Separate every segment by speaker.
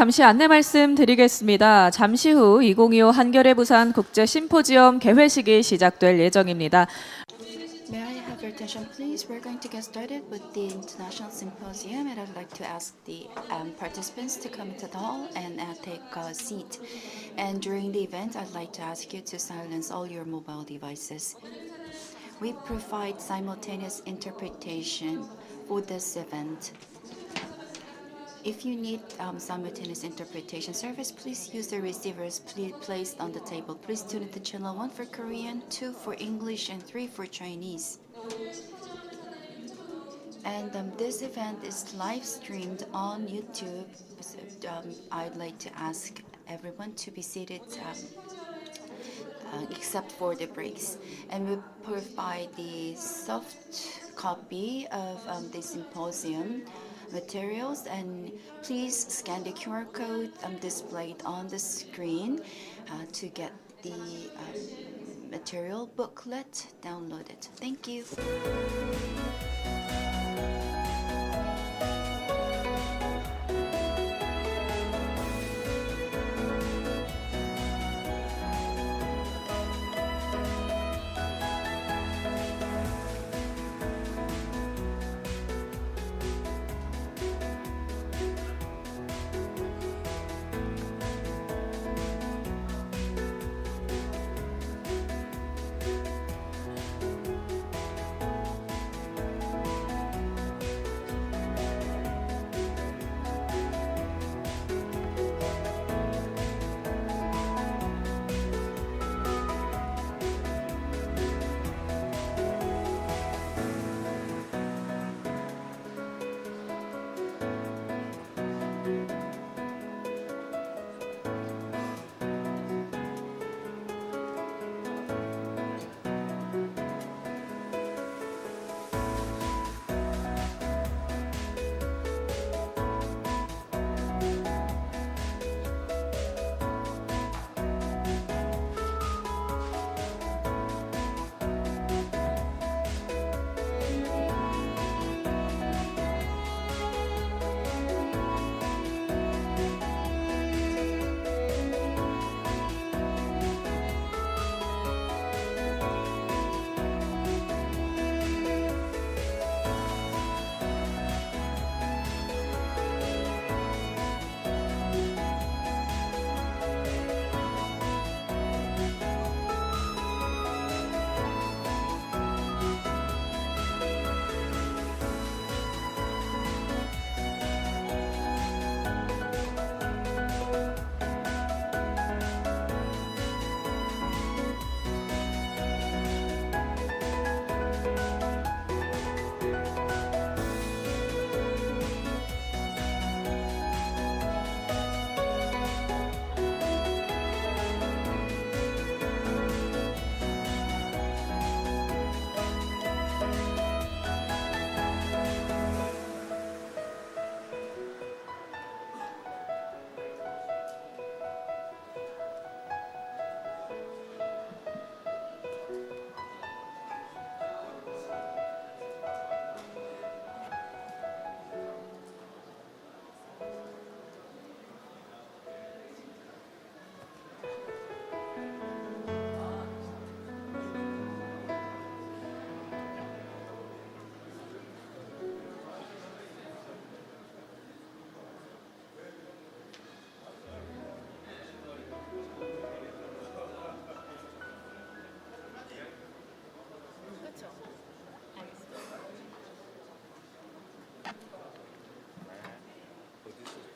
Speaker 1: 잠시 안내 말씀드리겠습니다. 잠시 후 2025 한겨레 부산 국제 심포지엄 개회식이 시작될 예정입니다.
Speaker 2: May I have your attention, please? We're going to get started with the International Symposium, and I'd like to ask the participants to come into the hall and take a seat. And during the event, I'd like to ask you to silence all your mobile devices. We provide simultaneous interpretation for this event. If you need simultaneous interpretation service, please use the receivers placed on the table. Please tune into channel 1 for Korean, 2 for English, and 3 for Chinese. And this event is live streamed on YouTube. So, I'd like to ask everyone to be seated except for the breaks. And we provide the soft copy of the symposium materials, and please scan the QR code displayed on the screen to get the material booklet downloaded. Thank you.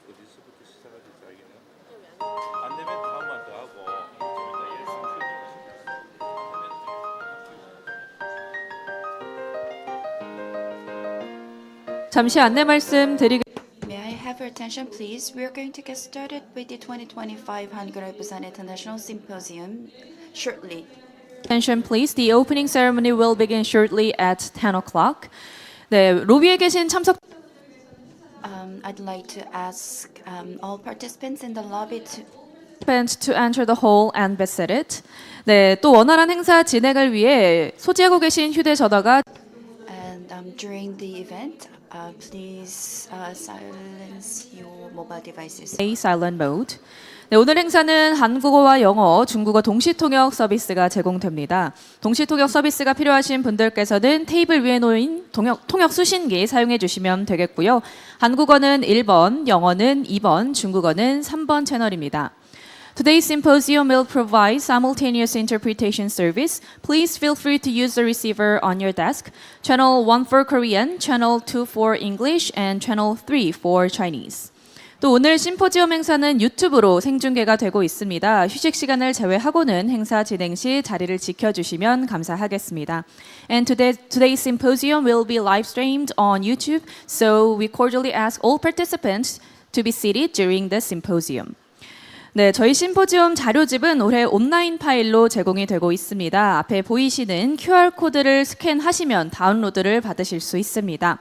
Speaker 3: 어디서부터 시작을 시작하기는 안 되면 다음만 더 하고
Speaker 1: 잠시 안내 말씀드리겠습니다.
Speaker 2: May I have your attention, please? We are going to get started with the 2025 한겨레 Busan International Symposium shortly.
Speaker 1: Attention please. The opening ceremony will begin shortly at 10 o'clock. 네, 로비에 계신 참석
Speaker 2: I'd like to ask all participants in the lobby to
Speaker 1: to enter the hall and be seated. 네, 또 원활한 행사 진행을 위해 소지하고 계신 휴대전화가
Speaker 2: and During the event, please silence your mobile devices.
Speaker 1: A silent mode. 네, 오늘 행사는 한국어와 영어, 중국어 동시 통역 서비스가 제공됩니다. 동시 통역 서비스가 필요하신 분들께서는 테이블 위에 놓인 통역 수신기 사용해 주시면 되겠고요. 한국어는 1번, 영어는 2번, 중국어는 3번 채널입니다. Today's symposium will provide simultaneous interpretation service. Please feel free to use the receiver on your desk. Channel 1 for Korean, Channel 2 for English, and Channel 3 for Chinese. 또 오늘 심포지엄 행사는 유튜브로 생중계가 되고 있습니다. 휴식 시간을 제외하고는 행사 진행 시 자리를 지켜주시면 감사하겠습니다. And today's symposium will be live streamed on YouTube, so we cordially ask all participants to be seated during the symposium. 네, 저희 심포지엄 자료집은 올해 온라인 파일로 제공이 되고 있습니다. 앞에 보이시는 QR코드를 스캔하시면 다운로드를 받으실 수 있습니다.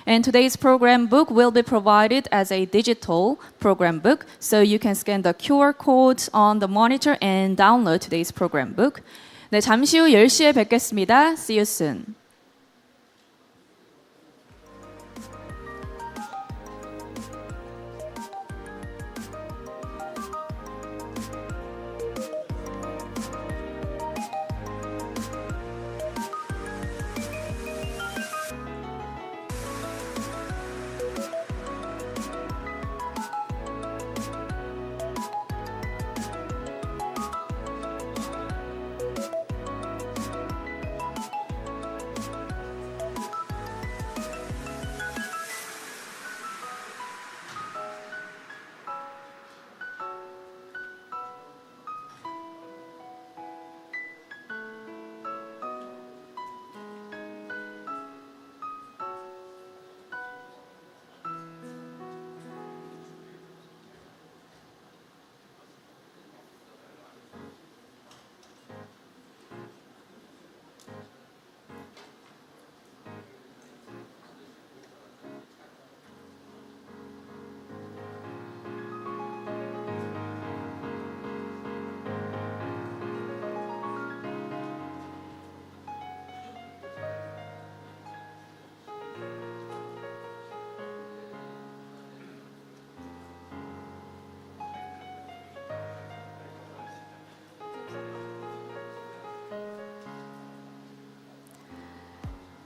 Speaker 1: And today's program book will be provided as a digital program book, so you can scan the QR code on the monitor and download today's program book. 네, 잠시 후 10시에 뵙겠습니다. See you soon.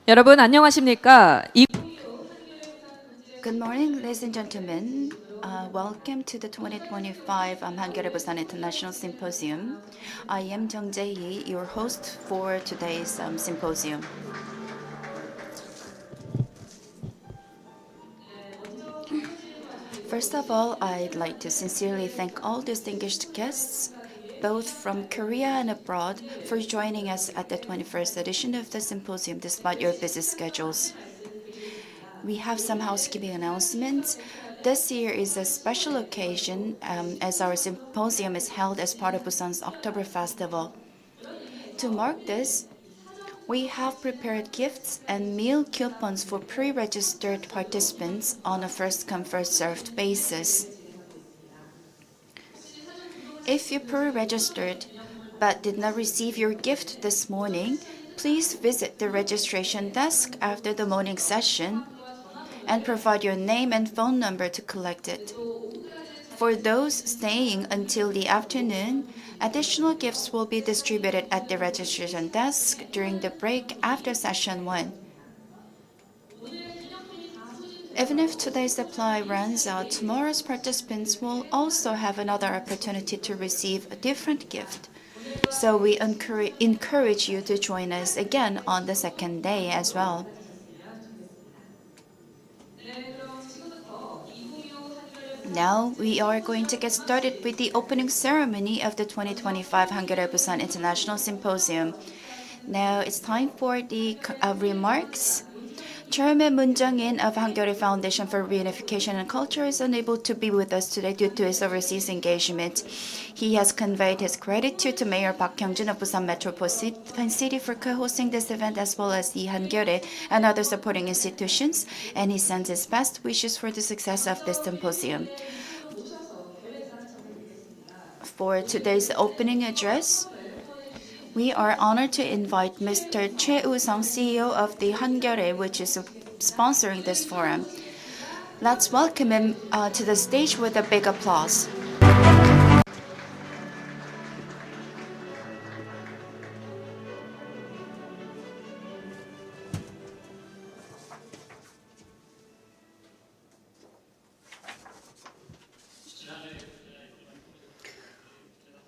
Speaker 1: 여러분 안녕하십니까?
Speaker 2: Good morning, ladies and gentlemen. Welcome to the 2025 한겨레 Busan International Symposium. I am Jung Jae-hee, your host for today's symposium. First of all, I'd like to sincerely thank all distinguished guests, both from Korea and abroad, for joining us at the 21st edition of the symposium despite your busy schedules. We have some housekeeping announcements. This year is a special occasion as our symposium is held as part of Busan's October Festival. To mark this, we have prepared gifts and meal coupons for pre-registered participants on a first-come, first-served basis. If you pre-registered but did not receive your gift this morning, please visit the registration desk after the morning session and provide your name and phone number to collect it. For those staying until the afternoon, additional gifts will be distributed at the registration desk during the break after session 1. Even if today's supply runs out, tomorrow's participants will also have another opportunity to receive a different gift. So we encourage you to join us again on the second day as well. Now we are going to get started with the opening ceremony of the 2025 한겨레 Busan International Symposium. Now it's time for the remarks. Chairman Moon Jung-in of Hangyeori Foundation for Reunification and Culture is unable to be with us today due to his overseas engagement. He has conveyed his gratitude to Mayor Park Hyung-jin of Busan Metropolitan City for co-hosting this event as well as the Hangyeori and other supporting institutions, and he sends his best wishes for the success of this symposium. For today's opening address, We are honored to invite Mr. Choi Woo-sung, CEO of the Hangyeore, which is sponsoring this forum. Let's welcome him to the stage with a big applause.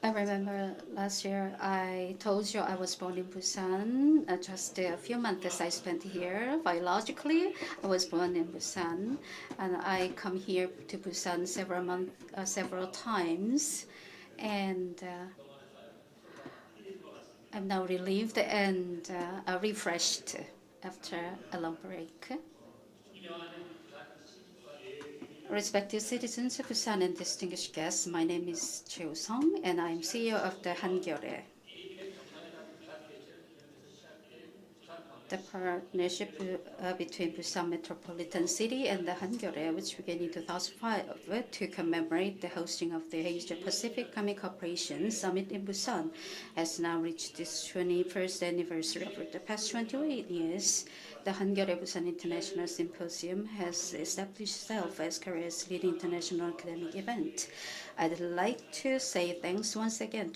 Speaker 4: I remember last year I told you I was born in Busan. Just a few months I spent here. Biologically, I was born in Busan, and I come here to Busan several times, and I'm now relieved and refreshed after a long break. Respected citizens of Busan and distinguished guests, my name is Choi Woo-sung, and I'm CEO of the Hangyeore. The partnership between Busan Metropolitan City and the Hangyeore, which began in 2005 to commemorate the hosting of the Asia Pacific Common Cooperation Summit in Busan, has now reached its 21st anniversary. Over the past 28 years, the Hangyeore Busan International Symposium has established itself as Korea's leading international academic event. I'd like to say thanks once again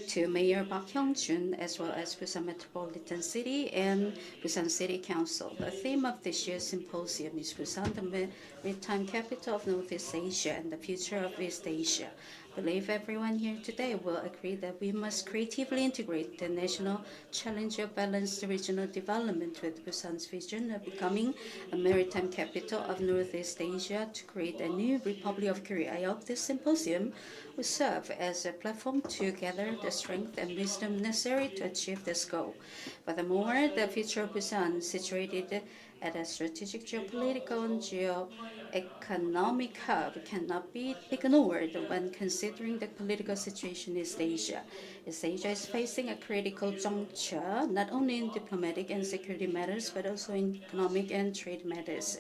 Speaker 4: to Mayor Park Hyung-jun, as well as Busan Metropolitan City and Busan City Council. The theme of this year's symposium is Busan, the Maritime capital of Northeast Asia and the future of East Asia. I believe everyone here today will agree that we must creatively integrate the national challenge of balanced regional development with Busan's vision of becoming a maritime capital of Northeast Asia to create a new Republic of Korea. I hope this symposium will serve as a platform to gather the strength and wisdom necessary to achieve this goal. Furthermore, the future of Busan, situated at a strategic geopolitical and geo-economic hub, cannot be ignored when considering the political situation in East Asia. East Asia is facing a critical juncture, not only in diplomatic and security matters, but also in economic and trade matters.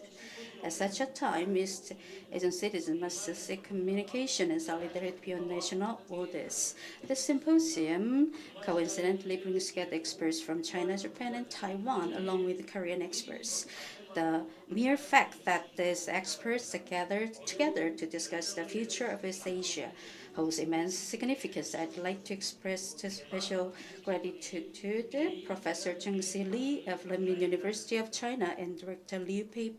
Speaker 4: At such a time, East Asian citizens must seek communication and solidarity beyond national borders. The symposium coincidentally brings together experts from China, Japan, and Taiwan, along with Korean experts. The mere fact that these experts are gathered together to discuss the future of East Asia holds immense significance. I'd like to express special gratitude to Professor Zheng Si Li of Renmin University of China and Director Liu Pei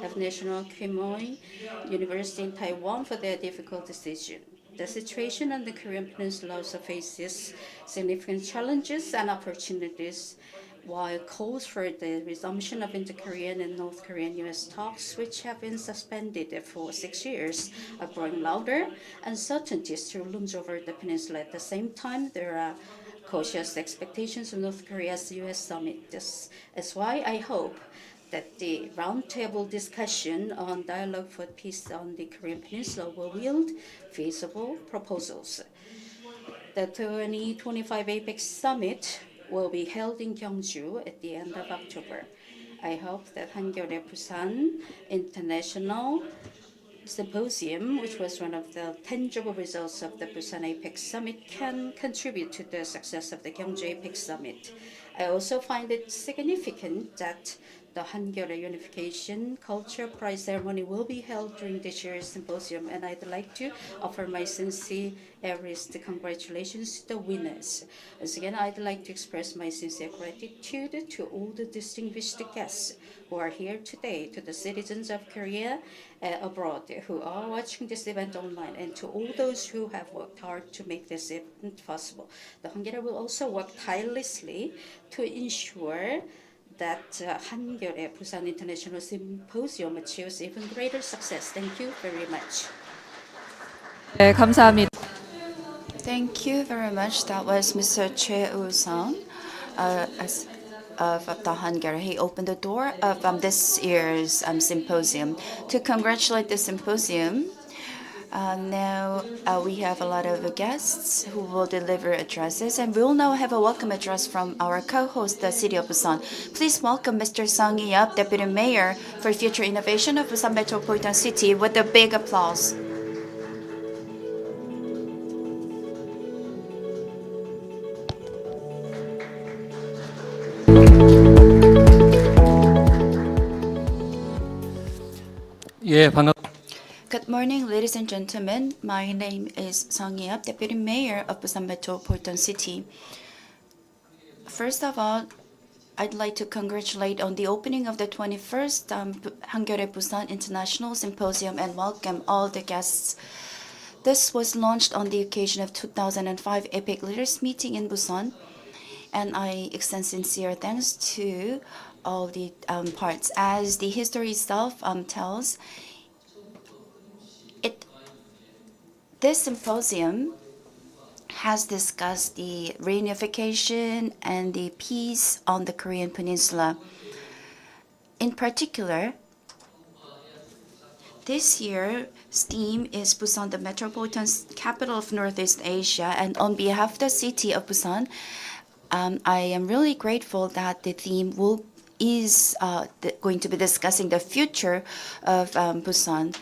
Speaker 4: of National Quemoy University in Taiwan for their difficult decision. The situation on the Korean Peninsula also faces significant challenges and opportunities, while calls for the resumption of inter-Korean and North Korean-U.S. talks, which have been suspended for 6 years, are growing louder. Uncertainty still looms over the peninsula. At the same time, there are cautious expectations of North Korea's U.S. summit. This is why I hope that the roundtable discussion on dialogue for peace on the Korean Peninsula will yield feasible proposals. The 2025 APEC summit will be held in Gyeongju at the end of October. I hope that Hangyeore Busan International Symposium, which was one of the tangible results of the Busan APEC Summit, can contribute to the success of the Gyeongju APEC Summit. I also find it significant that the Hangyeore Unification Culture Prize ceremony will be held during this year's symposium, and I'd like to offer my sincerest congratulations to the winners. Once again, I'd like to express my sincere gratitude to all the distinguished guests who are here today, to the citizens of Korea abroad who are watching this event online, and to all those who have worked hard to make this event possible. The Hangyeore will also work tirelessly to ensure that Hangyeore Busan International Symposium achieves even greater success. Thank you very much.
Speaker 1: 네, 감사합니다.
Speaker 2: Thank you very much. That was Mr. Choi Woo-sung of the Hangyeore. He opened the door of this year's symposium. To congratulate the symposium, now we have a lot of guests who will deliver addresses, and we'll now have a welcome address from our co-host, the City of Busan. Please welcome Mr. Sung Yi-up, Deputy Mayor for Future Innovation of Busan Metropolitan City, with a big applause.
Speaker 5: 예,
Speaker 2: Good morning, ladies and gentlemen. My name is Song Yap, Deputy Mayor of Busan Metropolitan City. First of all, I'd like to congratulate on the opening of the 21st Hangyeole Busan International Symposium and welcome all the guests. This was launched on the occasion of 2005 Epic Leaders Meeting in Busan, and I extend sincere thanks to all the parts. As the history itself tells, this symposium has discussed the reunification and the peace on the Korean Peninsula. In particular, this year's theme is Busan, the metropolitan capital of Northeast Asia, and on behalf of the city of Busan, I am really grateful that the theme is going to be discussing the future of Busan.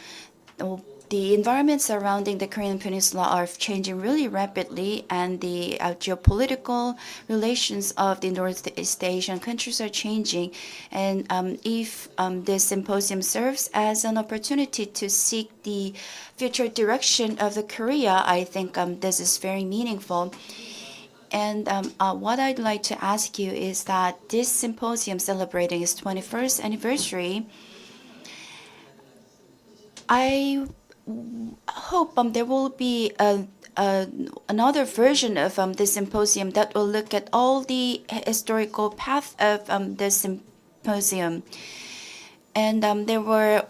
Speaker 2: The environment surrounding the Korean Peninsula are changing really rapidly, and the geopolitical relations of the Northeast Asian countries are changing. And if this symposium serves as an opportunity to seek the future direction of the Korea, I think this is very meaningful. And what I'd like to ask you is that this symposium celebrating its 21st anniversary, I hope there will be another version of this symposium that will look at all the historical path of this symposium. And there were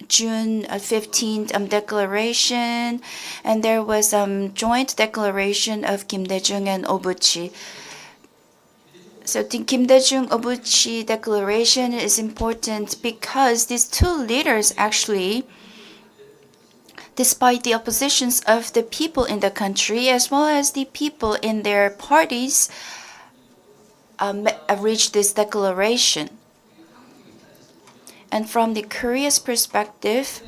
Speaker 2: June 15th declaration, and there was joint declaration of Kim Dae-jung and Obuchi. So the Kim Dae-jung Obuchi declaration is important because these two leaders actually, despite the oppositions of the people in the country as well as the people in their parties, reached this declaration. And from the Korea's perspective,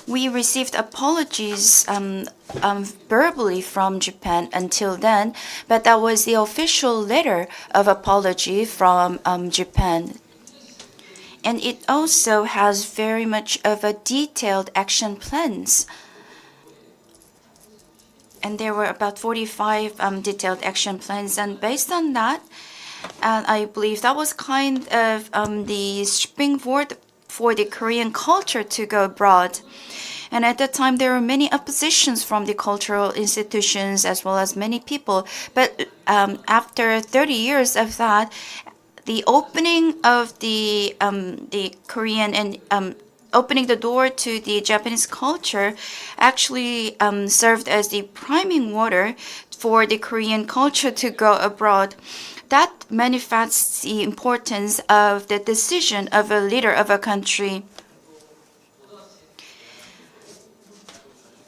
Speaker 2: we received apologies verbally from Japan until then, but that was the official letter of apology from Japan. And it also has very much of a detailed action plans. And there were about 45 detailed action plans. And based on that, I believe that was kind of the springboard for the Korean culture to go abroad. And at that time, there were many oppositions from the cultural institutions as well as many people. But after 30 years of that, the opening of the Korean and opening the door to the Japanese culture actually served as the priming water for the Korean culture to go abroad. That manifests the importance of the decision of a leader of a country.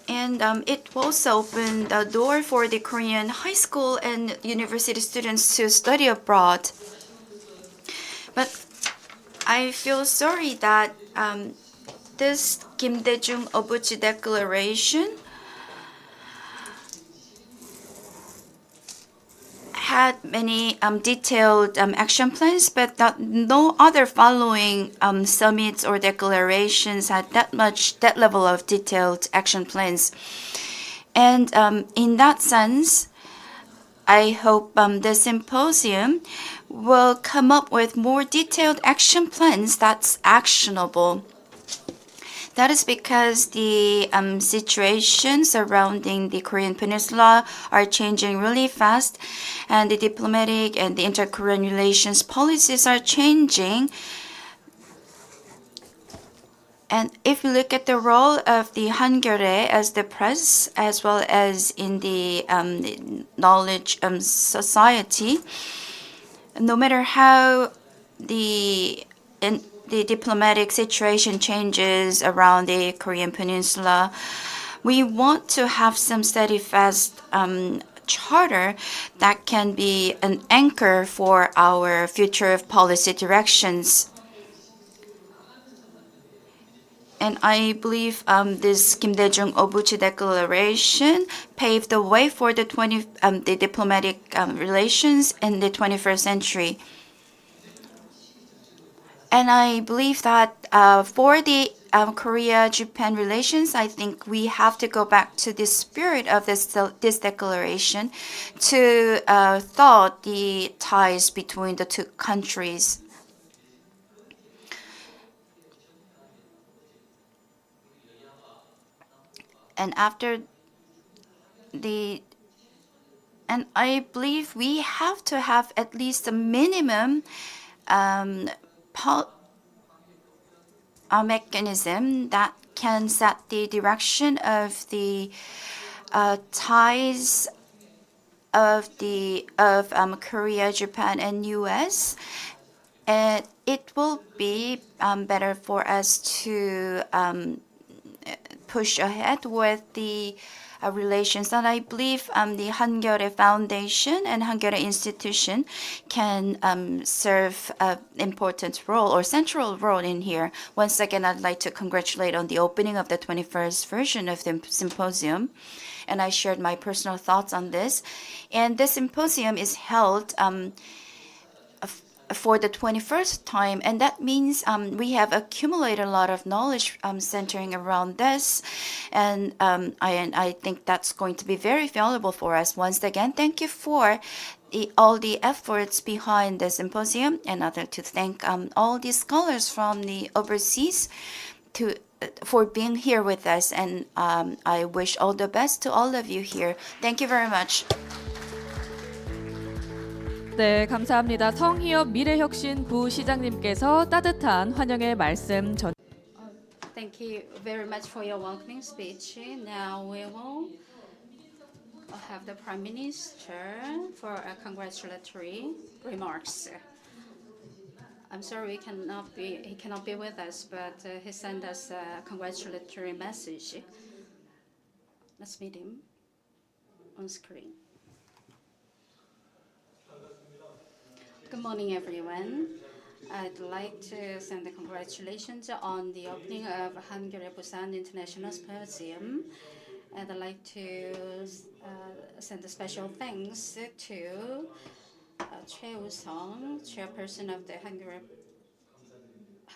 Speaker 2: And it also opened the door for the Korean high school and university students to study abroad. But I feel sorry that this Kim Dae-jung Obuchi declaration had many detailed action plans, but no other following summits or declarations had that level of detailed action plans. And in that sense, I hope the symposium will come up with more detailed action plans that's actionable. That is because the situation surrounding the Korean Peninsula are changing really fast, and the diplomatic and the inter-Korean relations policies are changing. And if you look at the role of the Hangyeole as the press, as well as in the knowledge society, no matter how the diplomatic situation changes around the Korean Peninsula, we want to have some steadfast charter that can be an anchor for our future policy directions. And I believe this Kim Dae-jung Obuchi declaration paved the way for the diplomatic relations in the 21st century. And I believe that for the Korea-Japan relations, I think we have to go back to the spirit of this declaration to thought the ties between the two countries. And after the and I believe we have to have at least a minimum a mechanism that can set the direction of the ties of Korea, Japan, and U.S. And it will be better for us to push ahead with the relations. And I believe the Hangyeole Foundation and Hangyeole Institution can serve an important role or central role in here. Once again, I'd like to congratulate on the opening of the 21st version of the symposium. And I shared my personal thoughts on this. And this symposium is held for the 21st time, and that means we have accumulated a lot of knowledge centering around this, and I think that's going to be very valuable for us. Once again, thank you for all the efforts behind the symposium, and I'd like to thank all the scholars from the overseas for being here with us, and I wish all the best to all of you here. Thank you very much.
Speaker 1: 네, 감사합니다. 성희엽 미래혁신 부시장님께서 따뜻한 환영의 말씀 전.
Speaker 4: Thank you very much for your welcoming speech. Now we will have the Prime Minister for congratulatory remarks. I'm sorry he cannot be with us, but he sent us a congratulatory message. Let's meet him on screen. Good morning, everyone. I'd like to send the congratulations on the opening of Hangyeole Busan International Symposium. And I'd like to send a special thanks to Choi Woo-sung, chairperson of the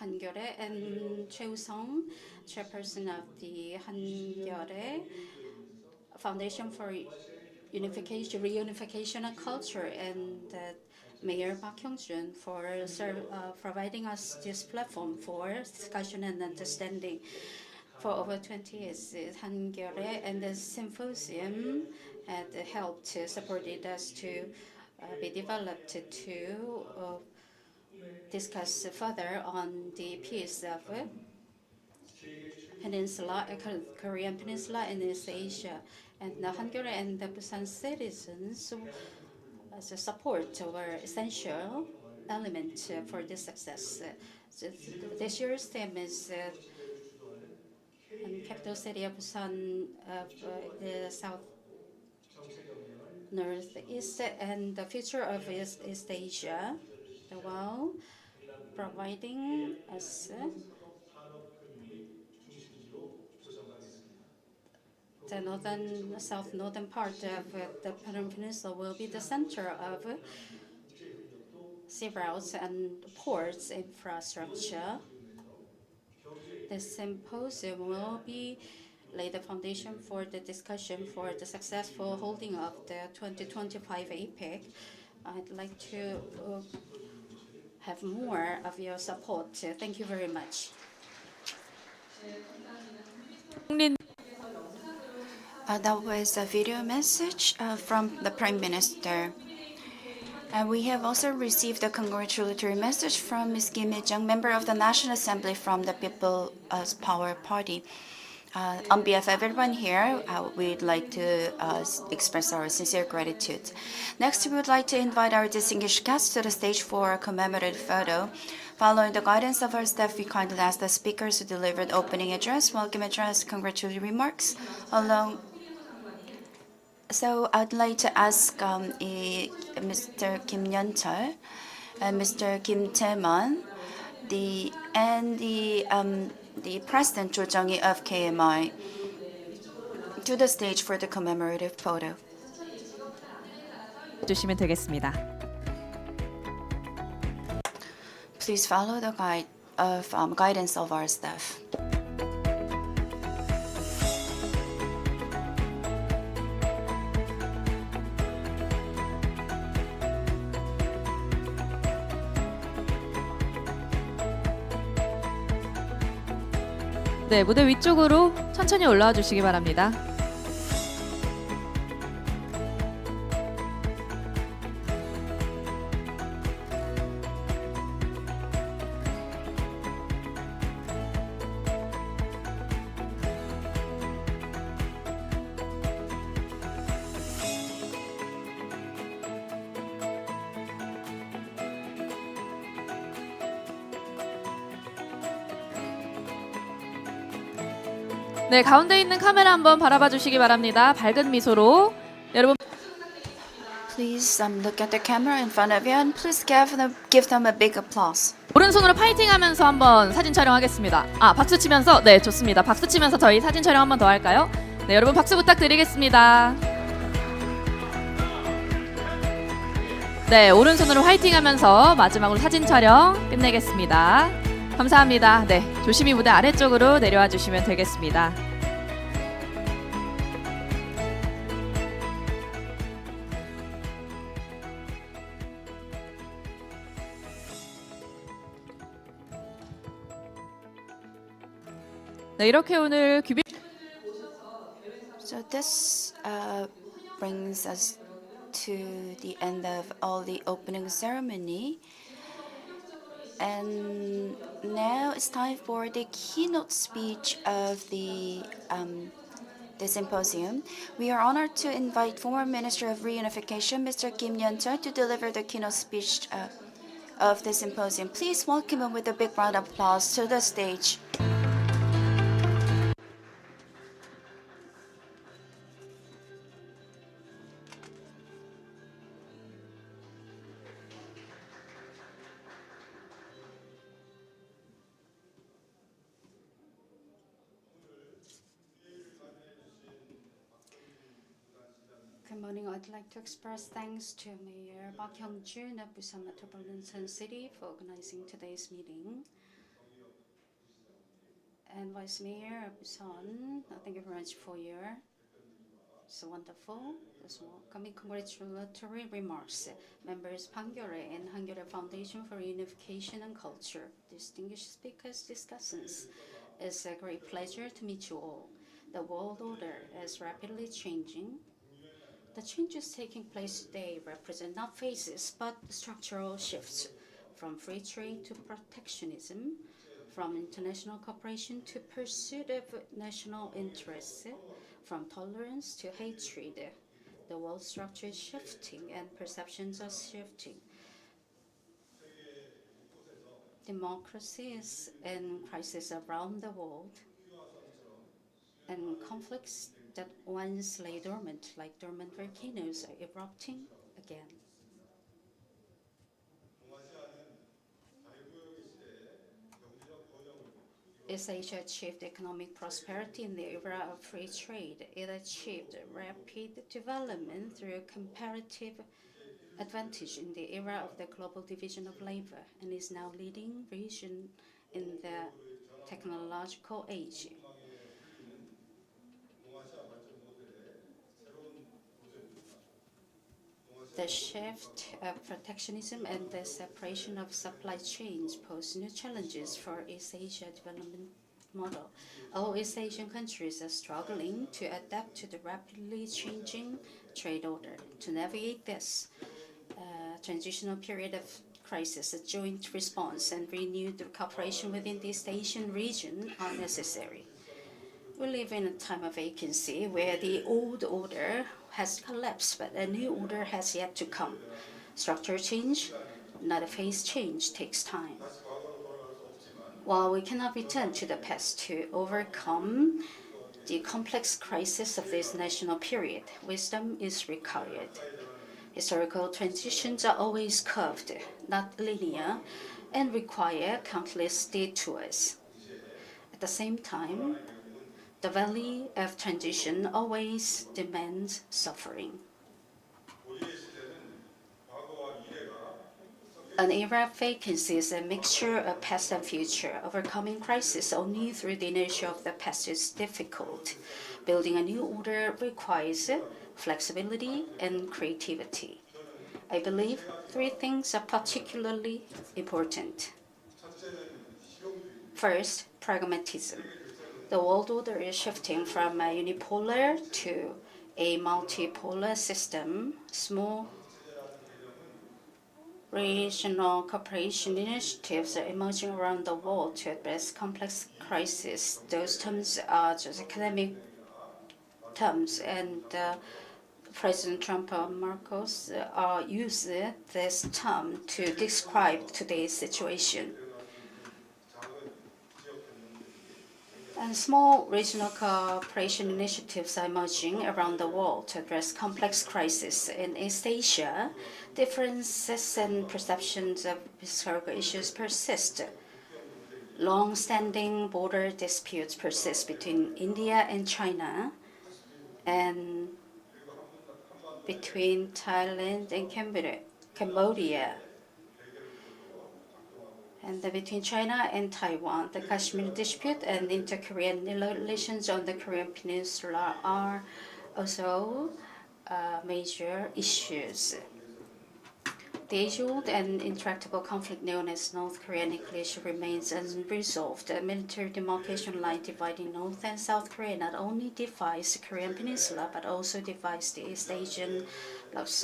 Speaker 4: Hangyeole, and Choi Woo-sung, chairperson of the Hangyeole Foundation for Reunification and Culture, and Mayor Park Hyung-jun for providing us this platform for discussion and understanding. For over 20 years, Hangyeole and the Symposium had helped supported us to be developed to discuss further on the peace of Korean Peninsula and East Asia. And the Hangyeole and the Busan citizens as a support were essential element for this success. This year's theme is capital city of Busan of the South Northeast and the future of East Asia, while providing us the south northern part of the Korean Peninsula will be the center of sea routes and ports infrastructure. The symposium will lay the foundation for the discussion for the successful holding of the 2025 APEC. I'd like to have more of your support. Thank you very much.
Speaker 2: That was a video message from the Prime Minister. We have also received a congratulatory message from Ms. Kim Hee-jung, member of the National Assembly from the People's Power Party. On behalf of everyone here, we'd like to express our sincere gratitude. Next, we would like to invite our distinguished guests to the stage for a commemorative photo. Following the guidance of our staff, we kindly ask the speakers who delivered opening address, welcome address, congratulatory remarks, along. So I'd like to ask Mr. Kim Yeon-chul and Mr. Kim Tae-man, the President Jo Jung-hee of KMI, to the stage for the commemorative photo.
Speaker 1: 주시면 되겠습니다.
Speaker 2: please follow the guidance of our staff.
Speaker 1: 네, 무대 위쪽으로 천천히 올라와 주시기 바랍니다. 네, 가운데 있는 카메라 한번 바라봐 주시기 바랍니다. 밝은 미소로 여러분
Speaker 2: Please look at the camera in front of you and please give them a big applause.
Speaker 1: 오른손으로 파이팅하면서 한번 사진 촬영하겠습니다. 아, 박수 치면서 네, 좋습니다. 박수 치면서 저희 사진 촬영 한번 더 할까요? 네, 여러분 박수 부탁드리겠습니다. 네, 오른손으로 화이팅하면서 마지막으로 사진 촬영 끝내겠습니다. 감사합니다. 네, 조심히 무대 아래쪽으로 내려와 주시면 되겠습니다. 네, 이렇게 오늘 규비
Speaker 2: So this brings us to the end of all the opening ceremony. And now it's time for the keynote speech of the symposium. We are honored to invite former Minister of Reunification, Mr. Kim Yeon-chul, to deliver the keynote speech of the symposium. Please welcome him with a big round of applause to the stage.
Speaker 4: Good morning. I'd like to express thanks to Mayor Park Hyung-jun of Busan Metropolitan City for organizing today's meeting. And Vice Mayor of Busan, thank you very much for your so wonderful, welcoming congratulatory remarks. Members Pangyore and Hangyore Foundation for Unification and Culture, distinguished speakers, discussants, it's a great pleasure to meet you all. The world order is rapidly changing. The changes taking place today represent not phases, but structural shifts, from free trade to protectionism, from international cooperation to pursuit of national interests, from tolerance to hatred. The world structure is shifting and perceptions are shifting. Democracy is in crisis around the world, and conflicts that once lay dormant, like dormant volcanoes, are erupting again. East Asia achieved economic prosperity in the era of free trade. It achieved rapid development through comparative advantage in the era of the global division of labor, and is now leading region in the technological age. The shift of protectionism and the separation of supply chains pose new challenges for East Asia development model. All East Asian countries are struggling to adapt to the rapidly changing trade order. To navigate this transitional period of crisis, a joint response and renewed cooperation within the East Asian region are necessary. We live in a time of vacancy where the old order has collapsed, but a new order has yet to come. Structural change, not a phase change, takes time. While we cannot return to the past to overcome the complex crisis of this national period, wisdom is required. Historical transitions are always curved, not linear, and require countless detours. At the same time, the valley of transition always demands suffering. An era of vacancy is a mixture of past and future. Overcoming crisis only through the inertia of the past is difficult. Building a new order requires flexibility and creativity. I believe three things are particularly important. First, pragmatism. The world order is shifting from a unipolar to a multipolar system. Small regional cooperation initiatives are emerging around the world to address complex crises. Those terms are just academic terms, and President Trump and Marcos use this term to describe today's situation. And small regional cooperation initiatives are emerging around the world to address complex crises. In East Asia, differences and perceptions of historical issues persist. Long-standing border disputes persist between India and China, and between Thailand and Cambodia, and between China and Taiwan. The Kashmir dispute and inter-Korean relations on the Korean Peninsula are also major issues. The age-old and intractable conflict known as North Korean nuclear remains unresolved. A military demarcation line dividing North and South Korea not only divides the Korean Peninsula but also divides the East Asian blocks.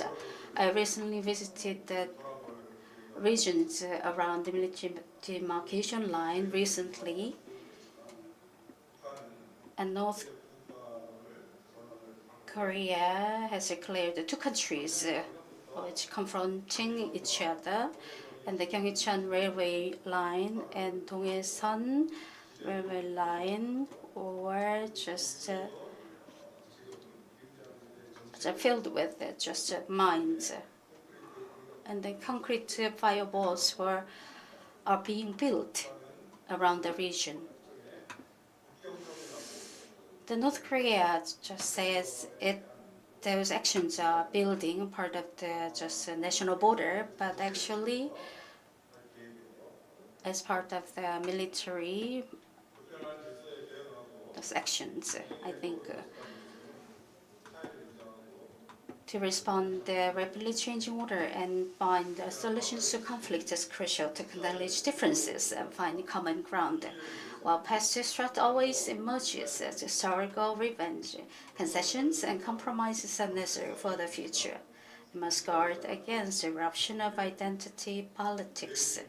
Speaker 4: I recently visited the regions around the military demarcation line recently, and North Korea has declared the two countries which confronting each other, and the Gyeonggi-cheon railway line and Donghae-son railway line were just filled with just mines, and the concrete firewalls are being built around the region. The North Korea just says those actions are building part of the just national border, but actually, as part of the military those actions, I think to respond the rapidly changing order and find solutions to conflict is crucial to acknowledge differences and find common ground. While past distrust always emerges as historical revenge, concessions and compromises are necessary for the future. We must guard against the eruption of identity politics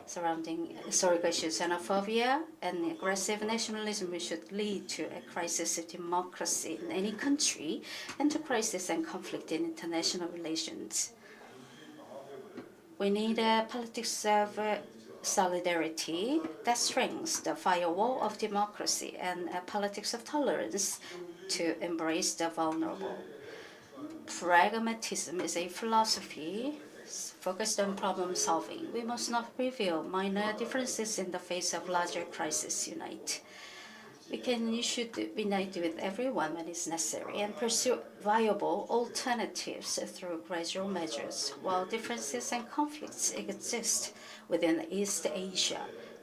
Speaker 4: surrounding historical issues. Xenophobia and aggressive nationalism should lead to a crisis of democracy in any country and to crisis and conflict in international relations. We need a politics of solidarity that strengthens the firewall of democracy and a politics of tolerance to embrace the vulnerable. Pragmatism is a philosophy focused on problem solving. We must not reveal minor differences in the face of larger crises. You should unite with everyone when it's necessary and pursue viable alternatives through gradual measures. While differences and conflicts exist within East Asia,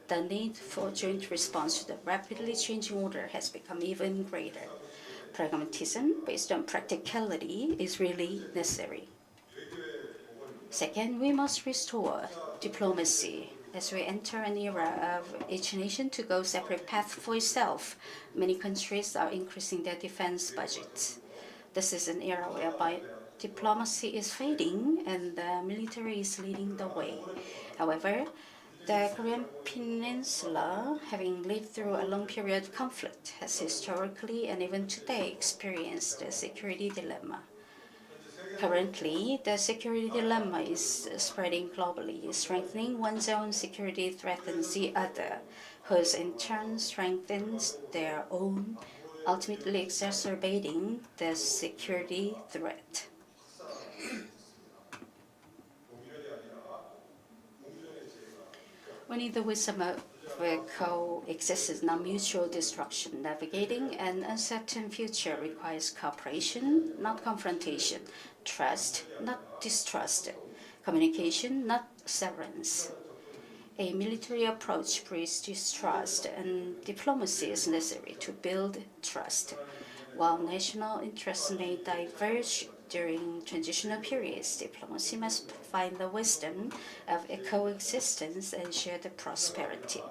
Speaker 4: the need for joint response to the rapidly changing order has become even greater. Pragmatism based on practicality is really necessary. Second, we must restore diplomacy. As we enter an era of each nation to go separate path for itself, many countries are increasing their defense budgets. This is an era whereby diplomacy is fading and the military is leading the way. However, the Korean Peninsula, having lived through a long period of conflict, has historically and even today experienced a security dilemma. Currently, the security dilemma is spreading globally. Strengthening one's own security threatens the other, whose in turn strengthens their own, ultimately exacerbating the security threat. We need the wisdom of coexistence, not mutual destruction. Navigating an uncertain future requires cooperation, not confrontation, trust, not distrust, communication, not severance. A military approach breeds distrust, and diplomacy is necessary to build trust. While national interests may diverge during transitional periods, diplomacy must find the wisdom of coexistence and shared prosperity.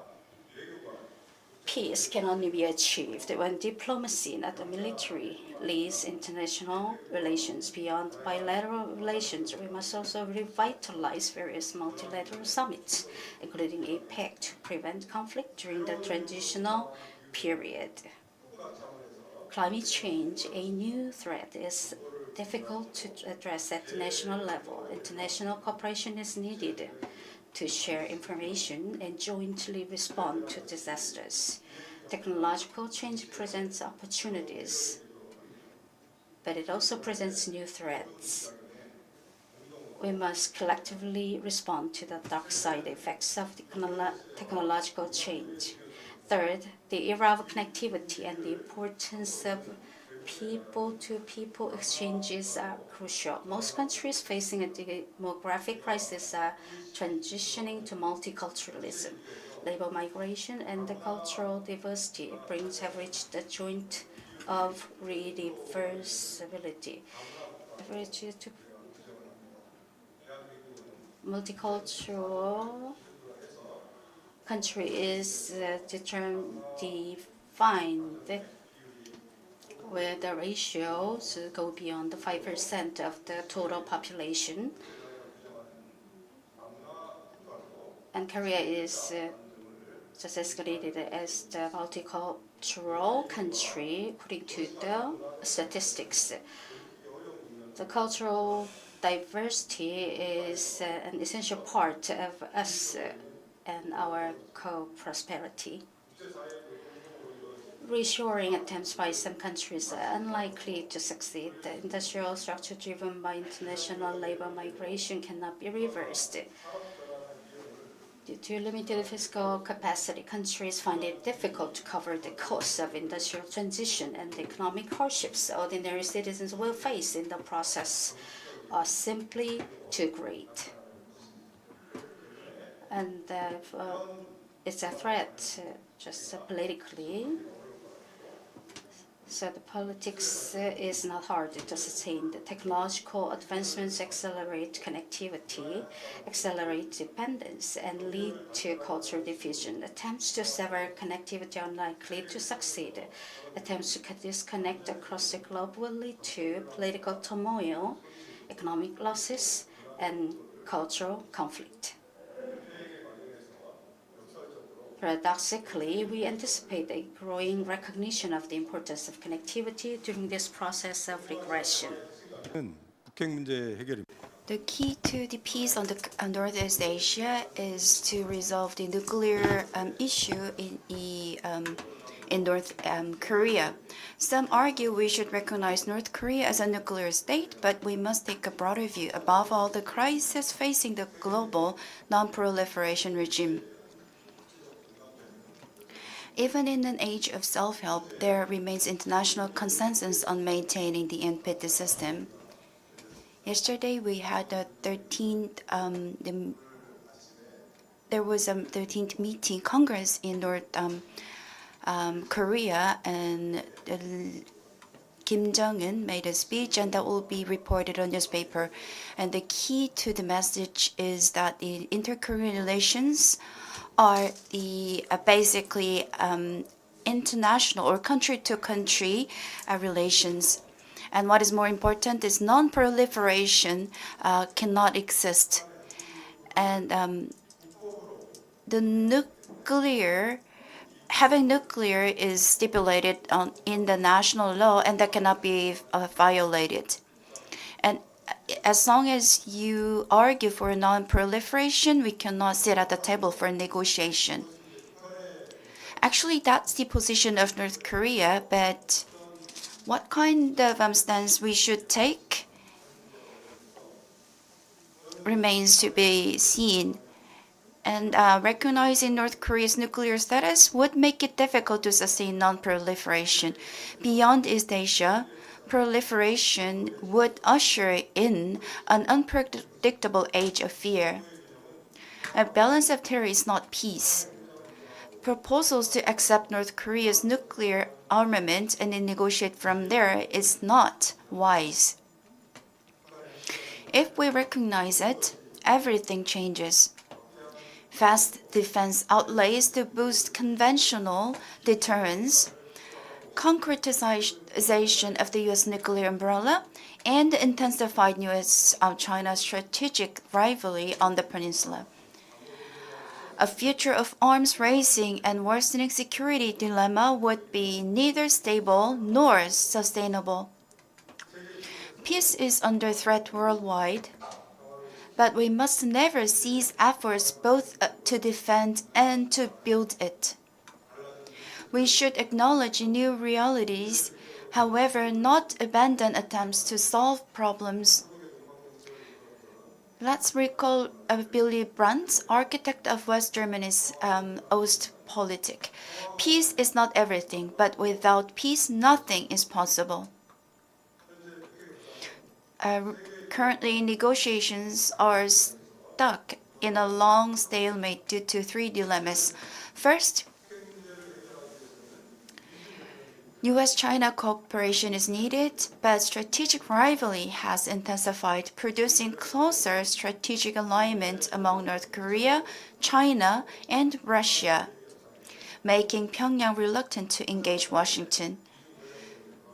Speaker 4: Peace can only be achieved when diplomacy, not the military, leads international relations. Beyond bilateral relations, we must also revitalize various multilateral summits, including APEC, to prevent conflict during the transitional period. Climate change, a new threat, is difficult to address at the national level. International cooperation is needed to share information and jointly respond to disasters. Technological change presents opportunities, but it also presents new threats. We must collectively respond to the dark side effects of technological change. Third, the era of connectivity and the importance of people-to-people exchanges are crucial. Most countries facing a demographic crisis are transitioning to multiculturalism. Labor migration and the cultural diversity have reached the point of reversibility. Multicultural country is defined where the ratios go beyond the 5% of the total population. And Korea is just escalated as the multicultural country according to the statistics. The cultural diversity is an essential part of us and our co-prosperity. Reshoring attempts by some countries are unlikely to succeed. The industrial structure driven by international labor migration cannot be reversed. Due to limited fiscal capacity, countries find it difficult to cover the costs of industrial transition, and the economic hardships ordinary citizens will face in the process are simply too great. And it's a threat just politically. So the politics is not hard to sustain. The technological advancements accelerate connectivity, accelerate dependence, and lead to cultural division. Attempts to sever connectivity are unlikely to succeed. Attempts to disconnect across the globe will lead to political turmoil, economic losses, and cultural conflict. Paradoxically, we anticipate a growing recognition of the importance of connectivity during this process of regression.
Speaker 3: 북핵 문제 해결입니다.
Speaker 2: The key to the peace on Northeast Asia is to resolve the nuclear issue in North Korea. Some argue we should recognize North Korea as a nuclear state, but we must take a broader view. Above all, the crisis facing the global non-proliferation regime. Even in an age of self-help, there remains international consensus on maintaining the NPT system. Yesterday, we had the 13th. There was a 13th meeting Congress in North Korea, and Kim Jong-un made a speech, and that will be reported on newspaper. And the key to the message is that the inter-Korean relations are the basically international or country-to-country relations. And what is more important is non-proliferation cannot exist. And having nuclear is stipulated in the national law, and that cannot be violated. And as long as you argue for non-proliferation, we cannot sit at the table for negotiation. Actually, that's the position of North Korea, but what kind of stance we should take remains to be seen. And recognizing North Korea's nuclear status would make it difficult to sustain non-proliferation. Beyond East Asia, proliferation would usher in an unpredictable age of fear. A balance of terror is not peace. Proposals to accept North Korea's nuclear armament and then negotiate from there is not wise. If we recognize it, everything changes. Fast defense outlays to boost conventional deterrence, concretization of the U.S. nuclear umbrella, and intensified U.S.-China strategic rivalry on the peninsula. A future of arms racing and worsening security dilemma would be neither stable nor sustainable. Peace is under threat worldwide, but we must never cease efforts both to defend and to build it. We should acknowledge new realities, however, not abandon attempts to solve problems. Let's recall Willy Brandt, architect of West Germany's Ostpolitik. Peace is not everything, but without peace, nothing is possible. Currently, negotiations are stuck in a long stalemate due to three dilemmas. First, U.S.-China cooperation is needed, but strategic rivalry has intensified, producing closer strategic alignment among North Korea, China, and Russia, making Pyongyang reluctant to engage Washington.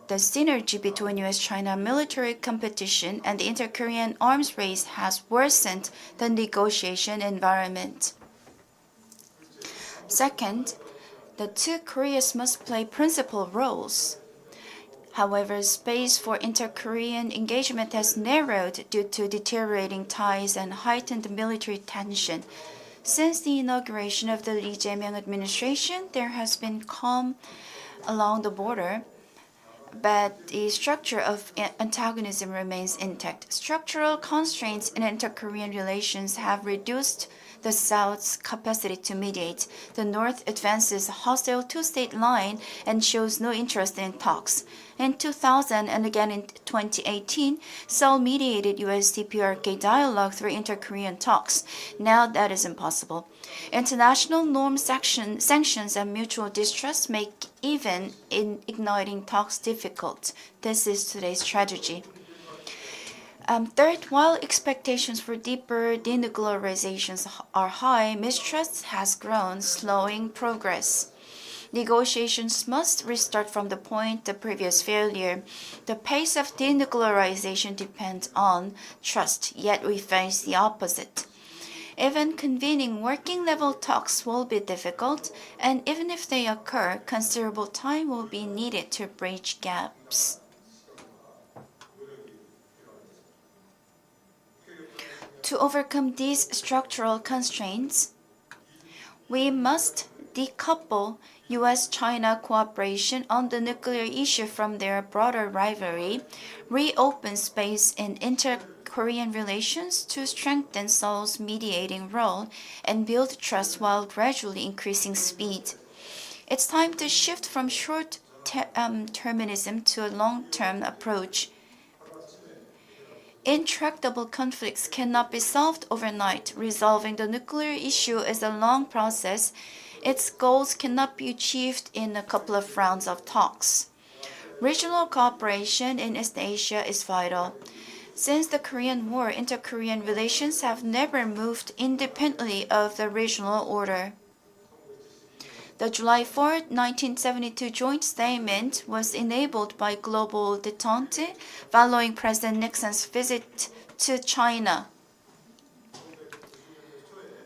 Speaker 2: The synergy between U.S.-China military competition and the inter-Korean arms race has worsened the negotiation environment. Second, the two Koreas must play principal roles. However, space for inter-Korean engagement has narrowed due to deteriorating ties and heightened military tension. Since the inauguration of the Lee Jae-myung administration, there has been calm along the border, but the structure of antagonism remains intact. Structural constraints in inter-Korean relations have reduced the South's capacity to mediate. The North advances a hostile two-state line and shows no interest in talks. In 2000 and again in 2018, Seoul mediated U.S.-DPRK dialogue through inter-Korean talks. Now that is impossible. International norm sanctions and mutual distrust make even in igniting talks difficult. This is today's tragedy. Third, while expectations for deeper denuclearizations are high, mistrust has grown, slowing progress. Negotiations must restart from the point of previous failure. The pace of denuclearization depends on trust, yet we face the opposite. Even convening working-level talks will be difficult, and even if they occur, considerable time will be needed to bridge gaps. To overcome these structural constraints, we must decouple U.S.-China cooperation on the nuclear issue from their broader rivalry, reopen space in inter-Korean relations to strengthen Seoul's mediating role, and build trust while gradually increasing speed. It's time to shift from short-termism to a long-term approach. Intractable conflicts cannot be solved overnight. Resolving the nuclear issue is a long process. Its goals cannot be achieved in a couple of rounds of talks. Regional cooperation in East Asia is vital. Since the Korean War, inter-Korean relations have never moved independently of the regional order. The July 4, 1972 joint statement was enabled by global détente following President Nixon's visit to China.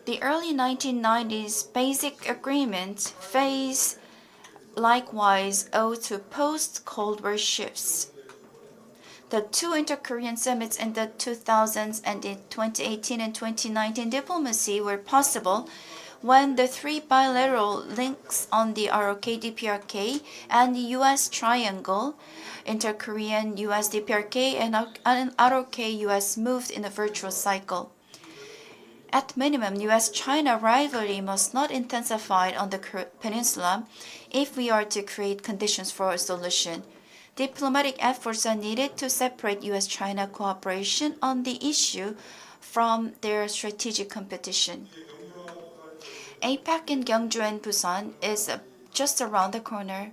Speaker 2: The early 1990s Basic Agreement phase likewise owed to post-Cold War shifts. The two inter-Korean summits in the 2000s and in 2018 and 2019 diplomacy were possible when the three bilateral links on the ROK-DPRK and the U.S. triangle, inter-Korean U.S.-DPRK and ROK-US moved in a virtuous cycle. At minimum, U.S.-China rivalry must not intensify on the peninsula if we are to create conditions for a solution. Diplomatic efforts are needed to separate U.S.-China cooperation on the issue from their strategic competition. APEC in Gyeongju and Busan is just around the corner.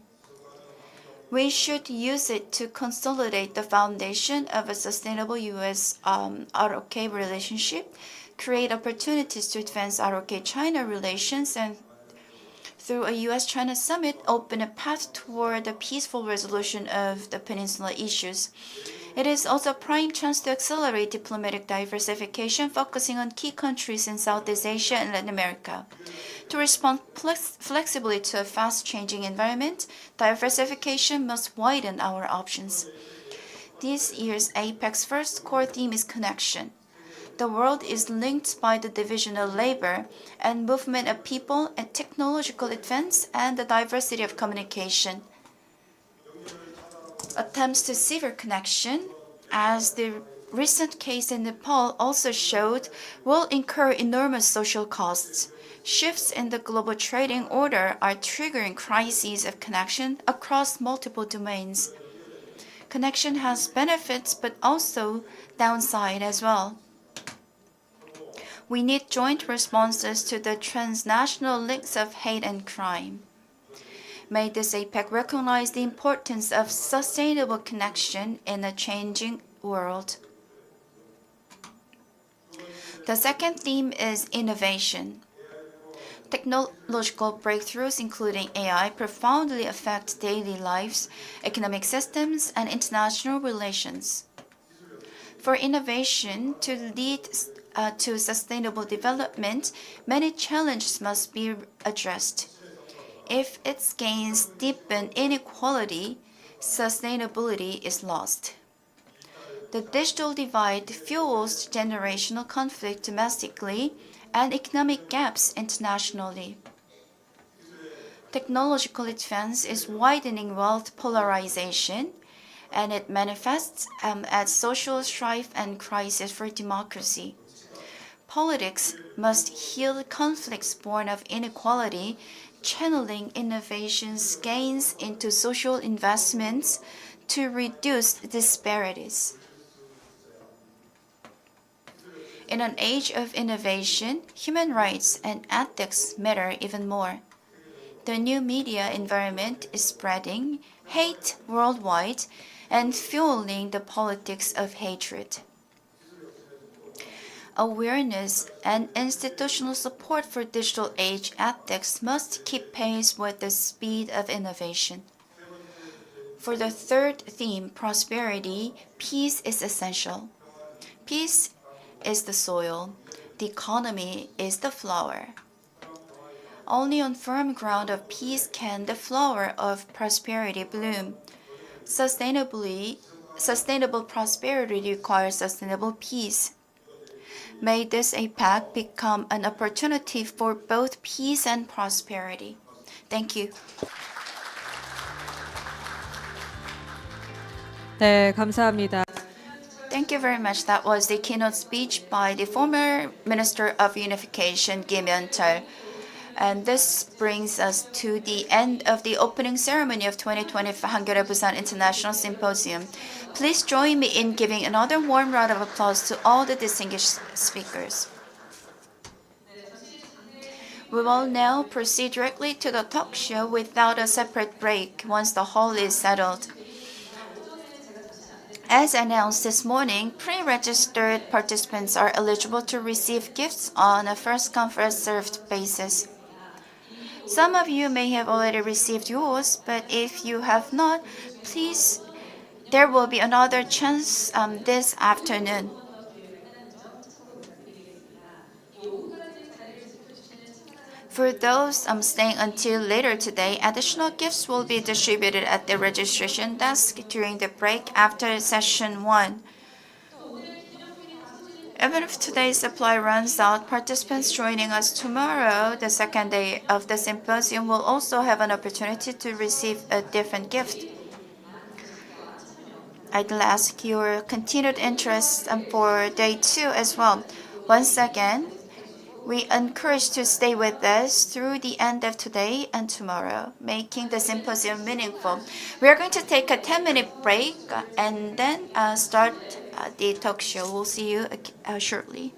Speaker 2: We should use it to consolidate the foundation of a sustainable U.S.-ROK relationship, create opportunities to advance ROK-China relations, and through a U.S.-China summit, open a path toward a peaceful resolution of the peninsula issues. It is also a prime chance to accelerate diplomatic diversification, focusing on key countries in Southeast Asia and Latin America. To respond flexibly to a fast-changing environment, diversification must widen our options. This year's APEC's first core theme is connection. The world is linked by the division of labor and movement of people and technological advance and the diversity of communication. Attempts to sever connection, as the recent case in Nepal also showed, will incur enormous social costs. Shifts in the global trading order are triggering crises of connection across multiple domains. Connection has benefits but also downside as well. We need joint responses to the transnational links of hate and crime. May this APEC recognize the importance of sustainable connection in a changing world. The second theme is innovation. Technological breakthroughs, including AI, profoundly affect daily lives, economic systems, and international relations. For innovation to lead to sustainable development, many challenges must be addressed. If its gains deepen inequality, sustainability is lost. The digital divide fuels generational conflict domestically and economic gaps internationally. Technological advance is widening wealth polarization, and it manifests as social strife and crisis for democracy. Politics must heal conflicts born of inequality, channeling innovation's gains into social investments to reduce disparities. In an age of innovation, human rights and ethics matter even more. The new media environment is spreading hate worldwide and fueling the politics of hatred. Awareness and institutional support for digital age ethics must keep pace with the speed of innovation. For the third theme, prosperity, peace is essential. Peace is the soil, the economy is the flower. Only on firm ground of peace can the flower of prosperity bloom. Sustainable prosperity requires sustainable peace. May this APEC become an opportunity for both peace and prosperity. Thank you.
Speaker 1: 네, 감사합니다.
Speaker 2: Thank you very much. That was the keynote speech by the former Minister of Unification, Kim Yeon-chul. And this brings us to the end of the opening ceremony of 2025 Hangul Busan International Symposium. Please join me in giving another warm round of applause to all the distinguished speakers. We will now proceed directly to the talk show without a separate break once the hall is settled. As announced this morning, pre-registered participants are eligible to receive gifts on a first-come, first-served basis. Some of you may have already received yours, but if you have not, please, there will be another chance this afternoon. For those staying until later today, additional gifts will be distributed at the registration desk during the break after session 1. Even if today's supply runs out, participants joining us tomorrow, the second day of the symposium, will also have an opportunity to receive a different gift. I'd ask your continued interest for day 2 as well. Once again, we encourage to stay with us through the end of today and tomorrow, making the symposium meaningful. We are going to take a 10-minute break and then start the talk show. We'll see you shortly.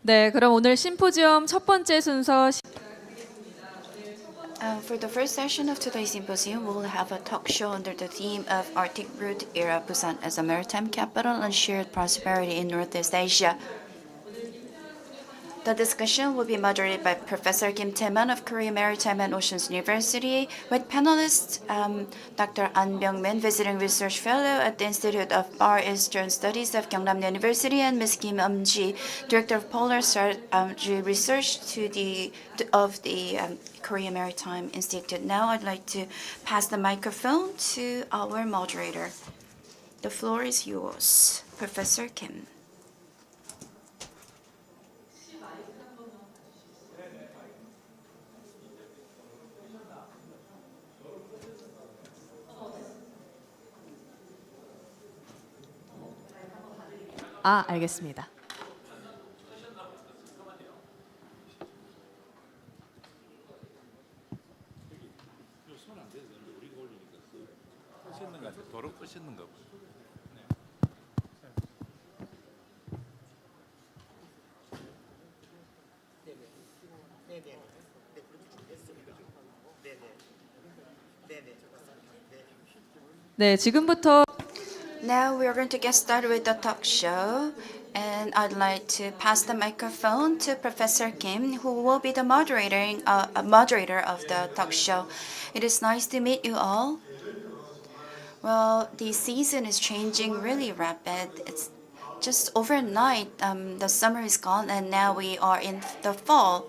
Speaker 1: 네, 그럼 오늘 심포지엄 첫 번째 순서
Speaker 2: For the first session of today's symposium, we'll have a talk show under the theme of Arctic Route Era Busan as a maritime capital and shared prosperity in Northeast Asia. The discussion will be moderated by Professor Kim Tae-man of Korea Maritime and Oceans University, with panelists Dr. An Byung-min, Visiting Research Fellow at the Institute of Far Eastern Studies of Gyeongnam University, and Ms. Kim Eum-ji, Director of Polar Strategy Research of the Korea Maritime Institute. Now I'd like to pass the microphone to our moderator. The floor is yours, Professor Kim.
Speaker 1: 알겠습니다.
Speaker 3: 끄시는 것 같아요. 도로 끄시는 거.
Speaker 1: 네, 지금부터
Speaker 2: Now we are going to get started with the talk show, and I'd like to pass the microphone to Professor Kim, who will be the moderator of the talk show. It is nice to meet you all. Well, the season is changing really rapid. It's just overnight, the summer is gone, and now we are in the fall.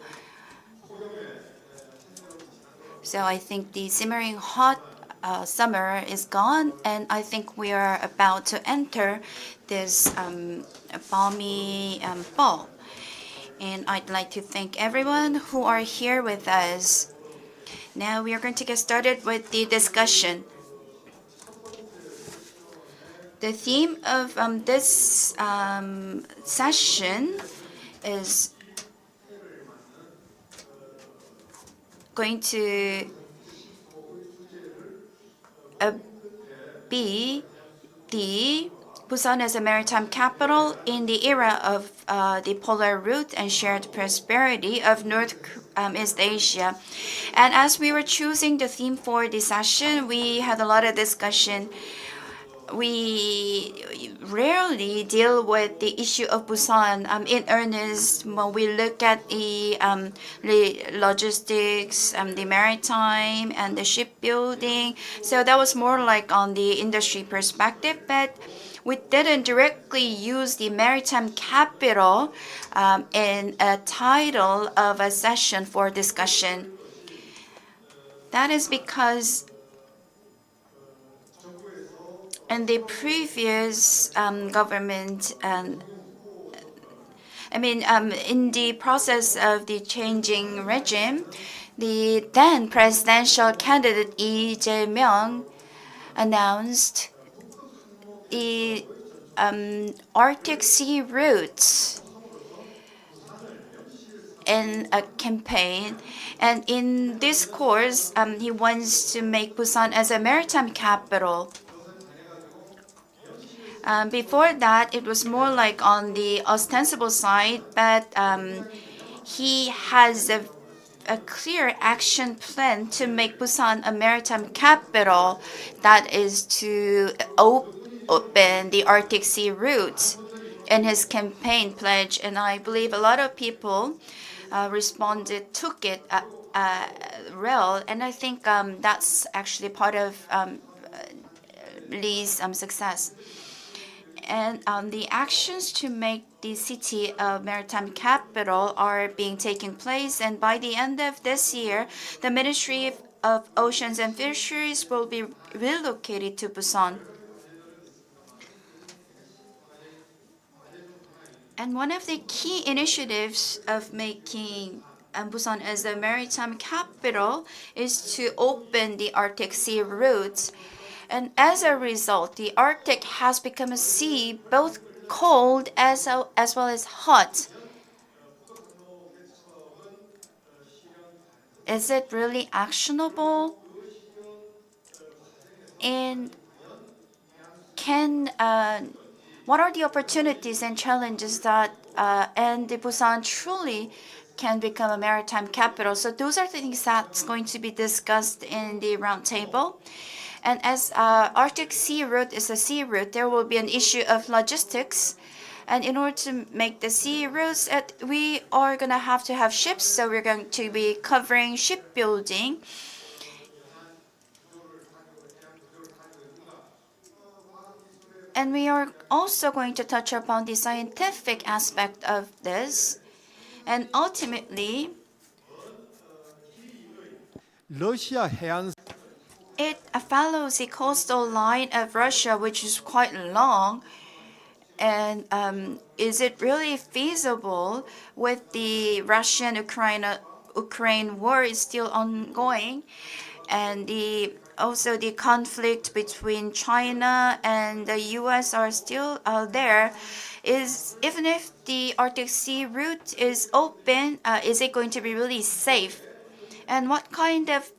Speaker 2: So I think the simmering hot summer is gone, and I think we are about to enter this balmy fall. And I'd like to thank everyone who are here with us. Now we are going to get started with the discussion. The theme of this session is going to be the Busan as a maritime capital in the era of the polar route and shared prosperity of Northeast Asia. And as we were choosing the theme for the session, we had a lot of discussion. We rarely deal with the issue of Busan in earnest when we look at the logistics, the maritime, and the shipbuilding. So that was more like on the industry perspective, but we didn't directly use the maritime capital in a title of a session for discussion. That is because in the previous government, in the process of the changing regime, the then presidential candidate Lee Jae-myung announced the Arctic Sea routes in a campaign, and in this course, he wants to make Busan as a maritime capital. Before that, it was more like on the ostensible side, but he has a clear action plan to make Busan a maritime capital, that is to open the Arctic Sea route in his campaign pledge. And I believe a lot of people took it well, and I think that's actually part of Lee's success. And the actions to make the city a maritime capital are being taken place. And by the end of this year, the Ministry of Oceans and Fisheries will be relocated to Busan. And one of the key initiatives of making Busan as a maritime capital is to open the Arctic Sea routes. And as a result, the Arctic has become a sea both cold as well as hot. Is it really actionable? And what are the opportunities and challenges that and the Busan truly can become a maritime capital. So those are the things that's going to be discussed in the roundtable. And as Arctic Sea Route is a sea route, there will be an issue of logistics. And in order to make the sea routes, we are going to have ships. So we're going to be covering shipbuilding. And we are also going to touch upon the scientific aspect of this. And ultimately,
Speaker 5: 러시아 해안
Speaker 2: it follows the coastal line of Russia, which is quite long. And is it really feasible with the Russian-Ukraine war is still ongoing, and also the conflict between China and the U.S. are still there? Even if the Arctic Sea route is open, is it going to be really safe? And what kind of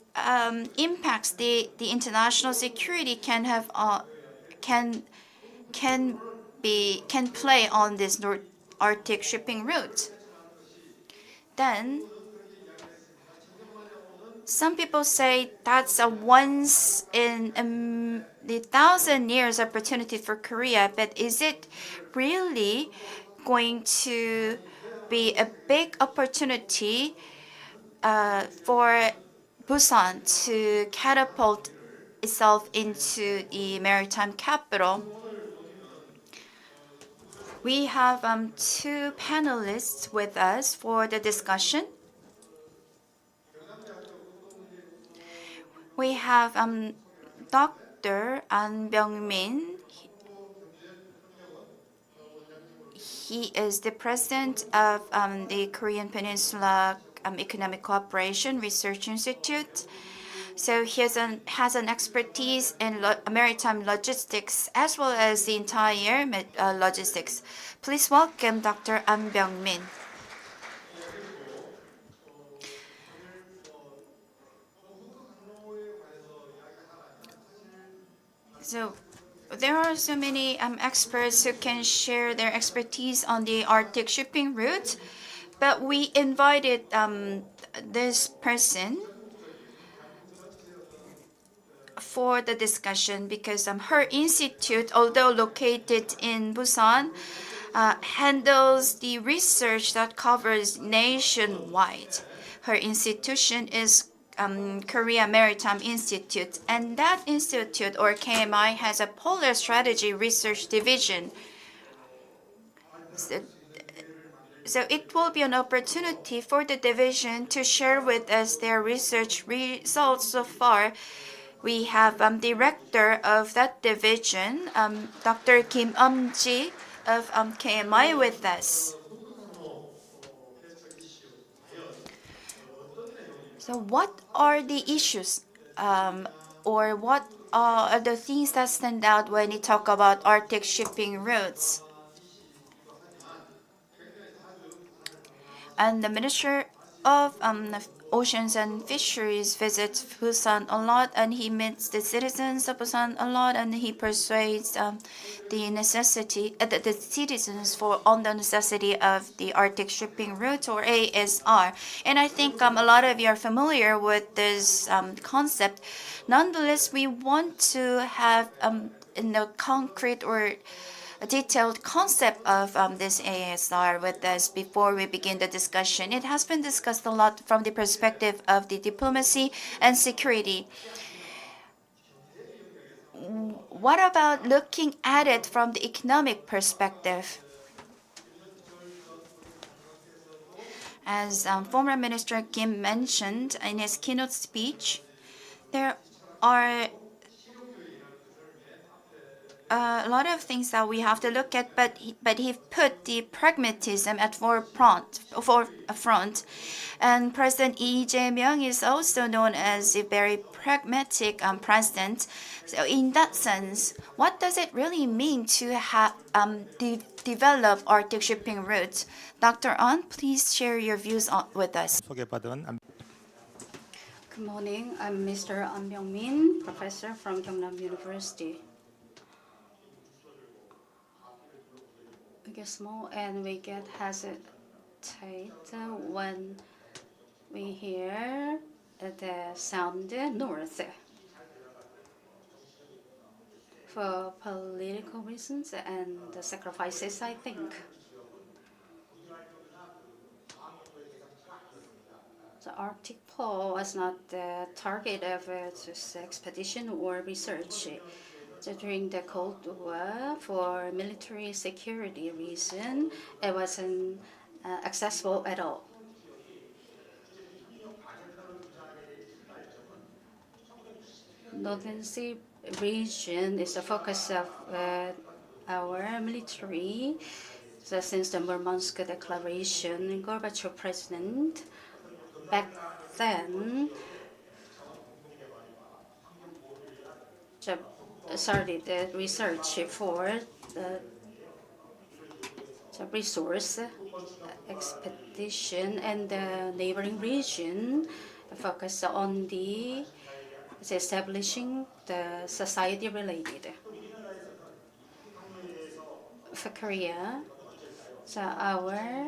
Speaker 2: impacts the international security can have can play on this North Arctic shipping route? Then some people say that's a once in the 1,000 years opportunity for Korea, but is it really going to be a big opportunity for Busan to catapult itself into the maritime capital? We have two panelists with us for the discussion. We have Dr. An Byung-min. He is the president of the Korean Peninsula Economic Cooperation Research Institute. So he has an expertise in maritime logistics as well as the entire logistics. Please welcome Dr. An Byung-min. So there are so many experts who can share their expertise on the Arctic shipping route, but we invited this person for the discussion because her institute, although located in Busan, handles the research that covers nationwide. Her institution is Korea Maritime Institute, and that institute, or KMI, has a polar strategy research division. So it will be an opportunity for the division to share with us their research results so far. We have director of that division, Dr. Kim Ji of KMI with us. So what are the issues or what are the things that stand out when you talk about Arctic shipping routes? And the Minister of Oceans and Fisheries visits Busan a lot, and he meets the citizens of Busan a lot, and he persuades the citizens on the necessity of the Arctic shipping route, or ASR. And I think a lot of you are familiar with this concept. Nonetheless, we want to have concrete or a detailed concept of this ASR with us before we begin the discussion. It has been discussed a lot from the perspective of the diplomacy and security. What about looking at it from the economic perspective? As former Minister Kim mentioned in his keynote speech, there are a lot of things that we have to look at, but he put the pragmatism at forefront. And President Lee Jae-myung is also known as a very pragmatic president. So in that sense, what does it really mean to have develop Arctic shipping routes? Dr. An, please share your views with us.
Speaker 5: 소개받은
Speaker 4: Good morning. I'm Mr. An Byung-min, professor from Gyeongnam University. get small and we get hesitate when we hear the sound north. For political reasons and sacrifices, I think. The Arctic Pole was not the target of this expedition or research. So during the Cold War, for military security reason, it wasn't accessible at all. Northern Sea region is the focus of our military. So since the Murmansk Declaration, Gorbachev president back then started the research for the resource expedition, and the neighboring region focused on the establishing the society related. For Korea, so our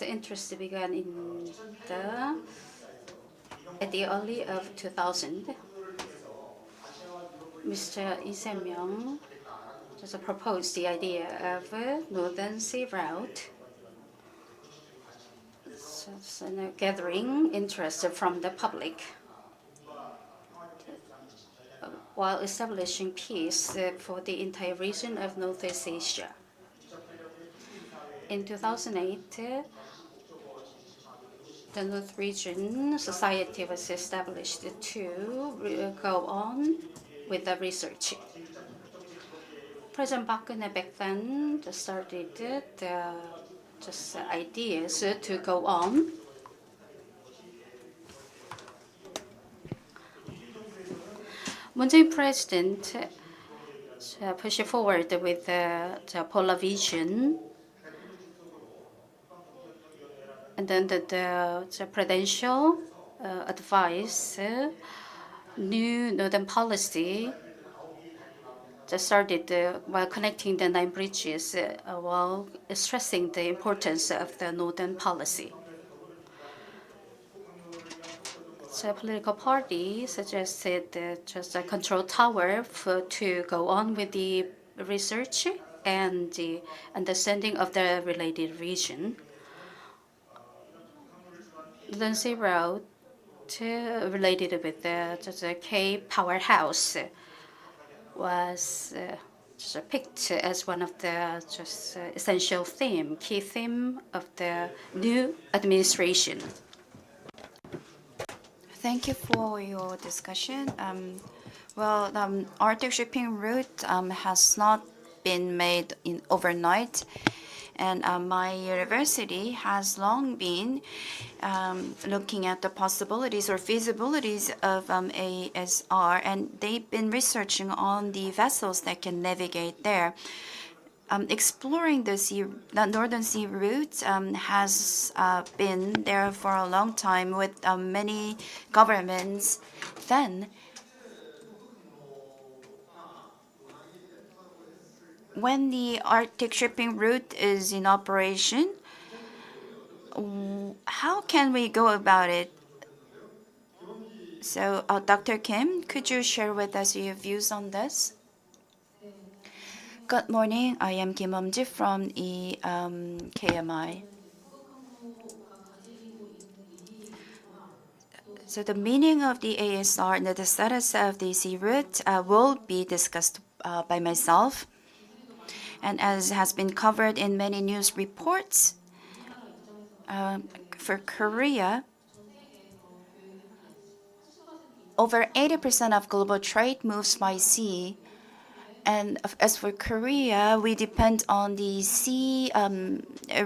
Speaker 4: interest began at the early of 2000. Mr. Lee Se-myung just proposed the idea of a Northern Sea route, so gathering interest from the public while establishing peace for the entire region of Northeast Asia. In 2008, the North Region Society was established to go on with the research. President Park Geun-hye back then started the ideas to go on. Moon Jae-in president pushed forward with the polar vision, and then the presidential advice, new northern policy, started while connecting the 9 bridges while stressing the importance of the northern policy. So political party suggested just a control tower to go on with the research and the understanding of the related region. Northern Sea Route related with the K powerhouse was picked as one of the essential key theme of the new administration.
Speaker 2: Thank you for your discussion. Arctic shipping route has not been made overnight, and my university has long been looking at the possibilities or feasibilities of ASR, and they've been researching on the vessels that can navigate there. Exploring the Northern Sea route has been there for a long time with many governments. Then, when the Arctic shipping route is in operation, how can we go about it? So, Dr. Kim, could you share with us your views on this? Good morning. I am Kim Eum-ji from the KMI. So the meaning of the ASR and the status of the sea route will be discussed by myself. And as has been covered in many news reports, for Korea, over 80% of global trade moves by sea. And as for Korea, we depend on the sea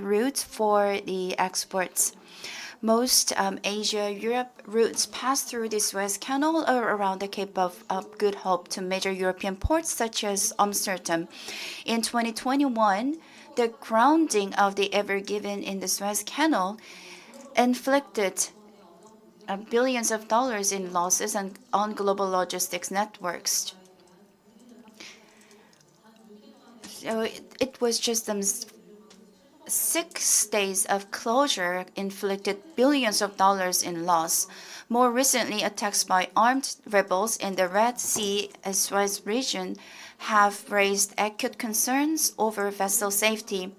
Speaker 2: route for the exports. Most Asia-Europe routes pass through the Suez Canal or around the Cape of Good Hope to major European ports such as Amsterdam. In 2021, the grounding of the Ever Given in the Suez Canal inflicted billions of dollars in losses on global logistics networks. So it was just 6 days of closure inflicted billions of dollars in loss. More recently, attacks by armed rebels in the Red Sea as well as region have raised acute concerns over vessel safety.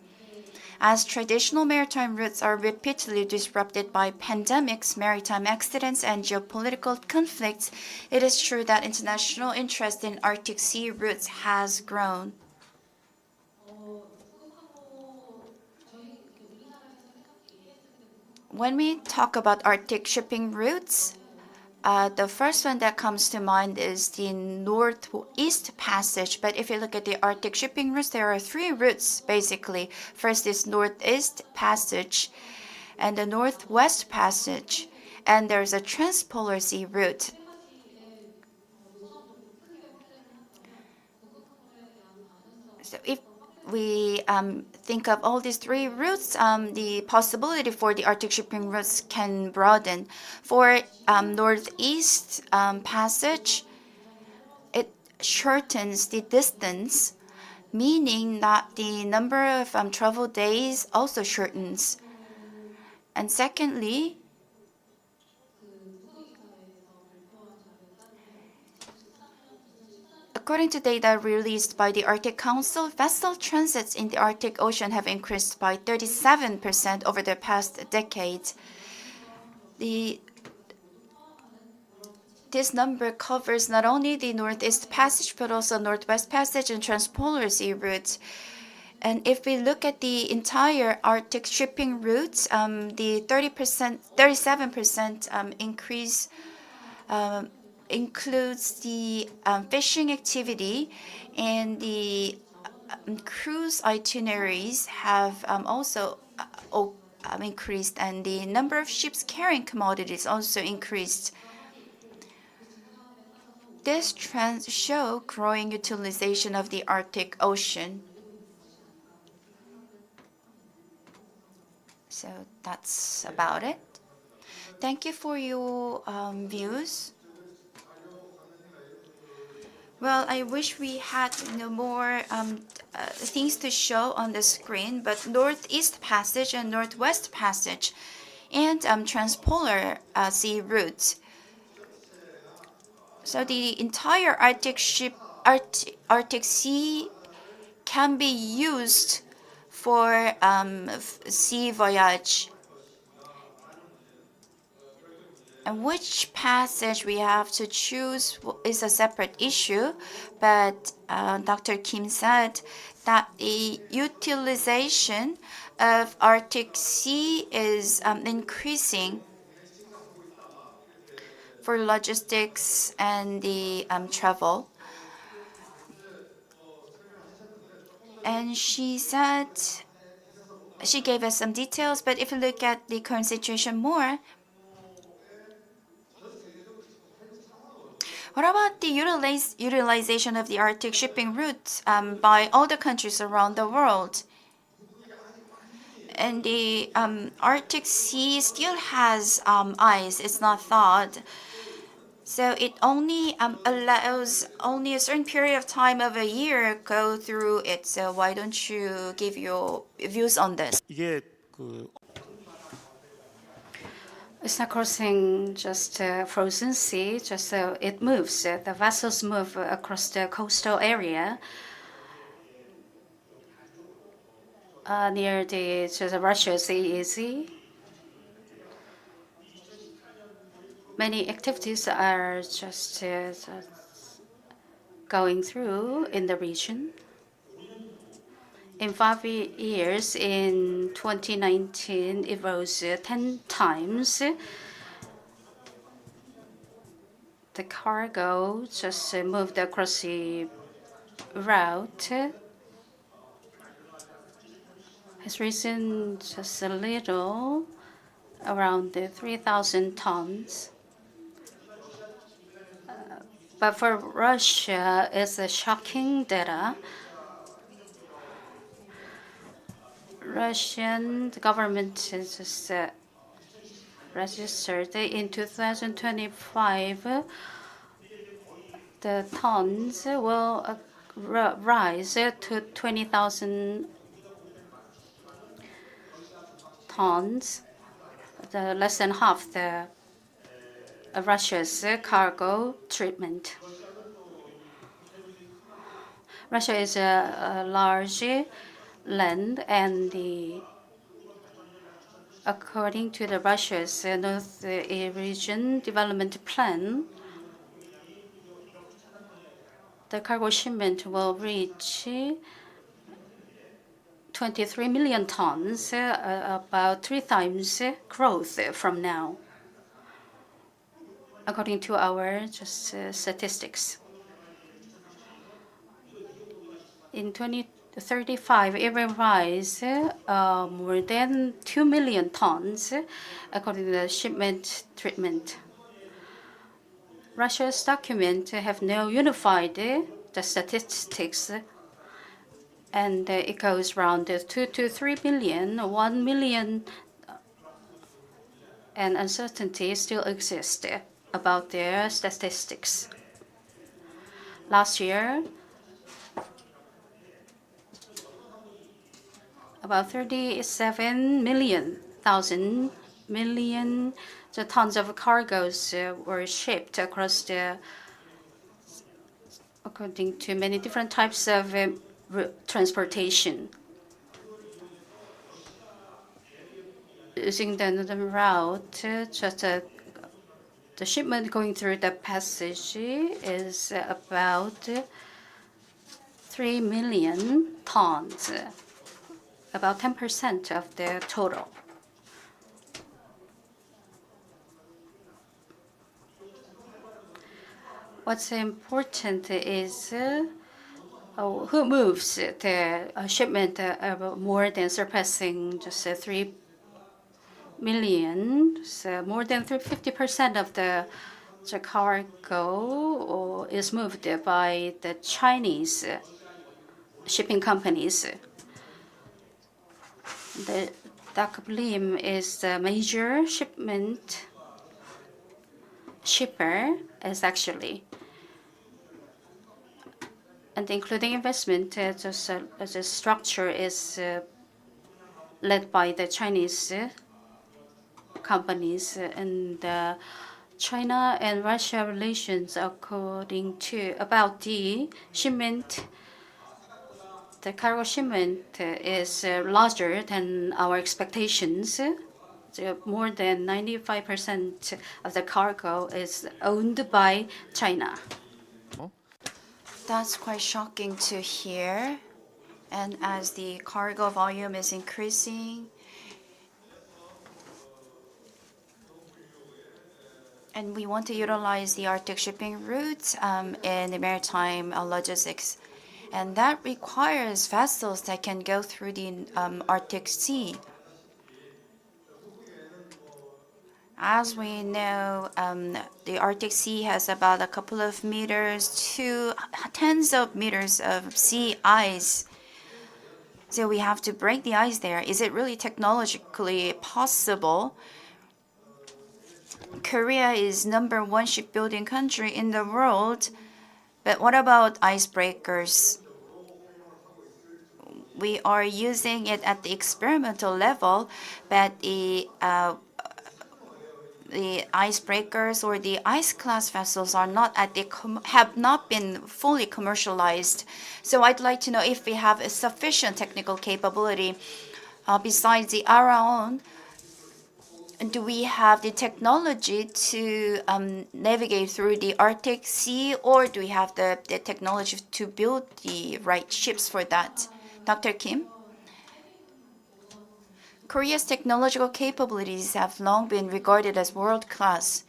Speaker 2: As traditional maritime routes are repeatedly disrupted by pandemics, maritime accidents, and geopolitical conflicts, it is true that international interest in Arctic Sea routes has grown. When we talk about Arctic shipping routes, the first one that comes to mind is the Northeast Passage. But if you look at the Arctic shipping routes, there are 3 routes basically. First is Northeast Passage and the Northwest Passage, and there's a Transpolar Sea route. So if we think of all these 3 routes, the possibility for the Arctic shipping routes can broaden. For Northeast Passage, it shortens the distance, meaning that the number of travel days also shortens. And secondly, according to data released by the Arctic Council, vessel transits in the Arctic Ocean have increased by 37% over the past decade. This number covers not only the Northeast Passage, but also Northwest Passage and Transpolar Sea routes. And if we look at the entire Arctic shipping routes, the 37% increase includes the fishing activity, and the cruise itineraries have also increased, and the number of ships carrying commodities also increased. These trends show growing utilization of the Arctic Ocean. So that's about it. Thank you for your views. Well, I wish we had more things to show on the screen, but Northeast Passage and Northwest Passage and Transpolar Sea routes. So the entire Arctic Sea can be used for sea voyage. And which passage we have to choose is a separate issue, but Dr. Kim said that the utilization of Arctic Sea is increasing for logistics and the travel. And she said, she gave us some details, but if you look at the current situation more, what about the utilization of the Arctic shipping routes by all the countries around the world? And the Arctic Sea still has ice, it's not thawed. So it only allows only a certain period of time of a year go through it. So why don't you give your views on this?
Speaker 5: 이게 그
Speaker 4: It's not crossing just frozen sea, just it moves. The vessels move across the coastal area near the Russia's EEZ. Many activities are just going through in the region. In 5 years, in 2019, it rose 10 times. The cargo just moved across the route. Has risen just a little, around 3,000 tons. But for Russia, it's a shocking data. Russian government has just registered in 2025 the tons will rise to 20,000 tons, less than half the Russia's cargo treatment. Russia is a large land, and according to the Russia's North Region Development Plan, the cargo shipment will reach 23 million tons, about 3 times growth from now, according to our statistics. In 2035, it will rise more than 2 million tons, according to the shipment treatment. Russia's documents have no unified the statistics, and it goes around 2 to 3 million, 1 million, and uncertainty still exists about their statistics. Last year, about 37 million tons of cargoes were shipped across according to many different types of transportation. Using the northern route, the shipment going through the passage is about 3 million tons, about 10% of the total. What's important is who moves the shipment more than surpassing just 3 million. So more than 50% of the cargo is moved by the Chinese shipping companies. The Dak Blim is the major shipper is actually, and including investment, the structure is led by the Chinese companies, and China and Russia relations, according to about the shipment, the cargo shipment is larger than our expectations. More than 95% of the cargo is owned by China.
Speaker 2: That's quite shocking to hear. And as the cargo volume is increasing, and we want to utilize the Arctic shipping routes in the maritime logistics, and that requires vessels that can go through the Arctic Sea. As we know, the Arctic Sea has about a couple of meters to tens of meters of sea ice. So we have to break the ice there. Is it really technologically possible? Korea is #1 shipbuilding country in the world, but what about icebreakers? We are using it at the experimental level, but the icebreakers or the ice class vessels are not have not been fully commercialized. So I'd like to know if we have a sufficient technical capability besides our own. Do we have the technology to navigate through the Arctic Sea, or do we have the technology to build the right ships for that? Dr. Kim? Korea's technological capabilities have long been regarded as world-class.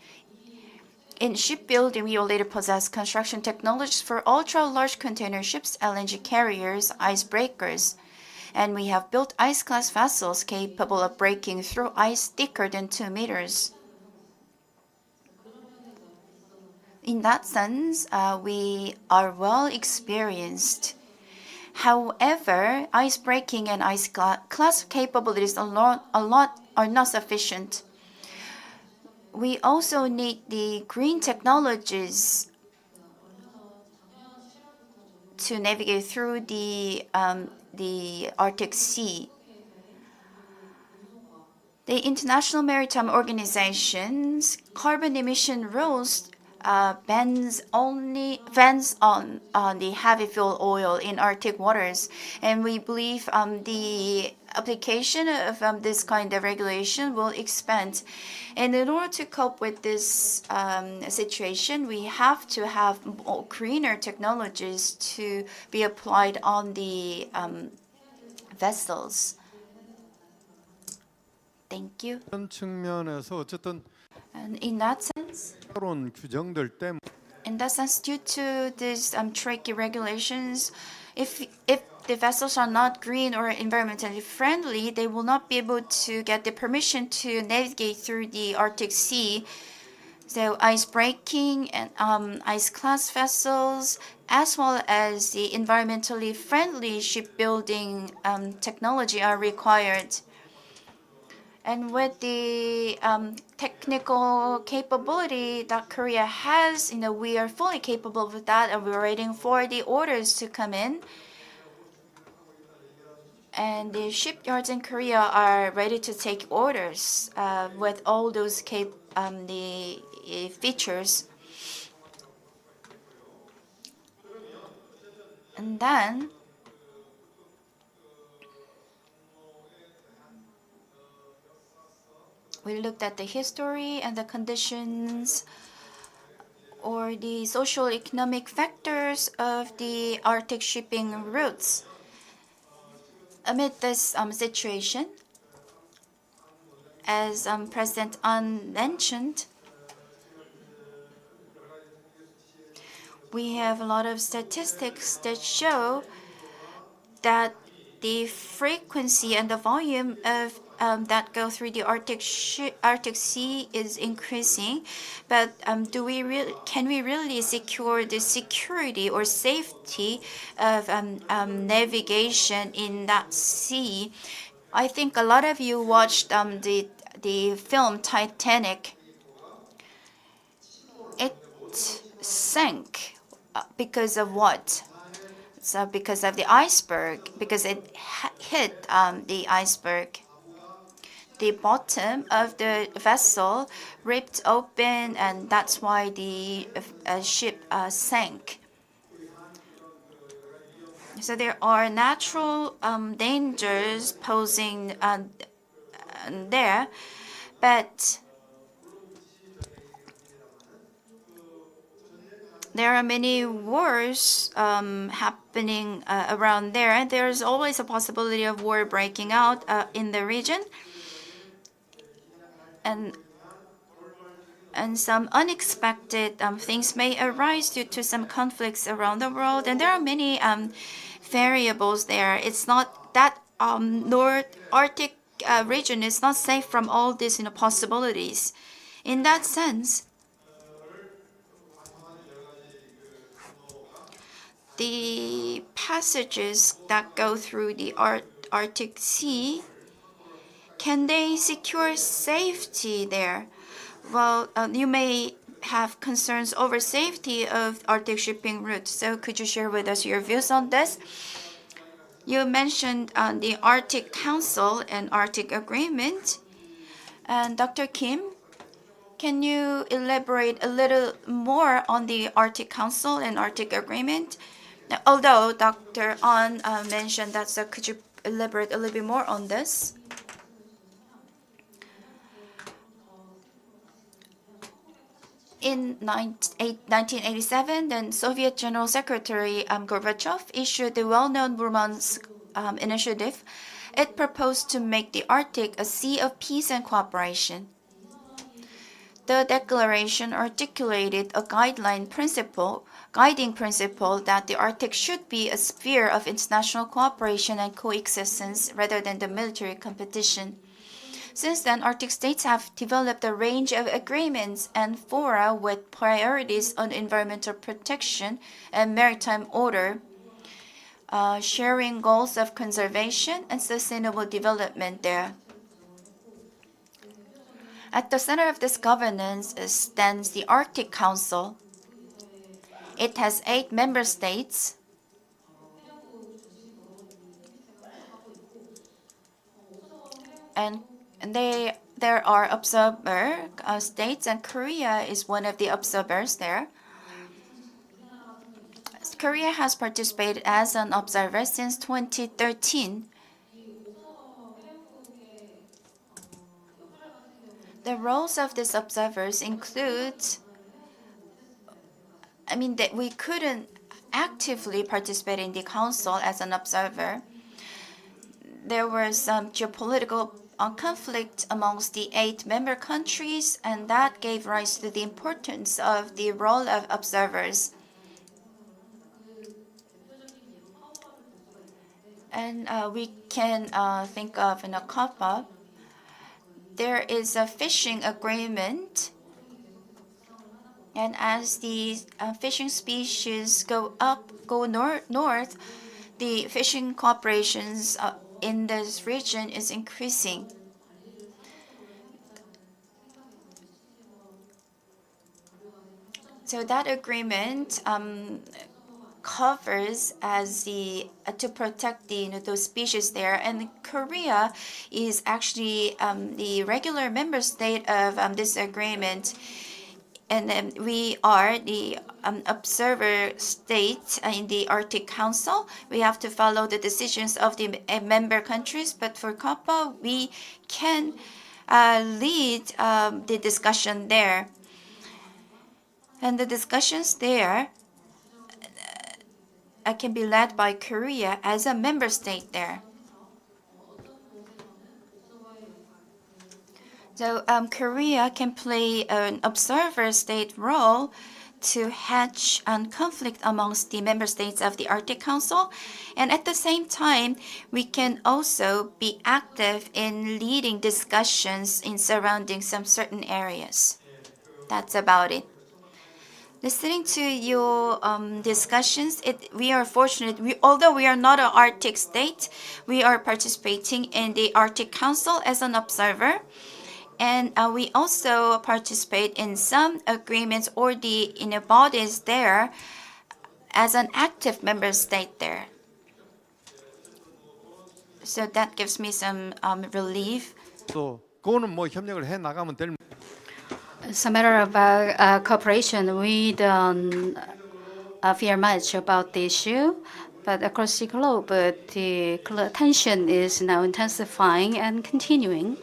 Speaker 2: In shipbuilding, we already possess construction technologies for ultra-large container ships, LNG carriers, icebreakers, and we have built ice-class vessels capable of breaking through ice thicker than 2 meters. In that sense, we are well experienced. However, ice breaking and ice class capabilities alone are not sufficient. We also need the green technologies to navigate through the Arctic Sea. The International Maritime Organization's carbon emission rules bans on the heavy fuel oil in Arctic waters, and we believe the application of this kind of regulation will expand. And in order to cope with this situation, we have to have more greener technologies to be applied on the vessels. Thank you.
Speaker 5: 그런 측면에서 어쨌든
Speaker 2: And in that sense,
Speaker 5: 새로운 규정들 때문에
Speaker 2: due to these tricky regulations, if the vessels are not green or environmentally friendly, they will not be able to get the permission to navigate through the Arctic Sea. So ice breaking and ice class vessels, as well as the environmentally friendly shipbuilding technology are required. And with the technical capability that Korea has, we are fully capable of that, and we're waiting for the orders to come in. And the shipyards in Korea are ready to take orders with all those the features. And then we looked at the history and the conditions or the social economic factors of the Arctic shipping routes. Amid this situation, as President An mentioned, we have a lot of statistics that show that the frequency and the volume of that go through the Arctic Sea is increasing, but can we really secure the security or safety of navigation in that sea? I think a lot of you watched the film Titanic. It sank because of what? So because of the iceberg, because it hit the iceberg. The bottom of the vessel ripped open, and that's why the ship sank. So there are natural dangers posing there, but there are many wars happening around there, and there's always a possibility of war breaking out in the region. And some unexpected things may arise due to some conflicts around the world, and there are many variables there. It's not that North Arctic region is not safe from all these possibilities. In that sense, the passages that go through the Arctic Sea, can they secure safety there? Well, you may have concerns over safety of Arctic shipping routes. So could you share with us your views on this? You mentioned the Arctic Council and Arctic Agreement. And Dr. Kim, can you elaborate a little more on the Arctic Council and Arctic Agreement? Now, although Dr. An mentioned that, so could you elaborate a little bit more on this? In 1987, then Soviet General Secretary Gorbachev issued the well-known Murmansk Initiative. It proposed to make the Arctic a sea of peace and cooperation. The declaration articulated a guiding principle that the Arctic should be a sphere of international cooperation and coexistence rather than the military competition. Since then, Arctic states have developed a range of agreements and fora with priorities on environmental protection and maritime order, sharing goals of conservation and sustainable development there. At the center of this governance stands the Arctic Council. It has 8 member states. And there are observer states, and Korea is one of the observers there. Korea has participated as an observer since 2013. The roles of these observers include, that we couldn't actively participate in the council as an observer. There was some geopolitical conflict amongst the 8 member countries, and that gave rise to the importance of the role of observers. And we can think of in a COPA, there is a fishing agreement, and as the fishing species go north, the fishing cooperations in this region is increasing. So that agreement covers as to protect those species there, and Korea is actually the regular member state of this agreement, and we are the observer state in the Arctic Council. We have to follow the decisions of the member countries, but for COPA we can lead the discussion there, and the discussions there can be led by Korea as a member state there. So Korea can play an observer state role to hedge conflict amongst the member states of the Arctic Council, and at the same time we can also be active in leading discussions in surrounding some certain areas. That's about it. Listening to your discussions, we are fortunate. Although we are not an Arctic state, we are participating in the Arctic Council as an observer, and we also participate in some agreements or the bodies there as an active member state there. So that gives me some relief.
Speaker 5: 또 그거는 뭐 협력을 해 나가면 될.
Speaker 4: As a matter of cooperation, we don't fear much about the issue, but across the globe, the tension is now intensifying and continuing.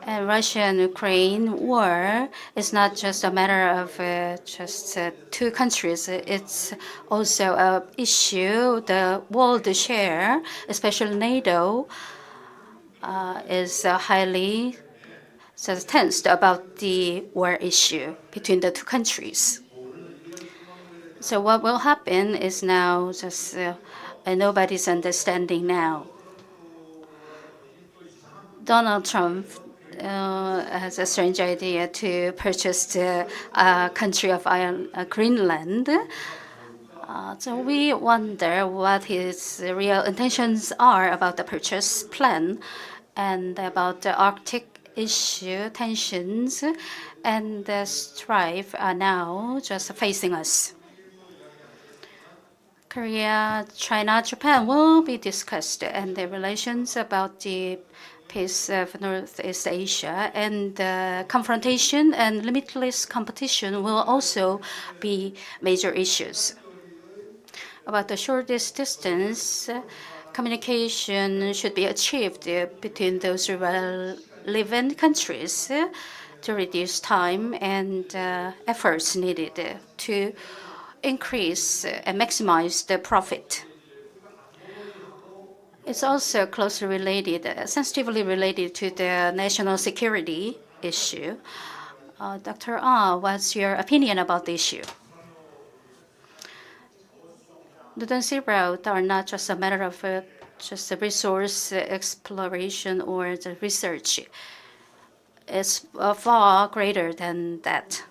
Speaker 4: And Russia and Ukraine war is not just a matter of just 2 countries. It's also an issue the world share, especially NATO, is highly tensed about the war issue between the 2 countries. So what will happen is now just nobody's understanding now. Donald Trump has a strange idea to purchase the country of Greenland. So we wonder what his real intentions are about the purchase plan and about the Arctic issue, tensions, and the strife are now just facing us. Korea, China, Japan will be discussed, and the relations about the peace of Northeast Asia and confrontation and limitless competition will also be major issues. About the shortest distance, communication should be achieved between those relevant countries to reduce time and efforts needed to increase and maximize the profit. It's also closely related, sensitively related to the national security issue. Dr. Ah, what's your opinion about the issue? The Sea Route are not just a matter of just a resource exploration or the research. It's far greater than that.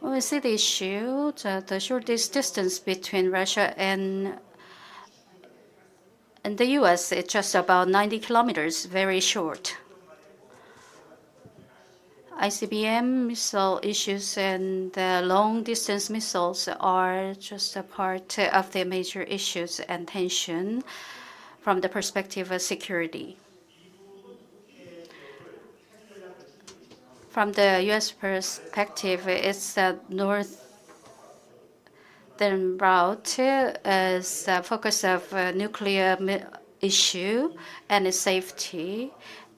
Speaker 4: When we see the issue, the shortest distance between Russia and the U.S. is just about 90 kilometers, very short. ICBM missile issues and long-distance missiles are just a part of the major issues and tension from the perspective of security. From the U.S. perspective, it's the northern route is the focus of nuclear issue and its safety,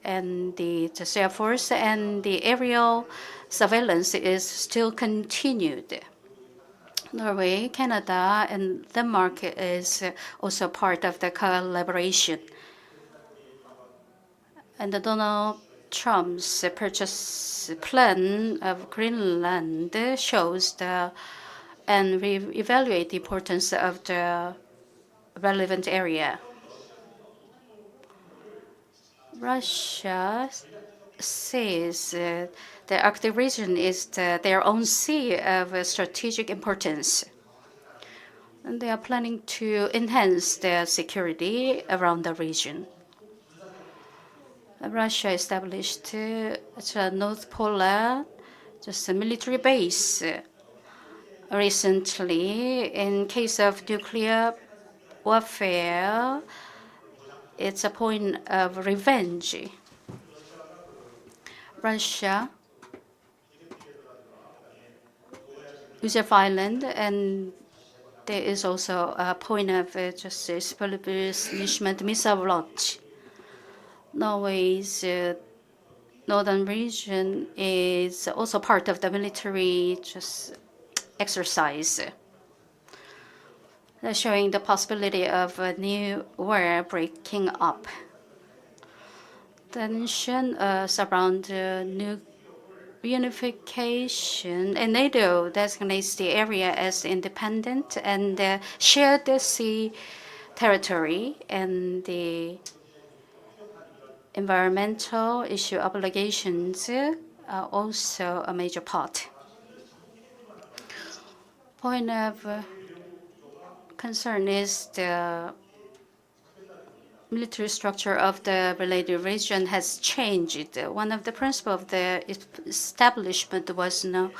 Speaker 4: and the Air Force and the aerial surveillance is still continued. Norway, Canada, and Denmark is also part of the collaboration. And Donald Trump's purchase plan of Greenland shows and we evaluate the importance of the relevant area. Russia says the Arctic region is their own sea of strategic importance. And they are planning to enhance their security around the region. Russia established North Polar, just a military base recently. In case of nuclear warfare, it's a point of revenge. Russia uses violence, and there is also a point of just establishment missile launch. Norway's northern region is also part of the military exercise, showing the possibility of a new war breaking up. Tension surround new reunification, and NATO designates the area as independent and shared sea territory, and the environmental issue obligations are also a major part. Point of concern is the military structure of the related region has changed. One of the principles of the establishment was not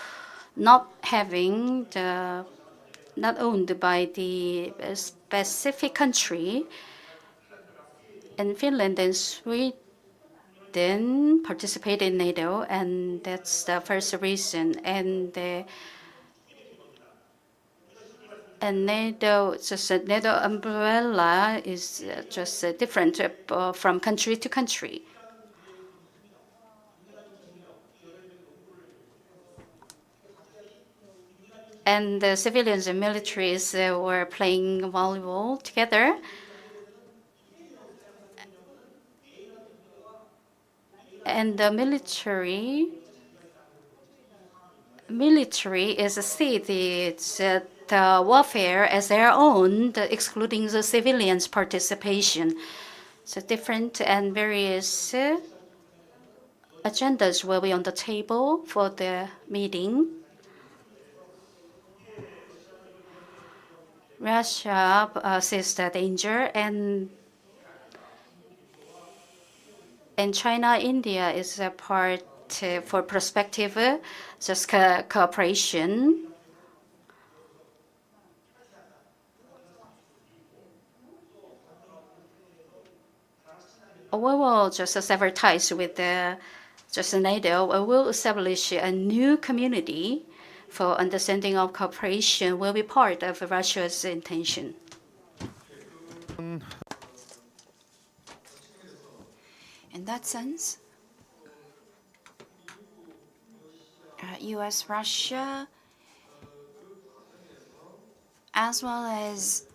Speaker 4: owned by the specific country, and Finland and Sweden participate in NATO, and that's the first reason. And NATO, just a NATO umbrella is just different from country to country. And the civilians and militaries were playing volleyball together. And the military is see the warfare as their own, excluding the civilians' participation. So different and various agendas will be on the table for the meeting. Russia sees the danger, and China, India is a part for prospective cooperation. We will just sever ties with NATO. We will establish a new community for understanding of cooperation will be part of Russia's intention.
Speaker 2: In that sense, U.S., Russia, as well as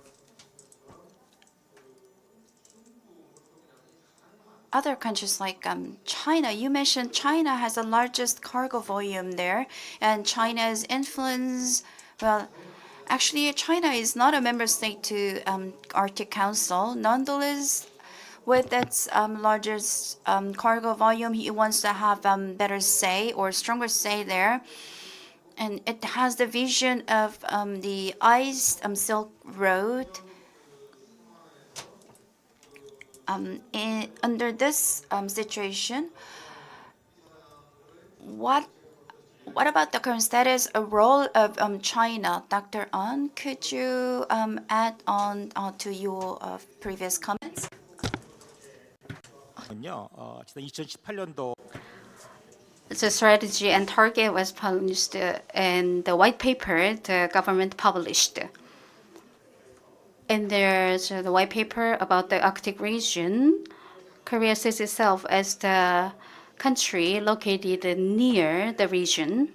Speaker 2: other countries like China. You mentioned China has the largest cargo volume there, and China's influence, well, actually China is not a member state to Arctic Council. Nonetheless, with its largest cargo volume, he wants to have better say or stronger say there. And it has the vision of the Ice Silk Road. Under this situation, what about the current status, a role of China? Dr. An, could you add on to your previous comments?
Speaker 6: 지난 2018년도
Speaker 4: the strategy and target was published in the white paper the government published. And there's the white paper about the Arctic region. Korea sees itself as the country located near the region.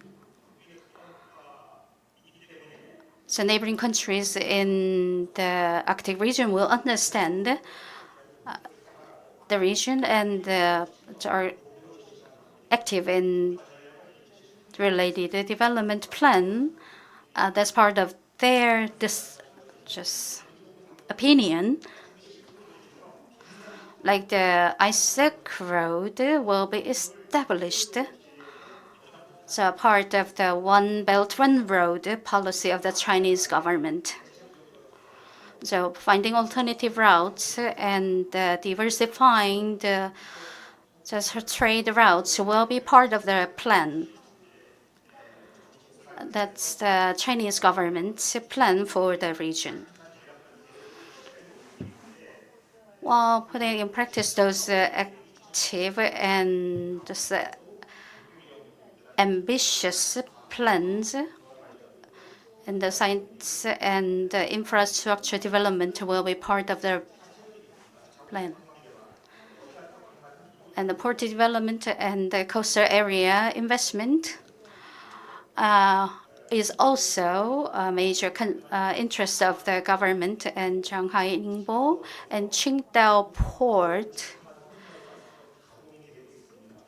Speaker 4: So neighboring countries in the Arctic region will understand the region and are active in related development plan. That's part of their just opinion. Like the Isaac Road will be established. So part of the One Belt One Road policy of the Chinese government. So finding alternative routes and diversifying the trade routes will be part of the plan. That's the Chinese government's plan for the region. While putting in practice those active and ambitious plans, and the science and infrastructure development will be part of the plan. And the port development and the coastal area investment is also a major interest of the government, and Shanghai Ningbo and Qingdao Port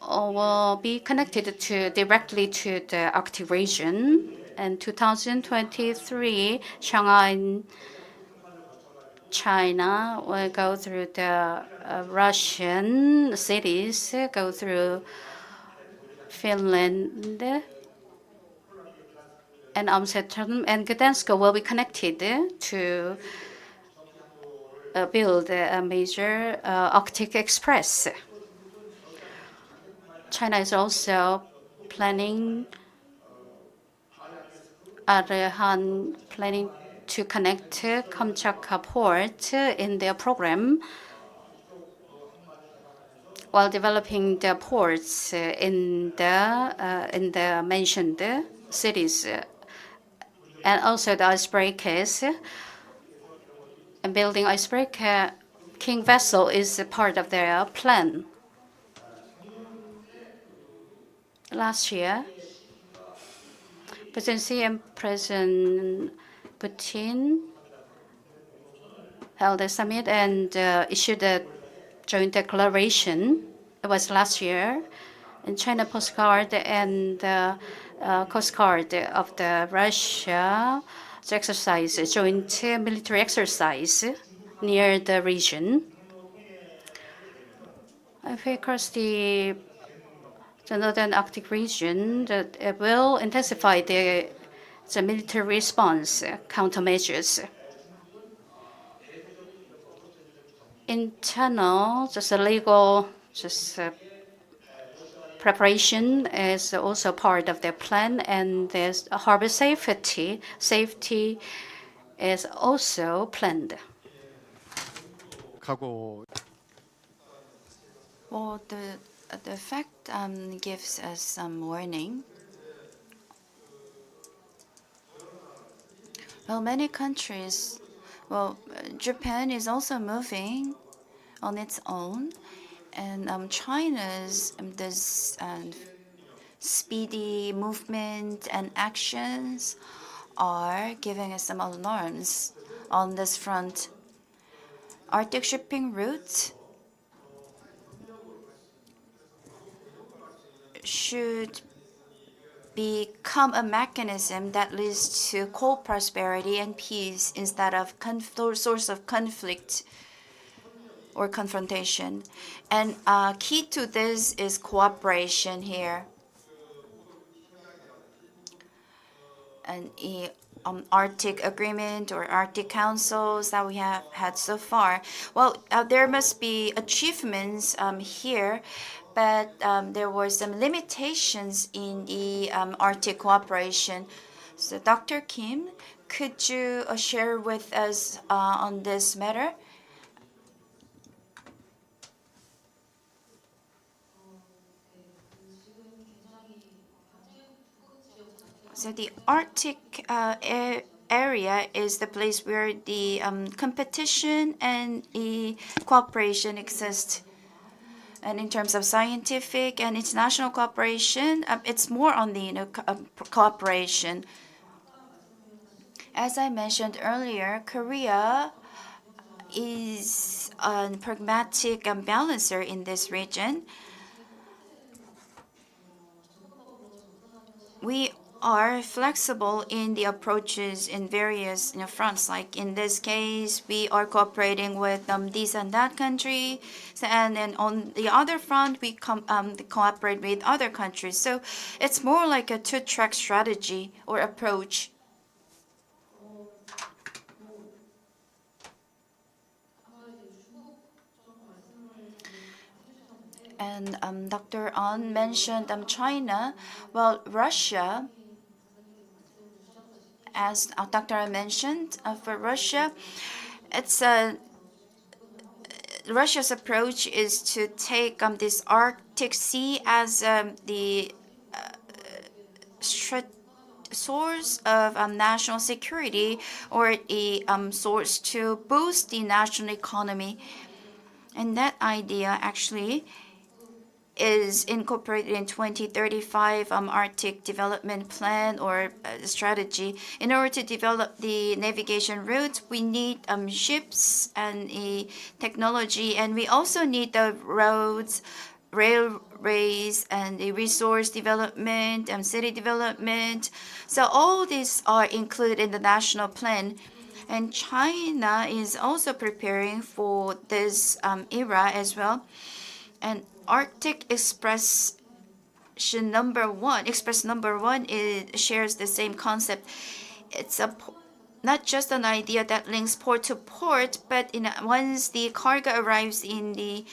Speaker 4: will be connected directly to the Arctic region. In 2023, Shanghai, China will go through the Russian cities, go through Finland, and Amsterdam and Gdansk will be connected to build a major Arctic Express. China is also planning to connect Kamchatka port in their program, while developing the ports in the mentioned cities, and also the icebreakers. And building icebreaker King vessel is a part of their plan. Last year, President Xi and President Putin held a summit and issued a joint declaration. It was last year. And China Coast Guard and Coast Guard of the Russia exercise a joint military exercise near the region. If we cross the northern Arctic region, that it will intensify the military response countermeasures. Internal, legal, preparation is also part of their plan, and there's harbor safety. Safety is also planned.
Speaker 5: 하고
Speaker 2: Well, the fact gives us some warning. Well, many countries, Japan is also moving on its own, and China's this speedy movement and actions are giving us some alarms on this front. Arctic shipping routes should become a mechanism that leads to co-prosperity and peace instead of source of conflict or confrontation. And key to this is cooperation here. And Arctic agreement or Arctic councils that we have had so far. Well, there must be achievements here, but there were some limitations in the Arctic cooperation. So Dr. Kim, could you share with us on this matter? So the Arctic area is the place where the competition and the cooperation exist. And in terms of scientific and international cooperation, it's more on the cooperation. As I mentioned earlier, Korea is a pragmatic balancer in this region. We are flexible in the approaches in various fronts. Like in this case, we are cooperating with this and that country, and then on the other front, we cooperate with other countries. So it's more like a two-track strategy or approach. And Dr. An mentioned China. Well, Russia, as Dr. An mentioned, for Russia, it's Russia's approach is to take this Arctic Sea as the source of national security, or a source to boost the national economy. And that idea actually is incorporated in 2035 Arctic Development Plan or strategy. In order to develop the navigation route, we need ships and technology, and we also need the roads, railways, and the resource development and city development. So all these are included in the national plan. And China is also preparing for this era as well. And Arctic Express number one shares the same concept. It's not just an idea that links port to port, but once the cargo arrives in the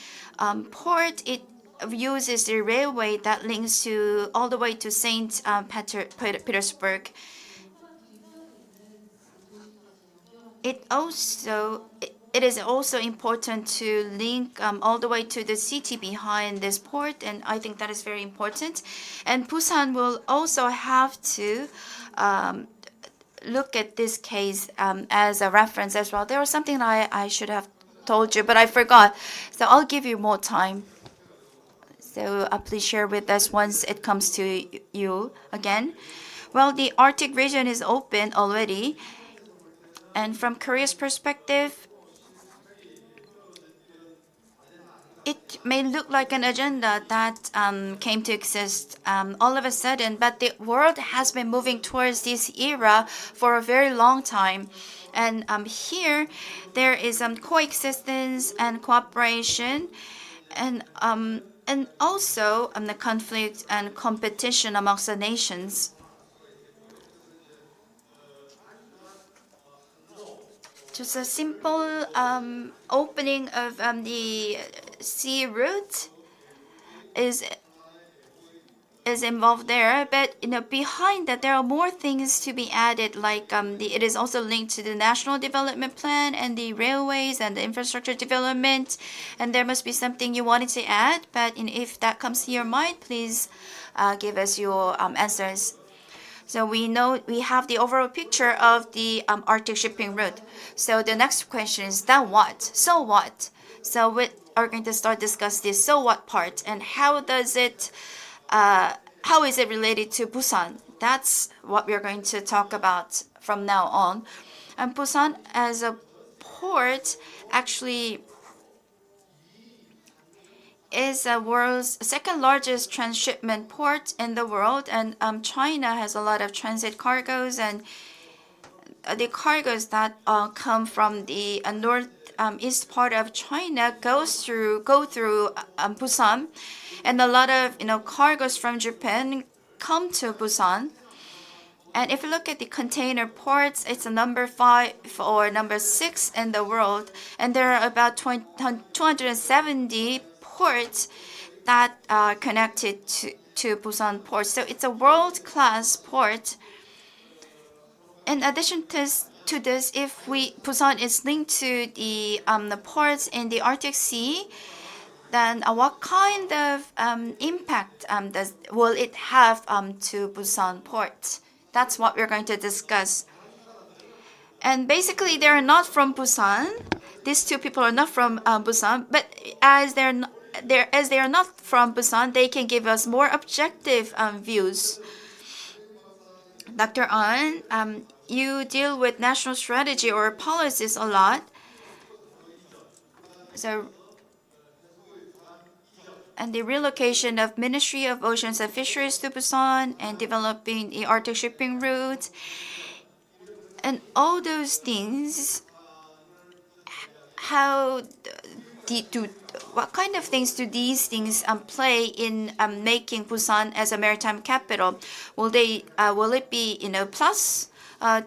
Speaker 2: port, it uses the railway that links to all the way to Saint Petersburg. It is also important to link all the way to the city behind this port, and I think that is very important. And Busan will also have to look at this case as a reference as well. There was something I should have told you, but I forgot. So I'll give you more time. So please share with us once it comes to you again. Well, the Arctic region is open already. And from Korea's perspective, it may look like an agenda that came to exist all of a sudden, but the world has been moving towards this era for a very long time. And here, there is coexistence and cooperation, and also the conflict and competition amongst the nations. Just a simple opening of the sea route is involved there, but behind that there are more things to be added. Like it is also linked to the national development plan and the railways and the infrastructure development, and there must be something you wanted to add. But if that comes to your mind, please give us your answers. So we know we have the overall picture of the Arctic shipping route. So the next question is, then what? So what? So we are going to start discuss this so what part, and how is it related to Busan? That's what we are going to talk about from now on. And Busan as a port actually is the world's second largest transshipment port in the world, and China has a lot of transit cargoes, and the cargoes that come from the northeast part of China go through Busan, and a lot of cargoes from Japan come to Busan. And if you look at the container ports, it's a number 5 or number 6 in the world, and there are about 270 ports that are connected to Busan port. So it's a world-class port. In addition to this, if Busan is linked to the ports in the Arctic Sea, then what kind of impact will it have to Busan port? That's what we're going to discuss. And basically, they're not from Busan. These two people are not from Busan, but as they are not from Busan, they can give us more objective views. Dr. An, you deal with national strategy or policies a lot. So, and the relocation of Ministry of Oceans and Fisheries to Busan and developing the Arctic shipping route and all those things, what kind of things do these things play in making Busan as a maritime capital? Will it be plus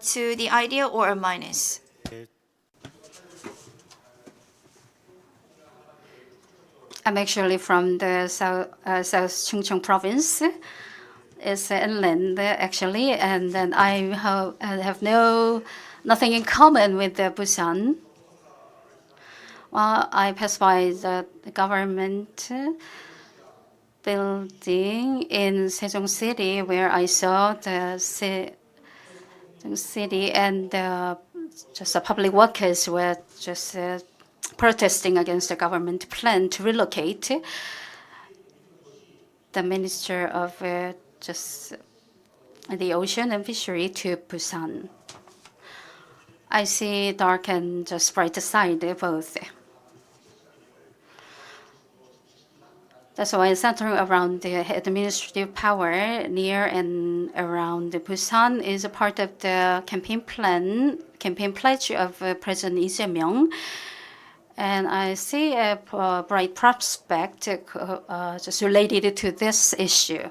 Speaker 2: to the idea or a minus?
Speaker 4: I'm actually from the South Chungcheong province. It's inland actually, and then I have nothing in common with Busan. Well, I passed by the government building in Sejong City, where I saw the city and just the public workers were just protesting against the government plan to relocate the Minister of just the Ocean and Fishery to Busan. I see dark and just bright side both. That's why centering around the administrative power near and around Busan is a part of the campaign pledge of President Lee Jae-myung. And I see a bright prospect just related to this issue.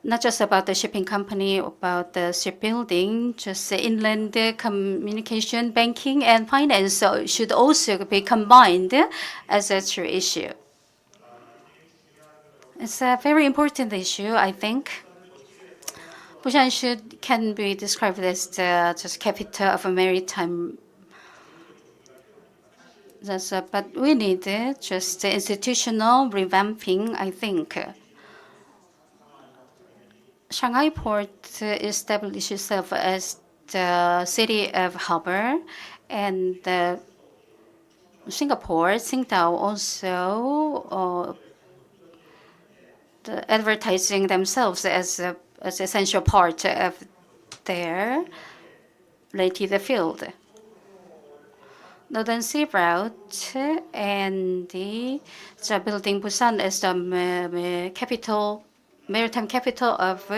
Speaker 4: Not just about the shipping company, about the shipbuilding, just the inland communication, banking, and finance so should also be combined as a true issue. It's a very important issue, I think. Busan can be described as the just capital of a maritime. But we need just institutional revamping, I think. Shanghai Port established itself as the city of harbor, and Singapore, Qingdao also advertising themselves as essential part of their related field. Northern Sea Route and the building Busan as the maritime capital of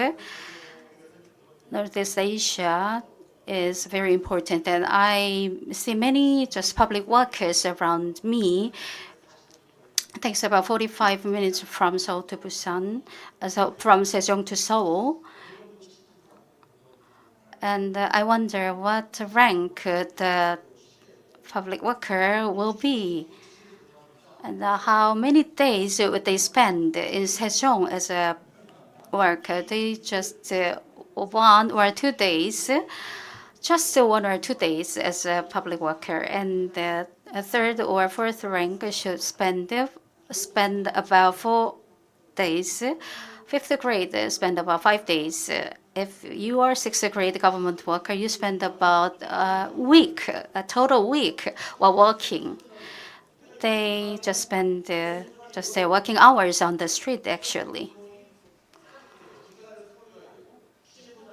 Speaker 4: Northeast Asia is very important. And I see many just public workers around me. It takes about 45 minutes from Seoul to Busan, from Sejong to Seoul. And I wonder what rank the public worker will be, and how many days would they spend in Sejong as a worker? They just 1 or 2 days, just 1 or 2 days as a public worker, and a third or fourth rank should spend about 4 days. Fifth grade spend about 5 days. If you are sixth grade government worker, you spend about a total week while working. They just spend just their working hours on the street actually.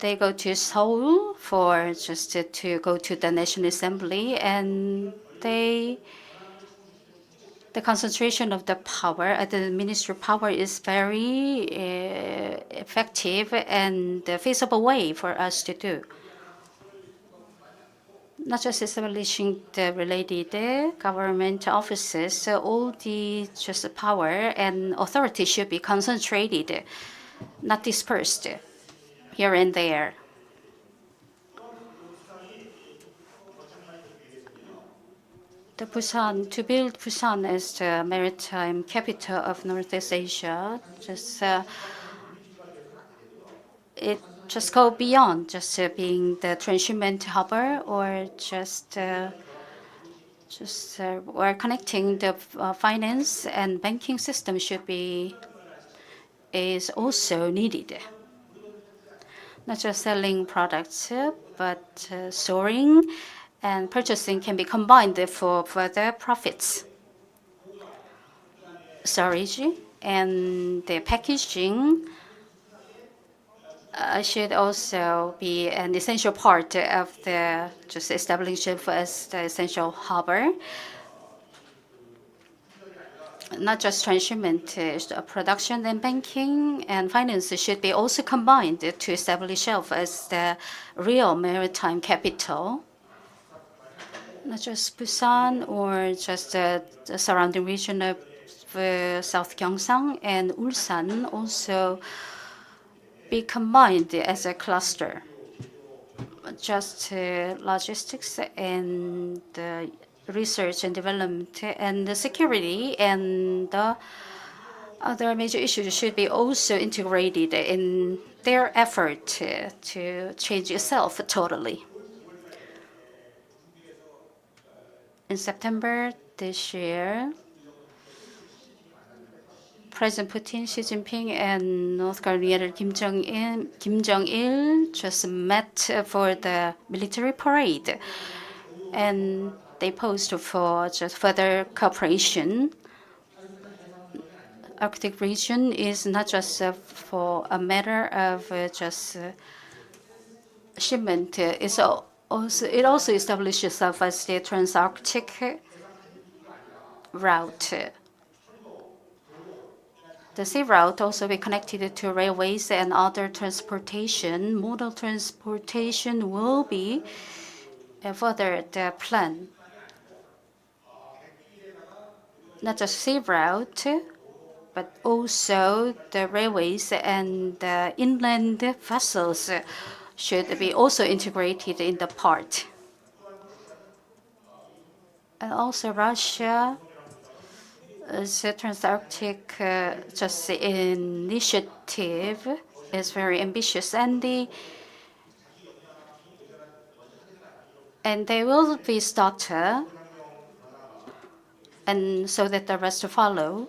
Speaker 4: They go to Seoul for just to go to the National Assembly, and the concentration of the power at the ministry power is very effective and feasible way for us to do. Not just establishing the related government offices, so all the just power and authority should be concentrated, not dispersed here and there. To build Busan as the maritime capital of Northeast Asia, it just go beyond just being the transshipment harbor or or connecting the finance and banking system is also needed. not just selling products, but storing and purchasing can be combined for further profits. Storage and the packaging should also be an essential part of the just establishing as the essential harbor. Not just transshipment, production and banking and finance should be also combined to establish itself as the real maritime capital. Not just Busan or just the surrounding region of South Gyeongsang and Ulsan also be combined as a cluster. Just logistics and research and development and the security and the other major issues should be also integrated in their effort to change itself totally. In September this year, President Putin, Xi Jinping, and North Korean leader Kim Jong-il just met for the military parade, and they posed for just further cooperation. Arctic region is not just for a matter of just shipment. It also established itself as the trans-Arctic route. The sea route also be connected to railways and other transportation. Modal transportation will be further the plan. Not just sea route, but also the railways and the inland vessels should be also integrated in the part. And also Russia the Trans-Arctic just initiative is very ambitious, and they will be started, and so that the rest follow.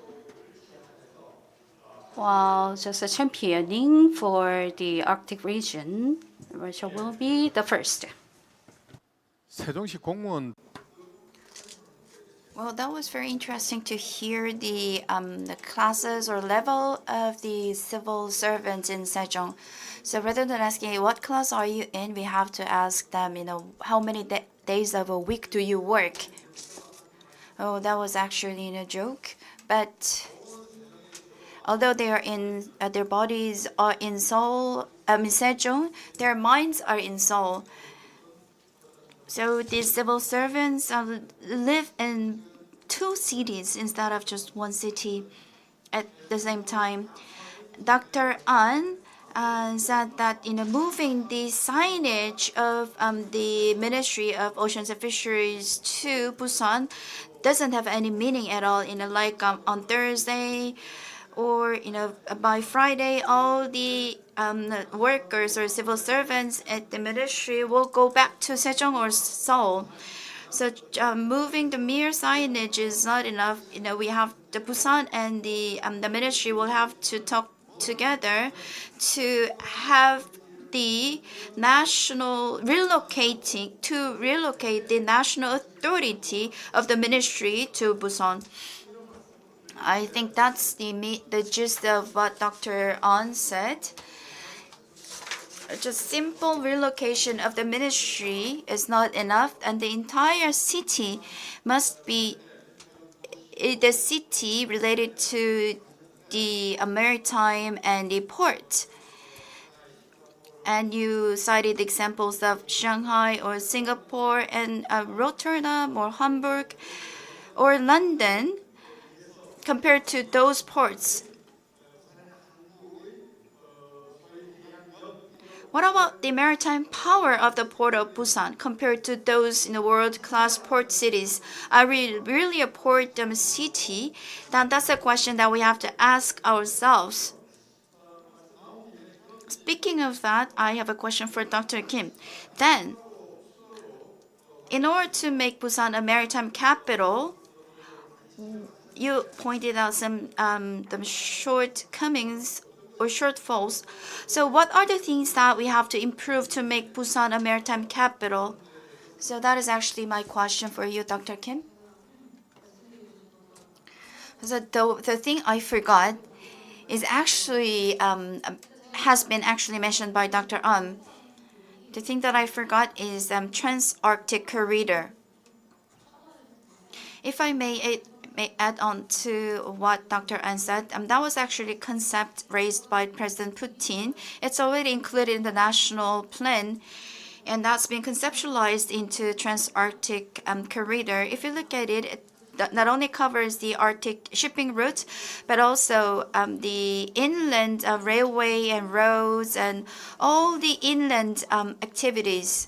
Speaker 4: While just championing for the Arctic region, Russia will be the first.
Speaker 5: 세종시 공무원
Speaker 2: Well, that was very interesting to hear the classes or level of the civil servants in Sejong. So rather than asking what class are you in, we have to ask them, how many days of a week do you work? Oh, that was actually a joke. But although they are in their bodies are in Seoul, in Sejong, their minds are in Seoul. So these civil servants live in 2 cities instead of just 1 city at the same time. Dr. An said that moving the signage of the Ministry of Oceans and Fisheries to Busan doesn't have any meaning at all. Like on Thursday or by Friday, all the workers or civil servants at the ministry will go back to Sejong or Seoul. So moving the mere signage is not enough. We have the Busan and the ministry will have to talk together to have the national relocate the national authority of the ministry to Busan. I think that's the gist of what Dr. An said. Just simple relocation of the ministry is not enough, and the entire city must be the city related to the maritime and the port. And you cited examples of Shanghai or Singapore and Rotterdam or Hamburg or London compared to those ports. What about the maritime power of the port of Busan compared to those in the world-class port cities? Are we really a port city? Then that's a question that we have to ask ourselves. Speaking of that, I have a question for Dr. Kim. Then, in order to make Busan a maritime capital, you pointed out some shortcomings or shortfalls. So what are the things that we have to improve to make Busan a maritime capital? So that is actually my question for you, Dr. Kim. So the thing I forgot is actually has been actually mentioned by Dr. The thing that I forgot is Trans-Arctic Corridor. If I may add on to what Dr. An said, that was actually a concept raised by President Putin. It's already included in the national plan, and that's been conceptualized into Trans-Arctic Corridor. If you look at it, it not only covers the Arctic shipping route, but also the inland railway and roads and all the inland activities.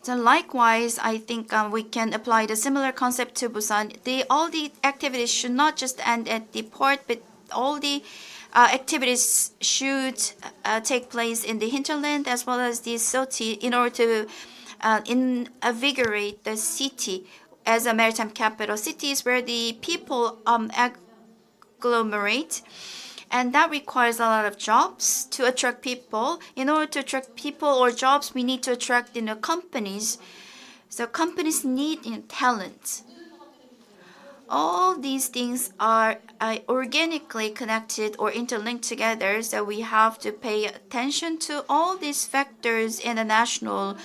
Speaker 2: So likewise, I think we can apply the similar concept to Busan. All the activities should not just end at the port, but all the activities should take place in the hinterland as well as the city in order to invigorate the city as a maritime capital. Cities where the people agglomerate, and that requires a lot of jobs to attract people. In order to attract people or jobs, we need to attract companies. So companies need talent. All these things are organically connected or interlinked together, so we have to pay attention to all these factors in the national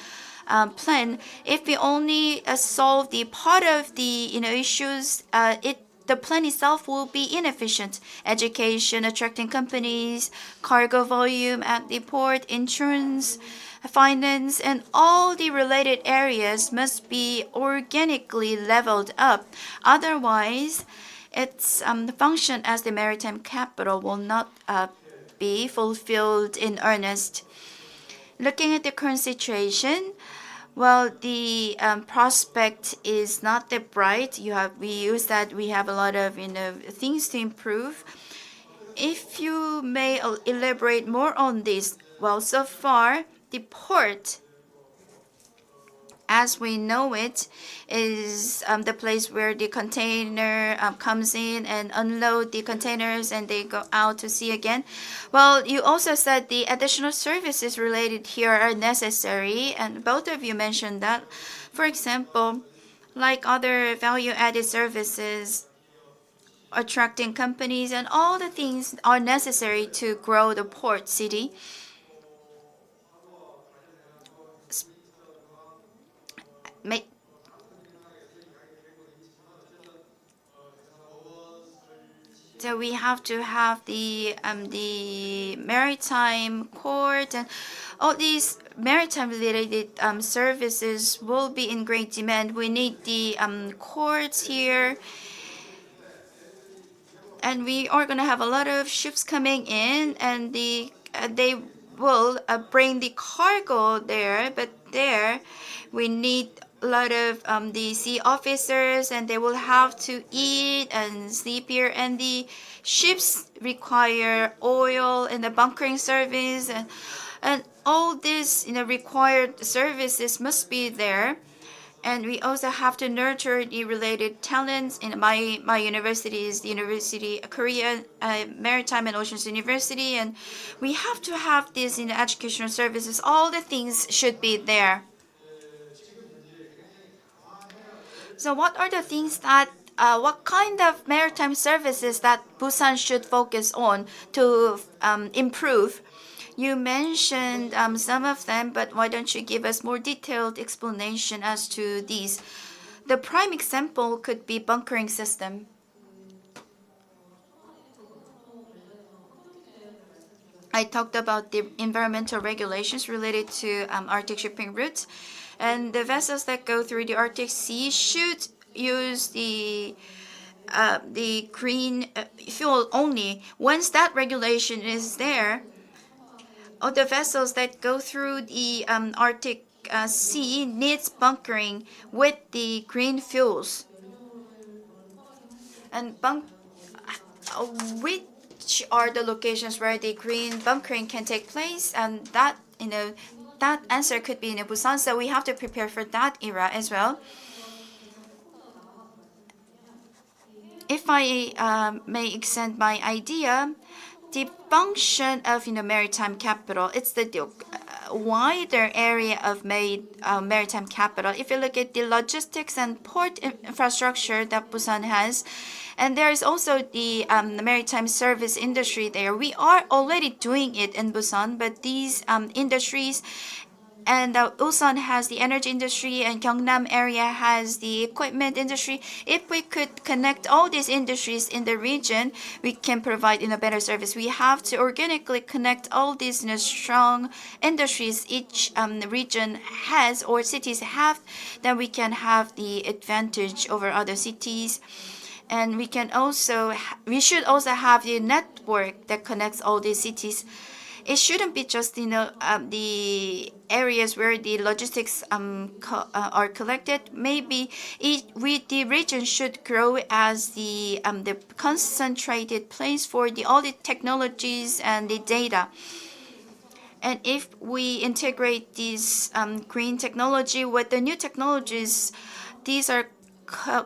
Speaker 2: plan. If we only solve the part of the issues, the plan itself will be inefficient. Education, attracting companies, cargo volume at the port, insurance, finance, and all the related areas must be organically leveled up. Otherwise, its function as the maritime capital will not be fulfilled in earnest. Looking at the current situation, well, the prospect is not that bright. We use that we have a lot of things to improve. If you may elaborate more on this, well, so far the port, as we know it, is the place where the container comes in and unload the containers and they go out to sea again. Well, you also said the additional services related here are necessary, and both of you mentioned that. For example, like other value-added services, attracting companies and all the things are necessary to grow the port city. So we have to have the maritime court, and all these maritime related services will be in great demand. We need the courts here, and we are going to have a lot of ships coming in, and they will bring the cargo there, but there we need a lot of the sea officers, and they will have to eat and sleep here, and the ships require oil and the bunkering service, and all these required services must be there. And we also have to nurture the related talents. In my university is the University Korea Maritime and Oceans University, and we have to have these educational services. All the things should be there. So what are the things that what kind of maritime services that Busan should focus on to improve? You mentioned some of them, but why don't you give us more detailed explanation as to these? The prime example could be bunkering system. I talked about the environmental regulations related to Arctic shipping routes, and the vessels that go through the Arctic Sea should use the green fuel only. Once that regulation is there, all the vessels that go through the Arctic Sea needs bunkering with the green fuels. And which are the locations where the green bunkering can take place? And that that answer could be in Busan. So we have to prepare for that era as well. if I may extend my idea, the function of maritime capital, it's the wider area of maritime capital. If you look at the logistics and port infrastructure that Busan has, and there is also the maritime service industry there. We are already doing it in Busan, but these industries and Ulsan has the energy industry and Gyeongnam area has the equipment industry. If we could connect all these industries in the region, we can provide a better service. We have to organically connect all these strong industries each region has or cities have, then we can have the advantage over other cities. And we should also have the network that connects all these cities. It shouldn't be just the areas where the logistics are collected. Maybe the region should grow as the concentrated place for all the technologies and the data. And if we integrate these green technology with the new technologies, these are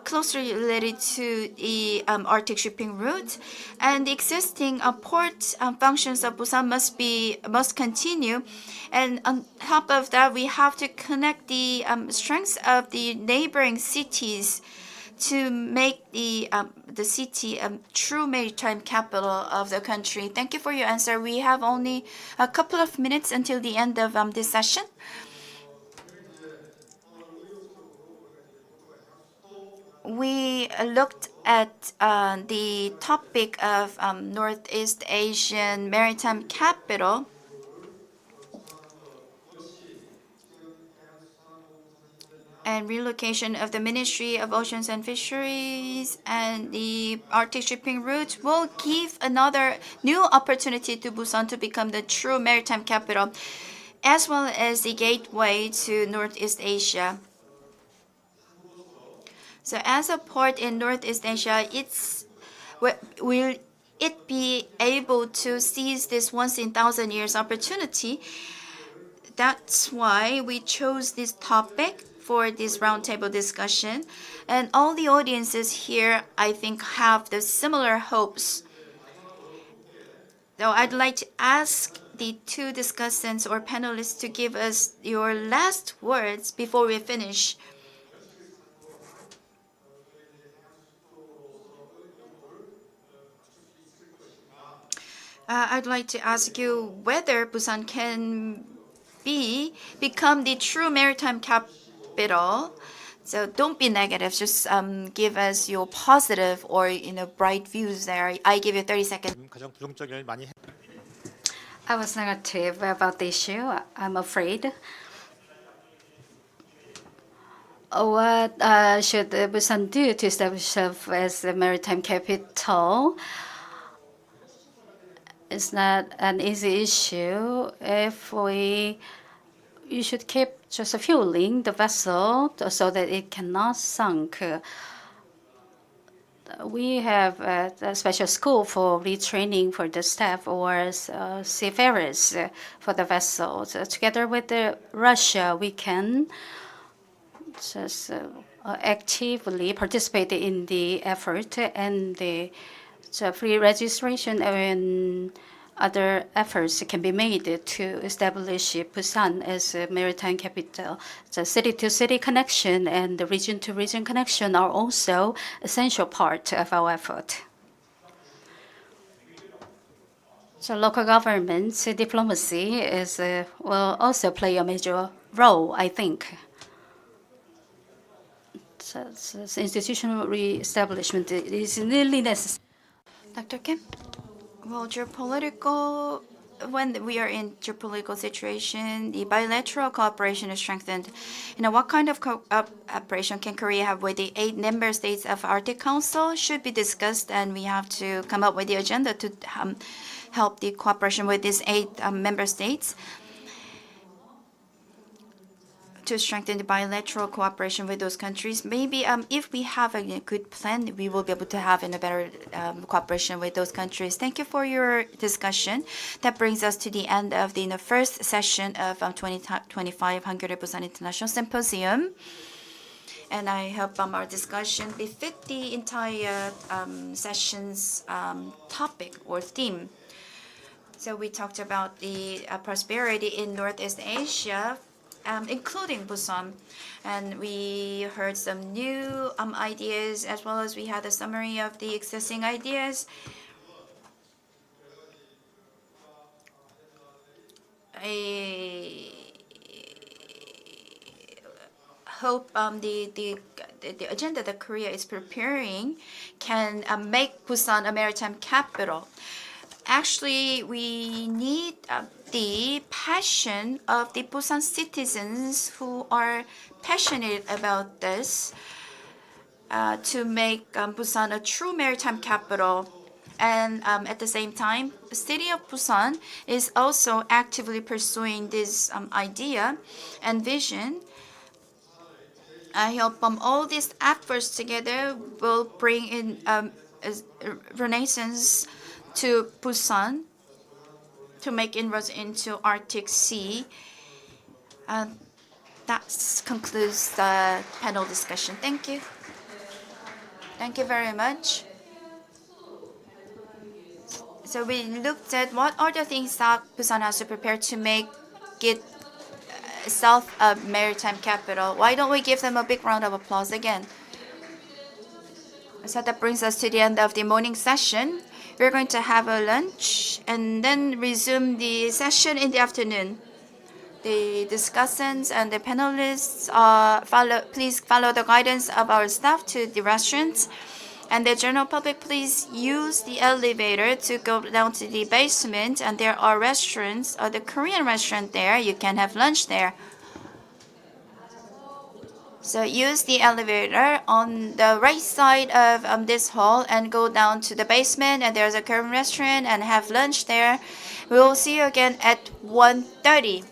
Speaker 2: closely related to the Arctic shipping route, and the existing port functions of Busan must continue. And on top of that, we have to connect the strengths of the neighboring cities to make the city a true maritime capital of the country. Thank you for your answer. We have only a couple of minutes until the end of this session. We looked at the topic of Northeast Asian maritime capital. And relocation of the Ministry of Oceans and Fisheries and the Arctic shipping route will give another new opportunity to Busan to become the true maritime capital, as well as the gateway to Northeast Asia. So as a port in Northeast Asia, will it be able to seize this once in 1,000 years opportunity? That's why we chose this topic for this roundtable discussion. And all the audiences here, I think, have the similar hopes. Now, I'd like to ask the two discussants or panelists to give us your last words before we finish. I'd like to ask you whether Busan can become the true maritime capital. So don't be negative. Just give us your positive or bright views there. I give you 30 seconds.
Speaker 5: 가장 부정적 영향을 많이
Speaker 4: I was negative about the issue, I'm afraid. What should Busan do to establish itself as a maritime capital? It's not an easy issue. You should keep just fueling the vessel so that it cannot sink. We have a special school for retraining for the staff or seafarers for the vessels. Together with Russia, we can just actively participate in the effort, and the free registration and other efforts can be made to establish Busan as a maritime capital. The city-to-city connection and the region-to-region connection are also essential part of our effort. So local government's diplomacy will also play a major role, I think. So institutional re-establishment is really necessary.
Speaker 2: Dr. Kim? Well, when we are in geopolitical situation, the bilateral cooperation is strengthened. What kind of cooperation can Korea have with the 8 member states of Arctic Council should be discussed, and we have to come up with the agenda to help the cooperation with these 8 member states to strengthen the bilateral cooperation with those countries. Maybe if we have a good plan, we will be able to have a better cooperation with those countries. Thank you for your discussion. That brings us to the end of the first session of 2025 Hangul Busan International Symposium. And I hope our discussion befit the entire session's topic or theme. So we talked about the prosperity in Northeast Asia, including Busan. And we heard some new ideas, as well as we had a summary of the existing ideas. I hope the agenda that Korea is preparing can make Busan a maritime capital. Actually, we need the passion of the Busan citizens who are passionate about this to make Busan a true maritime capital. And at the same time, the city of Busan is also actively pursuing this idea and vision. I hope all these efforts together will bring in a renaissance to Busan to make inroads into Arctic Sea. That concludes the panel discussion. Thank you. Thank you very much. So we looked at what are the things that Busan has to prepare to make it itself a maritime capital. Why don't we give them a big round of applause again? So that brings us to the end of the morning session. We're going to have a lunch and then resume the session in the afternoon. The discussants and the panelists please follow the guidance of our staff to the restaurants. And the general public, please use the elevator to go down to the basement. And there are restaurants, the Korean restaurant there. You can have lunch there. So use the elevator on the right side of this hall and go down to the basement. And there's a Korean restaurant and have lunch there. We will see you again at 1:30.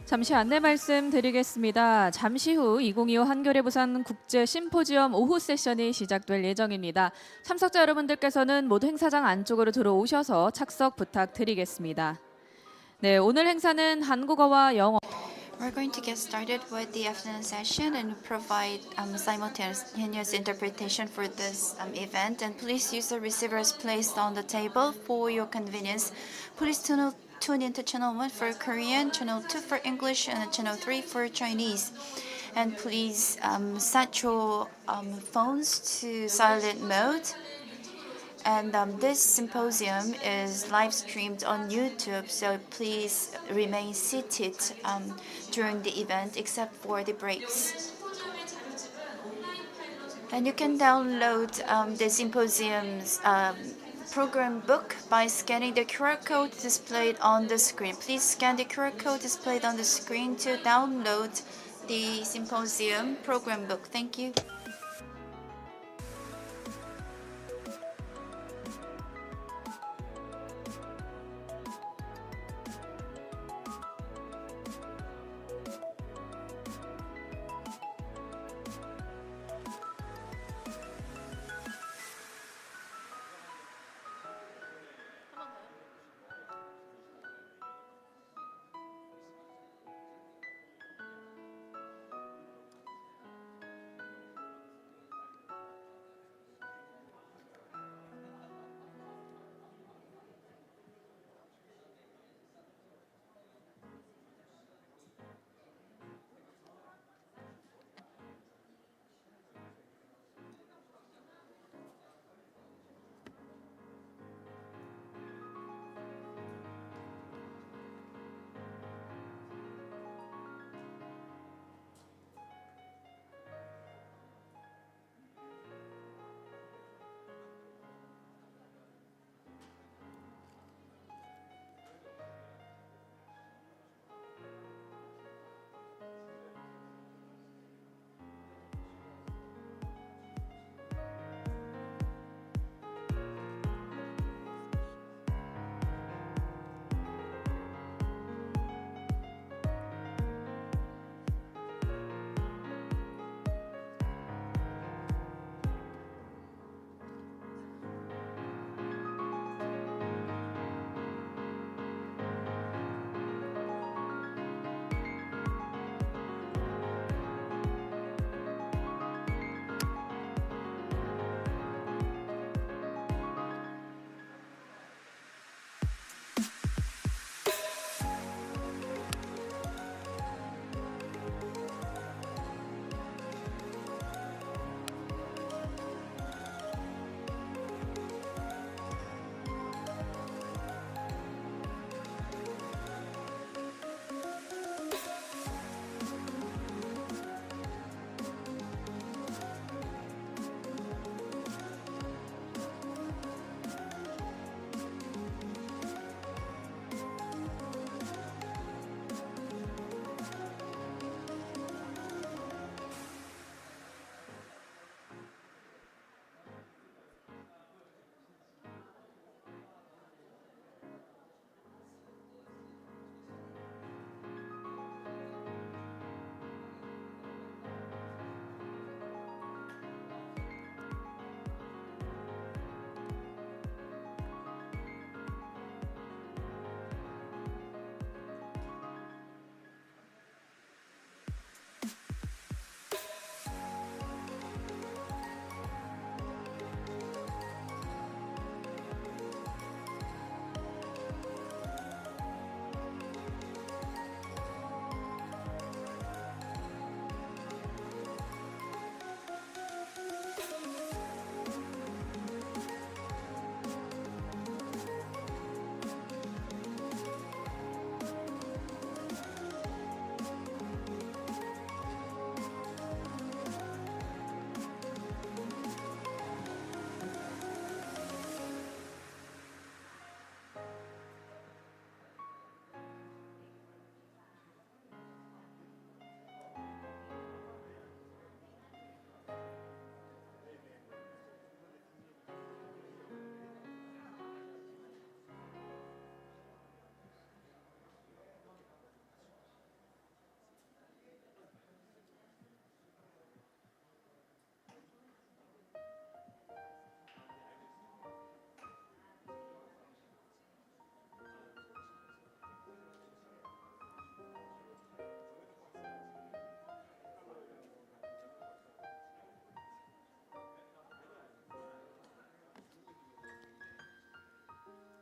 Speaker 1: 잠시 안내 말씀드리겠습니다. 잠시 후 2025 한겨레 부산 국제 심포지엄 오후 세션이 시작될 예정입니다. 참석자 여러분들께서는 모두 행사장 안쪽으로 들어오셔서 착석 부탁드리겠습니다. 네, 오늘 행사는 한국어와 영어
Speaker 2: We're going to get started with the afternoon session and provide simultaneous interpretation for this event. And please use the receivers placed on the table for your convenience. Please tune into channel 1 for Korean, channel 2 for English, and channel 3 for Chinese. And please set your phones to silent mode. And this symposium is live streamed on YouTube, so please remain seated during the event except for the breaks. And you can download the symposium's program book by scanning the QR code displayed on the screen. Please scan the QR code displayed on the screen to download the symposium program book. Thank you.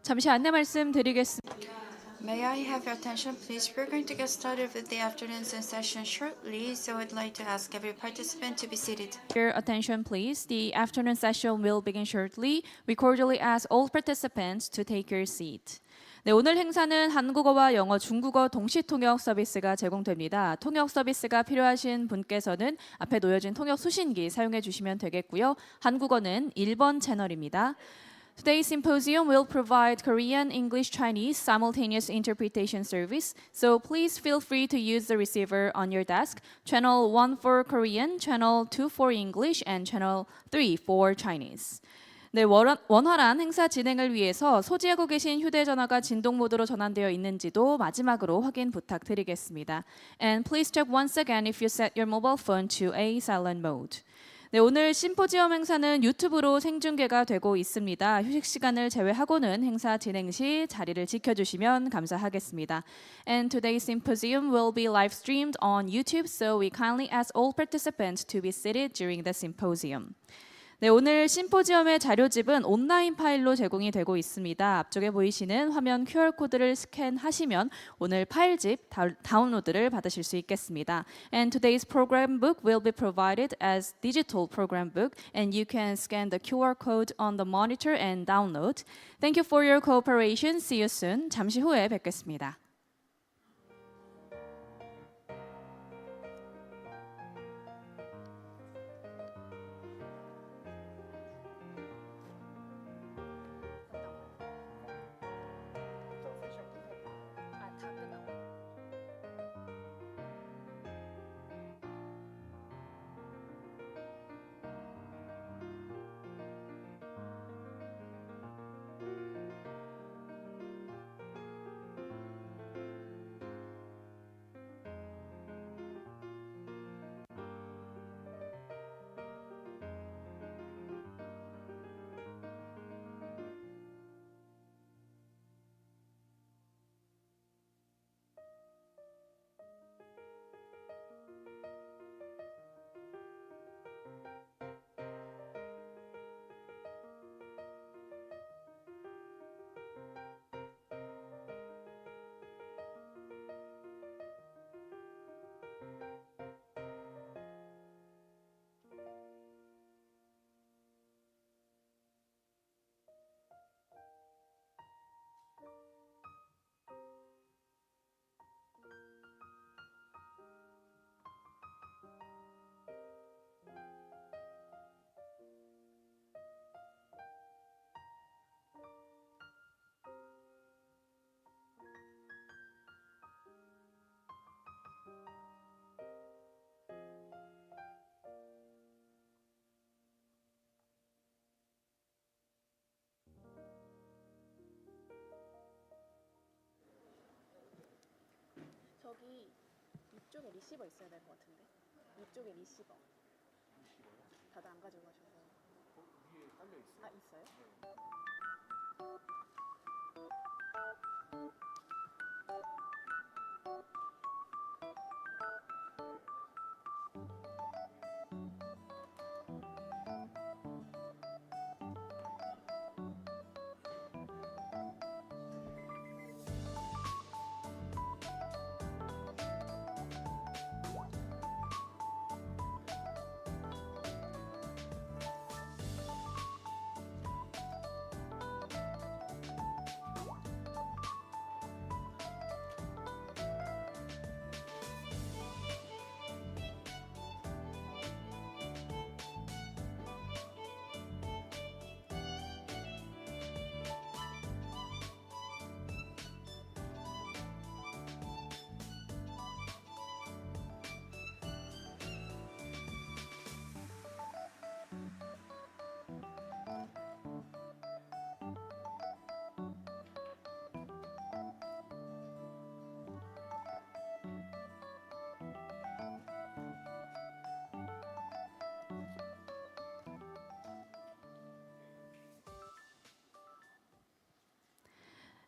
Speaker 1: 잠시 안내 말씀드리겠습니다.
Speaker 2: May I have your attention, please? We're going to get started with the afternoon session shortly, so I'd like to ask every participant to be seated.
Speaker 1: Your attention, please. The afternoon session will begin shortly. We cordially ask all participants to take your seat. 네, 오늘 행사는 한국어와 영어, 중국어 동시 통역 서비스가 제공됩니다. 통역 서비스가 필요하신 분께서는 앞에 놓여진 통역 수신기 사용해 주시면 되겠고요. 한국어는 1번 채널입니다. Today's symposium will provide Korean, English, Chinese simultaneous interpretation service, so please feel free to use the receiver on your desk. Channel 1 for Korean, Channel 2 for English, and Channel 3 for Chinese. 네, 원활한 행사 진행을 위해서 소지하고 계신 휴대전화가 진동 모드로 전환되어 있는지도 마지막으로 확인 부탁드리겠습니다. And please check once again if you set your mobile phone to a silent mode. 네, 오늘 심포지엄 행사는 유튜브로 생중계가 되고 있습니다. 휴식 시간을 제외하고는 행사 진행 시 자리를 지켜주시면 감사하겠습니다. And today's symposium will be live streamed on YouTube, so we kindly ask all participants to be seated during the symposium. 네, 오늘 심포지엄의 자료집은 온라인 파일로 제공이 되고 있습니다. 앞쪽에 보이시는 화면 QR코드를 스캔하시면 오늘 파일집 다운로드를 받으실 수 있겠습니다. And today's program book will be provided as digital program book, and you can scan the QR code on the monitor and download. Thank you for your cooperation. See you soon. 잠시 후에 뵙겠습니다.
Speaker 6: 저기 이쪽에 리시버 있어야 될 것 같은데. 이쪽에 리시버. 다들 안 가지고 가셔서.
Speaker 3: 위에 깔려 있어요.
Speaker 6: 아, 있어요?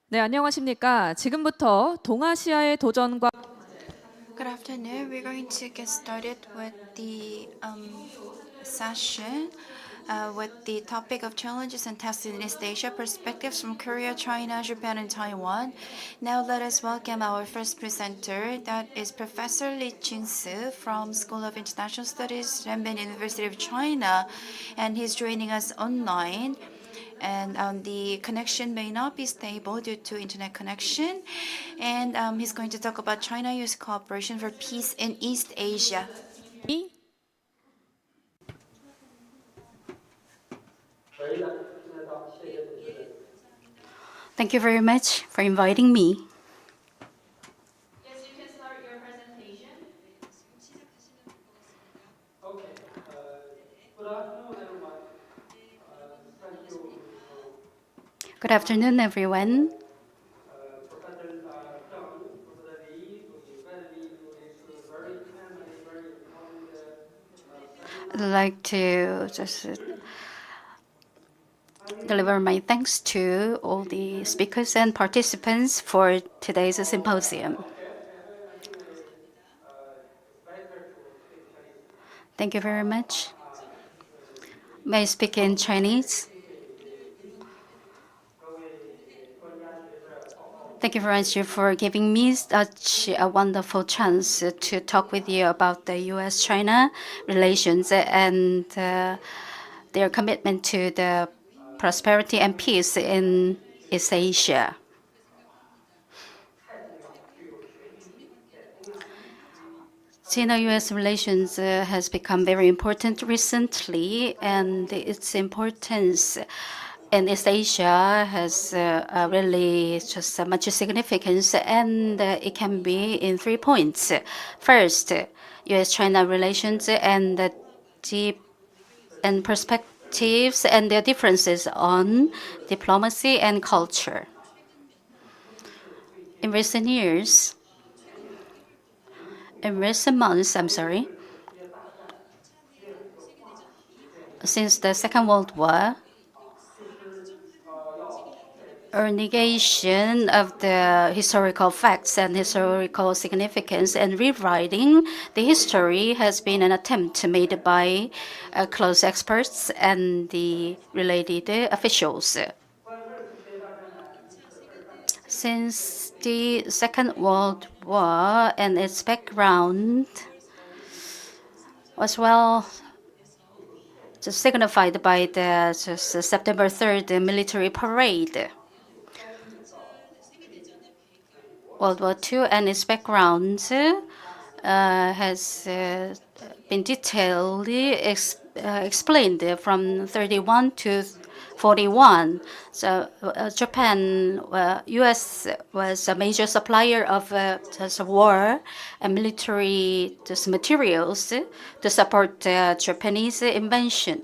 Speaker 1: 네, 안녕하십니까. 지금부터 동아시아의 도전과
Speaker 2: Good afternoon. We're going to get started with the session with the topic of challenges and tests in East Asia, perspectives from Korea, China, Japan, and Taiwan. Now let us welcome our first presenter, that is Professor Lee Chin-soo from School of International Studies, Renmin University of China, and he's joining us online. And the connection may not be stable due to internet connection. And he's going to talk about China-US cooperation for peace in East Asia.
Speaker 4: Thank you very much for inviting me.
Speaker 1: Yes, you can start your presentation.
Speaker 4: Good afternoon, everyone. I'd like to just deliver my thanks to all the speakers and participants for today's symposium. Thank you very much. May I speak in Chinese? Thank you very much for giving me such a wonderful chance to talk with you about the U.S.-China relations and their commitment to the prosperity and peace in East Asia. China-U.S. relations has become very important recently, and its importance in East Asia has really just much significance, and it can be in 3 points. First, U.S.-China relations and the deep and perspectives and their differences on diplomacy and culture. In recent months, since the Second World War, a negation of the historical facts and historical significance and rewriting the history has been an attempt made by close experts and the related officials. Since the Second World War and its background was well just signified by the September 3rd military parade. World War II and its background has been detailedly explained from 31 to 41. So Japan, U.S. was a major supplier of war and military materials to support Japanese intervention.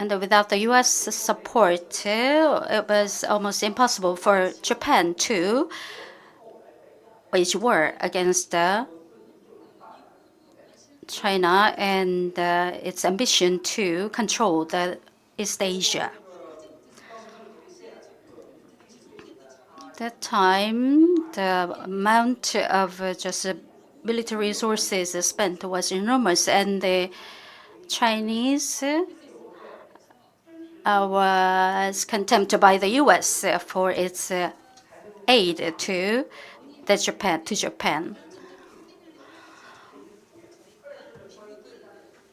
Speaker 4: And without the U.S. support, it was almost impossible for Japan to wage war against China and its ambition to control the East Asia. At that time, the amount of military resources spent was enormous, and the Chinese was condemned by the U.S. For its aid to Japan.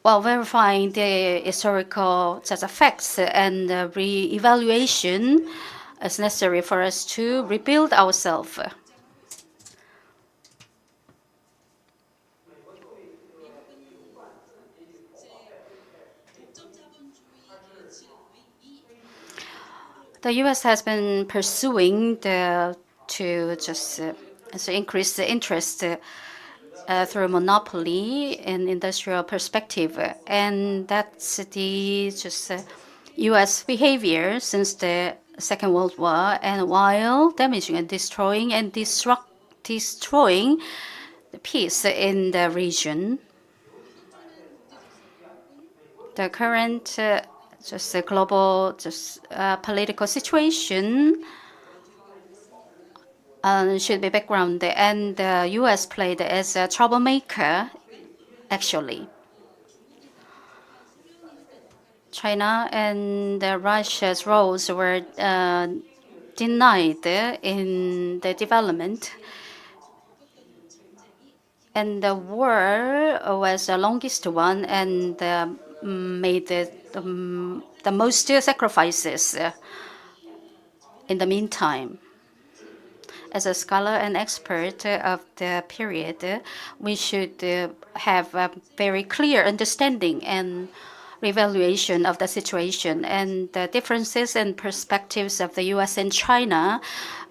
Speaker 4: While verifying the historical facts and re-evaluation is necessary for us to rebuild ourselves. The U.S. has been pursuing to increase the interest through monopoly and industrial perspective, and that's the U.S. behavior since the Second World War, and while damaging and destroying the peace in the region. The current global political situation should be background, and the U.S. played as a troublemaker, actually. China and Russia's roles were denied in the development. And the war was the longest one and made the most sacrifices in the meantime. As a scholar and expert of the period, we should have a very clear understanding and evaluation of the situation, and the differences and perspectives of the U.S. and China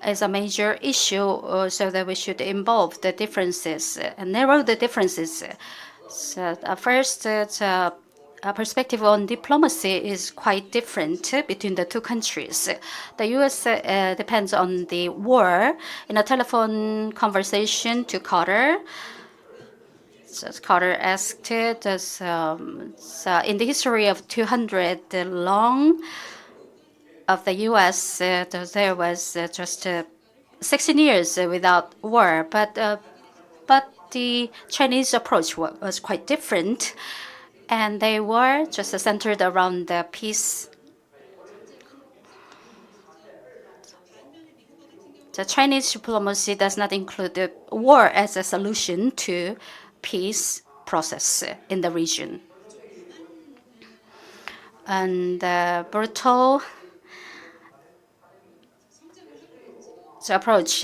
Speaker 4: is a major issue, so that we should involve the differences and narrow the differences. So first, a perspective on diplomacy is quite different between the two countries. The U.S. Depends on the war. In a telephone conversation to Carter, Carter asked, so in the history of 200 long of the U.S., there was just 16 years without war, but the Chinese approach was quite different, and they were just centered around the peace. The Chinese diplomacy does not include the war as a solution to peace process in the region. And brutal approach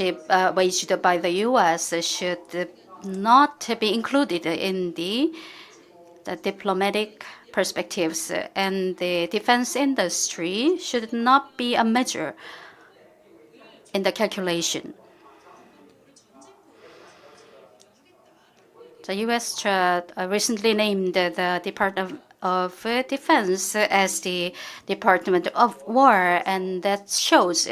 Speaker 4: waged by the U.S. should not be included in the diplomatic perspectives, and the defense industry should not be a measure in the calculation. The U.S. recently named the Department of Defense as the Department of War, and that shows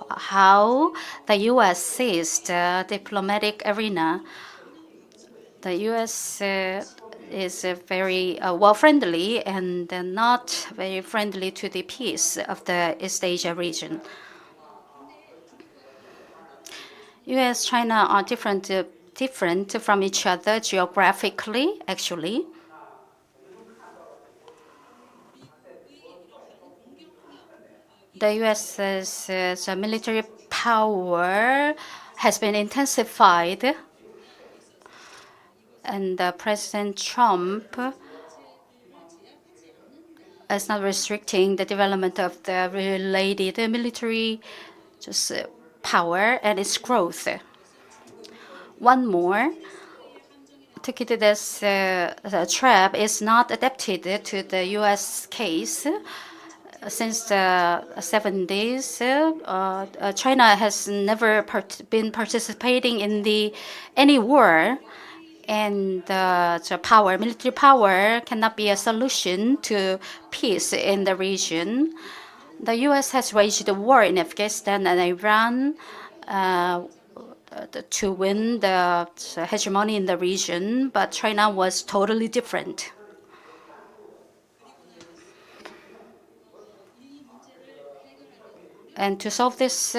Speaker 4: how the U.S. sees the diplomatic arena. The U.S. is very war-friendly and not very friendly to the peace of the East Asia region. U.S. China are different from each other geographically, actually. The U.S.'s military power has been intensified, and President Trump is not restricting the development of the related military power and its growth. One more, Tukidides trap is not adapted to the U.S. case. Since the 70s, China has never been participating in any war, and military power cannot be a solution to peace in the region. The U.S. has waged a war in Afghanistan and Iran to win the hegemony in the region, but China was totally different. And to solve this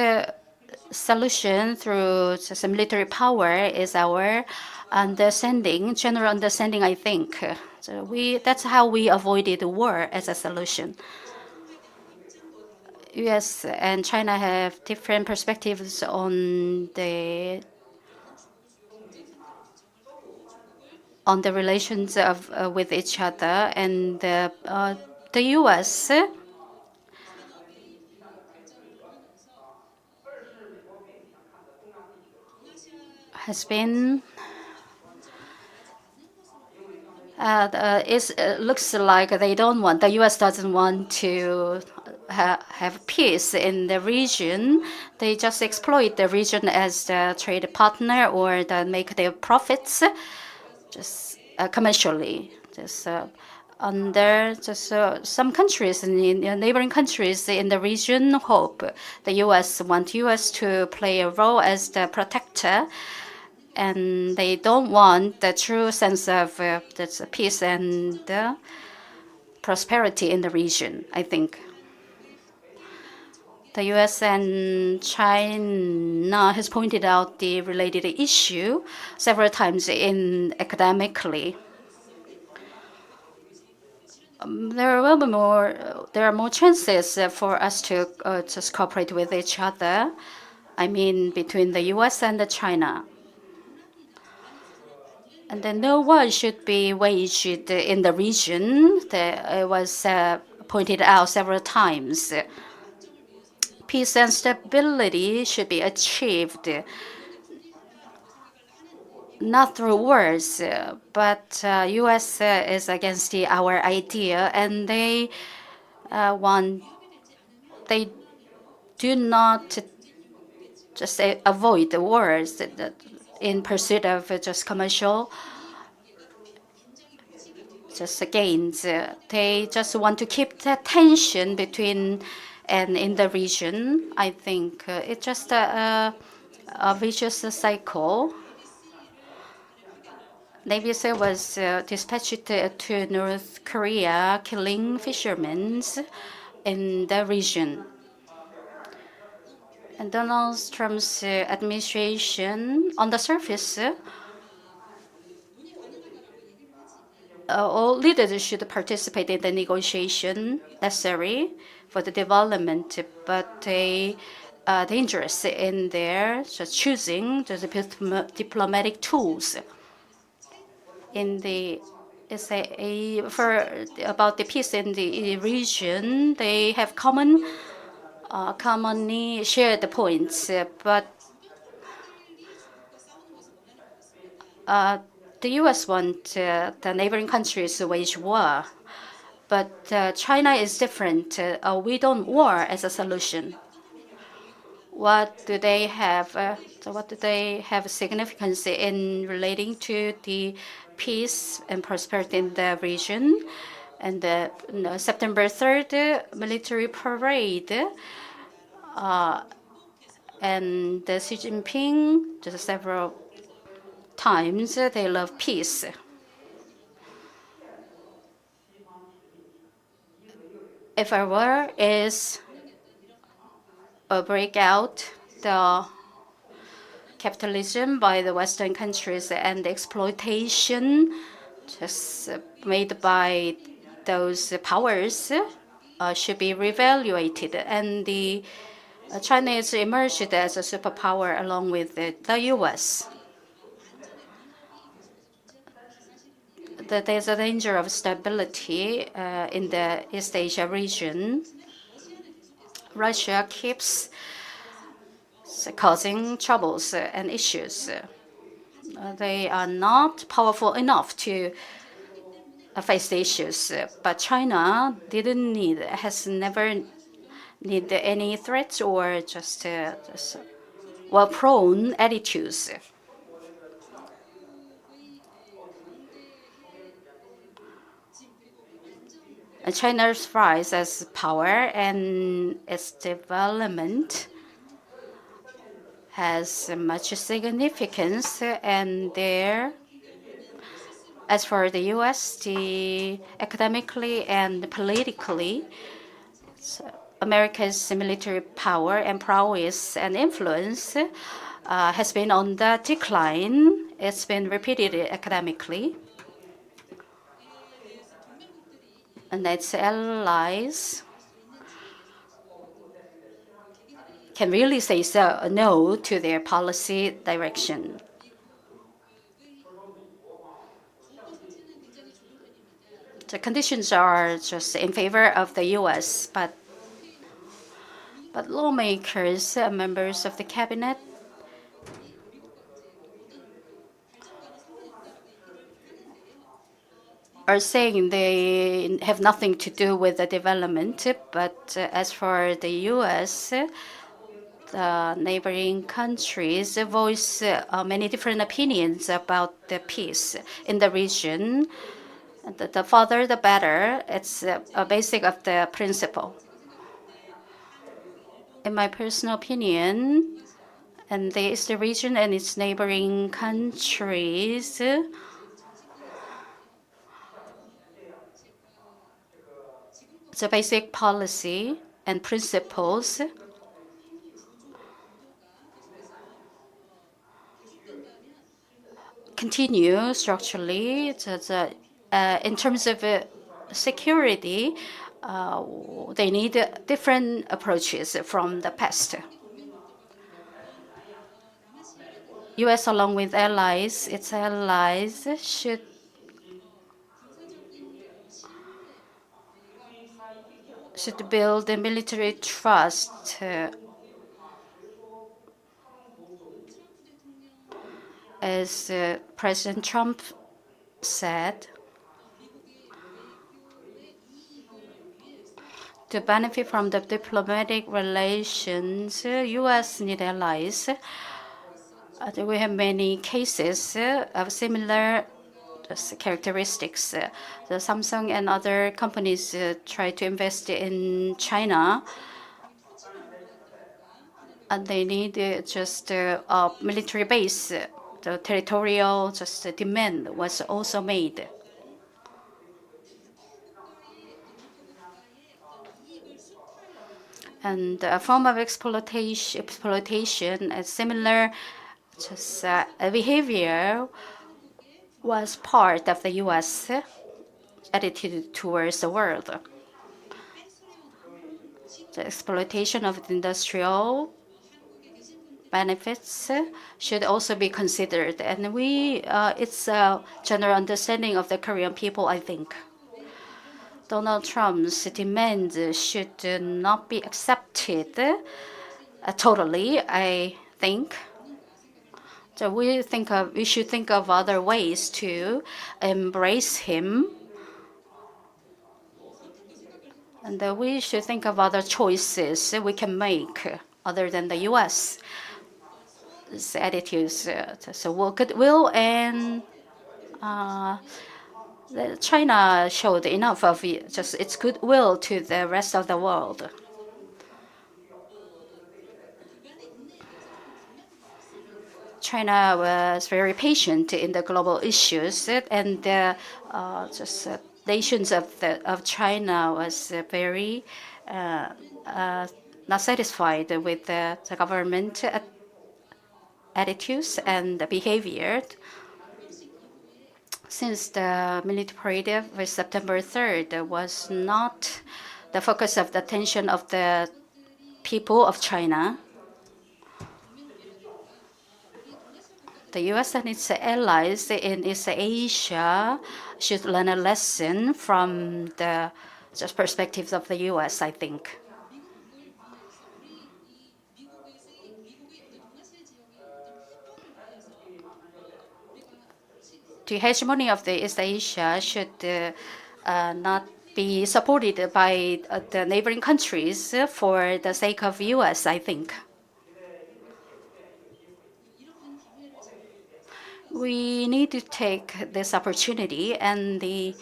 Speaker 4: solution through some military power is our understanding, general understanding, I think. That's how we avoided war as a solution. U.S. and China have different perspectives on the relations with each other, and the U.S. has been looks like the U.S. doesn't want to have peace in the region. They just exploit the region as the trade partner or make their profits just commercially. Some countries in neighboring countries in the region hope the U.S. want U.S. to play a role as the protector, and they don't want the true sense of peace and prosperity in the region, I think. The U.S. and China has pointed out the related issue several times academically. there will be more. There are more chances for us to just cooperate with each other. I mean, between the U.S. and China. And then no war should be waged in the region. It was pointed out several times. Peace and stability should be achieved not through words, but U.S. Is against our idea, and they they do not just avoid the wars in pursuit of just commercial just gains. They just want to keep the tension between and in the region. I think it's just a vicious cycle. Navy SEAL was dispatched to North Korea, killing fishermen in the region. And Donald Trump's administration, on the surface, all leaders should participate in the negotiation necessary for the development, but they are dangerous in their just choosing the diplomatic tools. In the for about the peace in the region, they have commonly shared the points, but the U.S. want the neighboring countries to wage war, but China is different. We don't war as a solution. What do they have? What do they have significance in relating to the peace and prosperity in the region? And the September 3rd military parade, and Xi Jinping just several times they love peace. If a war is a breakout, the capitalism by the Western countries and the exploitation just made by those powers should be reevaluated. And China is emerged as a superpower along with the U.S. There's a danger of stability in the East Asia region. Russia keeps causing troubles and issues. They are not powerful enough to face the issues, but China has never needed any threats or just well-prone attitudes. China's rise as power and its development has much significance, and as for the U.S., academically and politically, America's military power and prowess and influence has been on the decline. It's been repeated academically. And its allies can really say no to their policy direction. The conditions are just in favor of the U.S., but lawmakers, members of the cabinet, are saying they have nothing to do with the development. But as for the U.S., the neighboring countries voice many different opinions about the peace in the region. The farther, the better. It's a basic of the principle. In my personal opinion, and the East region and its neighboring countries, the basic policy and principles continue structurally. In terms of security, they need different approaches from the past. U.S. along with allies, its allies should build a military trust. As President Trump said, to benefit from the diplomatic relations, U.S. need allies. We have many cases of similar characteristics. The Samsung and other companies try to invest in China, and they need just a military base. The territorial demand was also made. And a form of exploitation, a similar behavior was part of the U.S. attitude towards the world. The exploitation of the industrial benefits should also be considered, and it's a general understanding of the Korean people, I think. Donald Trump's demands should not be accepted totally, I think. So we should think of other ways to embrace him, and we should think of other choices we can make other than the U.S. attitudes. So goodwill and China showed enough of just its goodwill to the rest of the world. China was very patient in the global issues, and nations of China was very not satisfied with the government attitudes and behavior. Since the military parade of September 3rd was not the focus of the attention of the people of China, the U.S. and its allies in East Asia should learn a lesson from the perspectives of the U.S., I think. The hegemony of the East Asia should not be supported by the neighboring countries for the sake of U.S., I think. We need to take this opportunity, and the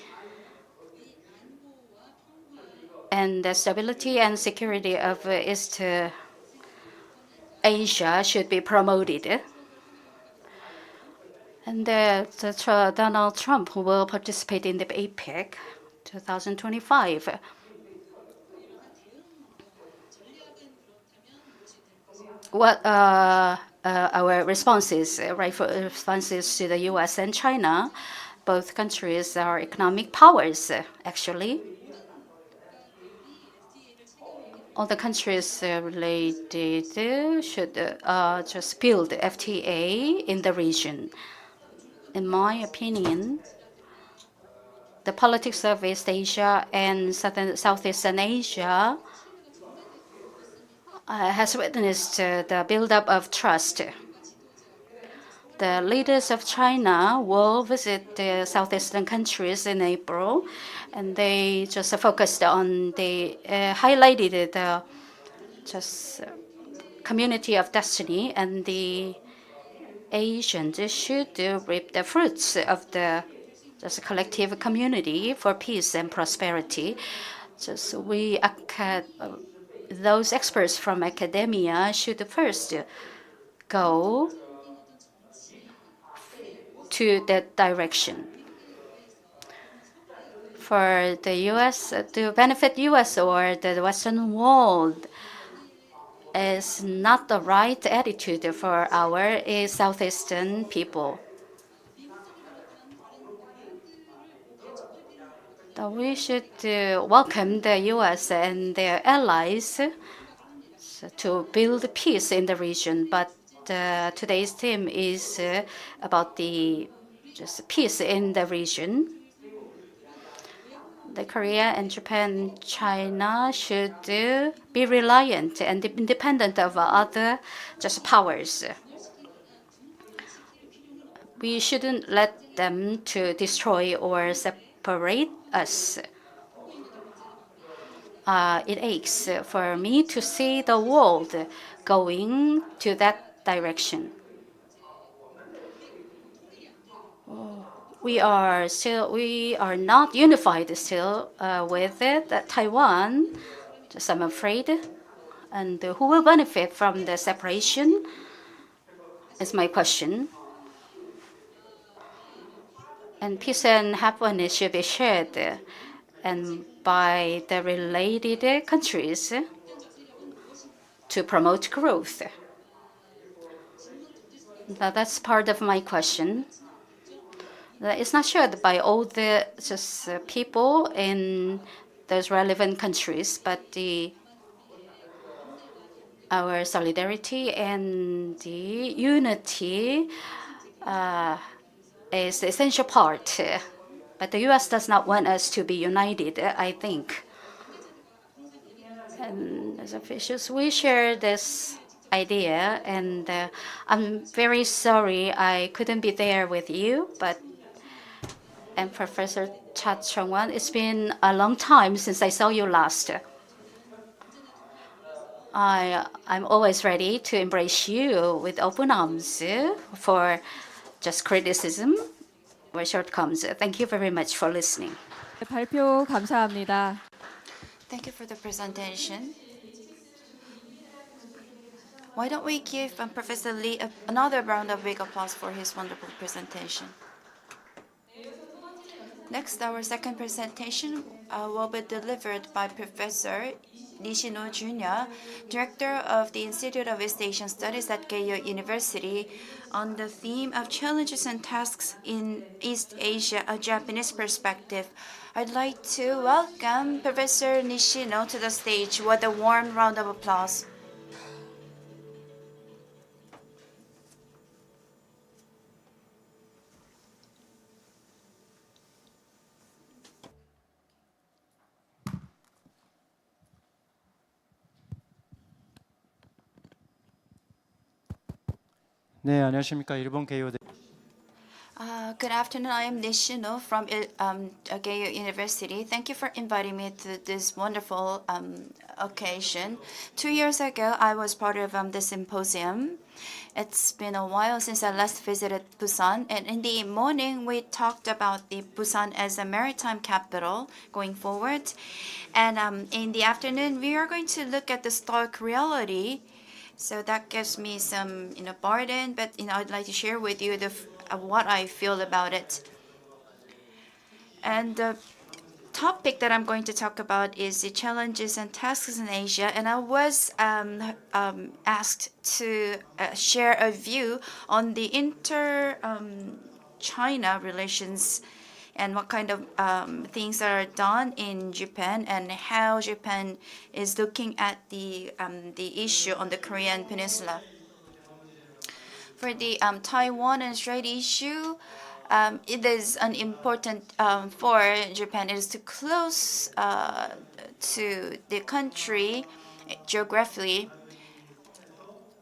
Speaker 4: stability and security of East Asia should be promoted. And Donald Trump will participate in the APEC 2025. What our responses, rightful responses to the U.S. and China? Both countries are economic powers, actually. All the countries related should just build FTA in the region. In my opinion, the politics of East Asia and Southeastern Asia has witnessed the buildup of trust. The leaders of China will visit the southeastern countries in April, and they just focused on highlighted the community of destiny, and the Asians should reap the fruits of the collective community for peace and prosperity. Those experts from academia should first go to that direction. For the U.S. to benefit U.S. or the Western world is not the right attitude for our Southeastern people. We should welcome the U.S. and their allies to build peace in the region. But today's theme is about the just peace in the region. The Korea and Japan, China should be reliant and independent of other just powers. We shouldn't let them to destroy or separate us. It aches for me to see the world going to that direction. We are not unified still with it. Taiwan, just I'm afraid, and who will benefit from the separation is my question. And peace and happiness should be shared and by the related countries to promote growth. Now that's part of my question. It's not shared by all the just people in those relevant countries, but our solidarity and the unity is the essential part. But the U.S. does not want us to be united, I think. And as officials, we share this idea, and I'm very sorry I couldn't be there with you, and Professor Cha Chung-wan, it's been a long time since I saw you last. I'm always ready to embrace you with open arms for just criticism or shortcomings. Thank you very much for listening.
Speaker 1: 발표 감사합니다.
Speaker 2: Thank you for the presentation. Why don't we give Professor Lee another round of big applause for his wonderful presentation? Next, our second presentation will be delivered by Professor Nishino Jr., Director of the Institute of East Asian Studies at Keio University, on the theme of challenges and tasks in East Asia, a Japanese perspective. I'd like to welcome Professor Nishino to the stage with a warm round of applause.
Speaker 7: 네, 안녕하십니까. 일본 개요
Speaker 2: Good afternoon. I am Nishino from Keio University. Thank you for inviting me to this wonderful occasion. 2 years ago, I was part of the symposium. It's been a while since I last visited Busan, and in the morning, we talked about the Busan as a maritime capital going forward. And in the afternoon, we are going to look at the stark reality. So that gives me some, burden, but I'd like to share with you what I feel about it. And the topic that I'm going to talk about is the challenges and tasks in Asia. And I was asked to share a view on the inter-China relations and what kind of things are done in Japan and how Japan is looking at the issue on the Korean Peninsula. For the Taiwan and Strait issue, it is an important for Japan. It is too close to the country geographically.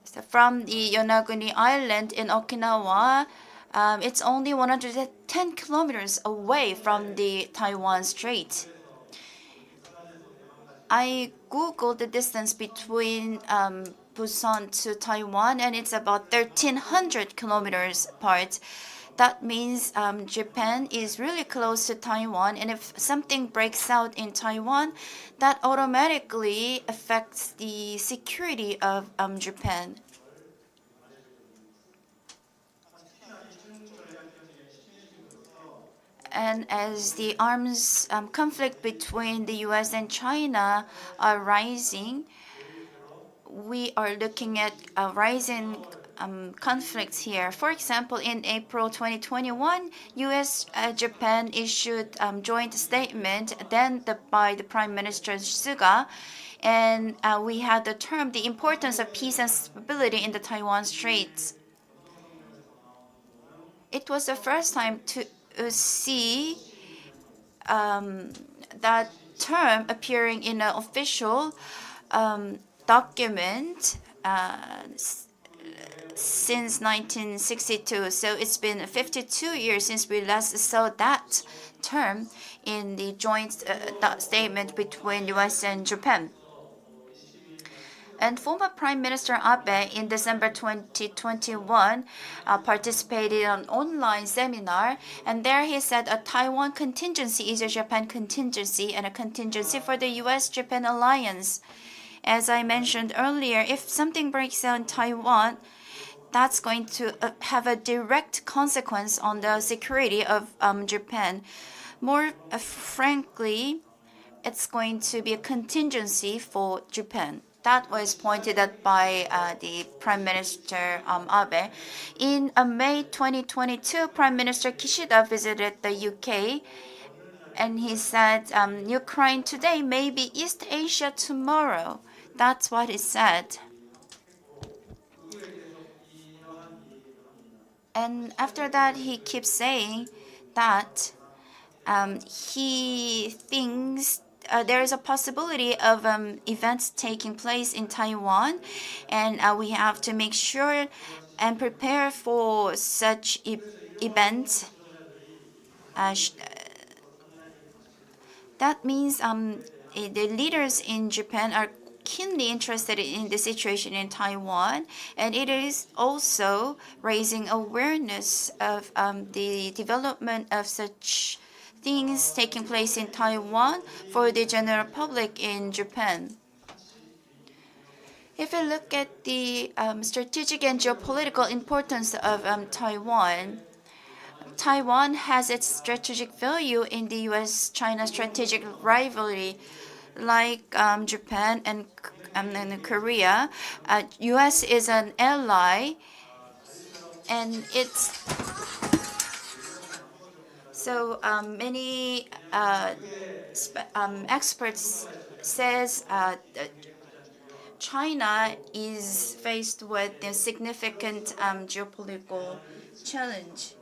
Speaker 2: So from the Yonaguni Island in Okinawa, it's only 110 kilometers away from the Taiwan Strait. I googled the distance between Busan to Taiwan, and it's about 1,300 kilometers apart. That means Japan is really close to Taiwan, and if something breaks out in Taiwan, that automatically affects the security of Japan. And as the arms conflict between the US and China are rising, we are looking at a rising conflicts here. For example, in April 2021, U.S. Japan issued joint statement then by the Prime Minister Suga, and we had the term the importance of peace and stability in the Taiwan Straits. It was the first time to see that term appearing in an official document since 1962. So it's been 52 years since we last saw that term in the joint statement between US and Japan. And former Prime Minister Abe in December 2021 participated in an online seminar, and there he said a Taiwan contingency is a Japan contingency and a contingency for the US-Japan alliance. As I mentioned earlier, if something breaks out in Taiwan, that's going to have a direct consequence on the security of Japan. More frankly, it's going to be a contingency for Japan. That was pointed out by the Prime Minister Abe. In May 2022, Prime Minister Kishida visited the UK, and he said, Ukraine today may be East Asia tomorrow. That's what he said. And after that, he keeps saying that he thinks there is a possibility of events taking place in Taiwan, and we have to make sure and prepare for such events. That means the leaders in Japan are keenly interested in the situation in Taiwan, and it is also raising awareness of the development of such things taking place in Taiwan for the general public in Japan. If we look at the strategic and geopolitical importance of Taiwan, Taiwan has its strategic value in the US-China strategic rivalry, like Japan and Korea. US is an ally, and it's so many experts says China is faced with a significant geopolitical challenge.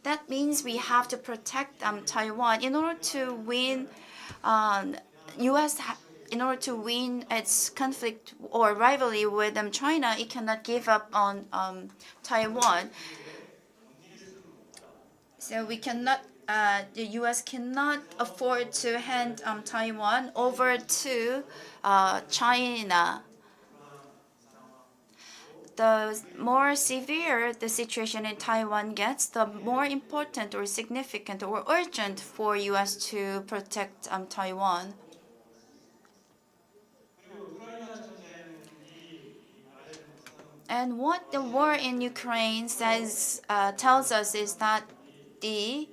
Speaker 2: That means we have to protect Taiwan in order to win. U.S. In order to win its conflict or rivalry with China, it cannot give up on Taiwan. So we cannot. The U.S. cannot afford to hand Taiwan over to China. The more severe the situation in Taiwan gets, the more important or significant or urgent for U.S. to protect Taiwan. And what the war in Ukraine tells us is that the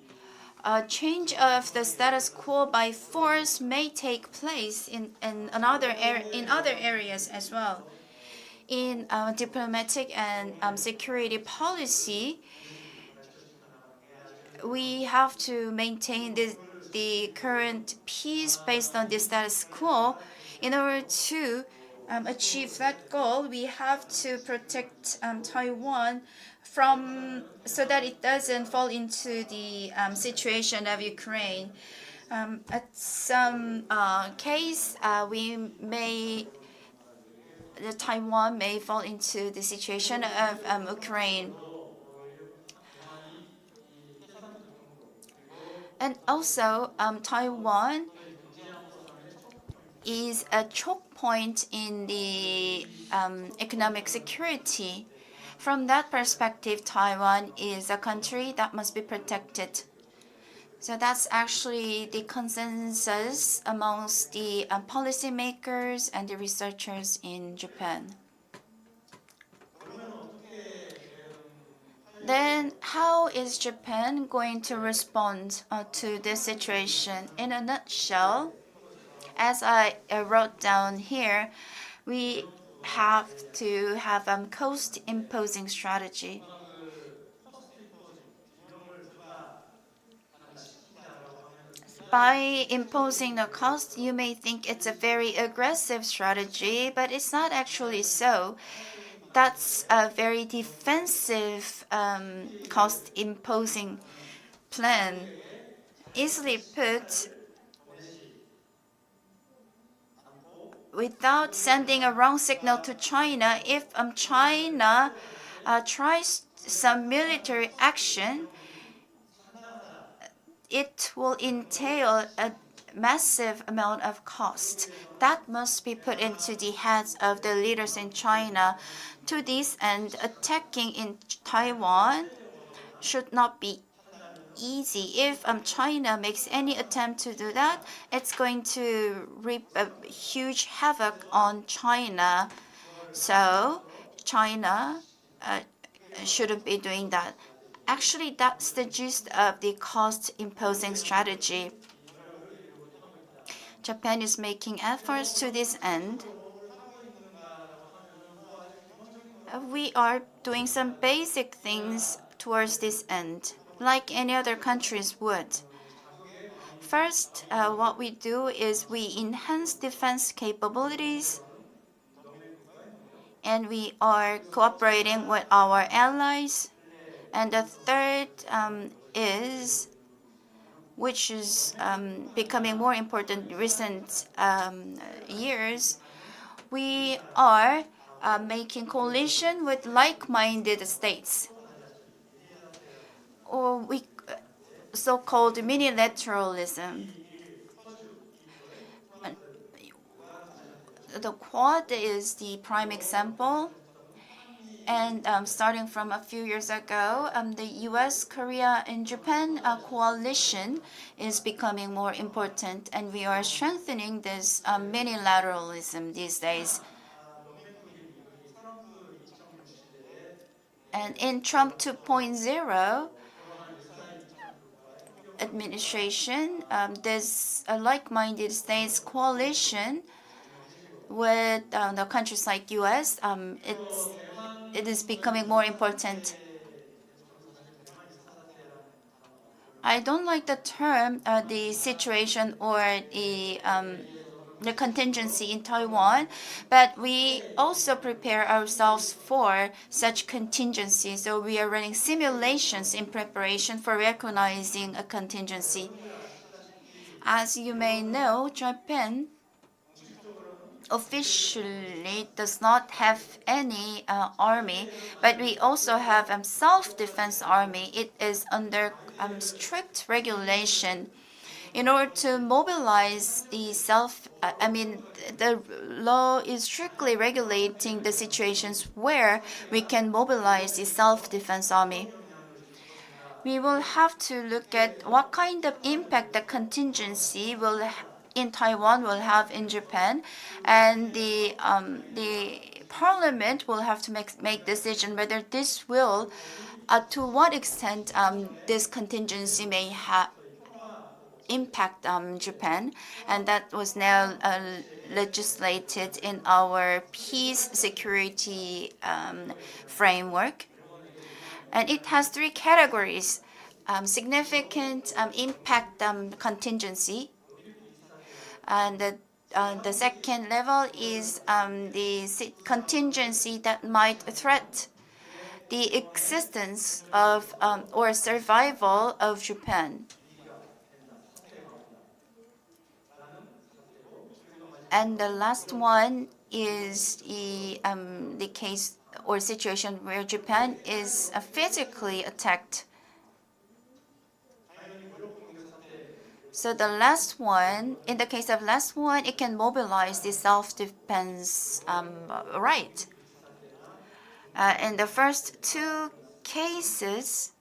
Speaker 2: change of the status quo by force may take place in other areas as well. In diplomatic and security policy, we have to maintain the current peace based on the status quo. In order to achieve that goal, we have to protect Taiwan so that it doesn't fall into the situation of Ukraine. At some case, Taiwan may fall into the situation of Ukraine. And also, Taiwan is a choke point in the economic security. From that perspective, Taiwan is a country that must be protected. So that's actually the consensus amongst the policymakers and the researchers in Japan. Then how is Japan going to respond to this situation? In a nutshell, as I wrote down here, we have to have cost imposing strategy. By imposing the cost, you may think it's a very aggressive strategy, but it's not actually so. That's a very defensive cost imposing plan. Easily put, without sending a wrong signal to China, if China tries some military action, it will entail a massive amount of cost. That must be put into the heads of the leaders in China. To this end, attacking in Taiwan should not be easy. If China makes any attempt to do that, it's going to reap a huge havoc on China. So China shouldn't be doing that. Actually, that's the gist of the cost imposing strategy. Japan is making efforts to this end. We are doing some basic things towards this end, like any other countries would. First, what we do is we enhance defense capabilities, and we are cooperating with our allies. And the third is, which is becoming more important in recent years, we are making coalition with like-minded states, or we so-called minilateralism. The Quad is the prime example. And starting from a few years ago, the US, Korea, and Japan coalition is becoming more important, and we are strengthening this minilateralism these days. And in Trump 2.0 administration, there's a like-minded states coalition with the countries like US. It is becoming more important. I don't like the term, the situation or the contingency in Taiwan, but we also prepare ourselves for such contingency. So we are running simulations in preparation for recognizing a contingency. As you may know, Japan officially does not have any army, but we also have self-defense army. It is under strict regulation. In order to mobilize the the law is strictly regulating the situations where we can mobilize the self-defense army. We will have to look at what kind of impact the contingency in Taiwan will have in Japan, and the parliament will have to make decision whether this will, to what extent this contingency may impact Japan, and that was now legislated in our peace security framework. And it has three categories: significant impact contingency, and the second level is the contingency that might threat the existence of or survival of Japan. And the last one is the case or situation where Japan is physically attacked. So the last one, in the case of last one, it can mobilize the self-defense right. In the first two cases,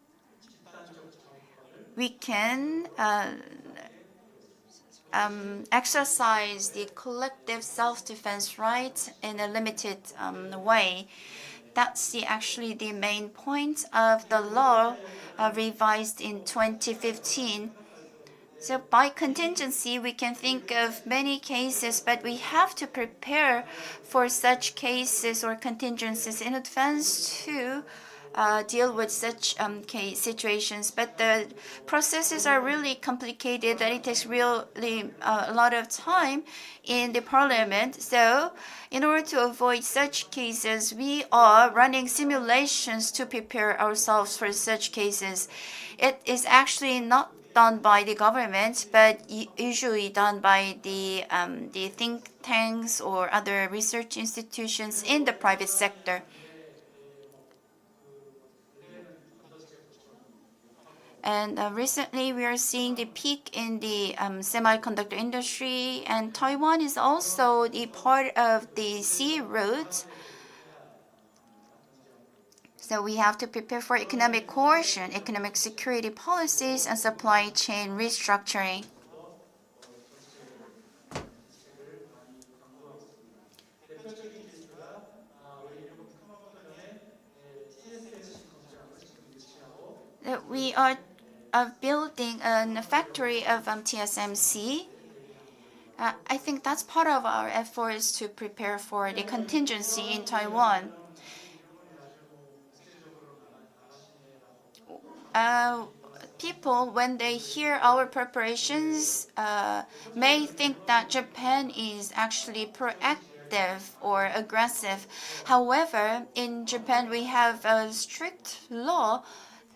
Speaker 2: we can exercise the collective self-defense right in a limited way. That's actually the main point of the law revised in 2015. So by contingency, we can think of many cases, but we have to prepare for such cases or contingencies in advance to deal with such case situations. But the processes are really complicated and it takes really a lot of time in the parliament. So in order to avoid such cases, we are running simulations to prepare ourselves for such cases. It is actually not done by the government, but usually done by the think tanks or other research institutions in the private sector. And recently, we are seeing the peak in the semiconductor industry, and Taiwan is also the part of the sea route. So we have to prepare for economic coercion, economic security policies, and supply chain restructuring. We are building a factory of TSMC. I think that's part of our efforts to prepare for the contingency in Taiwan. People, when they hear our preparations, may think that Japan is actually proactive or aggressive. However, in Japan, we have a strict law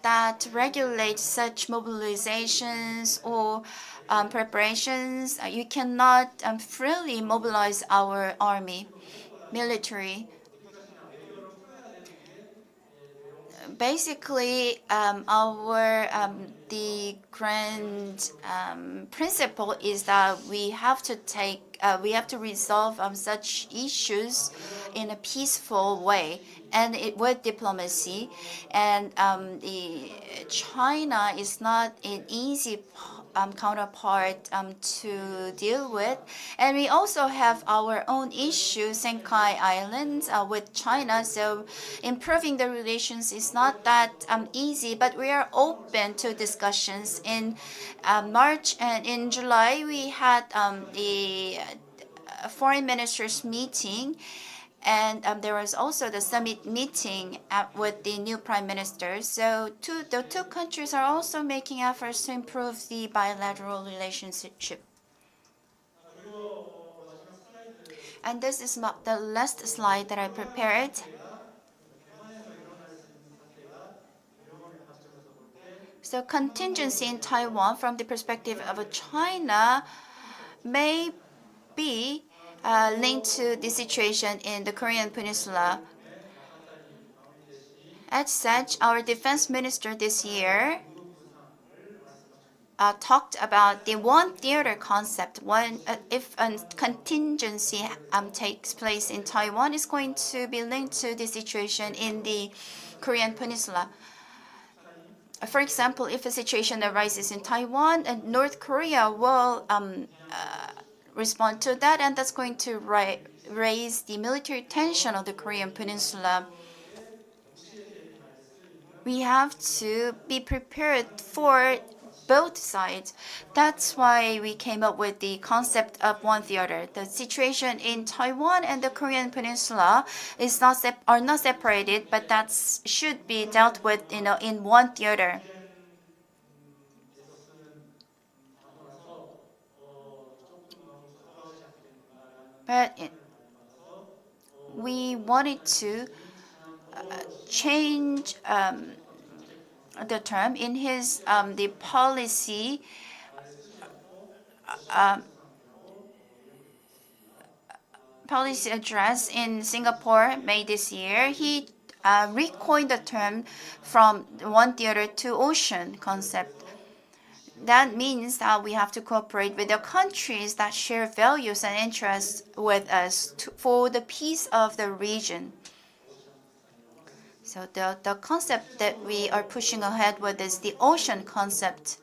Speaker 2: that regulates such mobilizations or preparations. You cannot freely mobilize our army, military. Basically, the grand principle is that we have to resolve such issues in a peaceful way and with diplomacy. And the China is not an easy counterpart to deal with. And we also have our own issue, Senkai Islands, with China. So improving the relations is not that easy, but we are open to discussions. In March and in July, we had the foreign ministers meeting. And there was also the summit meeting with the new prime minister. So the two countries are also making efforts to improve the bilateral relationship. And this is the last slide that I prepared. So contingency in Taiwan from the perspective of China may be linked to the situation in the Korean Peninsula. As such, our defense minister this year talked about the one theater concept. If a contingency takes place in Taiwan, it's going to be linked to the situation in the Korean Peninsula. For example, if a situation arises in Taiwan, and North Korea will respond to that, and that's going to raise the military tension of the Korean Peninsula. We have to be prepared for both sides. That's why we came up with the concept of one theater. The situation in Taiwan and the Korean Peninsula are not separated, but that should be dealt with in one theater. But we wanted to change the term in his the policy address in Singapore May this year. He recoined the term from one theater to ocean concept. That means that we have to cooperate with the countries that share values and interests with us for the peace of the region. So the concept that we are pushing ahead with is the ocean concept.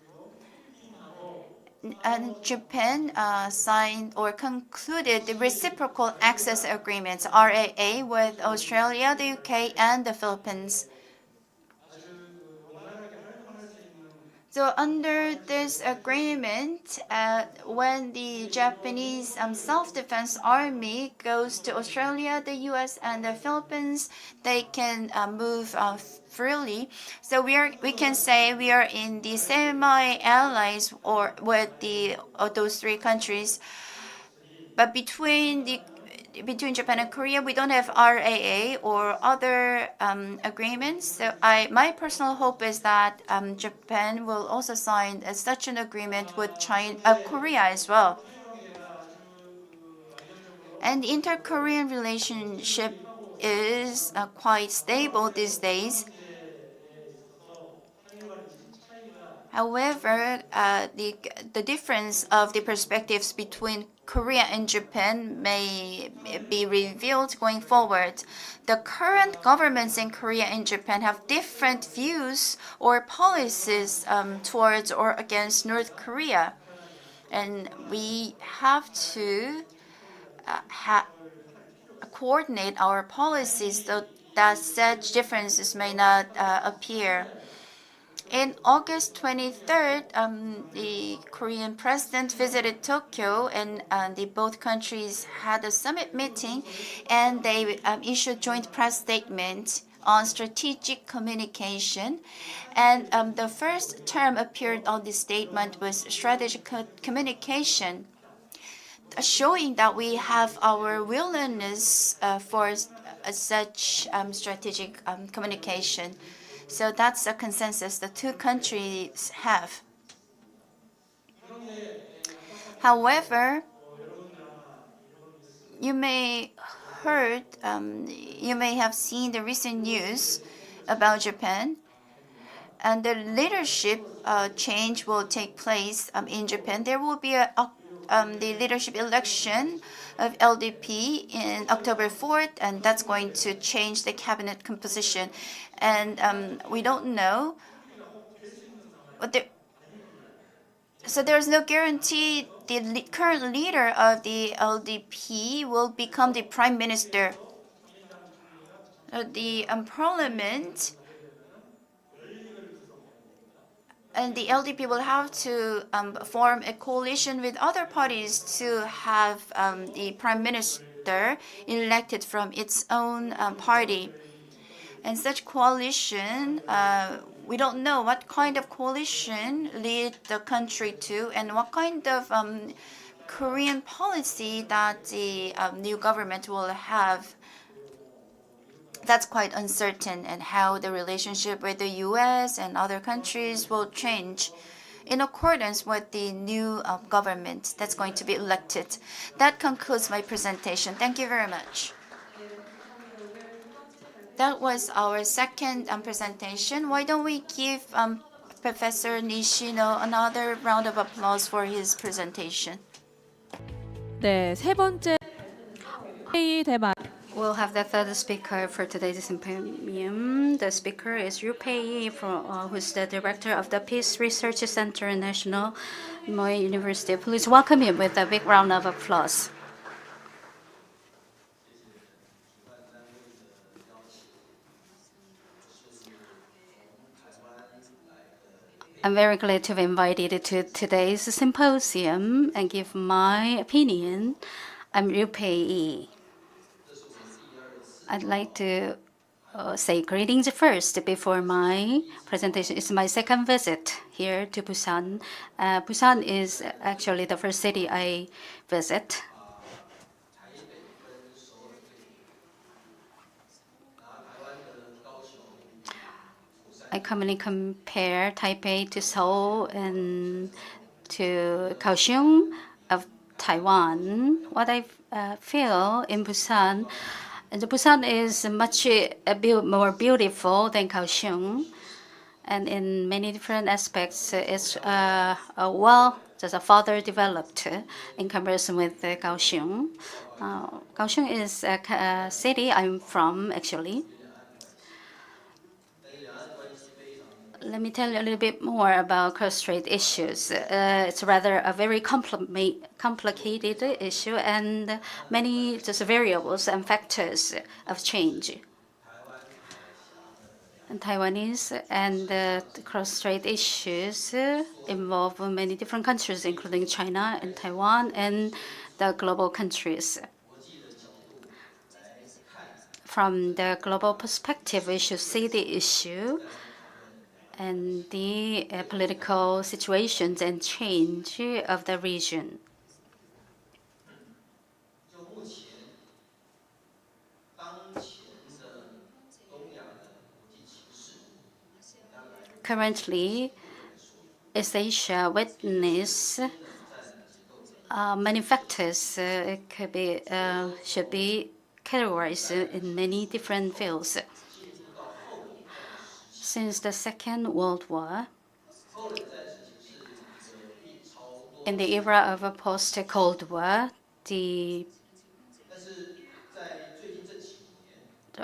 Speaker 2: And Japan signed or concluded the reciprocal access agreements, RAA, with Australia, the UK, and the Philippines. So under this agreement, when the Japanese self-defense army goes to Australia, the U.S., and the Philippines, they can move freely. So we can say we are in the semi-allies or with those three countries. But between Japan and Korea, we don't have RAA or other agreements. So my personal hope is that Japan will also sign such an agreement with Korea as well. And the inter-Korean relationship is quite stable these days. However, the difference of the perspectives between Korea and Japan may be revealed going forward. The current governments in Korea and Japan have different views or policies towards or against North Korea. And we have to coordinate our policies so that such differences may not appear. In August 23rd, the Korean president visited Tokyo, and both countries had a summit meeting, and they issued joint press statement on strategic communication. And the first term appeared on the statement was strategic communication, showing that we have our willingness for such strategic communication. So that's a consensus the two countries have. However, you may have seen the recent news about Japan, and the leadership change will take place in Japan. There will be the leadership election of LDP in October 4th, and that's going to change the cabinet composition. And we don't know. So there's no guarantee the current leader of the LDP will become the prime minister. The parliament and the LDP will have to form a coalition with other parties to have the prime minister elected from its own party. And such coalition, we don't know what kind of coalition lead the country to and what kind of Korean policy that the new government will have. That's quite uncertain, and how the relationship with the US and other countries will change in accordance with the new government that's going to be elected. That concludes my presentation. Thank you very much. That was our second presentation. Why don't we give Professor Nishino another round of applause for his presentation?
Speaker 1: 네, 세 번째 회의 대말.
Speaker 4: We'll have the third speaker for today's symposium. The speaker is Ryu Pei, who's the director of the Peace Research Center, National Moy University. Please welcome him with a big round of applause. I'm very glad to be invited to today's symposium and give my opinion. I'm Ryu Pei. I'd like to say greetings first before my presentation. It's my second visit here to Busan. Busan is actually the first city I visit. I commonly compare Taipei to Seoul and to Kaohsiung of Taiwan. What I feel in Busan, Busan is much more beautiful than Kaohsiung, and in many different aspects, it's just a further developed in comparison with Kaohsiung. Kaohsiung is a city I'm from, actually. Let me tell you a little bit more about cross-strait issues. It's rather a very complicated issue, and many just variables and factors of change. and Taiwanese and the cross-strait issues involve many different countries, including China and Taiwan and the global countries. From the global perspective, we should see the issue and the political situations and change of the region. Currently, East Asia witness many factors should be categorized in many different fields. Since the Second World War, in the era of a post-Cold War,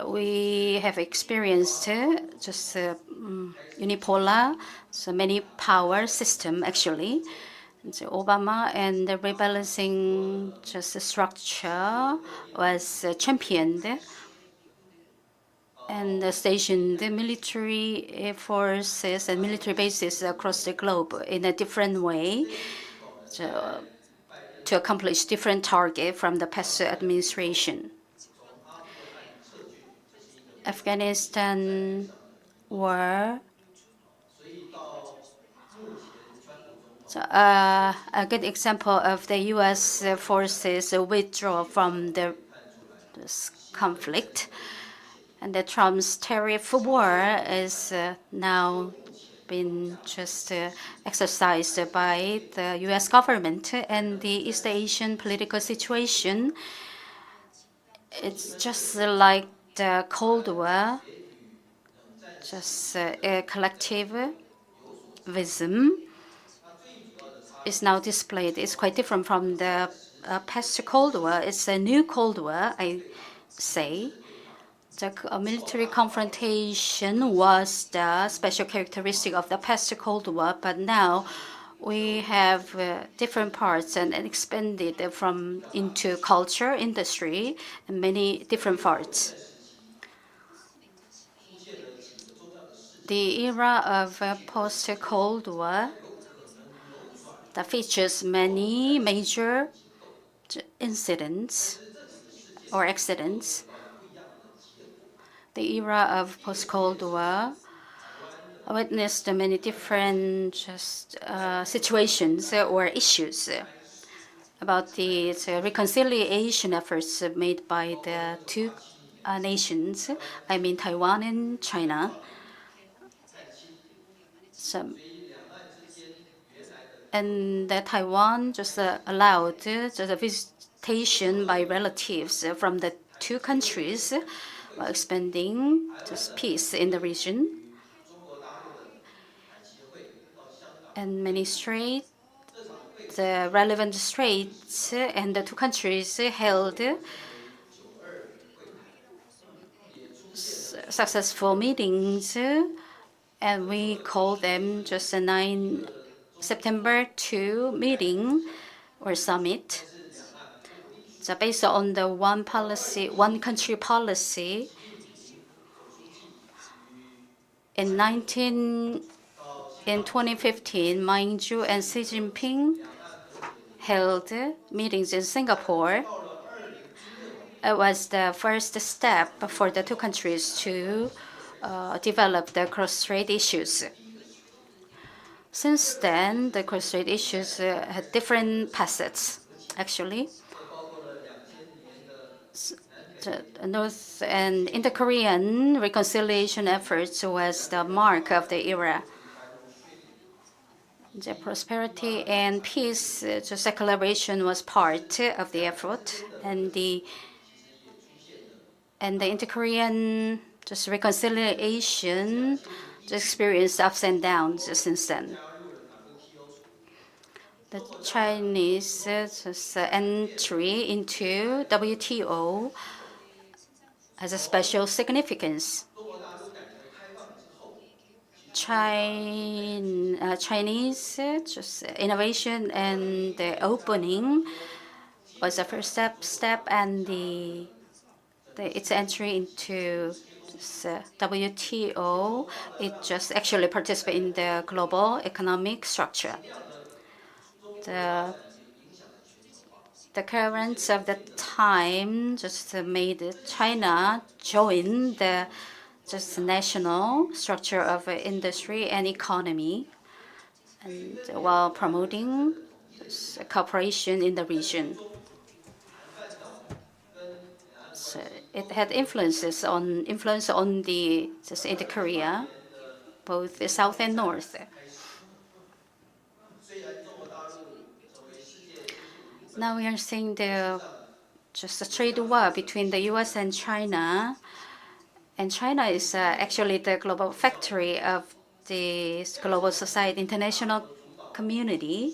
Speaker 4: we have experienced just unipolar, so many power system actually. And so Obama and the rebalancing just structure was championed and stationed the military forces and military bases across the globe in a different way to accomplish different targets from the past administration. Afghanistan war. So, a good example of the U.S. forces withdraw from this conflict, and the Trump's tariff war is now been just exercised by the U.S. government, and the East Asian political situation. It's just like the Cold War, just a collectivism is now displayed. It's quite different from the past Cold War. It's a new Cold War, I say. The military confrontation was the special characteristic of the past Cold War, but now we have different parts and expanded into culture, industry, and many different parts. The era of post-Cold War that features many major incidents or accidents. The era of post-Cold War witnessed many different situations or issues about the reconciliation efforts made by the two nations, I mean Taiwan and China. And Taiwan just allowed the visitation by relatives from the two countries while expanding just peace in the region. And many straits, the relevant straits and the two countries held successful meetings, and we call them just a 9 September 2 meeting or summit. So based on the one policy, one country policy, in 2015, Ma Ying-jeou and Xi Jinping held meetings in Singapore. It was the first step for the two countries to develop the cross-strait issues. Since then, the cross-strait issues had different facets, actually. The North and Indo-Korean reconciliation efforts was the mark of the era. The prosperity and peace, just collaboration was part of the effort, and the Indo-Korean just reconciliation just experienced ups and downs since then. The Chinese just entry into WTO has a special significance. Chinese just innovation and the opening was the first step, and its entry into WTO, it just actually participate in the global economic structure. The currents of the time just made China join the just national structure of industry and economy, and while promoting cooperation in the region. So it had influence on the just in the Korea, both the south and north. Now we are seeing just a trade war between the U.S. and China. And China is actually the global factory of the global society, international community.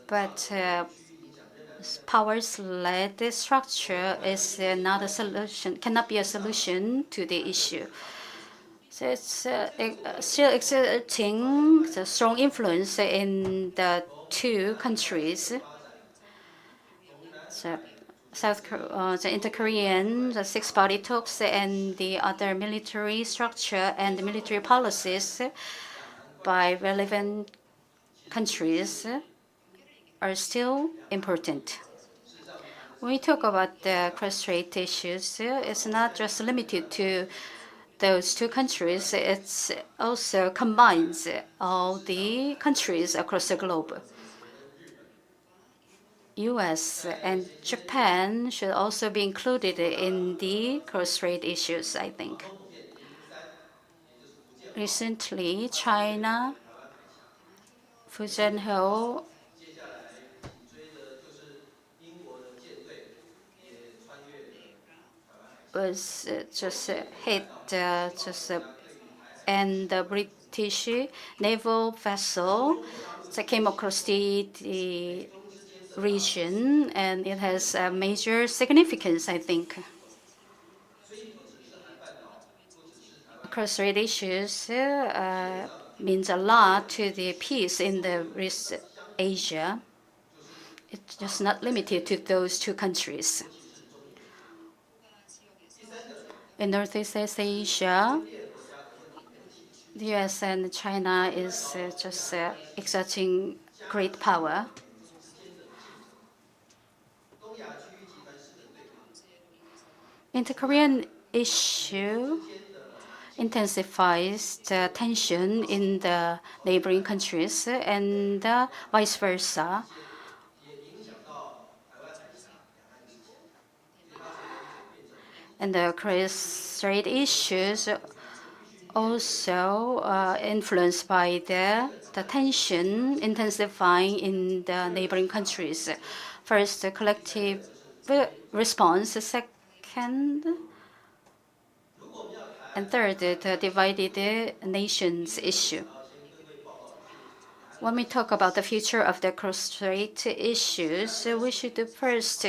Speaker 4: But powers-led structure is not a solution, cannot be a solution to the issue. So it's still exerting the strong influence in the two countries. So the inter-Korean, the six-party talks, and the other military structure and military policies by relevant countries are still important. When we talk about the cross-strait issues, it's not just limited to those two countries, it also combines all the countries across the globe. US and Japan should also be included in the cross-strait issues, I think. Recently, China, Fujian was just hit and the British naval vessel that came across the region, and it has a major significance, I think. Cross-strait issues means a lot to the peace in the East Asia. It's just not limited to those two countries. In Northeast Asia, the US and China is just exerting great power. Inter-Korean issue intensifies the tension in the neighboring countries and vice versa. And the cross-strait issues also influenced by the tension intensifying in the neighboring countries. First, the collective response. Second, and third, the divided nations issue. When we talk about the future of the cross-strait issues, we should first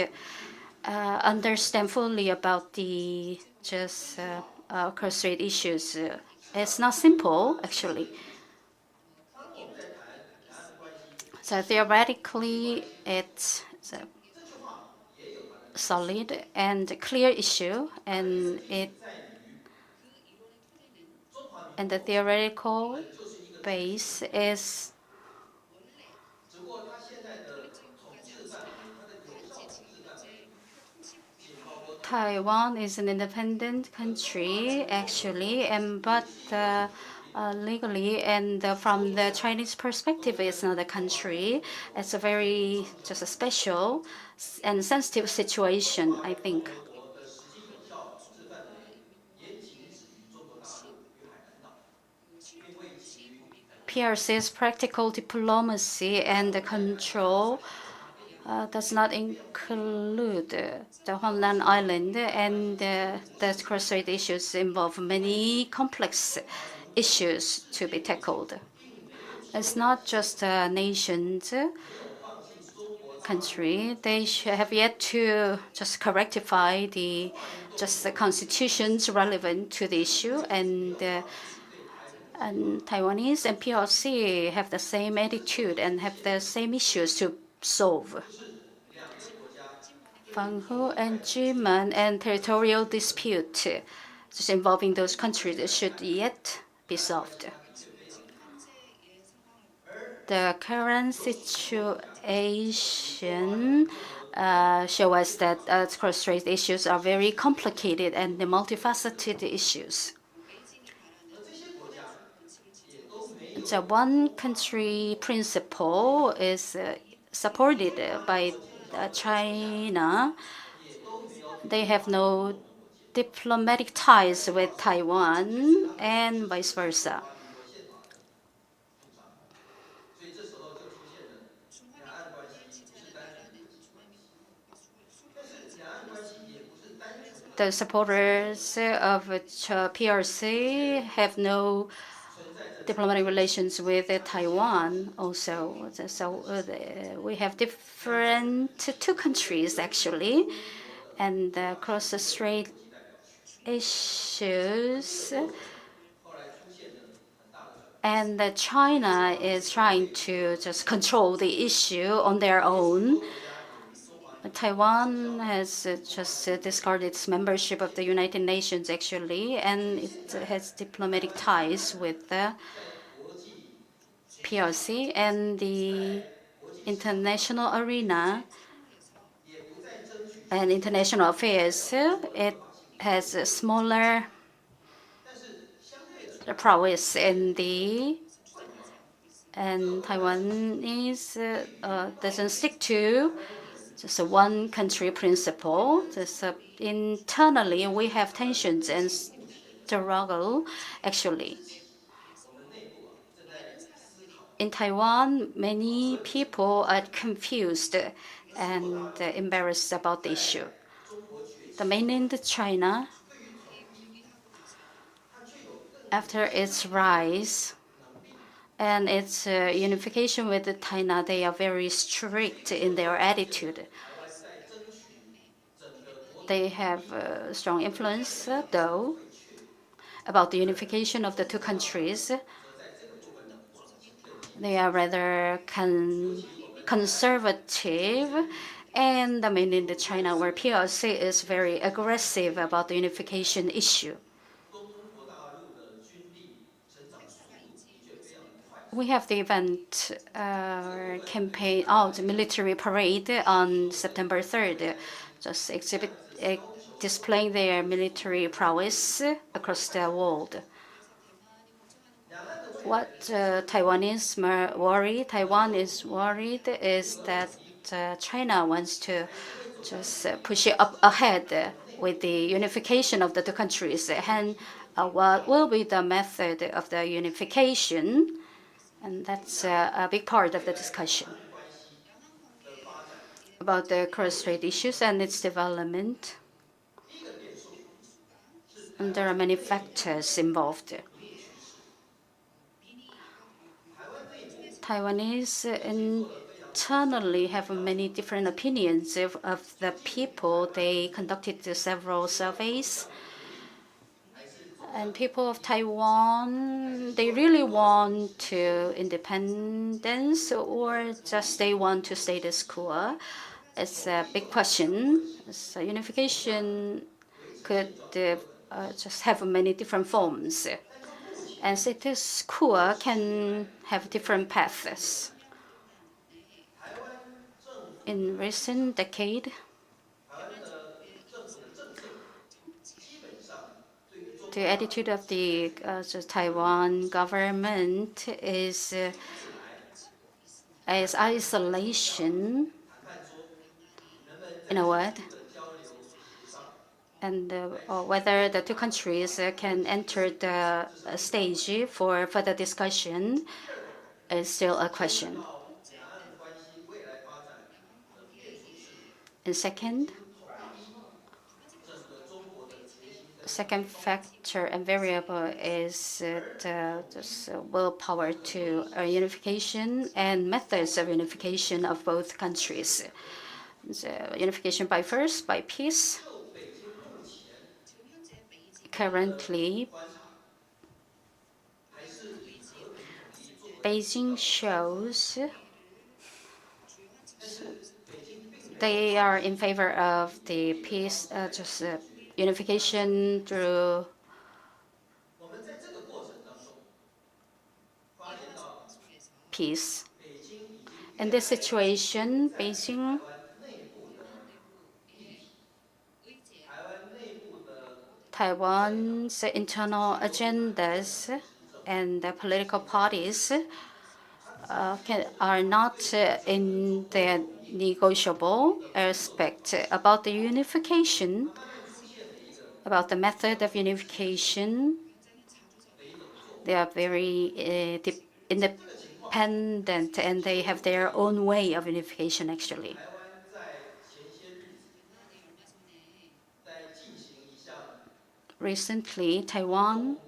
Speaker 4: understand fully about the cross-strait issues. It's not simple, actually. So theoretically, it's a solid and clear issue, and the theoretical base is Taiwan is an independent country, actually, but legally and from the Chinese perspective, it's not a country. It's a very just a special and sensitive situation, I think. PRC's practical diplomacy and control does not include the Homeland Island, and the cross-strait issues involve many complex issues to be tackled. It's not just a nation's country. They have yet to just rectify the constitutions relevant to the issue, and Taiwanese and PRC have the same attitude and have the same issues to solve. Fanghu and Jiman and territorial dispute just involving those countries should yet be solved. The current situation show us that cross-strait issues are very complicated and multifaceted issues. The one country principle is supported by China. They have no diplomatic ties with Taiwan and vice versa. The supporters of PRC have no diplomatic relations with Taiwan also. So we have different two countries actually, and cross-strait issues. And China is trying to just control the issue on their own. Taiwan has just discarded its membership of the United Nations actually, and it has diplomatic ties with the PRC and the international arena and international affairs. It has a smaller prowess in the, and Taiwan doesn't stick to just a one country principle. Just internally, we have tensions and struggle actually. In Taiwan, many people are confused and embarrassed about the issue. The mainland China, after its rise and its unification with China, they are very strict in their attitude. They have strong influence, though, about the unification of the two countries. They are rather conservative, and the mainland China, where PRC is very aggressive about the unification issue. We have the event campaign, the military parade on September 3rd, just displaying their military prowess across the world. What Taiwan is worried is that China wants to just push it up ahead with the unification of the two countries. And what will be the method of the unification? And that's a big part of the discussion about the cross-strait issues and its development. And there are many factors involved. Taiwanese internally have many different opinions of the people. They conducted several surveys. And people of Taiwan, they really want to independence or just they want to status quo. It's a big question. So unification could just have many different forms. And status quo can have different paths. In recent decade, the attitude of the Taiwan government is isolation, in a word, and whether the two countries can enter the stage for further discussion is still a question. And second factor and variable is the willpower to unification and methods of unification of both countries. So unification by peace. Currently, Beijing shows they are in favor of the peace, unification through. Peace. In this situation, Beijing Taiwan's internal agendas and the political parties are not in the negotiable aspect about the unification, about the method of unification. They are very independent and they have their own way of unification actually. Recently, Taiwan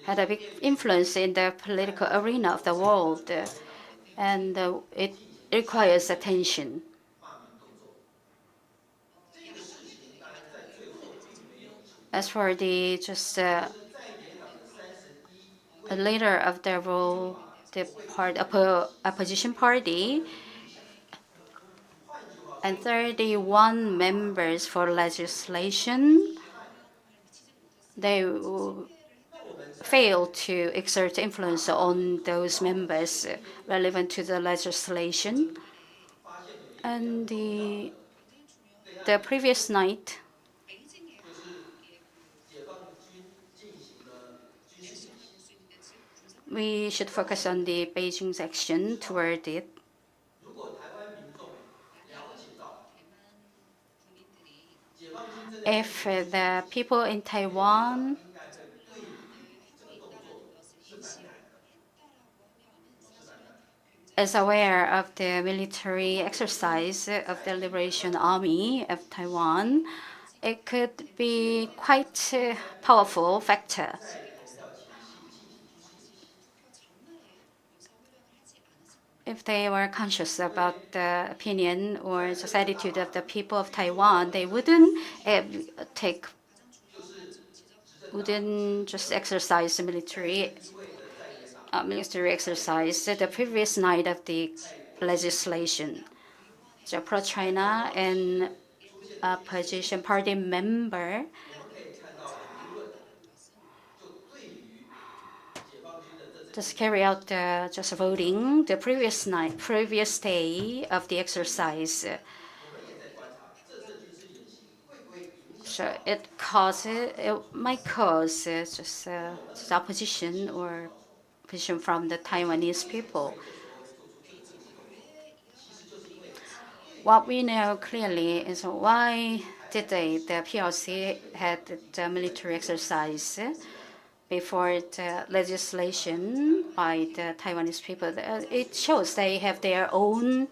Speaker 4: had a big influence in the political arena of the world, and it requires attention. As for the leader of the role, the opposition party, and 31 members for legislation, they failed to exert influence on those members relevant to the legislation. And the previous night, we should focus on the Beijing's action toward it. If the people in Taiwan is aware of the military exercise of the Liberation Army of Taiwan, it could be quite a powerful factor. If they were conscious about the opinion or just attitude of the people of Taiwan, they wouldn't just exercise the military exercise the previous night of the legislation. So pro-China and opposition party member just carry out just voting the previous day of the exercise. So it might cause just opposition or opposition from the Taiwanese people. What we know clearly is why did the PRC had the military exercise before the legislation by the Taiwanese people. It shows they have their own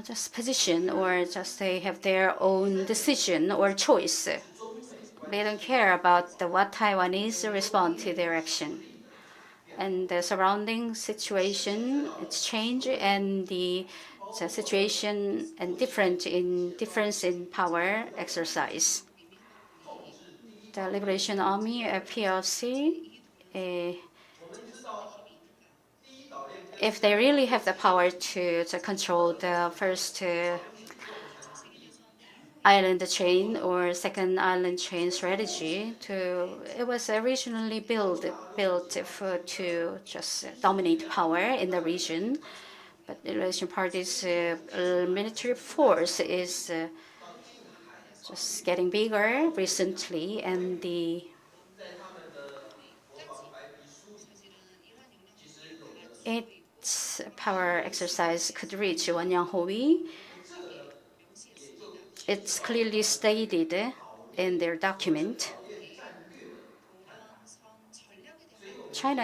Speaker 4: just position or just they have their own decision or choice. They don't care about what Taiwanese respond to their action. And the surrounding situation, it's changed, and the situation and difference in power exercise. The Liberation Army, PLC, if they really have the power to control the first island chain or second island chain strategy, it was originally built to just dominate power in the region. But the Liberation Party's military force is just getting bigger recently, and its power exercise could reach Wanyanhui. It's clearly stated in their document. China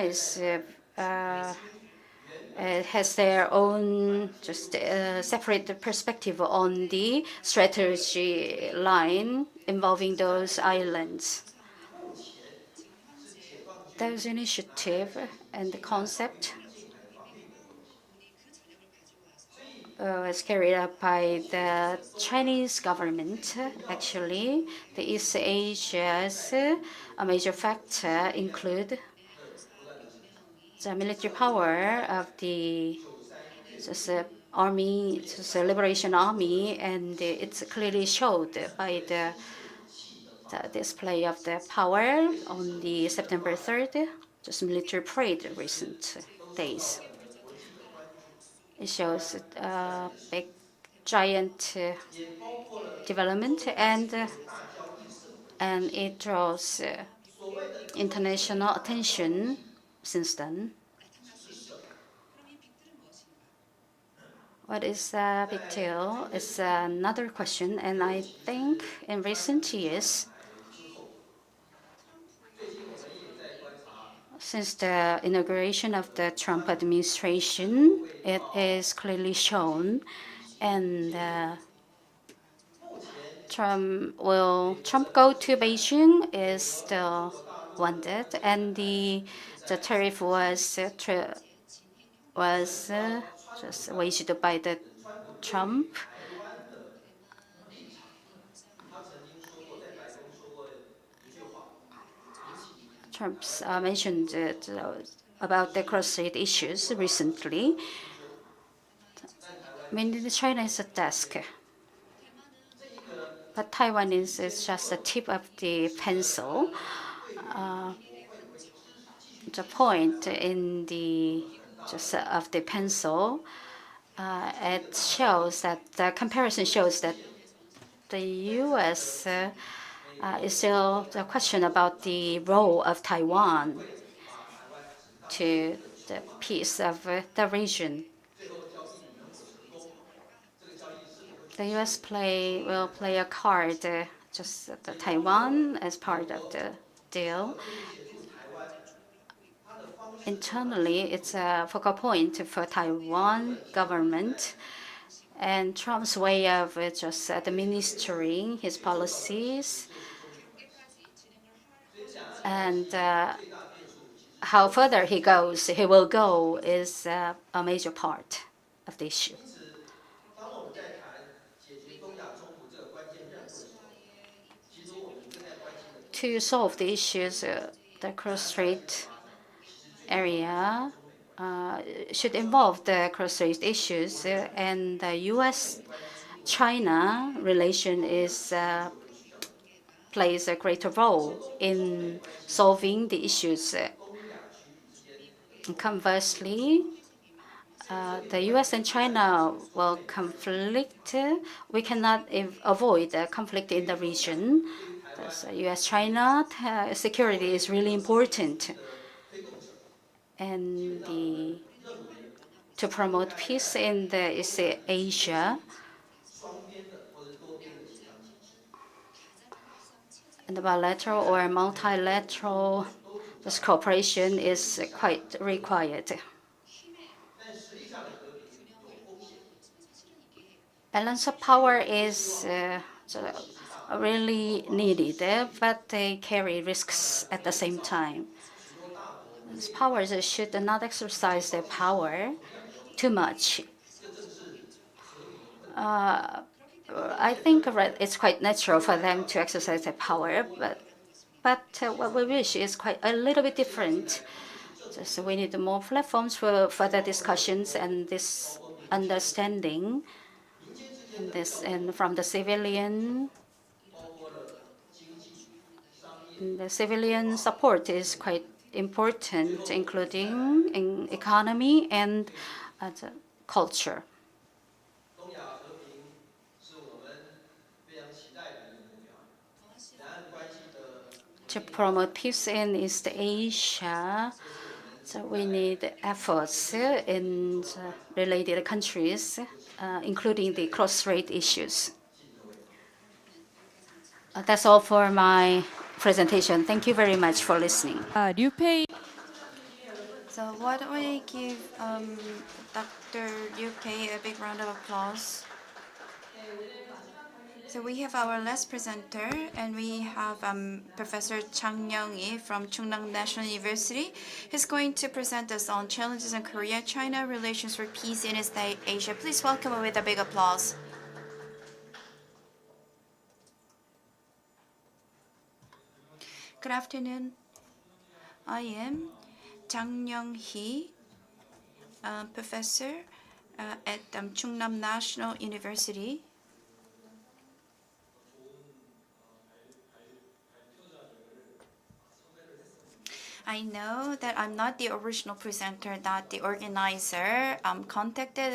Speaker 4: has their own just separate perspective on the strategy line involving those islands. Those initiative and the concept was carried out by the Chinese government. Actually, the East Asia's a major factor include the military power of the just, army, just, liberation army, and it's clearly showed by the display of the power on the September 3rd, just military parade recent days. It shows a big, giant development, and it draws international attention since then. What is a big deal is another question, and I think in recent years, since the inauguration of the Trump administration, it is clearly shown, and Trump go to Beijing is still wanted, and the tariff was just waged by the Trump. Trump's mentioned about the cross-strait issues recently. Mainly China is a task, but Taiwan is just the tip of the pencil. The point in the of the pencil, it shows that the comparison shows that the U.S. Is still the question about the role of Taiwan to the peace of the region. The U.S. will play a card, just the Taiwan as part of the deal. Internally, it's a focal point for Taiwan government, and Trump's way of just administering his policies and how further he will go is a major part of the issue. To solve the issues, the cross-strait area should involve the cross-strait issues, and the U.S.-China relation plays a greater role in solving the issues. Conversely, the U.S. and China will conflict. We cannot avoid a conflict in the region. U.S.-China security is really important, and to promote peace in the East Asia. And the bilateral or multilateral cooperation is quite required. Balance of power is really needed, but they carry risks at the same time. These powers should not exercise their power too much. I think it's quite natural for them to exercise their power, but what we wish is quite a little bit different. So we need more platforms for further discussions and this understanding. And from the civilian support is quite important, including in economy and culture. To promote peace in East Asia, so we need efforts in related countries, including the cross-strait issues. That's all for my presentation. Thank you very much for listening.
Speaker 1: Liu Pei
Speaker 2: So why don't we give Dr. Liu Pei a big round of applause? So we have our last presenter, and we have Professor Chang Young-hee from Chungnam National University. He's going to present us on challenges in Korea-China relations for peace in East Asia. Please welcome him with a big applause. Good afternoon. I am Chang Young-hee, professor at Chungnam National University. I know that I'm not the original presenter that the organizer contacted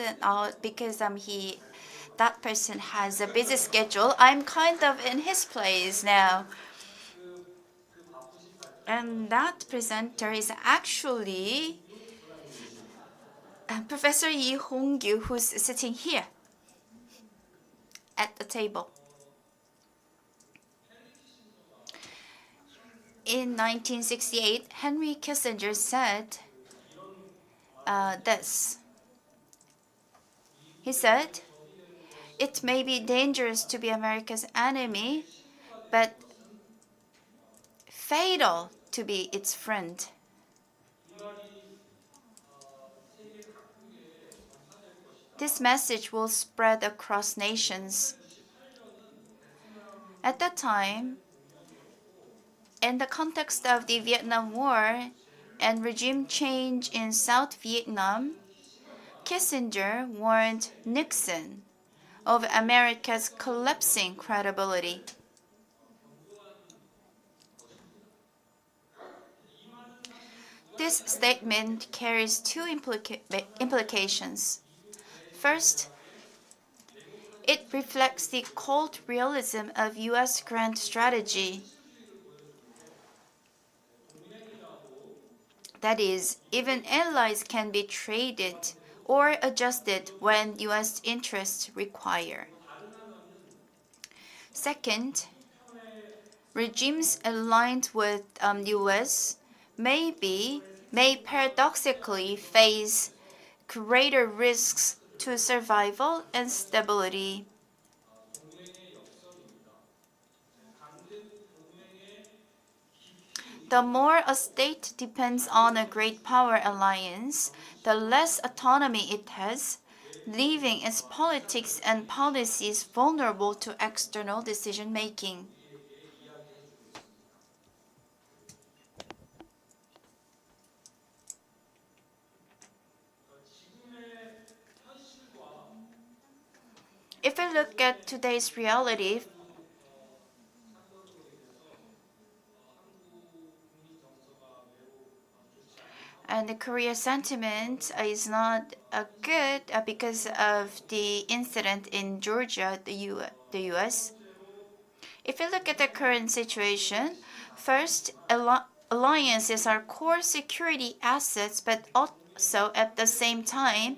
Speaker 2: because that person has a busy schedule. I'm kind of in his place now. And that presenter is actually Professor Lee Hong-gyu, who's sitting here at the table. In 1968, Henry Kissinger said this. He said, "It may be dangerous to be America's enemy, but fatal to be its friend." This message will spread across nations. At that time, in the context of the Vietnam War and regime change in South Vietnam, Kissinger warned Nixon of America's collapsing credibility. This statement carries two implications. First, it reflects the cold realism of U.S. grand strategy. That is, even allies can be traded or adjusted when U.S. interests require. Second, regimes aligned with U.S. may paradoxically face greater risks to survival and stability. The more a state depends on a great power alliance, the less autonomy it has, leaving its politics and policies vulnerable to external decision-making. If we look at today's reality, and the Korea sentiment is not good because of the incident in Georgia, the U.S. If you look at the current situation, first, alliances are core security assets, but also at the same time,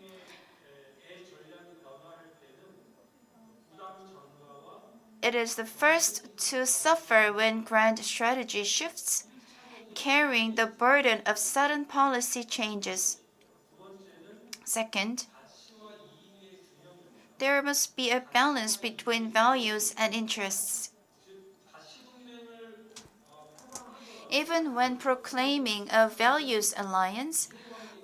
Speaker 2: it is the first to suffer when grand strategy shifts, carrying the burden of sudden policy changes. Second, there must be a balance between values and interests. Even when proclaiming a values alliance,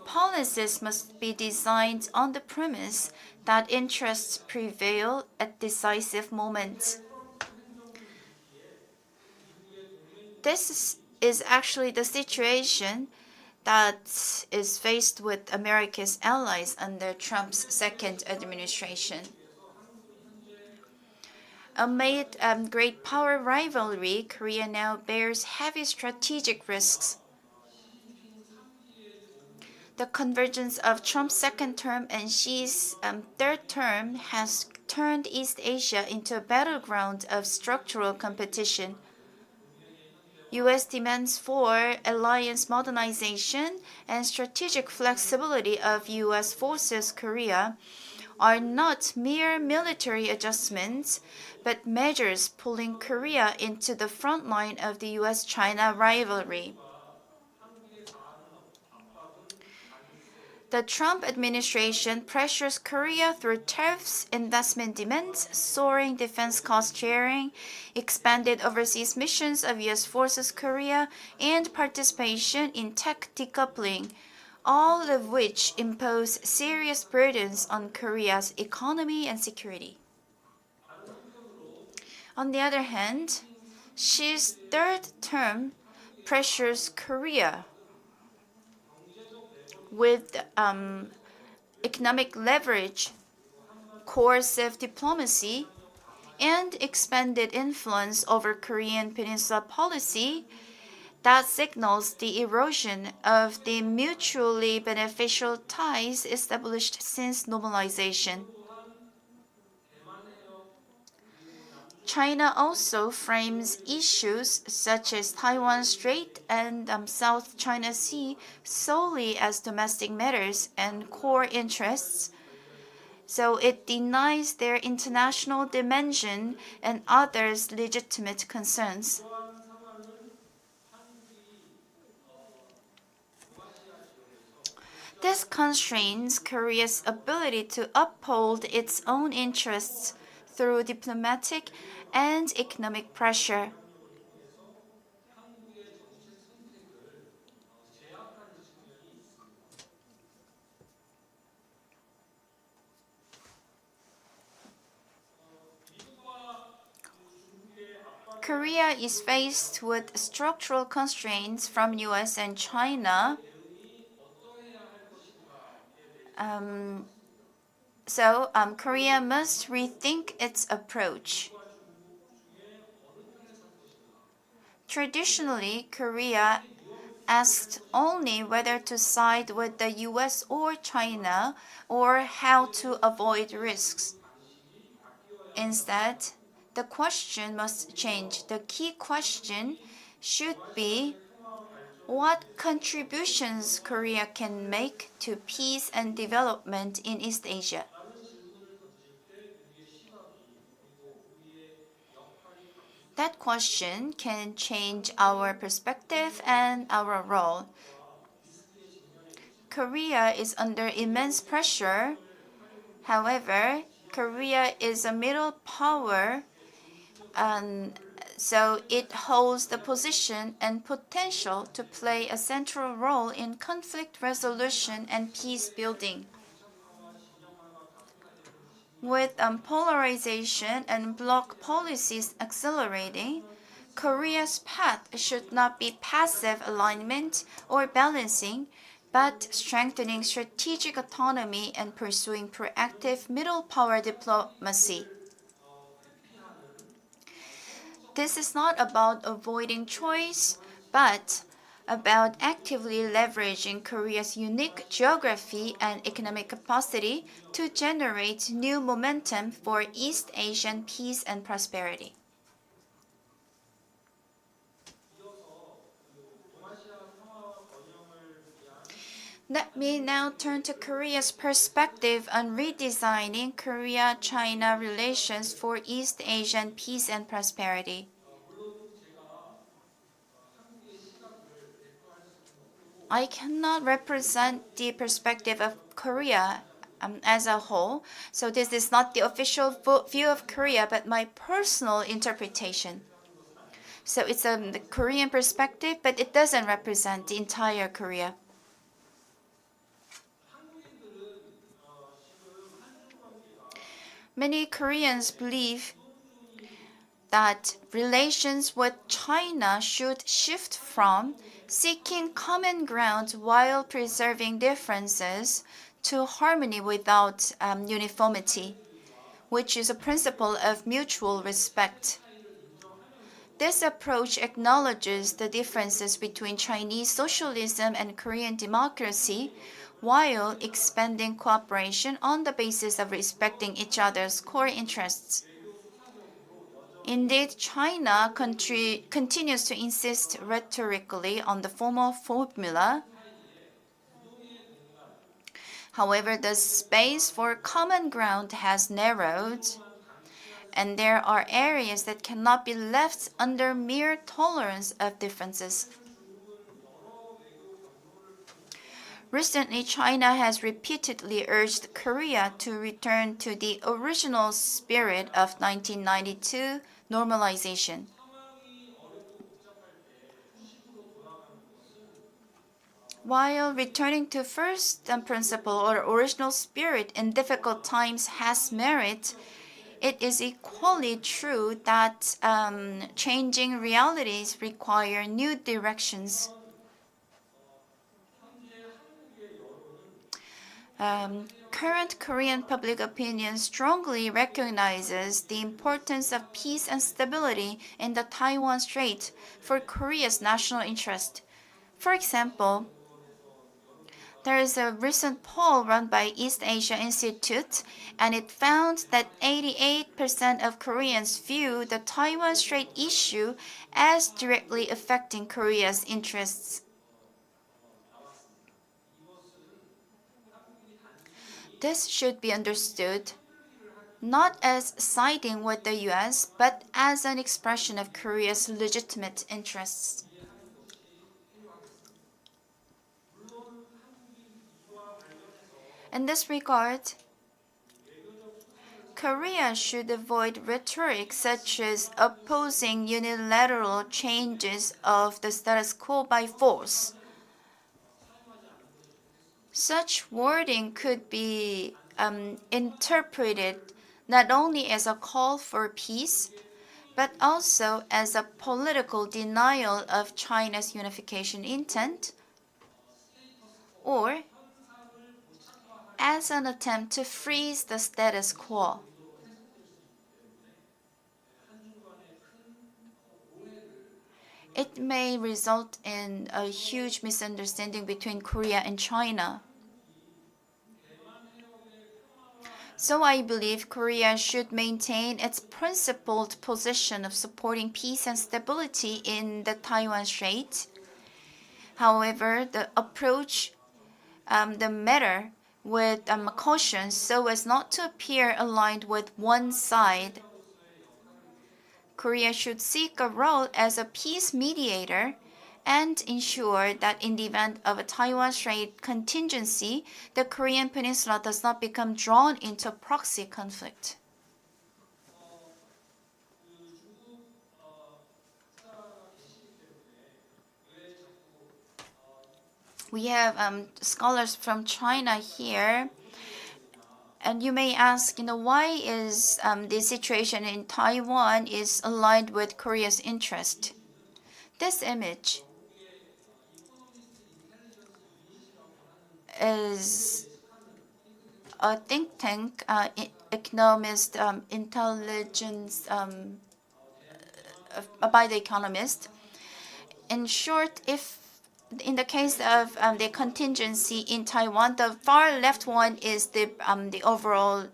Speaker 2: policies must be designed on the premise that interests prevail at decisive moments. This is actually the situation that is faced with America's allies under Trump's second administration. Amid great power rivalry, Korea now bears heavy strategic risks. The convergence of Trump's second term and Xi's third term has turned East Asia into a battleground of structural competition. U.S. demands for alliance modernization and strategic flexibility of U.S. forces Korea are not mere military adjustments, but measures pulling Korea into the front line of the U.S.-China rivalry. The Trump administration pressures Korea through tariffs, investment demands, soaring defense cost sharing, expanded overseas missions of U.S. forces Korea, and participation in tech decoupling, all of which impose serious burdens on Korea's economy and security. On the other hand, Xi's third term pressures Korea with economic leverage, coercive diplomacy, and expanded influence over Korean Peninsula policy that signals the erosion of the mutually beneficial ties established since normalization. China also frames issues such as Taiwan Strait and South China Sea solely as domestic matters and core interests, so it denies their international dimension and others' legitimate concerns. This constrains Korea's ability to uphold its own interests through diplomatic and economic pressure. Korea is faced with structural constraints from US and China. Korea must rethink its approach. Traditionally, Korea asked only whether to side with the US or China or how to avoid risks. Instead, the question must change. The key question should be what contributions Korea can make to peace and development in East Asia. That question can change our perspective and our role. Korea is under immense pressure. However, Korea is a middle power, and so it holds the position and potential to play a central role in conflict resolution and peace building. With polarization and bloc policies accelerating, Korea's path should not be passive alignment or balancing, but strengthening strategic autonomy and pursuing proactive middle power diplomacy. This is not about avoiding choice, but about actively leveraging Korea's unique geography and economic capacity to generate new momentum for East Asian peace and prosperity. Let me now turn to Korea's perspective on redesigning Korea-China relations for East Asian peace and prosperity. I cannot represent the perspective of Korea as a whole, so this is not the official view of Korea, but my personal interpretation. So it's the Korean perspective, but it doesn't represent the entire Korea. Many Koreans believe that relations with China should shift from seeking common ground while preserving differences to harmony without uniformity, which is a principle of mutual respect. This approach acknowledges the differences between Chinese socialism and Korean democracy while expanding cooperation on the basis of respecting each other's core interests. Indeed, China continues to insist rhetorically on the formal formula. However, the space for common ground has narrowed, and there are areas that cannot be left under mere tolerance of differences. Recently, China has repeatedly urged Korea to return to the original spirit of 1992 normalization. While returning to first principle or original spirit in difficult times has merit, it is equally true that changing realities require new directions. Current Korean public opinion strongly recognizes the importance of peace and stability in the Taiwan Strait for Korea's national interest. For example, there is a recent poll run by East Asia Institute, and it found that 88% of Koreans view the Taiwan Strait issue as directly affecting Korea's interests. This should be understood not as siding with the US, but as an expression of Korea's legitimate interests. In this regard, Korea should avoid rhetoric such as opposing unilateral changes of the status quo by force. Such wording could be interpreted not only as a call for peace, but also as a political denial of China's unification intent, or as an attempt to freeze the status quo. It may result in a huge misunderstanding between Korea and China. So I believe Korea should maintain its principled position of supporting peace and stability in the Taiwan Strait. However, the approach the matter with caution so as not to appear aligned with one side. Korea should seek a role as a peace mediator and ensure that in the event of a Taiwan Strait contingency, the Korean peninsula does not become drawn into proxy conflict. We have scholars from China here, and you may ask, why is the situation in Taiwan is aligned with Korea's interest? This image is a think tank, economist, intelligence by the economist. In short, if in the case of the contingency in Taiwan, the far left one is the overall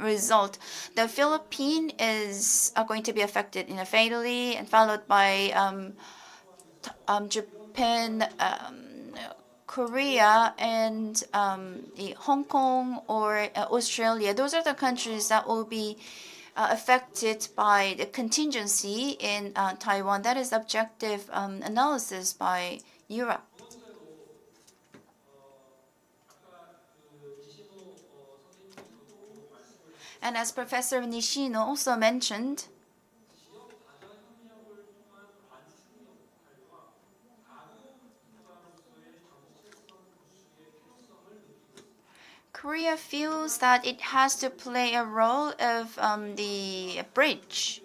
Speaker 2: result. The Philippines is going to be affected fatally, and followed by Japan, Korea, and Hong Kong or Australia. Those are the countries that will be affected by the contingency in Taiwan. That is objective analysis by Europe. And as Professor Nishino also mentioned, Korea feels that it has to play a role of the bridge.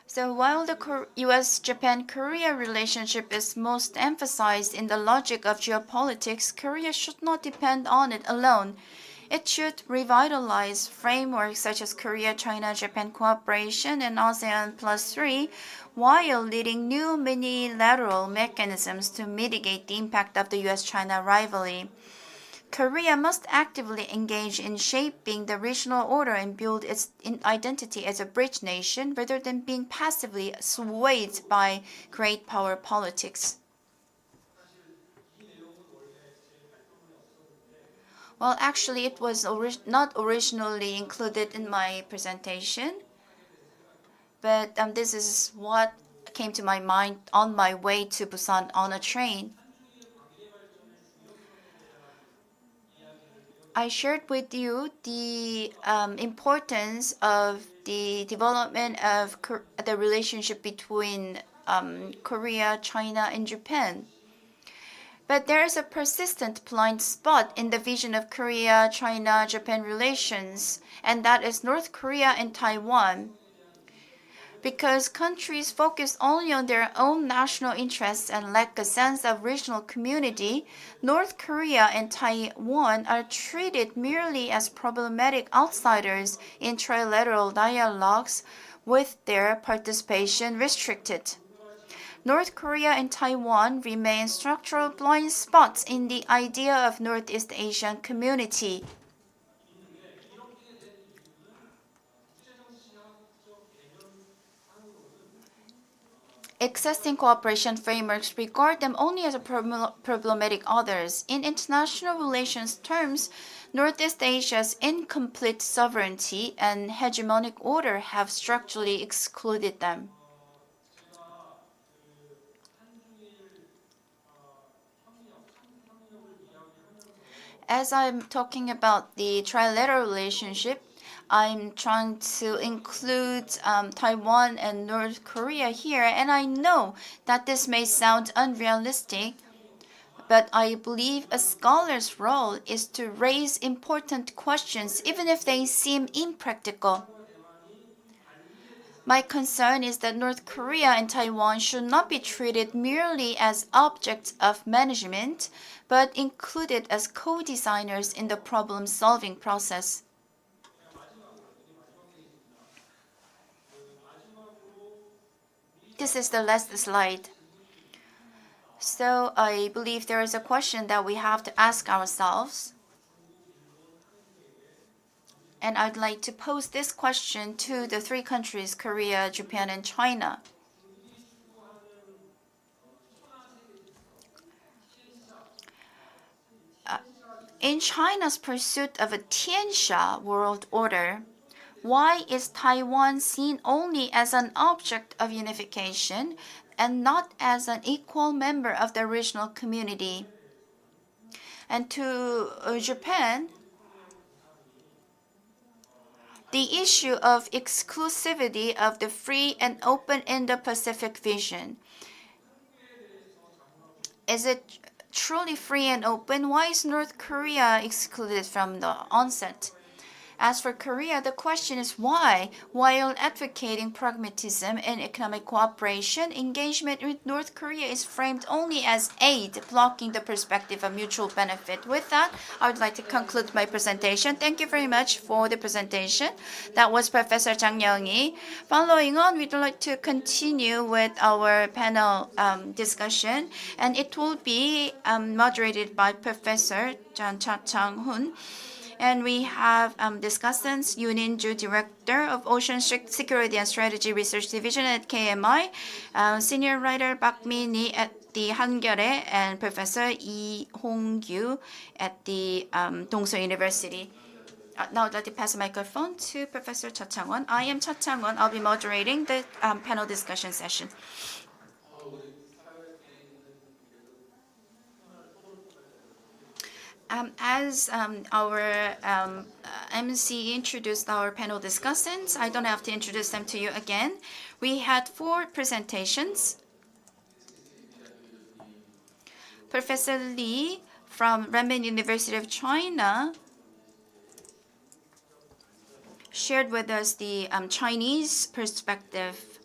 Speaker 2: So while the US-Japan-Korea relationship is most emphasized in the logic of geopolitics, Korea should not depend on it alone. It should revitalize frameworks such as Korea-China-Japan cooperation and ASEAN Plus 3, while leading new multilateral mechanisms to mitigate the impact of the US-China rivalry. Korea must actively engage in shaping the regional order and build its identity as a bridge nation rather than being passively swayed by great power politics. Well, actually, it was not originally included in my presentation, but this is what that came to my mind on my way to Busan on a train. I shared with you the importance of the development of the relationship between Korea, China, and Japan. But there is a persistent blind spot in the vision of Korea, China, Japan relations, and that is North Korea and Taiwan. Because countries focus only on their own national interests and lack a sense of regional community, North Korea and Taiwan are treated merely as problematic outsiders in trilateral dialogues, with their participation restricted. North Korea and Taiwan remain structural blind spots in the idea of Northeast Asian community. Existing cooperation frameworks regard them only as problematic others. In international relations terms, Northeast Asia's incomplete sovereignty and hegemonic order have structurally excluded them. As I'm talking about the trilateral relationship, I'm trying to include Taiwan and North Korea here, and I know that this may sound unrealistic, but I believe a scholar's role is to raise important questions even if they seem impractical. My concern is that North Korea and Taiwan should not be treated merely as objects of management, but included as co-designers in the problem-solving process. This is the last slide. So I believe there is a question that we have to ask ourselves. And I'd like to pose this question to the three countries, Korea, Japan, and China. In China's pursuit of a Tianxia world order, why is Taiwan seen only as an object of unification and not as an equal member of the regional community? And to Japan, the issue of exclusivity of the free and open Indo-Pacific vision. Is it truly free and open? Why is North Korea excluded from the onset? As for Korea, the question is why, while advocating pragmatism and economic cooperation, engagement with North Korea is framed only as aid, blocking the perspective of mutual benefit. With that, I would like to conclude my presentation. Thank you very much for the presentation. That was Professor Jang Young-hee. Following on, we'd like to continue with our panel discussion, and it will be moderated by Professor Chan Cha-Chang-hun. And we have discussants, Yunin Ju, Director of Ocean Security and Strategy Research Division at KMI, Senior Writer Park Min-hee at the Hangyeole, and Professor Lee Hong-gyu at the Dongso University. Now I'd like to pass the microphone to Professor Cha Chang-won. I am Cha Chang-won. I'll be moderating the panel discussion session. As our MC introduced our panel discussants, I don't have to introduce them to you again. We had 4 presentations. Professor Lee from Renmin University of China shared with us the Chinese perspective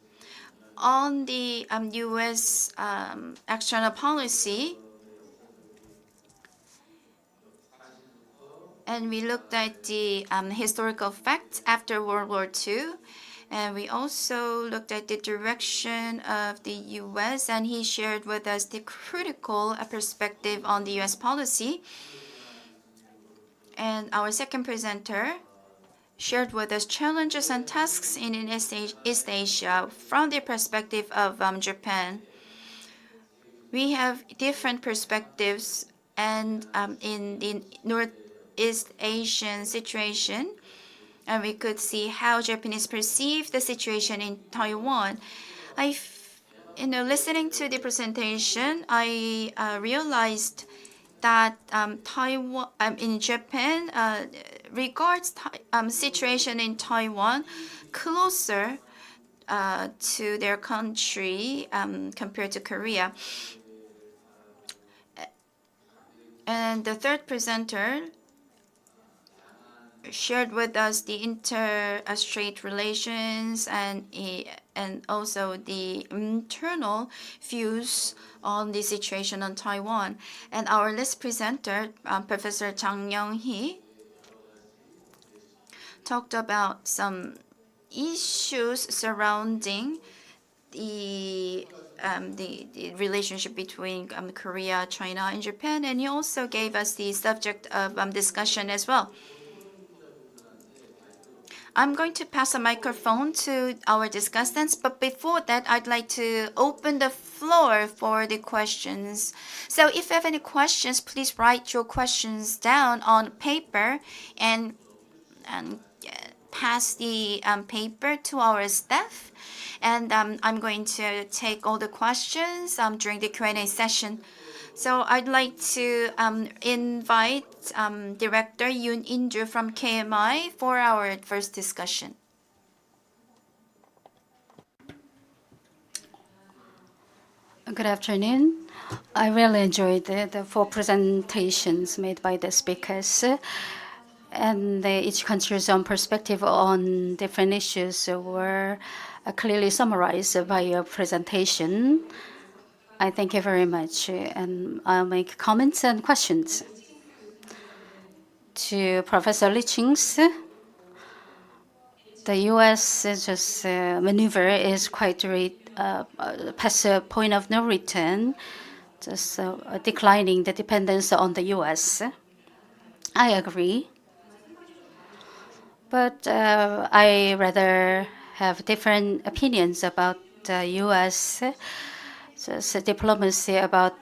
Speaker 2: on the U.S. external policy. And we looked at the historical facts after World War II. And we also looked at the direction of the U.S. And he shared with us the critical perspective on the U.S. policy. And our second presenter shared with us challenges and tasks in East Asia from the perspective of Japan. We have different perspectives, and in the Northeast Asian situation, and we could see how Japanese perceive the situation in Taiwan. listening to the presentation, I realized that Taiwan in Japan regards situation in Taiwan closer to their country compared to Korea. And the third presenter shared with us the inter-state relations and also the internal views on the situation on Taiwan. And our last presenter, Professor Chang Young-hee, talked about some issues surrounding the relationship between Korea, China, and Japan, and he also gave us the subject of discussion as well. I'm going to pass a microphone to our discussants, but before that, I'd like to open the floor for the questions. So if you have any questions, please write your questions down on paper and pass the paper to our staff. And I'm going to take all the questions during the Q&A session. So I'd like to invite Director Yoon In-ju from KMI for our first discussion.
Speaker 4: Good afternoon. I really enjoyed the 4 presentations made by the speakers. And each country's own perspective on different issues were clearly summarized by your presentation. I thank you very much, and I'll make comments and questions. To Professor Lichings, the U.S. just maneuver is quite past a point of no return, just declining the dependence on the U.S. I agree. But I rather have different opinions about the U.S. Just diplomacy about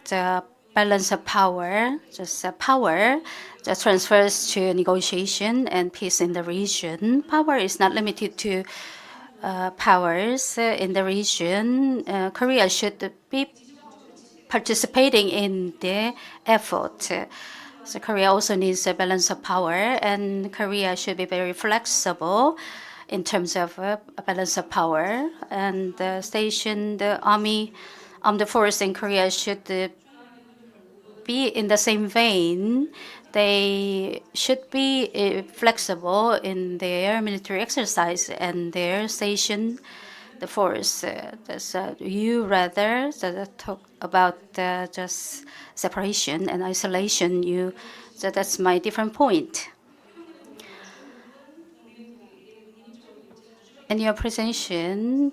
Speaker 4: balance of power, just power that transfers to negotiation and peace in the region. Power is not limited to powers in the region. Korea should be participating in the effort. So Korea also needs a balance of power, and Korea should be very flexible in terms of a balance of power. And the armed force in Korea should be in the same vein. They should be flexible in their military exercise and their station, the force. You rather talk about just separation and isolation. So that's my different point. In your presentation,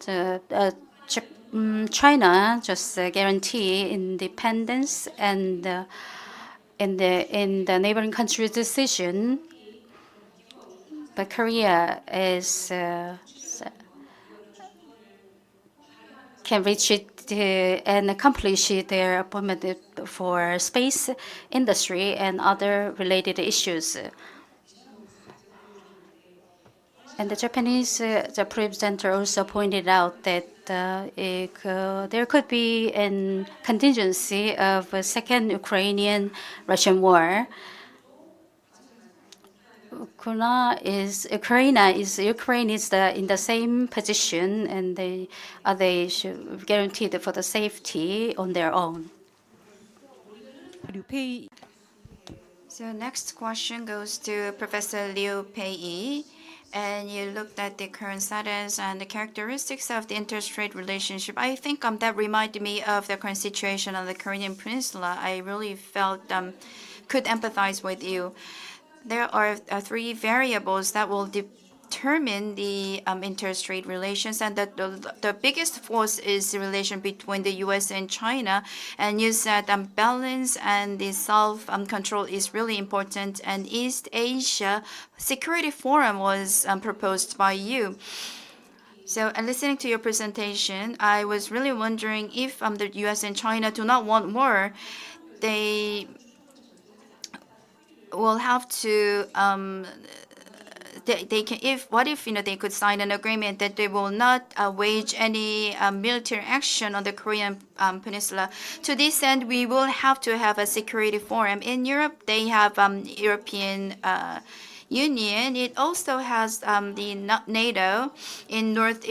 Speaker 4: China just guarantee independence and in the neighboring country's decision, but Korea is can reach it and accomplish their appointment for space industry and other related issues. And the Japanese the presenter also pointed out that there could be a contingency of a second Ukrainian-Russian war. Ukraine is in the same position, and they should guaranteed for the safety on their own.
Speaker 2: So next question goes to Professor Liu Pei. And you looked at the current status and the characteristics of the interstate relationship. I think that reminded me of the current situation on the Korean Peninsula. I really felt could empathize with you. There are 3 variables that will determine the interstate relations, and the biggest force is the relation between the U.S. and China. And you said balance and the self-control is really important, and East Asia Security Forum was proposed by you. So, listening to your presentation, I was really wondering if the U.S. and China do not want war, they will have to they can, if what if they could sign an agreement that they will not wage any military action on the Korean peninsula. To this end, we will have to have a security forum. In Europe, they have European Union. It also has the NATO in North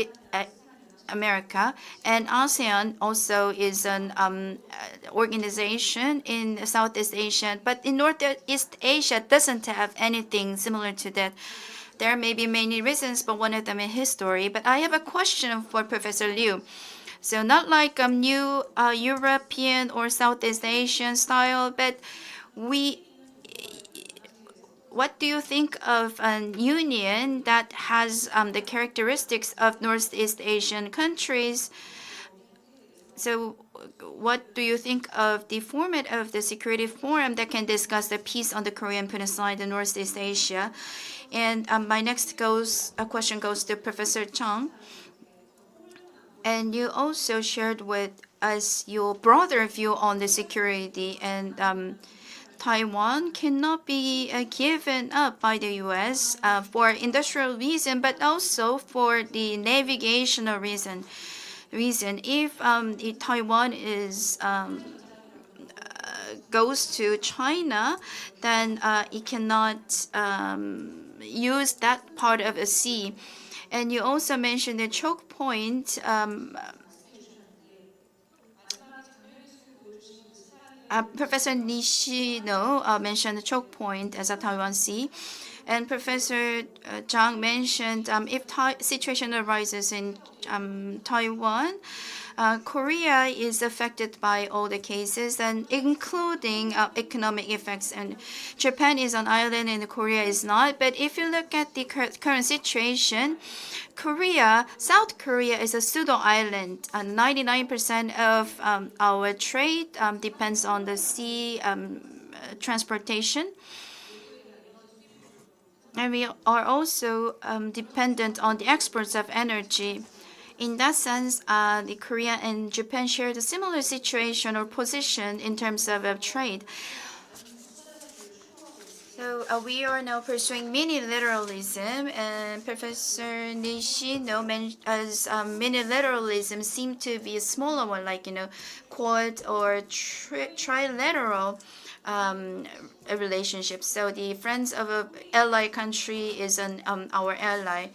Speaker 2: America, and ASEAN also is an organization in Southeast Asia, but in Northeast Asia doesn't have anything similar to that. There may be many reasons, but one of them is history. But I have a question for Professor Liu. So not like new European or Southeast Asian style, but what do you think of a union that has the characteristics of Northeast Asian countries? So what do you think of the format of the security forum that can discuss the peace on the Korean Peninsula and Northeast Asia? And my next question goes to Professor Chung. And you also shared with us your broader view on the security, and Taiwan cannot be given up by the U.S. For industrial reason, but also for the navigational reason. If Taiwan goes to China, then it cannot use that part of the sea. And you also mentioned the choke point. Professor Nishino mentioned the choke point as a Taiwan Sea, and Professor Zhang mentioned if situation arises in Taiwan, Korea is affected by all the cases, and including economic effects. And Japan is an island, and Korea is not. But if you look at the current situation, South Korea is a pseudo island. 99% of our trade depends on the sea transportation. And we are also dependent on the exports of energy. In that sense, the Korea and Japan share a similar situation or position in terms of trade. So we are now pursuing mini-literalism, and Professor Nishino as mini-literalism seem to be a smaller one, like quad or trilateral relationship. So the friends of an ally country is our ally.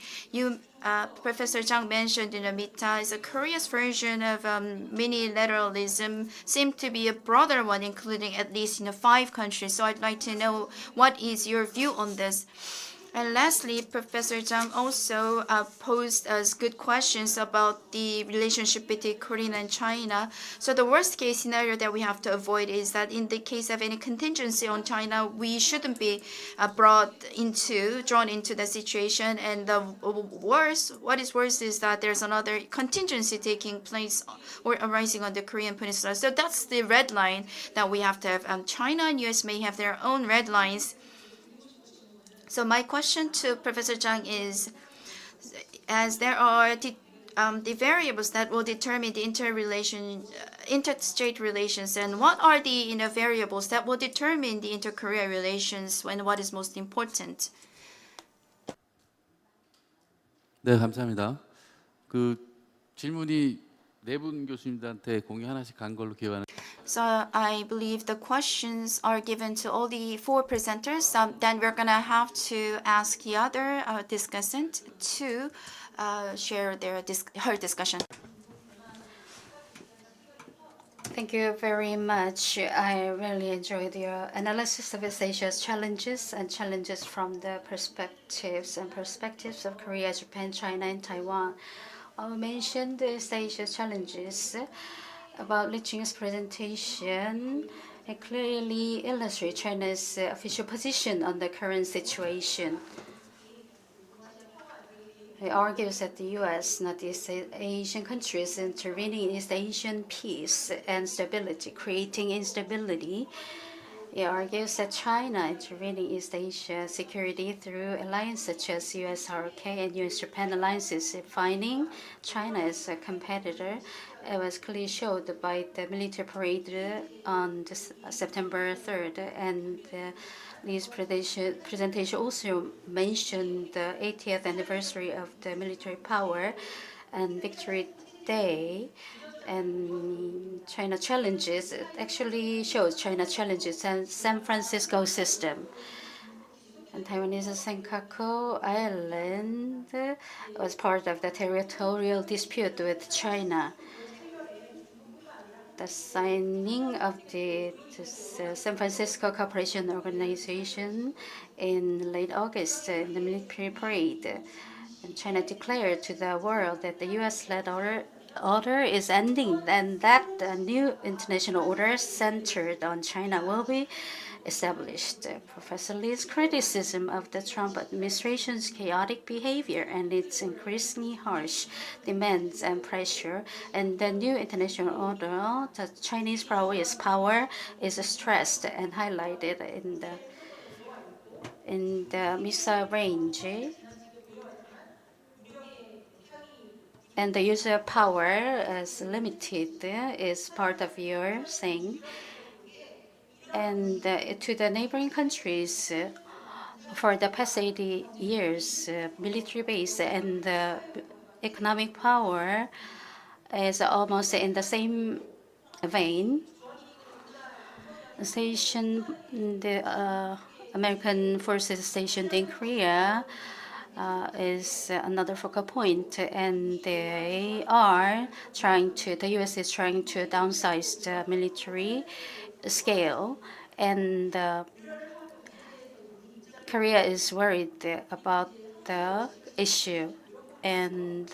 Speaker 2: Professor Zhang mentioned MITA is a Korea's version of mini-lateralism, seemed to be a broader one, including at least 5 countries. So I'd like to know what is your view on this. And lastly, Professor Zhang also posed us good questions about the relationship between Korea and China. So the worst case scenario that we have to avoid is that in the case of any contingency on China, we shouldn't be drawn into the situation. And what is worse is that there's another contingency taking place or arising on the Korean Peninsula. So that's the red line that we have to have. China and US may have their own red lines. So my question to Professor Zhang is, as there are the variables that will determine the interstate relations, and what are the variables that will determine the inter-Korea relations, and what is most important?
Speaker 8: 네, 감사합니다. 그 질문이 네 분 교수님들한테 공유 하나씩 간 걸로 기억하는.
Speaker 2: So I believe the questions are given to all the 4 presenters. Then we're gonna have to ask the other discussant to share her discussion.
Speaker 4: Thank you very much. I really enjoyed your analysis of East Asia's challenges and challenges from the perspectives of Korea, Japan, China, and Taiwan. I mentioned East Asia's challenges about Li Ching's presentation. It clearly illustrates China's official position on the current situation. It argues that the U.S., not East Asian countries, intervening in East Asian peace and stability, creating instability. It argues that China intervening in East Asia security through alliances such as US-RK and US-Japan alliances, finding China as a competitor it was clearly showed by the military parade on September 3rd, and Lee's presentation also mentioned the 80th anniversary of the military power and Victory Day. And China challenges, it actually shows China challenges and San Francisco system. And Taiwanese Senkaku Island was part of the territorial dispute with China. The signing of this San Francisco Cooperation Organization in late August in the military parade. And China declared to the world that the U.S.-led order is ending, and that the new international order centered on China will be established. Professor Lee's criticism of the Trump administration's chaotic behavior and its increasingly harsh demands and pressure, and the new international order, the Chinese power is stressed and highlighted in the missile range. And the use of power is limited is part of your saying. And to the neighboring countries, for the past 80 years, military base and economic power is almost in the same vein. The American forces stationed in Korea is another focal point, and the U.S. is trying to downsize the military scale, and Korea is worried about the issue, and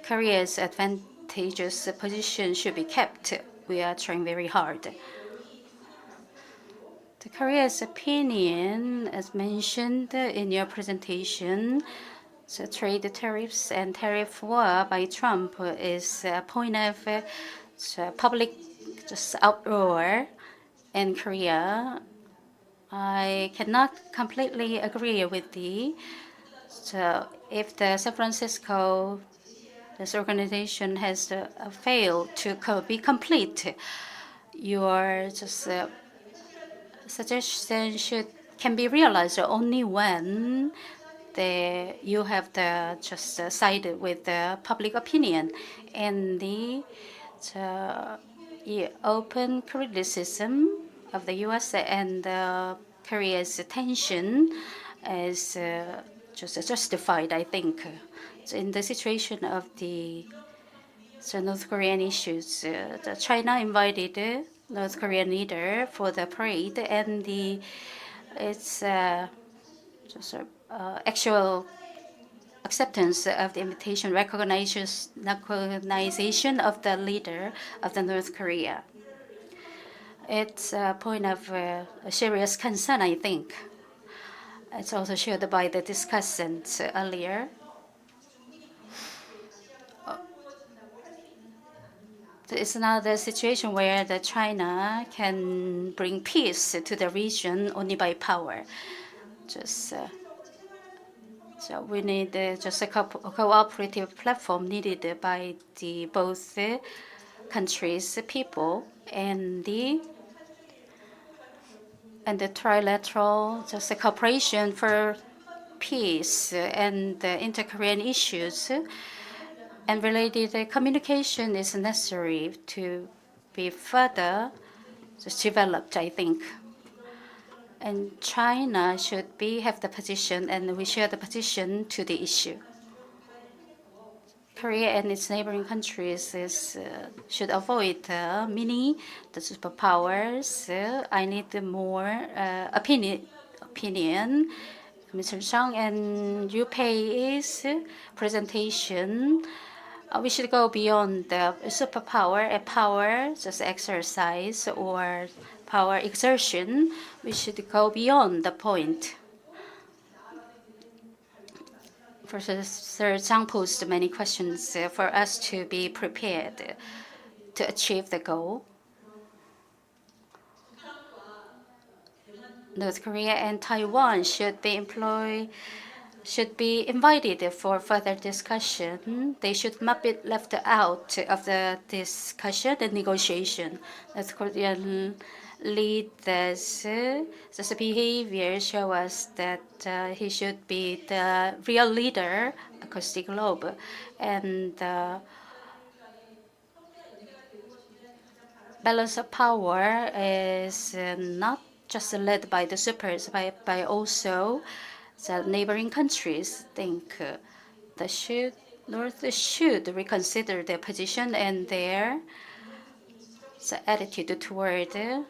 Speaker 4: Korea's advantageous position should be kept. We are trying very hard. The Korea's opinion, as mentioned in your presentation, the trade tariffs and tariff war by Trump is a point of public uproar in Korea. I cannot completely agree with thee. So if the San Francisco, this organization has failed to be complete, your suggestion can be realized only when you have sided with the public opinion, and the open criticism of the U.S. and Korea's tension is justified, I think. So in the situation of the North Korean issues, China invited North Korean leader for the parade, and its actual acceptance of the invitation recognition of the leader of the North Korea. It's a point of serious concern, I think. It's also shared by the discussants earlier. It's another situation where China can bring peace to the region only by power. So we need just a cooperative platform needed by both countries' people, and the trilateral cooperation for peace and inter-Korean issues and related communication is necessary to be further developed, I think. And China should have the position, and we share the position to the issue. Korea and its neighboring countries should avoid mini superpowers. I need more opinion. Mr. Chang and Yu Pei's presentation. We should go beyond the superpower, a power exercise or power exertion. We should go beyond the point. Professor Zhang posed many questions for us to be prepared to achieve the goal. North Korea and Taiwan should be employ should be invited for further discussion. They should not be left out of the discussion and negotiation. As Korean leaders, this behavior show us that he should be the real leader across the globe. And balance of power is not just led by the supers, but by also the neighboring countries. Think the North should reconsider their position and their attitude toward the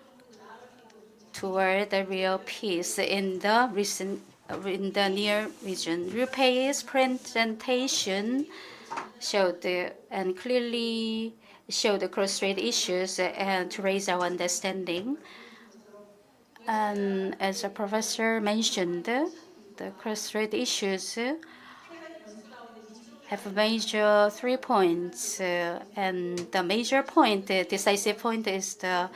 Speaker 4: real peace in the near region. Rupei's presentation showed and clearly showed the cross-strait issues and to raise our understanding. And as a professor mentioned, the cross-strait issues have major 3 points, and the major point, the decisive point, is the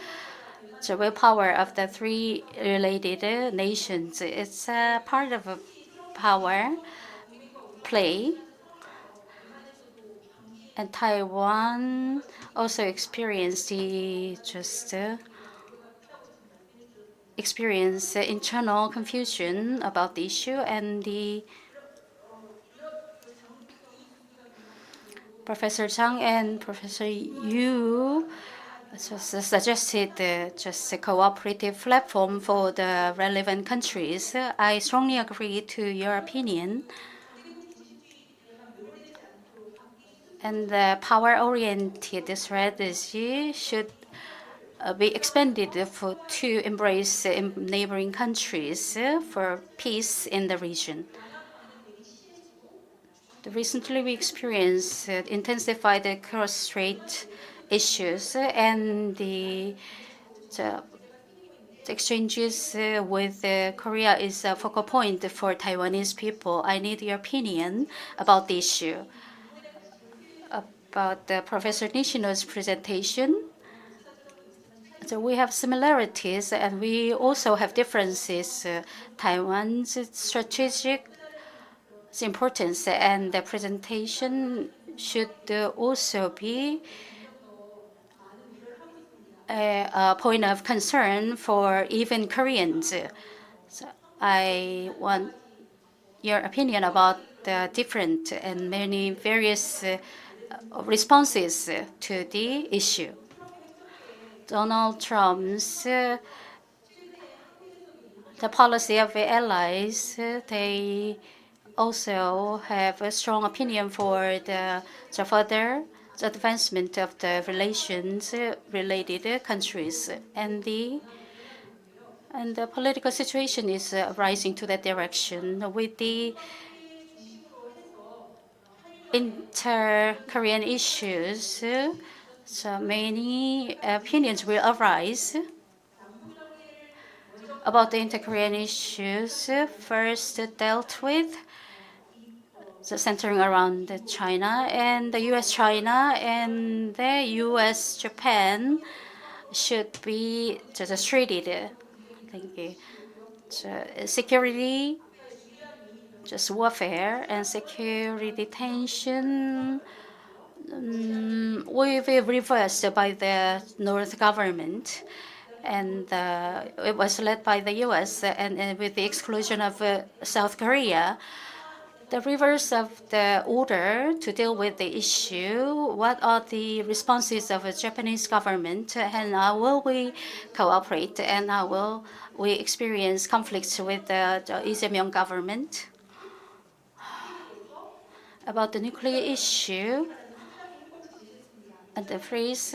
Speaker 4: willpower of the three related nations. It's a part of a power play, and Taiwan also experienced internal confusion about the issue, and the Professor Zhang and Professor Yu suggested just a cooperative platform for the relevant countries. I strongly agree to your opinion. And the power-oriented strategy should be expanded to embrace neighboring countries for peace in the region. Recently, we experienced intensified cross-strait issues, and the exchanges with Korea is a focal point for Taiwanese people. I need your opinion about the issue. About Professor Nishino's presentation, so we have similarities and we also have differences. Taiwan's strategic importance and the presentation should also be a point of concern for even Koreans. So I want your opinion about the different and many various responses to the issue. Donald Trump's the policy of the allies, they also have a strong opinion for the further advancement of the relations related countries, and the political situation is rising to that direction with the inter-Korean issues. So many opinions will arise about the inter-Korean issues. First dealt with centering around China and the U.S.-China, and the U.S.-Japan should be just treated. Thank you. So, security, just warfare and security tension will be reversed by the North government, and it was led by the U.S. and with the exclusion of South Korea. The reverse of the order to deal with the issue, what are the responses of the Japanese government, and how will we cooperate, and how will we experience conflicts with the Lee Jae-myung government? About the nuclear issue, and the freeze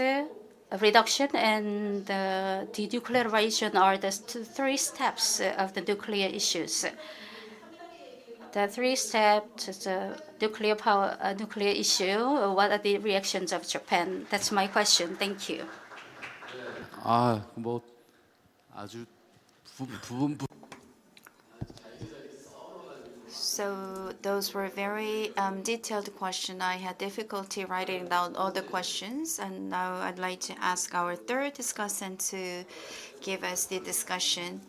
Speaker 4: reduction and the denuclearization are the three steps of the nuclear issues. The three steps, the nuclear issue. What are the reactions of Japan? That's my question. Thank you.
Speaker 8: 뭐 아주 부분
Speaker 2: So those were very detailed questions. I had difficulty writing down all the questions, and now I'd like to ask our third discussant to give us the discussion.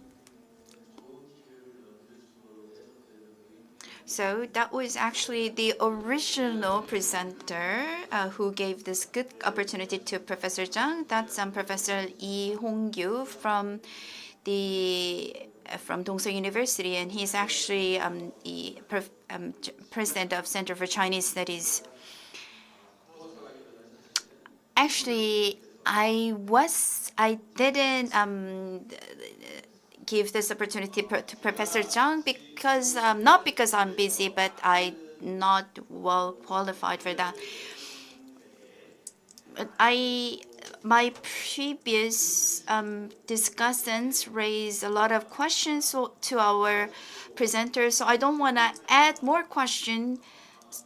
Speaker 2: So that was actually the original presenter who gave this good opportunity to Professor Zhang. That's Professor Lee Hong-gyu from Dongseo University, and he's actually the president of Center for Chinese Studies. Actually, I didn't give this opportunity to Professor Zhang because not because I'm busy, but I not well qualified for that. But my previous discussants raised a lot of questions to our presenters, so I don't want to add more questions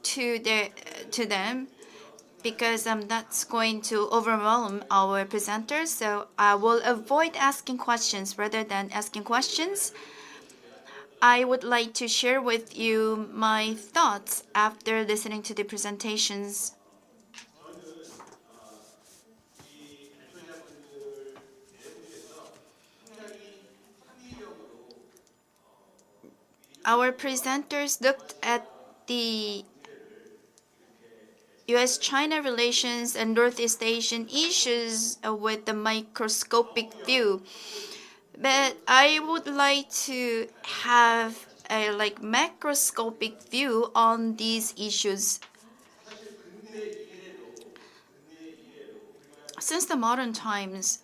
Speaker 2: to them because that's going to overwhelm our presenters. So I will avoid asking questions. Rather than asking questions, I would like to share with you my thoughts after listening to the presentations. Our presenters looked at the US-China relations and Northeast Asian issues with the microscopic view. But I would like to have a macroscopic view on these issues. Since the modern times,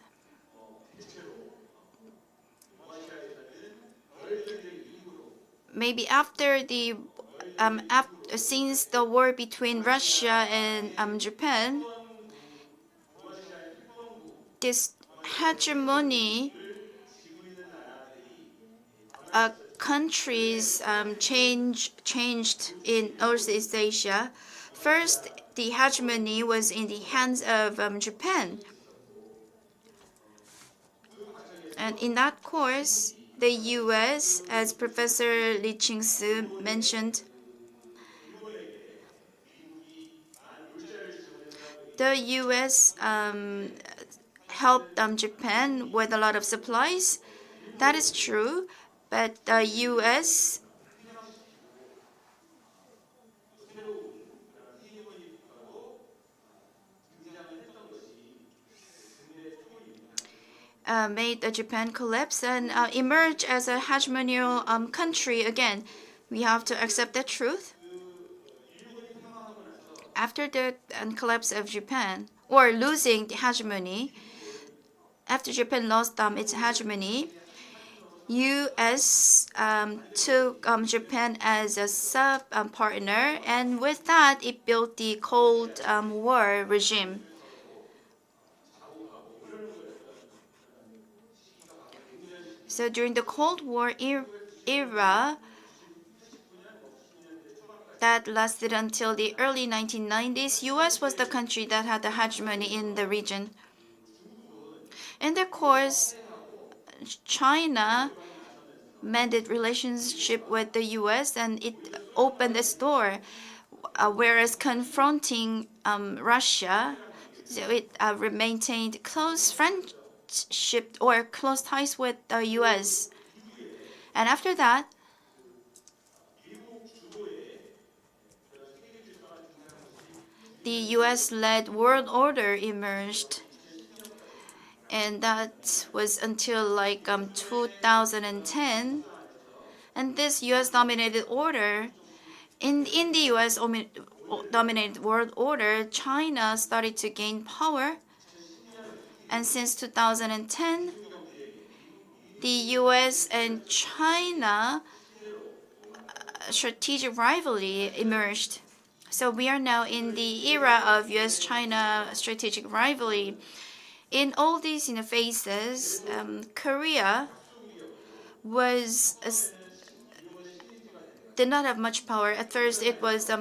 Speaker 2: maybe since the war between Russia and Japan, this hegemony countries changed in Northeast Asia. First, the hegemony was in the hands of Japan. And in that course, the US, as Professor Lee Ching-soo mentioned, the US helped Japan with a lot of supplies. That is true, but the US made Japan collapse and emerge as a hegemonial country again. We have to accept that truth. After the collapse of Japan, or losing the hegemony, after Japan lost its hegemony, U.S. Took Japan as a sub-partner, and with that, it built the Cold War regime. So during the Cold War era, that lasted until the early 1990s, U.S. was the country that had the hegemony in the region. And of course, China mended relationship with the U.S. and it opened its door, whereas confronting Russia, so it maintained close friendship or close ties with the U.S. And after that, the US-led world order emerged, and that was until 2010. And this US-dominated order, in the US-dominated world order, China started to gain power. And since 2010, the US and China strategic rivalry emerged. So we are now in the era of US-China strategic rivalry. In all these phases, Korea did not have much power. At first, it was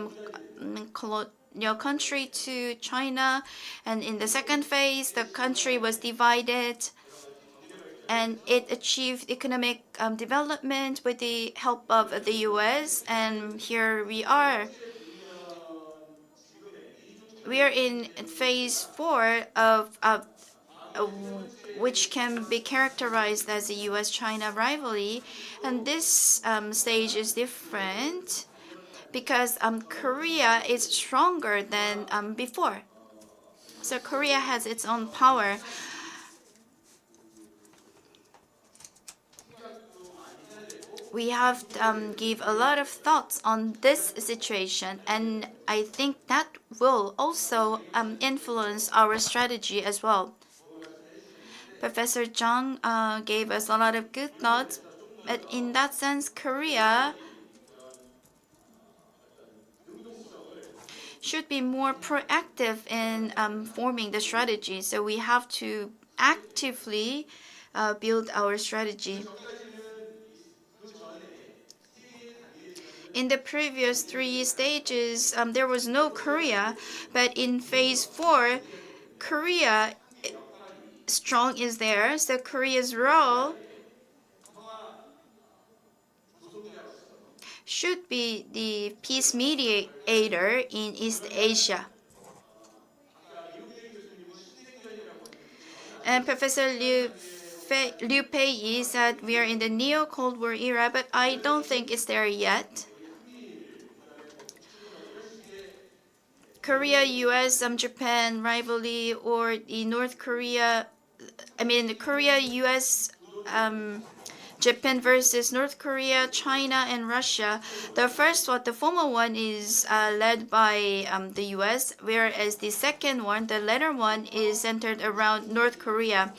Speaker 2: colonial country to China, and in the second phase, the country was divided, and it achieved economic development with the help of the US. And here we are. We are in phase 4 of which can be characterized as a US-China rivalry, and this stage is different. because Korea is stronger than before. So Korea has its own power. We have give a lot of thoughts on this situation, and I think that will also influence our strategy as well. Professor Jung gave us a lot of good thoughts, but in that sense, Korea should be more proactive in forming the strategy. So we have to actively build our strategy. In the previous 3 stages, there was no Korea, but in phase 4, Korea strong is there. So Korea's role should be the peace mediator in East Asia. And Professor Liu Pei said we are in the neo-Cold War era, but I don't think it's there yet. Korea, US, Japan rivalry, or the Korea, US, Japan versus North Korea, China, and Russia. The first one, the former one, is led by the US, whereas the second one, the latter one, is centered around North Korea.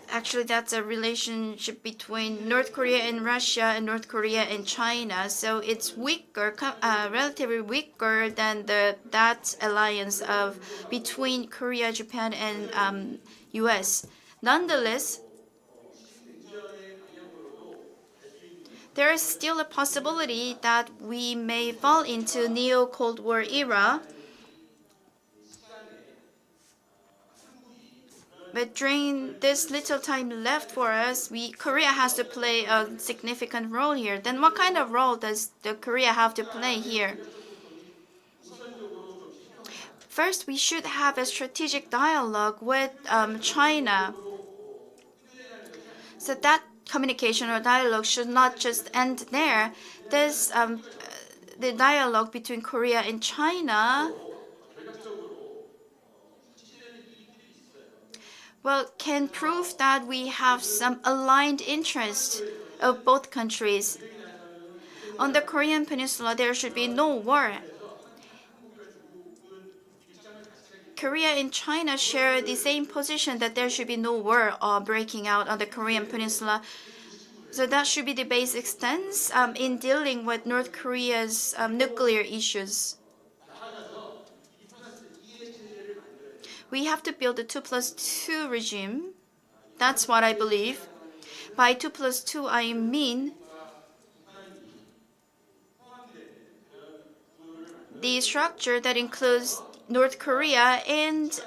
Speaker 2: Actually, that's a relationship between North Korea and Russia and North Korea and China. So it's weaker, relatively weaker than that alliance of between Korea, Japan, and US. Nonetheless, there is still a possibility that we may fall into neo-Cold War era. But during this little time left for us, Korea has to play a significant role here. Then what kind of role does Korea have to play here? First, we should have a strategic dialogue with China. So that communication or dialogue should not just end there. The dialogue between Korea and China can prove that we have some aligned interests of both countries. On the Korean Peninsula, there should be no war. Korea and China share the same position that there should be no war breaking out on the Korean Peninsula. So that should be the basic stance in dealing with North Korea's nuclear issues. We have to build a 2+2 regime. That's what I believe. By 2+2, I mean the structure that includes North Korea and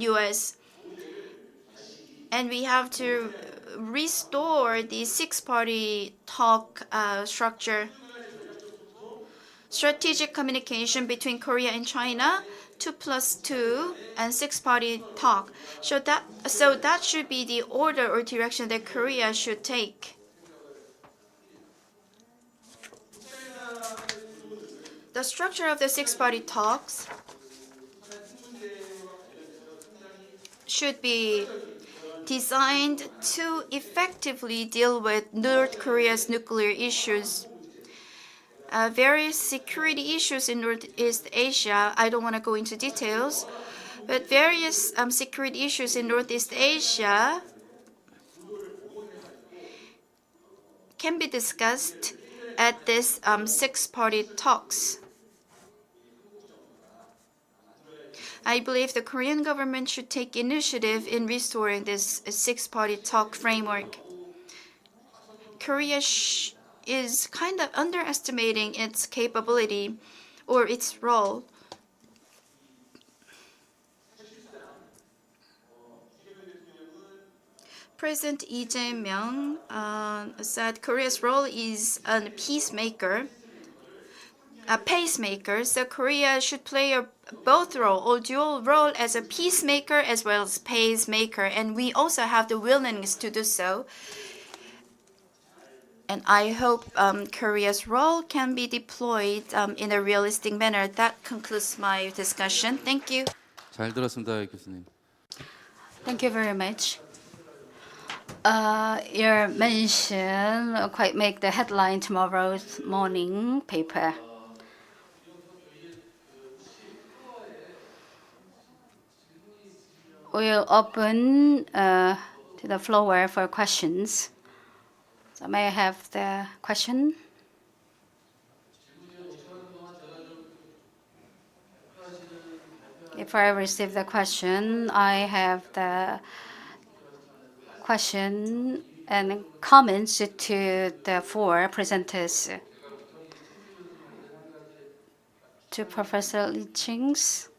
Speaker 2: US. And we have to restore the six-party talk structure. Strategic communication between Korea and China, 2+2, and six-party talk. So that should be the order or direction that Korea should take. The structure of the six-party talks should be designed to effectively deal with North Korea's nuclear issues. Various security issues in Northeast Asia, I don't want to go into details, but various security issues in Northeast Asia can be discussed at this six-party talks. I believe the Korean government should take initiative in restoring this six-party talk framework. Korea is kind of underestimating its capability or its role. President Lee Jae-myung said Korea's role is a pacemaker. So Korea should play both role or dual role as a peacemaker as well as pacemaker, and we also have the willingness to do so. And I hope Korea's role can be deployed in a realistic manner. That concludes my discussion. Thank you.
Speaker 8: 잘 들었습니다, 교수님.
Speaker 4: Thank you very much. Your mention quite make the headline tomorrow's morning paper. We'll open to the floor for questions. So may I have the question? Before I receive the question, I have the question and comments to the four presenters. To Professor Lee Ching's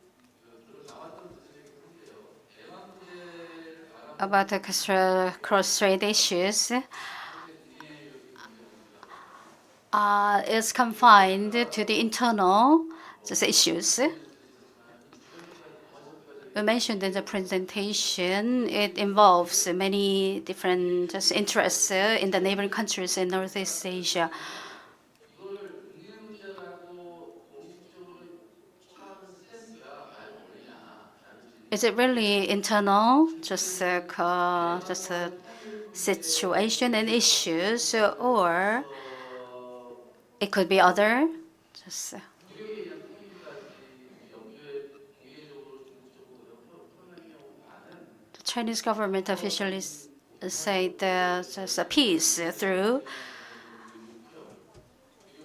Speaker 4: about the cross-strait issues is confined to the internal issues. We mentioned in the presentation, it involves many different interests in the neighboring countries in Northeast Asia. Is it really internal, just a situation and issues, or it could be other? The Chinese government officials say there's a peace through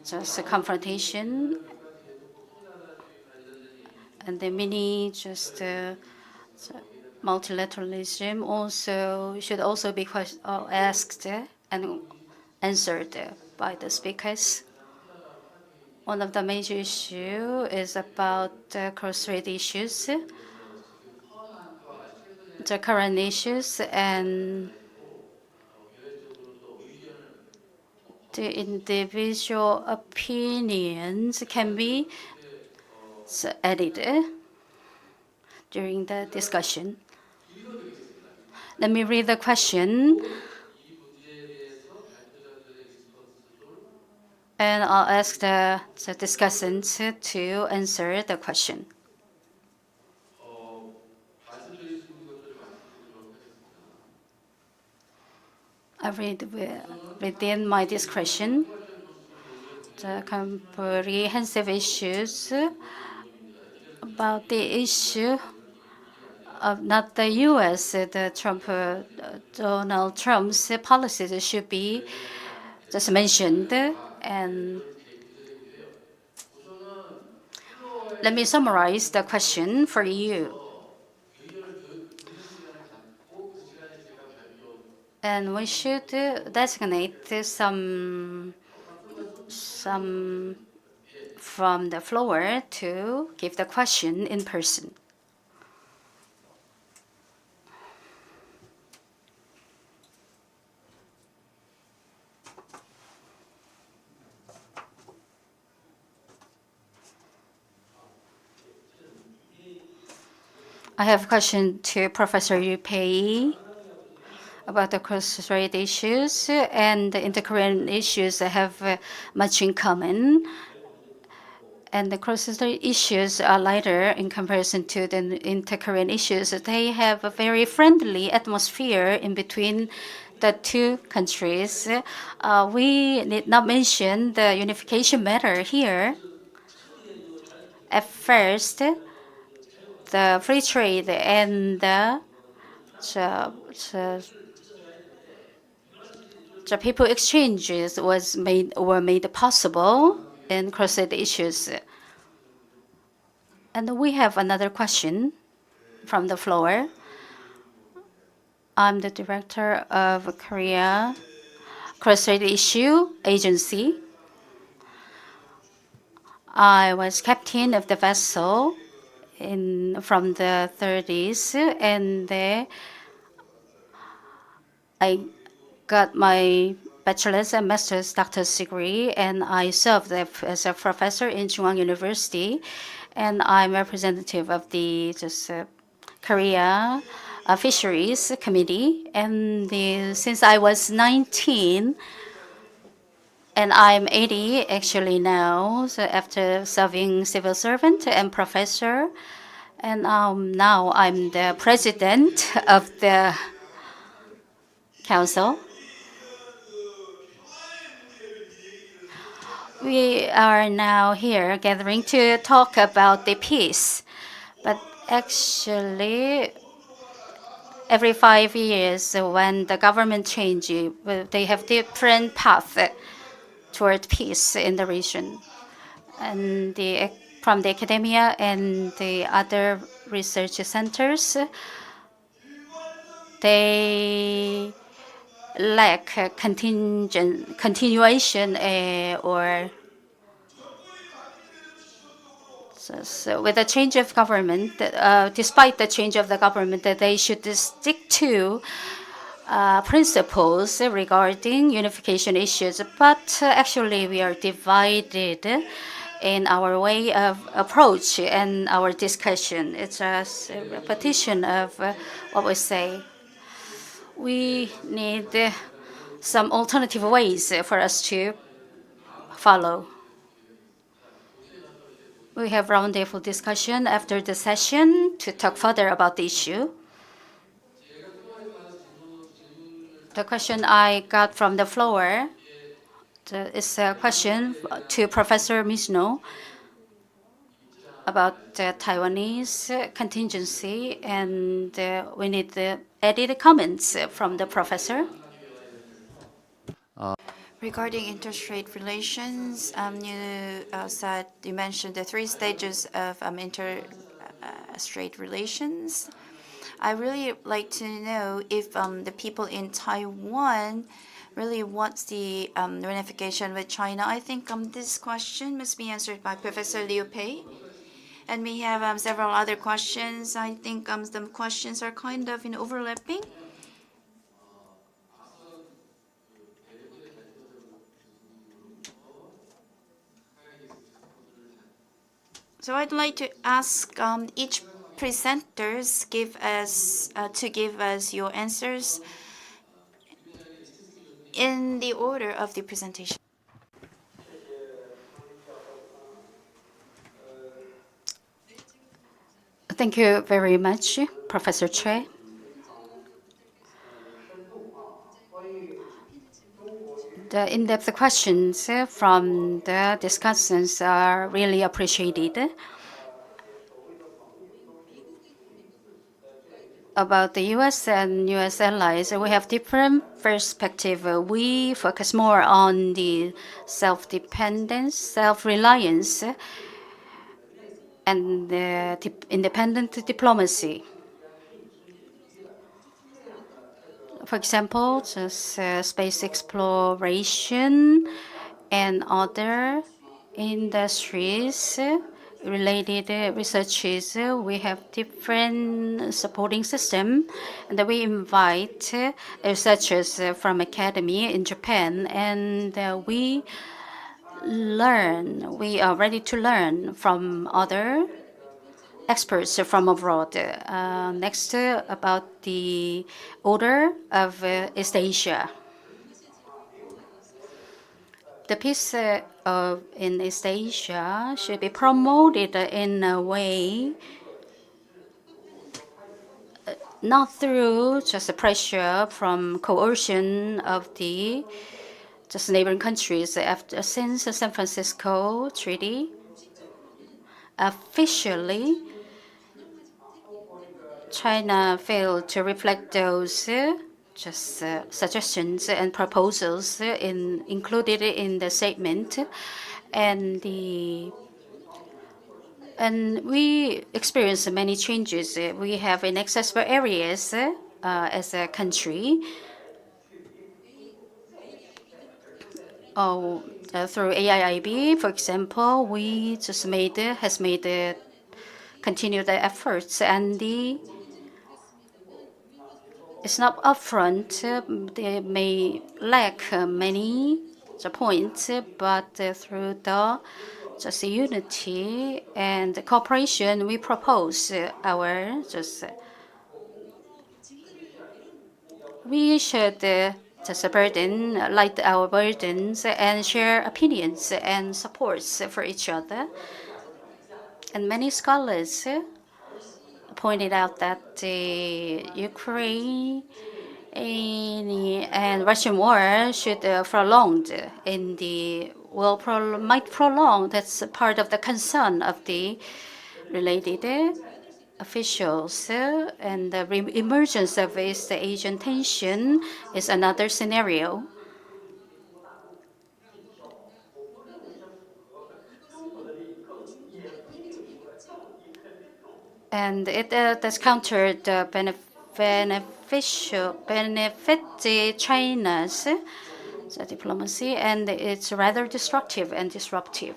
Speaker 4: just a confrontation, and the mini multilateralism should also be asked and answered by the speakers. One of the major issues is about cross-strait issues, the current issues, and the individual opinions can be added during the discussion. Let me read the question, and I'll ask the discussants to answer the question. I read within my discretion the comprehensive issues about the issue of not the U.S. Donald Trump's policies should be just mentioned. And let me summarize the question for you. And we should designate some from the floor to give the question in person. I have a question to Professor Yu Pei about the cross-strait issues and the inter-Korean issues that have much in common. And the cross-strait issues are lighter in comparison to the inter-Korean issues. They have a very friendly atmosphere in between the two countries. We need not mention the unification matter here. At first, the free trade and the people exchanges were made possible in cross-strait issues. And we have another question from the floor. I'm the director of Korea Cross-Strait Issue Agency. I was captain of the vessel from the 30s, and I got my bachelor's and master's doctor's degree, and I served as a professor in Chunghwa University, and I'm representative of the Korea Fisheries Committee. And since I was 19, And I'm 80 actually now, so after serving civil servant and professor. And now I'm the president of the council. We are now here gathering to talk about the peace. But actually, every 5 years, when the government changes, they have different paths toward peace in the region. And from the academia and the other research centers, they lack continuation or so with the change of government, despite the change of the government, that they should stick to principles regarding unification issues. But actually, we are divided in our way of approach and our discussion. It's just a repetition of what we say. We need some alternative ways for us to follow. We have roundtable discussion after the session to talk further about the issue. The question I got from the floor is a question to Professor Misno about the Taiwanese contingency, and we need added comments from the professor.
Speaker 2: Regarding interest-rate relations, you mentioned the 3 stages of interest-rate relations. I really like to know if the people in Taiwan really wants the reunification with China. I think this question must be answered by Professor Liu Pei. And we have several other questions. I think the questions are kind of overlapping. So I'd like to ask each presenters give us your answers in the order of the presentation.
Speaker 4: Thank you very much, Professor Choi. The in-depth questions from the discussants are really appreciated. About the U.S. and U.S. allies, we have different perspective. We focus more on the self-dependence, self-reliance, and independent diplomacy. For example, just space exploration and other industries related researches. We have different supporting system, and we invite researchers from academy in Japan, and we learn. We are ready to learn from other experts from abroad. Next, about the order of East Asia. The peace in East Asia should be promoted in a way not through just the pressure from coercion of the just neighboring countries. Since the San Francisco Treaty, officially China failed to reflect those suggestions and proposals included in the statement, and we experienced many changes. We have inaccessible areas as a country. Through AIIB, for example, we just continued the efforts, and it's not upfront. They may lack many points, but through the just unity and cooperation, we propose we should just light our burdens, and share opinions and supports for each other. And many scholars pointed out that the Ukraine and Russian war should prolonged in the might prolong. That's part of the concern of the related officials, and the emergence of East Asian tension is another scenario. And it does counter the benefit China's diplomacy, and it's rather destructive and disruptive.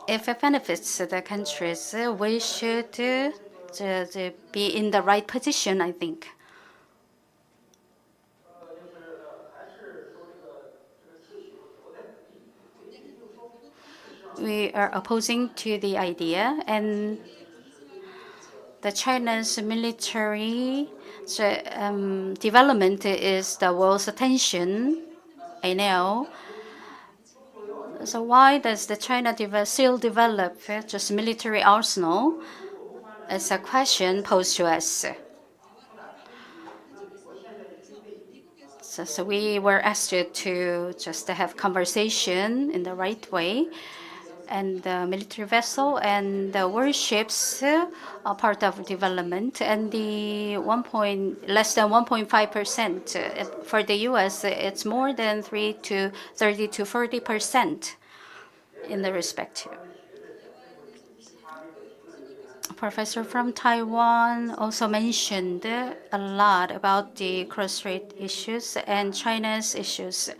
Speaker 4: If it benefits the countries, we should be in the right position, I think. We are opposing to the idea, and the China's military development is the world's attention. I know. So why does the China still develop just military arsenal? It's a question posed to us. So we were asked to just have conversation in the right way, and the military vessel and the warships are part of development, and the less than 1.5%. For the U.S., it's more than 30 to 40% in the respective. Professor from Taiwan also mentioned a lot about the cross-strait issues and China's issues.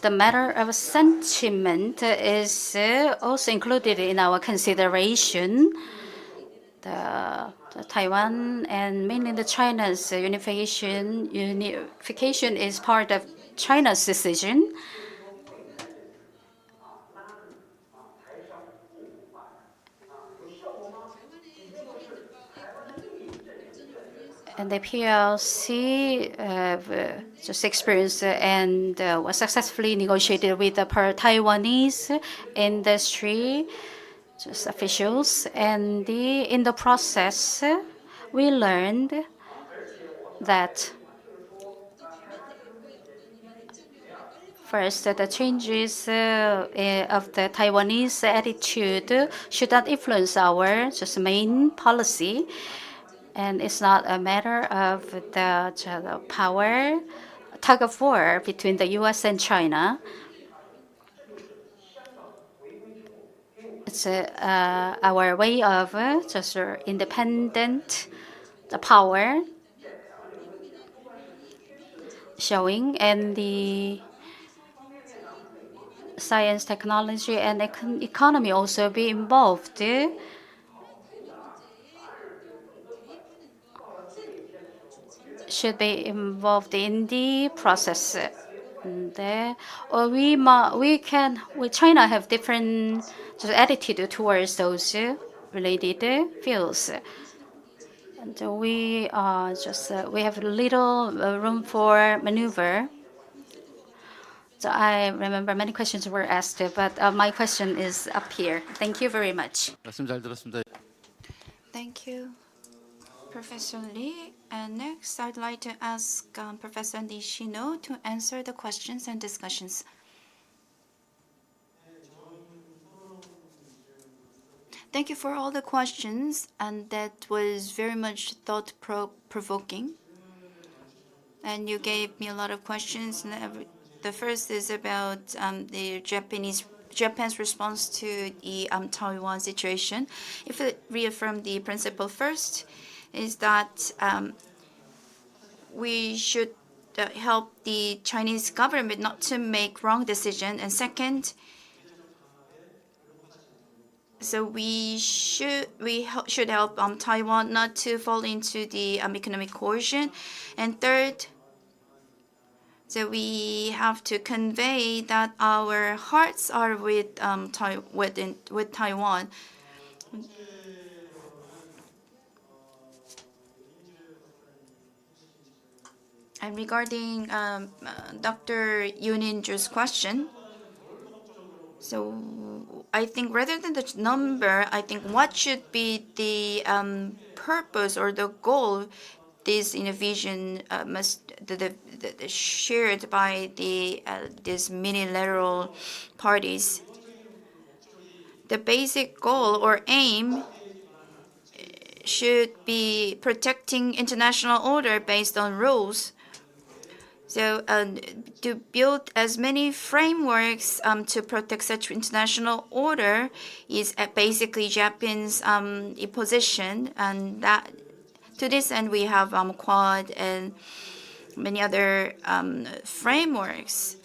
Speaker 4: The matter of sentiment is also included in our consideration. The Taiwan and mainly the China's unification is part of China's decision. And the PLC just experienced and was successfully negotiated with the Taiwanese industry just officials. And in the process, we learned that first, the changes of the Taiwanese attitude should not influence our just main policy. And it's not a matter of the power tug of war between the U.S. and China. It's our way of just independent power showing, and the science, technology, and economy also be involved. Should be involved in the process. Or China have different attitude towards those related fields. And we have little room for maneuver. So I remember many questions were asked, but my question is up here. Thank you very much.
Speaker 8: 말씀 잘 들었습니다.
Speaker 2: Thank you, Professor Lee. And next, I'd like to ask Professor Nishino to answer the questions and discussions. Thank you for all the questions, and that was very much thought-provoking. And you gave me a lot of questions. The first is about the Japan's response to the Taiwan situation. If we reaffirm the principle first, is that we should help the Chinese government not to make wrong decision. And second, so we should help Taiwan not to fall into the economic coercion. And third, So we have to convey that our hearts are with Taiwan. And regarding Dr. Yuninju's question, so I think rather than the number, I think what should be the purpose or the goal this vision must the shared by these minilateral parties. The basic goal or aim should be protecting international order based on rules. So to build as many frameworks to protect such international order is basically Japan's position, and that to this end we have Quad and many other frameworks.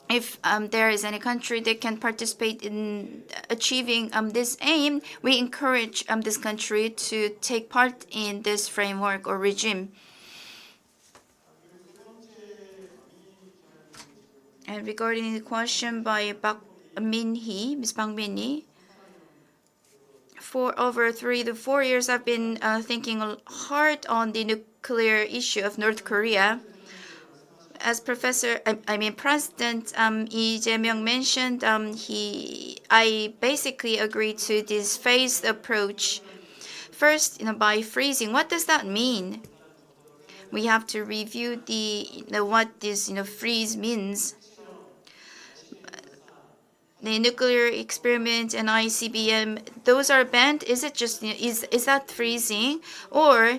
Speaker 2: If there is any country that can participate in achieving this aim, we encourage this country to take part in this framework or regime. And regarding the question by Ms. Bang Min-hee, for over 3 to 4 years, I've been thinking hard on the nuclear issue of North Korea. As President Lee Jae-myung mentioned, I basically agree to this phased approach. First, by freezing, what does that mean? We have to review what this freeze means. The nuclear experiment and ICBM, those are banned. Is it just is that freezing, or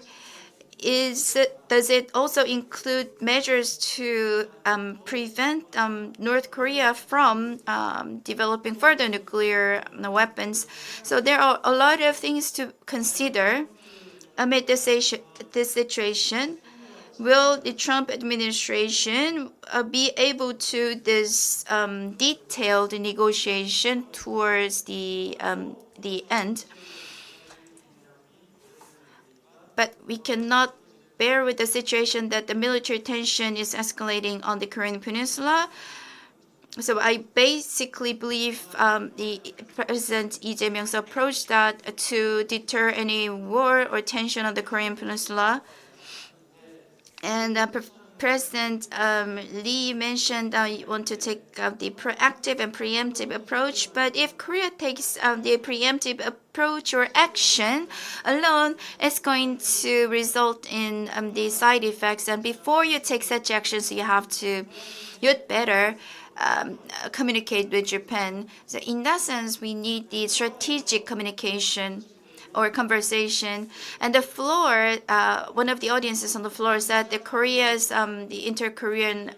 Speaker 2: does it also include measures to prevent North Korea from developing further nuclear weapons? So there are a lot of things to consider amid this situation. Will the Trump administration be able to this detailed negotiation towards the end? But we cannot bear with the situation that the military tension is escalating on the Korean Peninsula. So I basically believe the President Lee Jae-myung's approach that to deter any war or tension on the Korean Peninsula. And President Lee mentioned you want to take the proactive and preemptive approach. But if Korea takes the preemptive approach or action alone, it's going to result in the side effects. And before you take such actions, you'd better communicate with Japan. So in that sense, we need the strategic communication or conversation. And the floor, one of the audiences on the floor said that Korea's the inter-Korean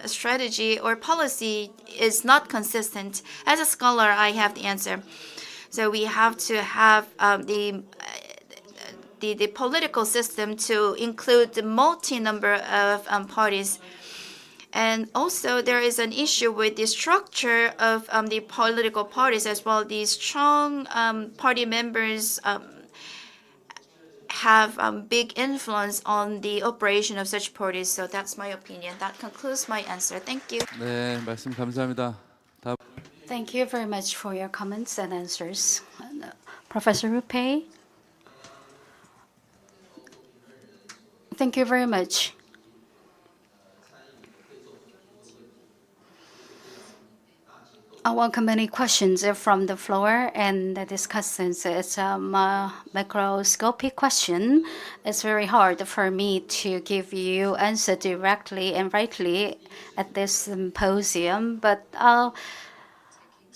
Speaker 2: strategy or policy is not consistent. As a scholar, I have the answer. So we have to have the political system to include the multi-number of parties. And also, there is an issue with the structure of the political parties as well. The strong party members have big influence on the operation of such parties. So that's my opinion. That concludes my answer. Thank you.
Speaker 8: 네, 말씀 감사합니다. 다음.
Speaker 4: Thank you very much for your comments and answers. Professor Rupei. Thank you very much. I welcome any questions from the floor and the discussants. It's a macroscopic question. It's very hard for me to give you answer directly and rightly at this symposium, but I'll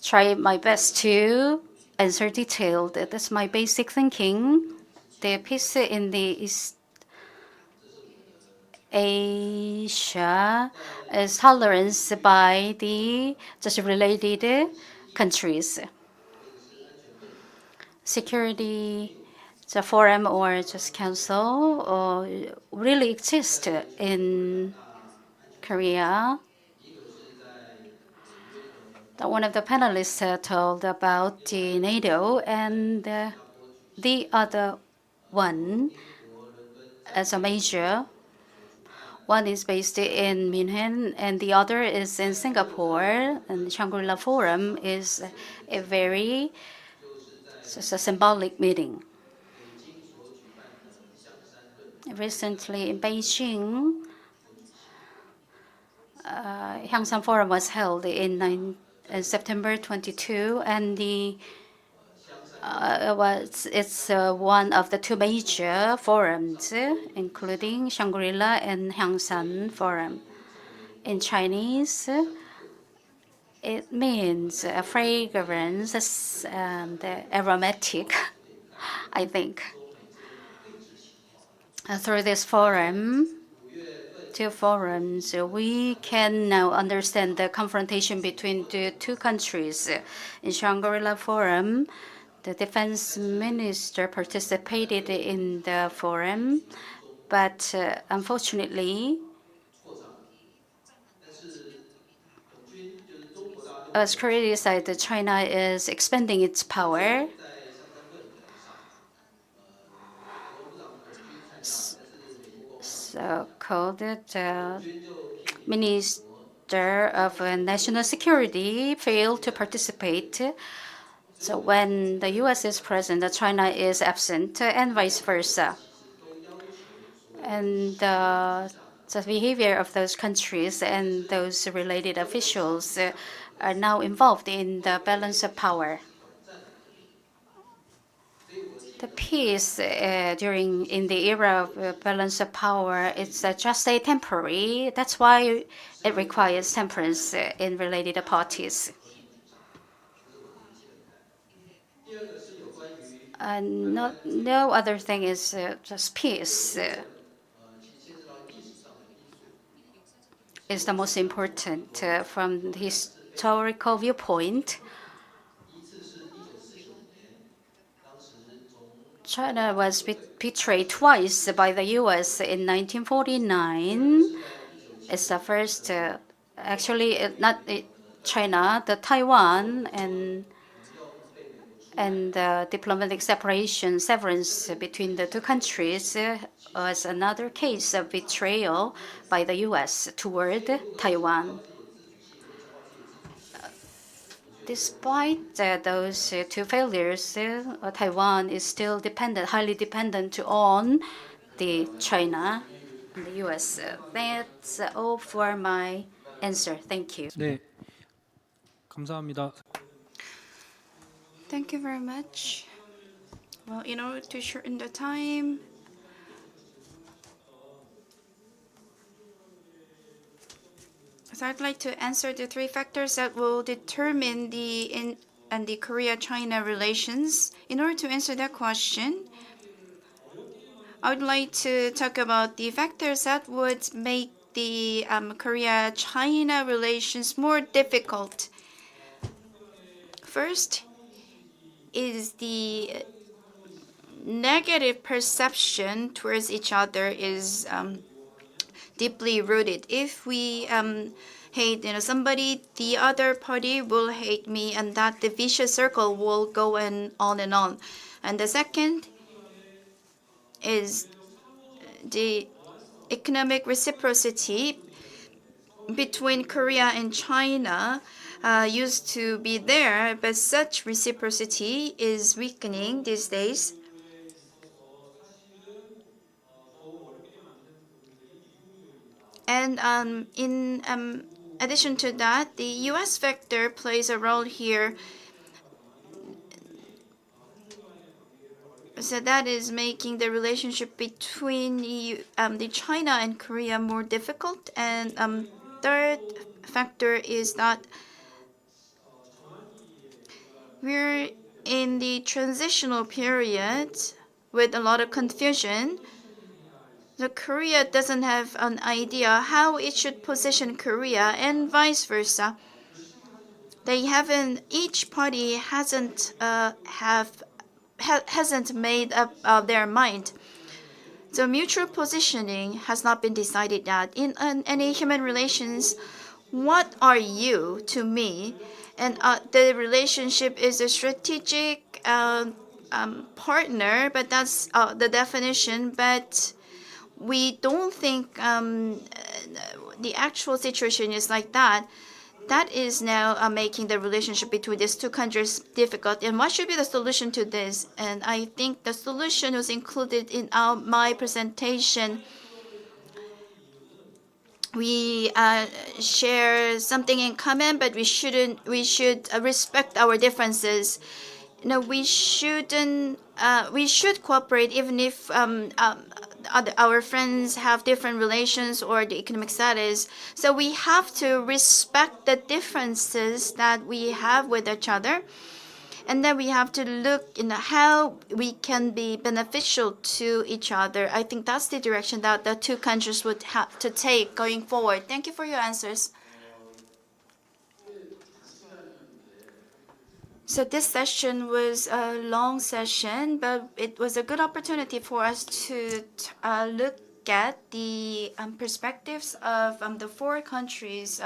Speaker 4: try my best to answer detailed. That's my basic thinking. The peace in the East Asia is tolerance by the just related countries. Security, the forum or just council really exist in Korea. One of the panelists told about the NATO, and the other one as a major One is based in Munich and the other is in Singapore. And Shangri-La Forum is a very it's a symbolic meeting. Recently in Beijing, Hyangshan Forum was held in September 22, and it's one of the two major forums, including Shangri-La and Hyangshan Forum. In Chinese, it means fragrance and aromatic, I think. Through this forum, two forums, we can now understand the confrontation between the two countries. In Shangri-La Forum, the defense minister participated in the forum, but unfortunately, as Korea said, China is expanding its power. So-called Minister of National Security failed to participate. So when the U.S. is present, China is absent, and vice versa. And the behavior of those countries and those related officials are now involved in the balance of power. The peace in the era of balance of power, it's just a temporary. That's why it requires temperance in related parties. And no other thing is just peace is the most important from the historical viewpoint. China was betrayed twice by the U.S. in 1949. It's the first, actually, not China, the Taiwan, and diplomatic severance between the two countries was another case of betrayal by the U.S. toward Taiwan. Despite those two failures, Taiwan is still highly dependent on China and the U.S. That's all for my answer. Thank you.
Speaker 7: 네, 감사합니다.
Speaker 2: Thank you very much. Well, in order to shorten the time, so I'd like to answer the three factors that will determine the Korea-China relations. In order to answer that question, I would like to talk about the factors that would make the Korea-China relations more difficult. First is the negative perception towards each other is deeply rooted. If we hate somebody, the other party will hate me, and that the vicious circle will go on and on. And the second is the economic reciprocity between Korea and China used to be there, but such reciprocity is weakening these days. And in addition to that, the U.S. factor plays a role here. So that is making the relationship between the China and Korea more difficult. And third factor is that we're in the transitional period with a lot of confusion. So Korea doesn't have an idea how it should position Korea, and vice versa. Each party hasn't made up their mind. So mutual positioning has not been decided yet. In any human relations, what are you to me? And the relationship is a strategic partner, but that's the definition. But we don't think the actual situation is like that. That is now making the relationship between these two countries difficult. And what should be the solution to this? And I think the solution was included in my presentation. We share something in common, but we shouldn't. We should respect our differences. No, we shouldn't. We should cooperate even if our friends have different relations or the economic status. So we have to respect the differences that we have with each other, and then we have to look in how we can be beneficial to each other. I think that's the direction that the two countries would have to take going forward. Thank you for your answers. So this session was a long session, but it was a good opportunity for us to look at the perspectives of the four countries.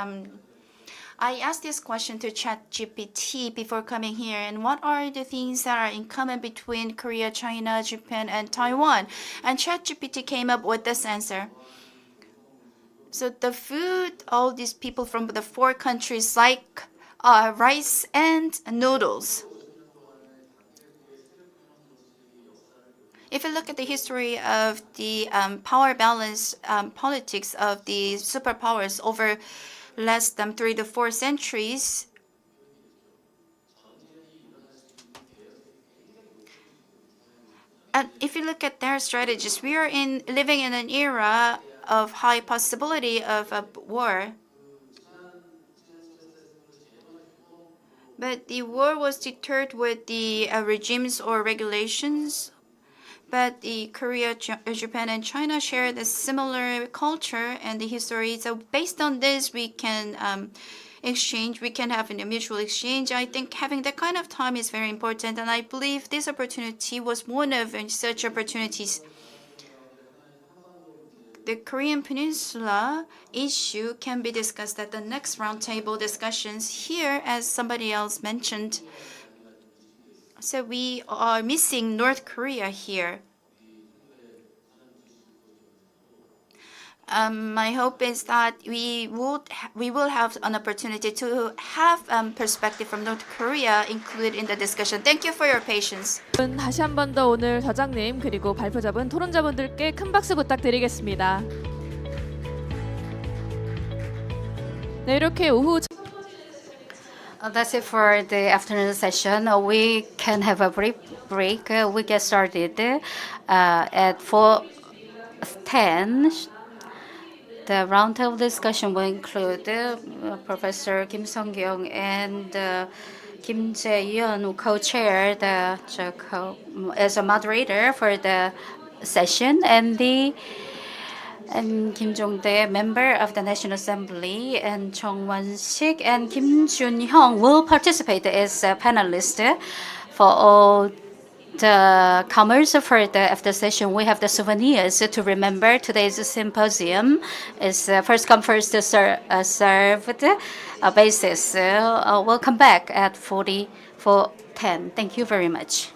Speaker 2: I asked this question to ChatGPT before coming here, and what are the things that are in common between Korea, China, Japan, and Taiwan? And ChatGPT came up with this answer. So the food all these people from the four countries like rice and noodles. If you look at the history of the power balance politics of the superpowers over less than 3 to 4 centuries, and if you look at their strategies, we are living in an era of high possibility of a war. But the war was deterred with the regimes or regulations. But the Korea, Japan, and China share the similar culture and the history. So based on this, we can exchange. We can have a mutual exchange. I think having that kind of time is very important, and I believe this opportunity was one of such opportunities. The Korean Peninsula issue can be discussed at the next roundtable discussions here, as somebody else mentioned. So we are missing North Korea here. My hope is that we will have an opportunity to have perspective from North Korea included in the discussion. Thank you for your patience.
Speaker 1: 다시 한 번 더 오늘 좌장님 그리고 발표자분 토론자분들께 큰 박수 부탁드리겠습니다. 네, 이렇게 오후
Speaker 4: That's it for the afternoon session. We can have a brief break. We get started at 4:10. The roundtable discussion will include Professor Kim Sung-kyung and Kim Jae-yeon, who co-chaired as a moderator for the session, and Kim Jong-dae, member of the National Assembly, and Chung Won-sik and Kim Jun-hyung will participate as a panelist. For all the comers for the after session, we have the souvenirs to remember today's symposium is first come first served basis. We'll come back at 4:10. Thank you very much.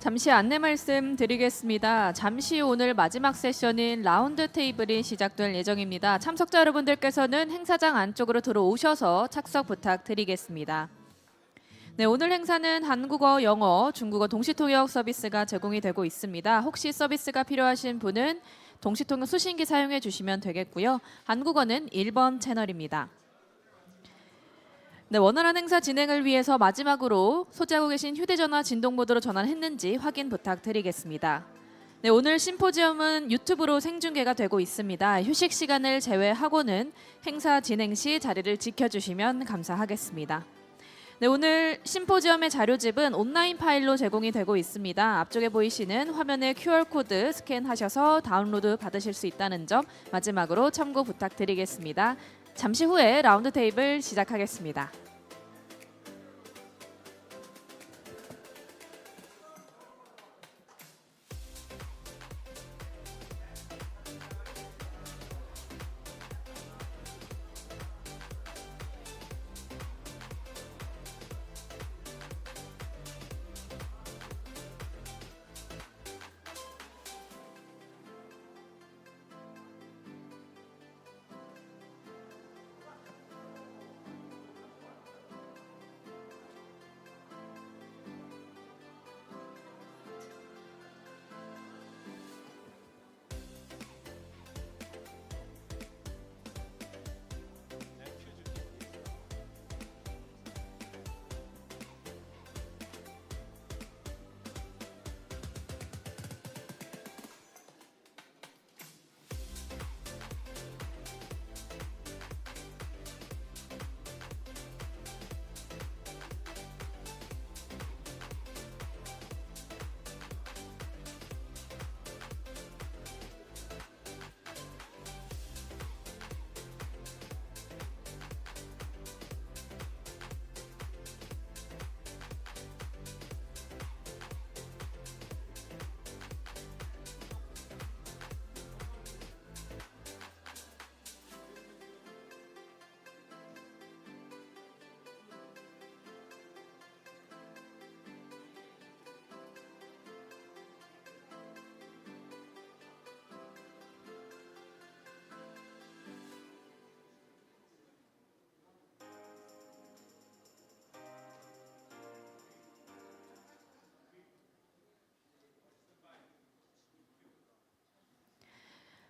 Speaker 1: 잠시 안내 말씀 드리겠습니다. 잠시 오늘 마지막 세션인 라운드 테이블이 시작될 예정입니다. 참석자 여러분들께서는 행사장 안쪽으로 들어오셔서 착석 부탁드리겠습니다. 네, 오늘 행사는 한국어, 영어, 중국어 동시통역 서비스가 제공이 되고 있습니다. 혹시 서비스가 필요하신 분은 동시통역 수신기 사용해 주시면 되겠고요. 한국어는 1번 채널입니다. 네, 원활한 행사 진행을 위해서 마지막으로 소지하고 계신 휴대전화 진동 모드로 전환했는지 확인 부탁드리겠습니다. 네, 오늘 심포지엄은 유튜브로 생중계가 되고 있습니다. 휴식 시간을 제외하고는 행사 진행 시 자리를 지켜주시면 감사하겠습니다. 네, 오늘 심포지엄의 자료집은 온라인 파일로 제공이 되고 있습니다. 앞쪽에 보이시는 화면의 QR코드 스캔하셔서 다운로드 받으실 수 있다는 점 마지막으로 참고 부탁드리겠습니다. 잠시 후에 라운드 테이블 시작하겠습니다.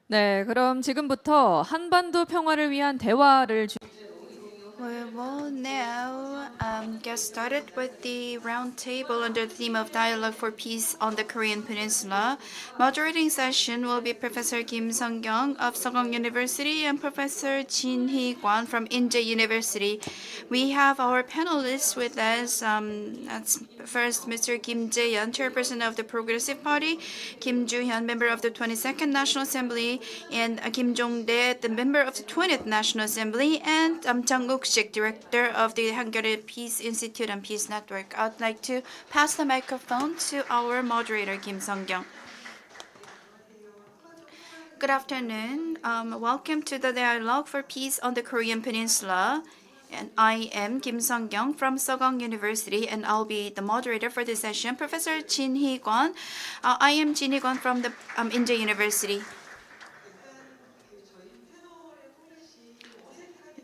Speaker 1: 네, 그럼 지금부터 한반도 평화를 위한 대화를
Speaker 2: We will now get started with the roundtable under the theme of Dialogue for Peace on the Korean Peninsula. Moderating session will be Professor Kim Sung-kyung of Sogong University and Professor Jin Hee-kwan from Inje University. We have our panelists with us. That's first Mr. Kim Jae-yeon, chairperson of the Progressive Party, Kim Joo-hyun, member of the 22nd National Assembly, and Kim Jong-dae, the member of the 20th National Assembly, and Jang Uk-sik, director of the Hungary Peace Institute and Peace Network. I'd like to pass the microphone to our moderator, Kim Sung-kyung. Good afternoon. Welcome to the Dialogue for Peace on the Korean Peninsula. And I am Kim Sung-kyung from Sogong University, and I'll be the moderator for this session. Professor Jin Hee-kwan. I am Jin Hee-kwan from the Inje University.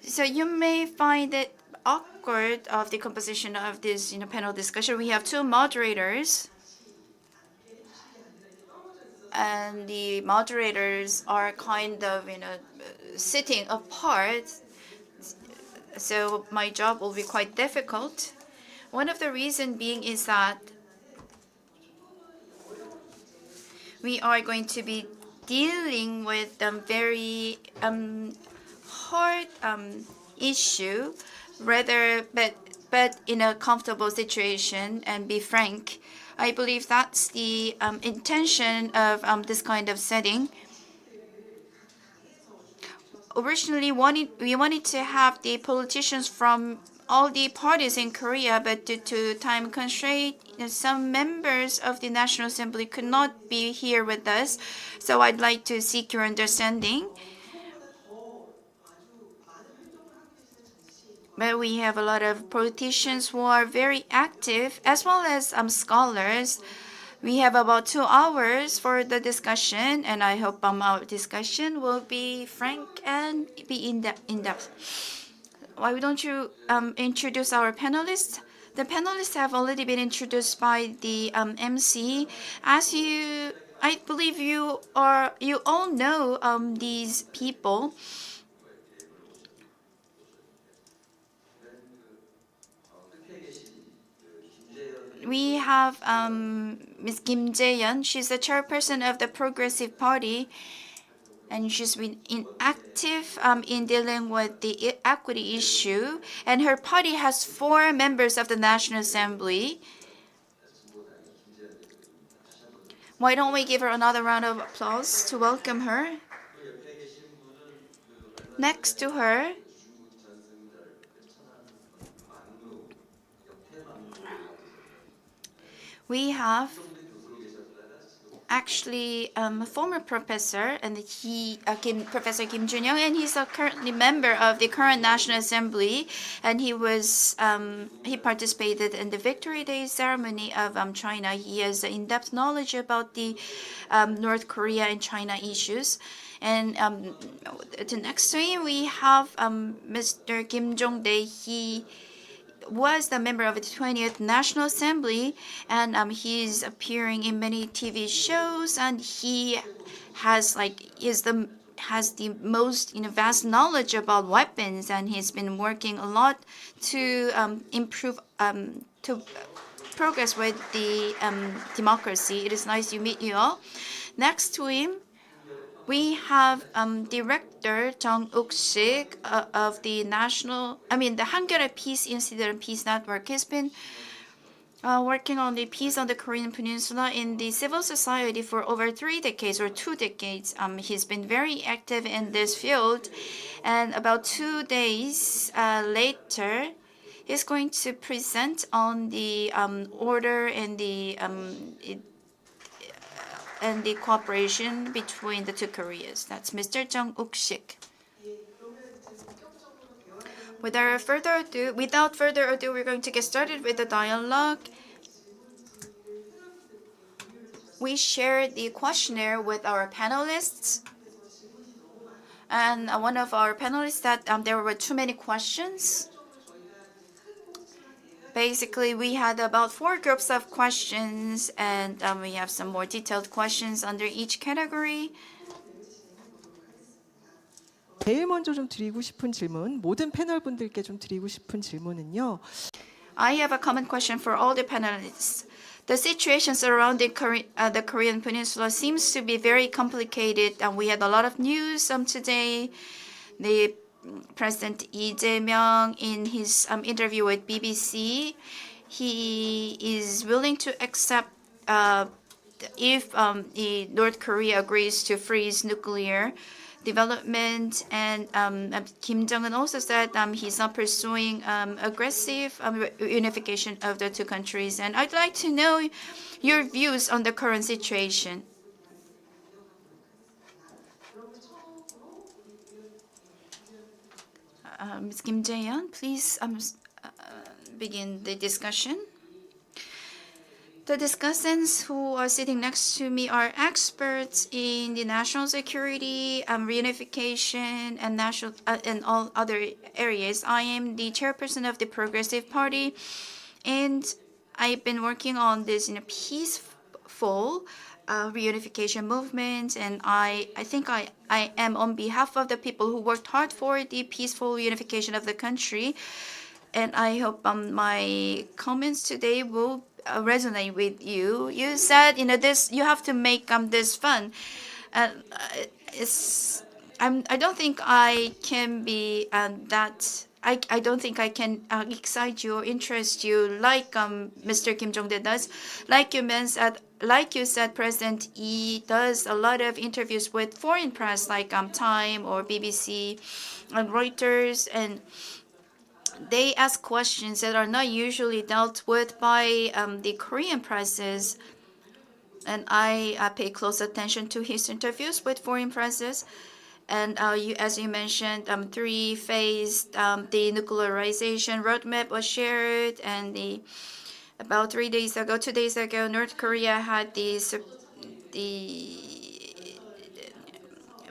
Speaker 2: So you may find it awkward of the composition of this panel discussion. We have two moderators, and the moderators are kind of sitting apart. So my job will be quite difficult. One of the reasons being is that we are going to be dealing with a very hard issue, but in a comfortable situation and be frank. I believe that's the intention of this kind of setting. Originally, we wanted to have the politicians from all the parties in Korea, but due to time constraint, some members of the National Assembly could not be here with us. So I'd like to seek your understanding. But we have a lot of politicians who are very active, as well as scholars. We have about 2 hours for the discussion, and I hope our discussion will be frank and be in depth. Why don't you introduce our panelists? The panelists have already been introduced by the MC. I believe you all know these people. We have Ms. Kim Jae-yeon. She's the chairperson of the Progressive Party, and she's been active in dealing with the equity issue. And her party has 4 members of the National Assembly. Why don't we give her another round of applause to welcome her? Next to her, we have actually a former professor, and Professor Kim Jun-young, and he's currently member of the current National Assembly, and he participated in the Victory Day ceremony of China. He has in-depth knowledge about the North Korea and China issues. And next to him, we have Mr. Kim Jong-dae. He was the member of the 20th National Assembly, and he's appearing in many TV shows, and he has the most vast knowledge about weapons, and he's been working a lot to improve to progress with the democracy. It is nice to meet you all. Next to him, we have Director Jung Uk-sik of the Hangul Peace Institute and Peace Network. He's been working on the peace on the Korean Peninsula in the civil society for over 3 decades or 2 decades. He's been very active in this field, and about 2 days later, he's going to present on the order and the cooperation between the 2 Koreas. That's Mr. Jung Uk-sik. Without further ado, we're going to get started with the dialogue. We shared the questionnaire with our panelists, and one of our panelists said there were too many questions. Basically, we had about 4 groups of questions, and we have some more detailed questions under each category.
Speaker 9: 제일 먼저 좀 드리고 싶은 질문, 모든 패널 분들께 좀 드리고 싶은 질문은요.
Speaker 2: I have a common question for all the panelists. The situation surrounding the Korean Peninsula seems to be very complicated, and we had a lot of news today. The President Lee Jae-myung, in his interview with BBC, he is willing to accept if the North Korea agrees to freeze nuclear development, and Kim Jong-un also said he's not pursuing aggressive unification of the 2 countries. And I'd like to know your views on the current situation. Ms. Kim Jae-yeon, please begin the discussion. The discussants who are sitting next to me are experts in the national security, reunification, and all other areas. I am the chairperson of the Progressive Party, and I've been working on this in a peaceful reunification movement, and I think I am on behalf of the people who worked hard for the peaceful reunification of the country, and I hope my comments today will resonate with you. You said you have to make this fun. I don't think I can be that. I don't think I can excite you or interest you like Mr. Kim Jong-dae does. Like you said, President Lee does a lot of interviews with foreign press like Time or BBC and Reuters, and they ask questions that are not usually dealt with by the Korean presses. And I pay close attention to his interviews with foreign presses. And as you mentioned, 3-phase denuclearization roadmap was shared, and About 3 days ago, 2 days ago, North Korea had the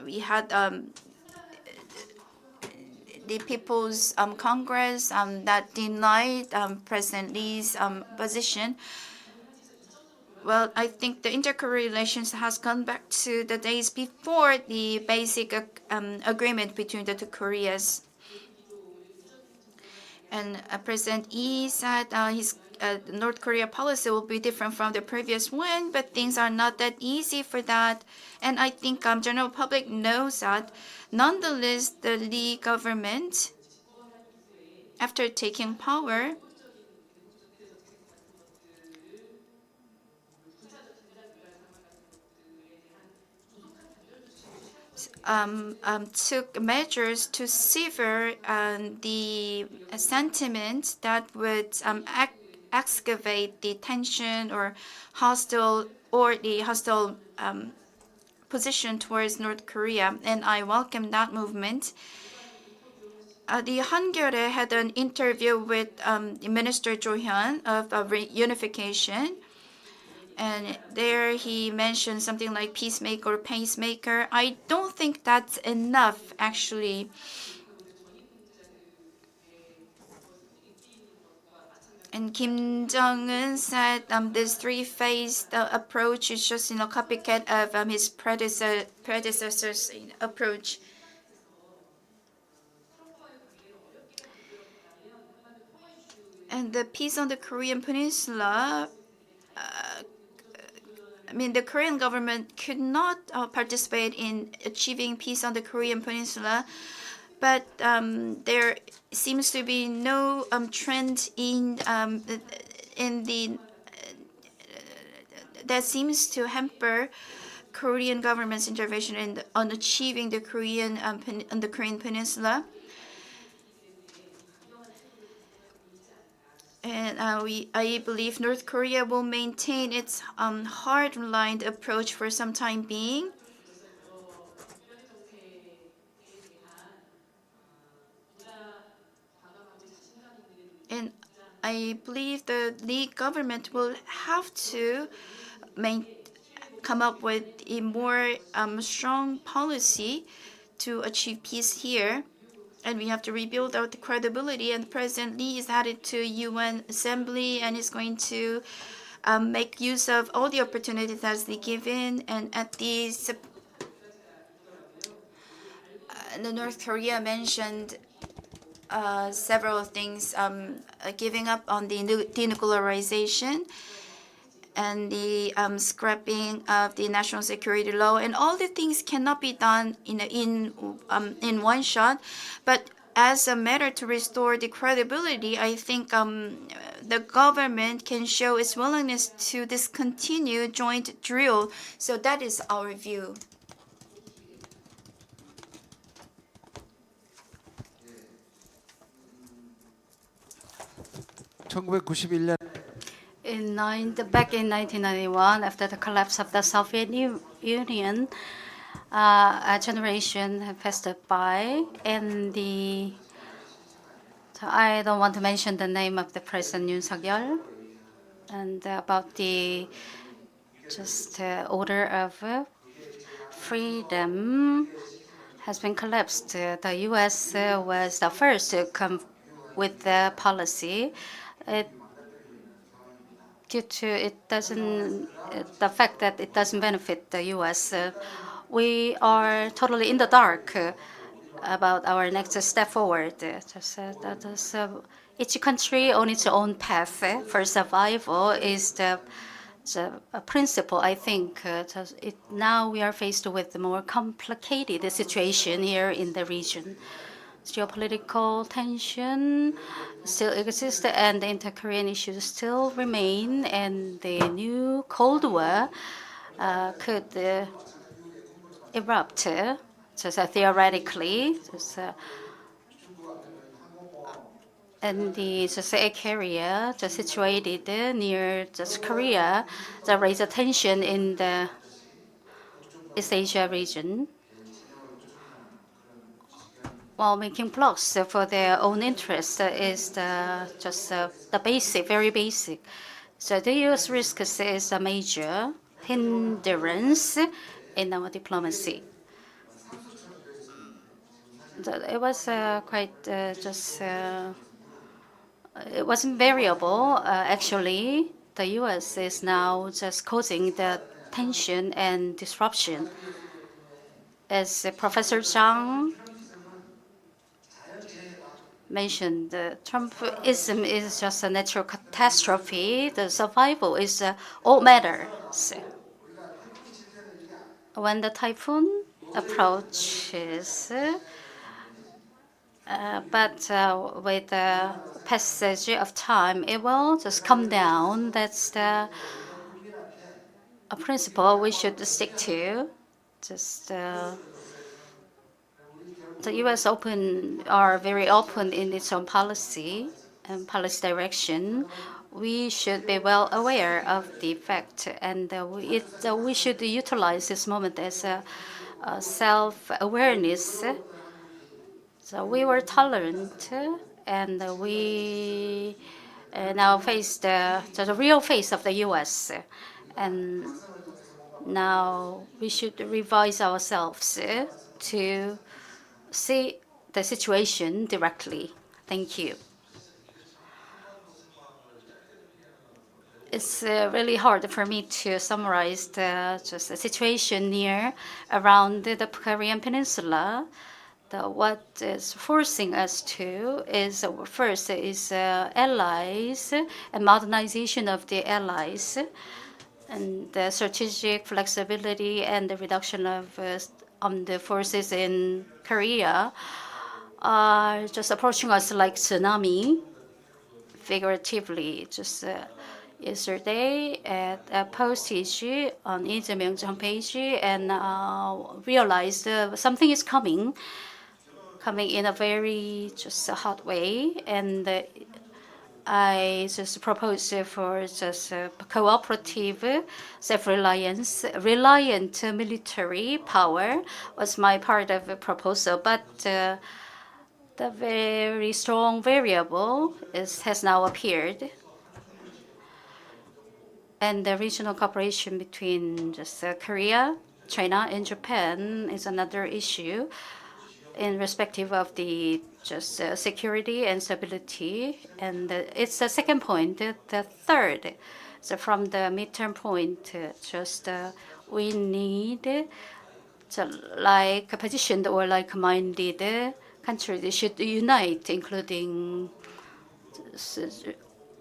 Speaker 2: we had the People's Congress that denied President Lee's position. Well, I think the inter-Korea relations has gone back to the days before the basic agreement between the two Koreas. And President Lee said his North Korea policy will be different from the previous one, but things are not that easy for that. And I think general public knows that. Nonetheless, the Lee government, after taking power, took measures to sever the sentiment that would excavate the tension or the hostile position towards North Korea, and I welcome that movement. The Hangyeole had an interview with Minister Jo Hyun of reunification. And there he mentioned something like peacemaker or pacemaker. I don't think that's enough, actually. And Kim Jong-un said this three-phased approach is just a copycat of his predecessor's approach. And the peace on the Korean Peninsula, the Korean government could not participate in achieving peace on the Korean Peninsula, but there seems to be no trend that seems to hamper Korean government's intervention on achieving the Korean on the Korean Peninsula. And I believe North Korea will maintain its hard-lined approach for some time being. And I believe the Lee government will have to come up with a more strong policy to achieve peace here. And we have to rebuild out the credibility. And President Lee is headed to UN Assembly and is going to make use of all the opportunities that's given. And at the North Korea mentioned several things, giving up on the denuclearization and the scrapping of the national security law, and all the things cannot be done in one shot. But as a matter to restore the credibility, I think the government can show its willingness to discontinue joint drill. So that is our view.
Speaker 4: Back in 1991, after the collapse of the Soviet Union, a generation had passed by, and I don't want to mention the name of the President Yoon Suk-yeol, and about the order of freedom has been collapsed. The U.S. was the first to come with the policy. Due to the fact that it doesn't benefit the U.S., we are totally in the dark about our next step forward. Each country on its own path for survival is the principle. I think now we are faced with a more complicated situation here in the region. Geopolitical tension still exists, and the inter-Korean issues still remain, and the new Cold War could erupt, theoretically. And the egg area situated near Korea that raise attention in the East Asia region, while making blocks for their own interest is very basic. So the U.S. risks is a major hindrance in our diplomacy. It was quite just. It wasn't variable. Actually, the U.S. is now just causing the tension and disruption. As Professor Zhang mentioned, Trumpism is just a natural catastrophe. The survival is all matters. When the typhoon approaches, but with the passage of time, it will just come down. That's the a principle we should stick to. Just the U.S. are very open in its own policy and policy direction. We should be well aware of the effect, and we should utilize this moment as a self-awareness. So we were tolerant, and we now face the real face of the U.S. And now we should revise ourselves to see the situation directly. Thank you. It's really hard for me to summarize just the situation around the Korean Peninsula. What is forcing us to is first is allies and modernization of the allies, and the strategic flexibility and the reduction of the forces in Korea are just approaching us like tsunami, figuratively. Just yesterday at a postage on Lee Jae-myung's homepage, and realized something is coming in a very just a hot way, and I just proposed for just a cooperative, reliant military power was my part of the proposal, but the very strong variable has now appeared, and the regional cooperation between just Korea, China, and Japan is another issue in respective of the just security and stability. And it's the second point. The third, so from the midterm point, just we need like positioned or like-minded countries should unite, including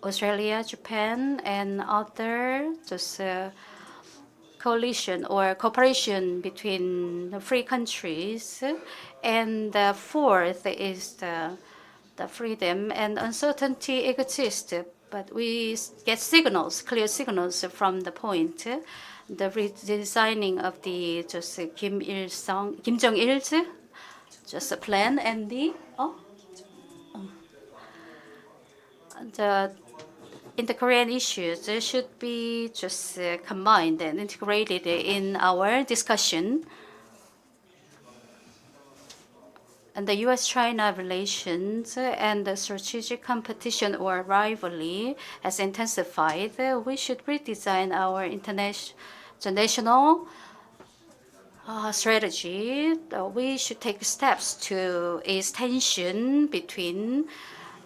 Speaker 4: Australia, Japan, and other just coalition or cooperation between the free countries. And the fourth is the freedom and uncertainty exist, but we get clear signals from the point, the redesigning of the just Kim Jong-il's just a plan, and the in the Korean issues, they should be just combined and integrated in our discussion. And the U.S.-China relations and the strategic competition or rivalry has intensified. We should redesign our international strategy. We should take steps to ease tension between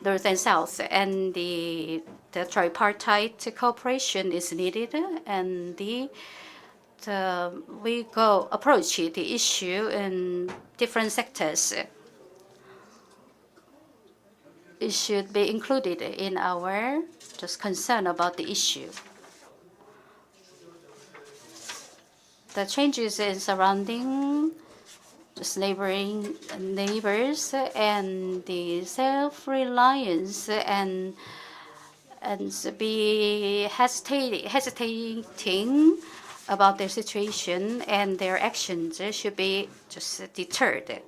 Speaker 4: North and South, and the tripartite cooperation is needed, and we approach the issue in different sectors. It should be included in our just concern about the issue. The changes in surrounding just neighbors and the self-reliance and be hesitating about their situation, and their actions should be just deterred.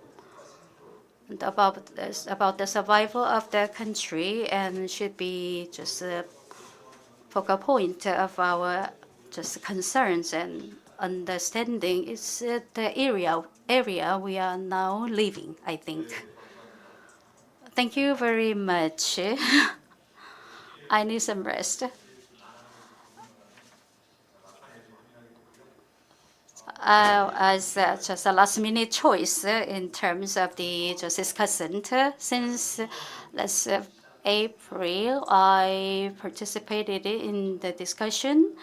Speaker 4: And about the survival of the country, and should be just a focal point of our just concerns and understanding. Is the area we are now living, I think. Thank you very much. I need some rest. as just a last-minute choice in terms of the just discussant. Since last April, I participated in the discussion,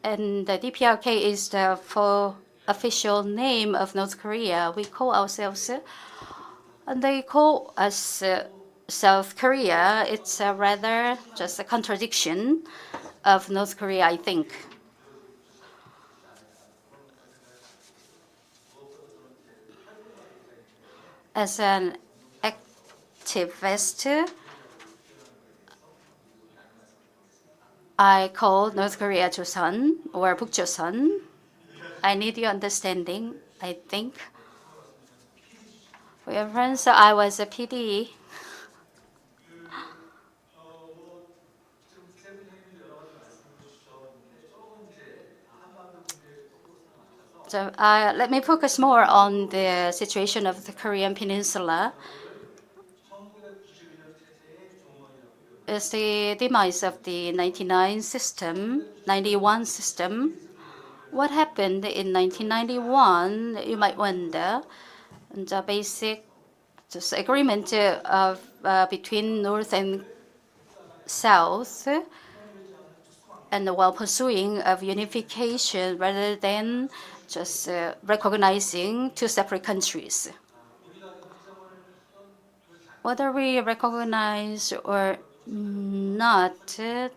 Speaker 4: and the DPRK is the full official name of North Korea. We call ourselves, and they call us South Korea. It's rather just a contradiction of North Korea, I think. As an activist, I call North Korea Joseon or Bukjoseon. I need your understanding, I think. For your friends, I was a PD. So let me focus more on the situation of the Korean Peninsula. It's the demise of the 91 system. What happened in 1991, you might wonder. The basic just agreement between North and South, and while pursuing of unification rather than just recognizing two separate countries. Whether we recognize or not, that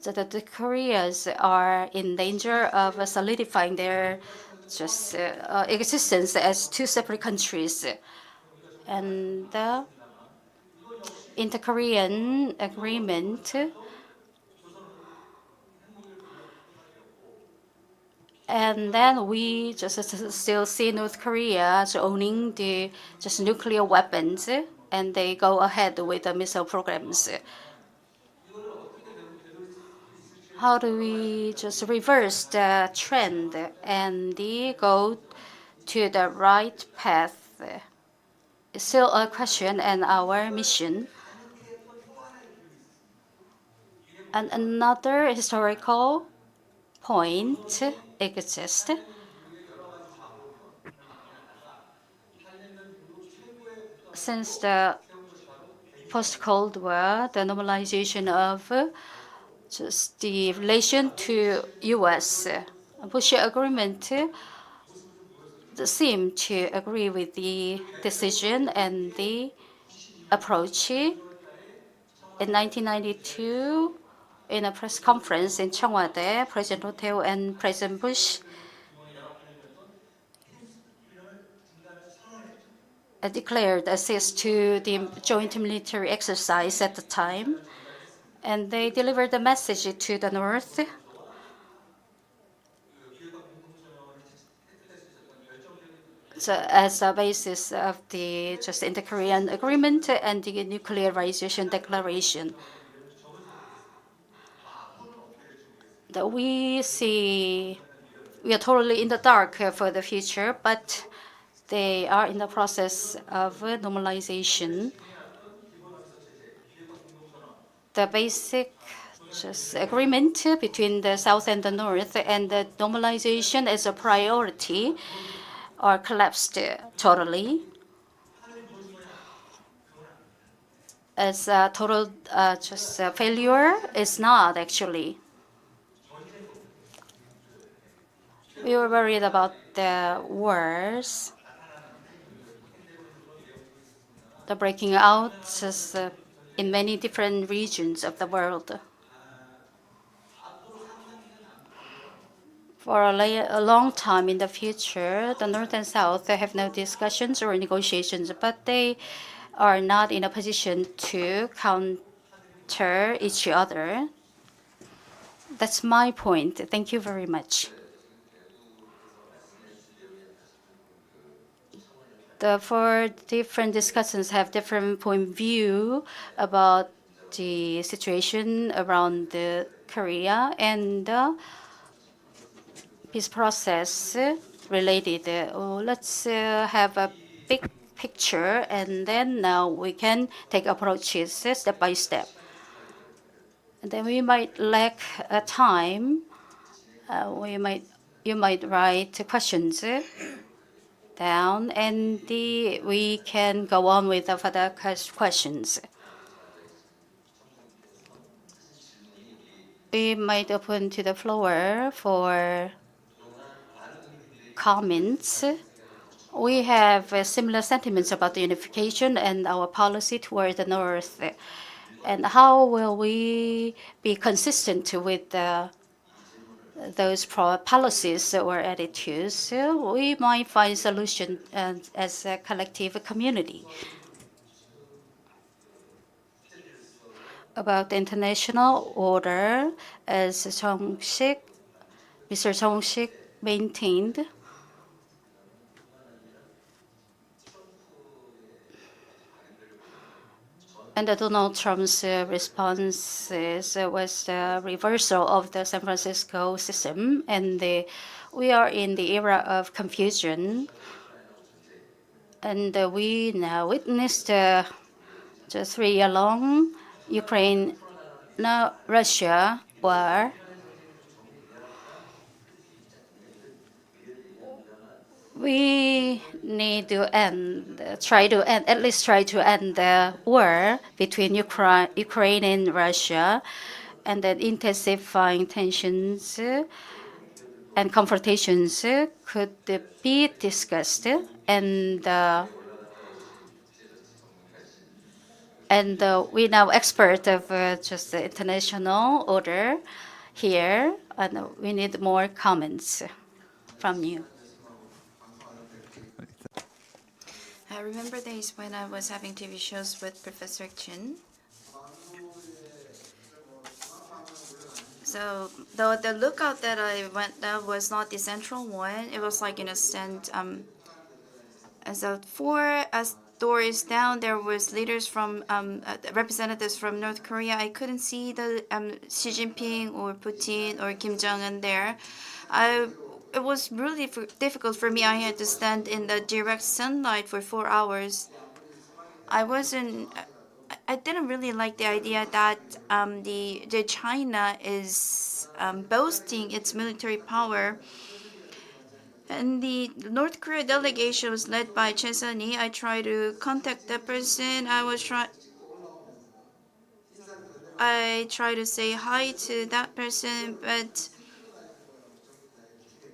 Speaker 4: the Koreas are in danger of solidifying their just existence as two separate countries. And the inter-Korean agreement and then we just still see North Korea owning the just nuclear weapons, and they go ahead with the missile programs. How do we just reverse the trend and go to the right path? It's still a question and our mission. And another historical point exists. Since the post-Cold War, the normalization of just the relation to U.S. Bush agreement seem to agree with the decision and the approach. In 1992, in a press conference in Cheongwade, President Roh and President Bush declared access to the joint military exercise at the time, and they delivered the message to the North. So as a basis of the just inter-Korean agreement and the nuclearization declaration, that we are totally in the dark for the future, but they are in the process of normalization. The basic just agreement between the South and the North and the normalization as a priority are collapsed totally. As a total just failure is not actually. We were worried about the wars, the breaking out just in many different regions of the world. For a long time in the future, the North and South have no discussions or negotiations, but they are not in a position to counter each other. That's my point. Thank you very much. The four different discussants have different point of view about the situation around Korea and the peace process related. Let's have a big picture, and then now we can take approaches step by step. And then we might lack time, you might write questions down, and we can go on with the further questions. We might open to the floor for comments. We have similar sentiments about the unification and our policy toward the North. And how will we be consistent with those policies or attitudes? We might find solution as a collective community. About the international order, as Mr. Jong-sik maintained, and Donald Trump's response was the reversal of the San Francisco system, and we are in the era of confusion, and we now witnessed the 3-year-long Ukraine-Russia war. We need to at least try to end the war between Ukraine and Russia, and that intensifying tensions and confrontations could be discussed, and we now expert of just the international order here, and we need more comments from you.
Speaker 2: I remember days when I was having TV shows with Professor Chin. So the lookout that I went there was not the central one. It was like in a sense, as a four doors down, there was leaders from representatives from North Korea. I couldn't see the Xi Jinping or Putin or Kim Jong-un there. It was really difficult for me. I had to stand in the direct sunlight for 4 hours. I didn't really like the idea that the China is boasting its military power. And the North Korea delegation was led by Chen Sun-hee. I tried to contact that person. I tried to say hi to that person, but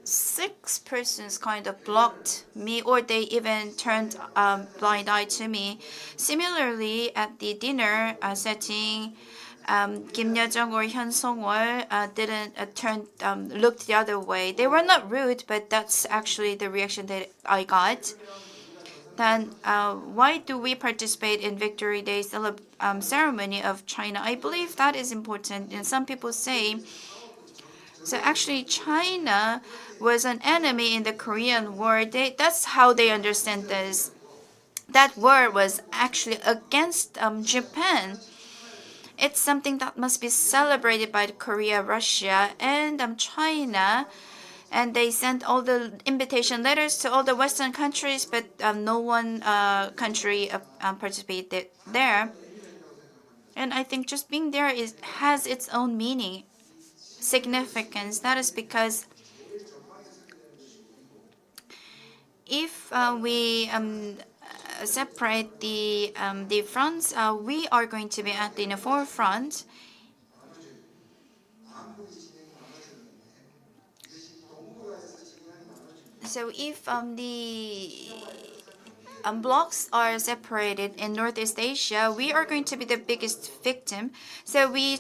Speaker 2: 6 persons kind of blocked me, or they even turned blind eye to me. Similarly, at the dinner setting, Kim Yo-jong or Hyun Song-wol didn't looked the other way. They were not rude, but that's actually the reaction that I got. Then why do we participate in Victory Day ceremony of China? I believe that is important, and some people say, so actually China was an enemy in the Korean War. That's how they understand this. That war was actually against Japan. It's something that must be celebrated by Korea, Russia, and China. And they sent all the invitation letters to all the Western countries, but no one country participated there. And I think just being there has its own meaning, significance. That is because if we separate the fronts, we are going to be at the forefront. So if the blocks are separated in Northeast Asia, we are going to be the biggest victim. So we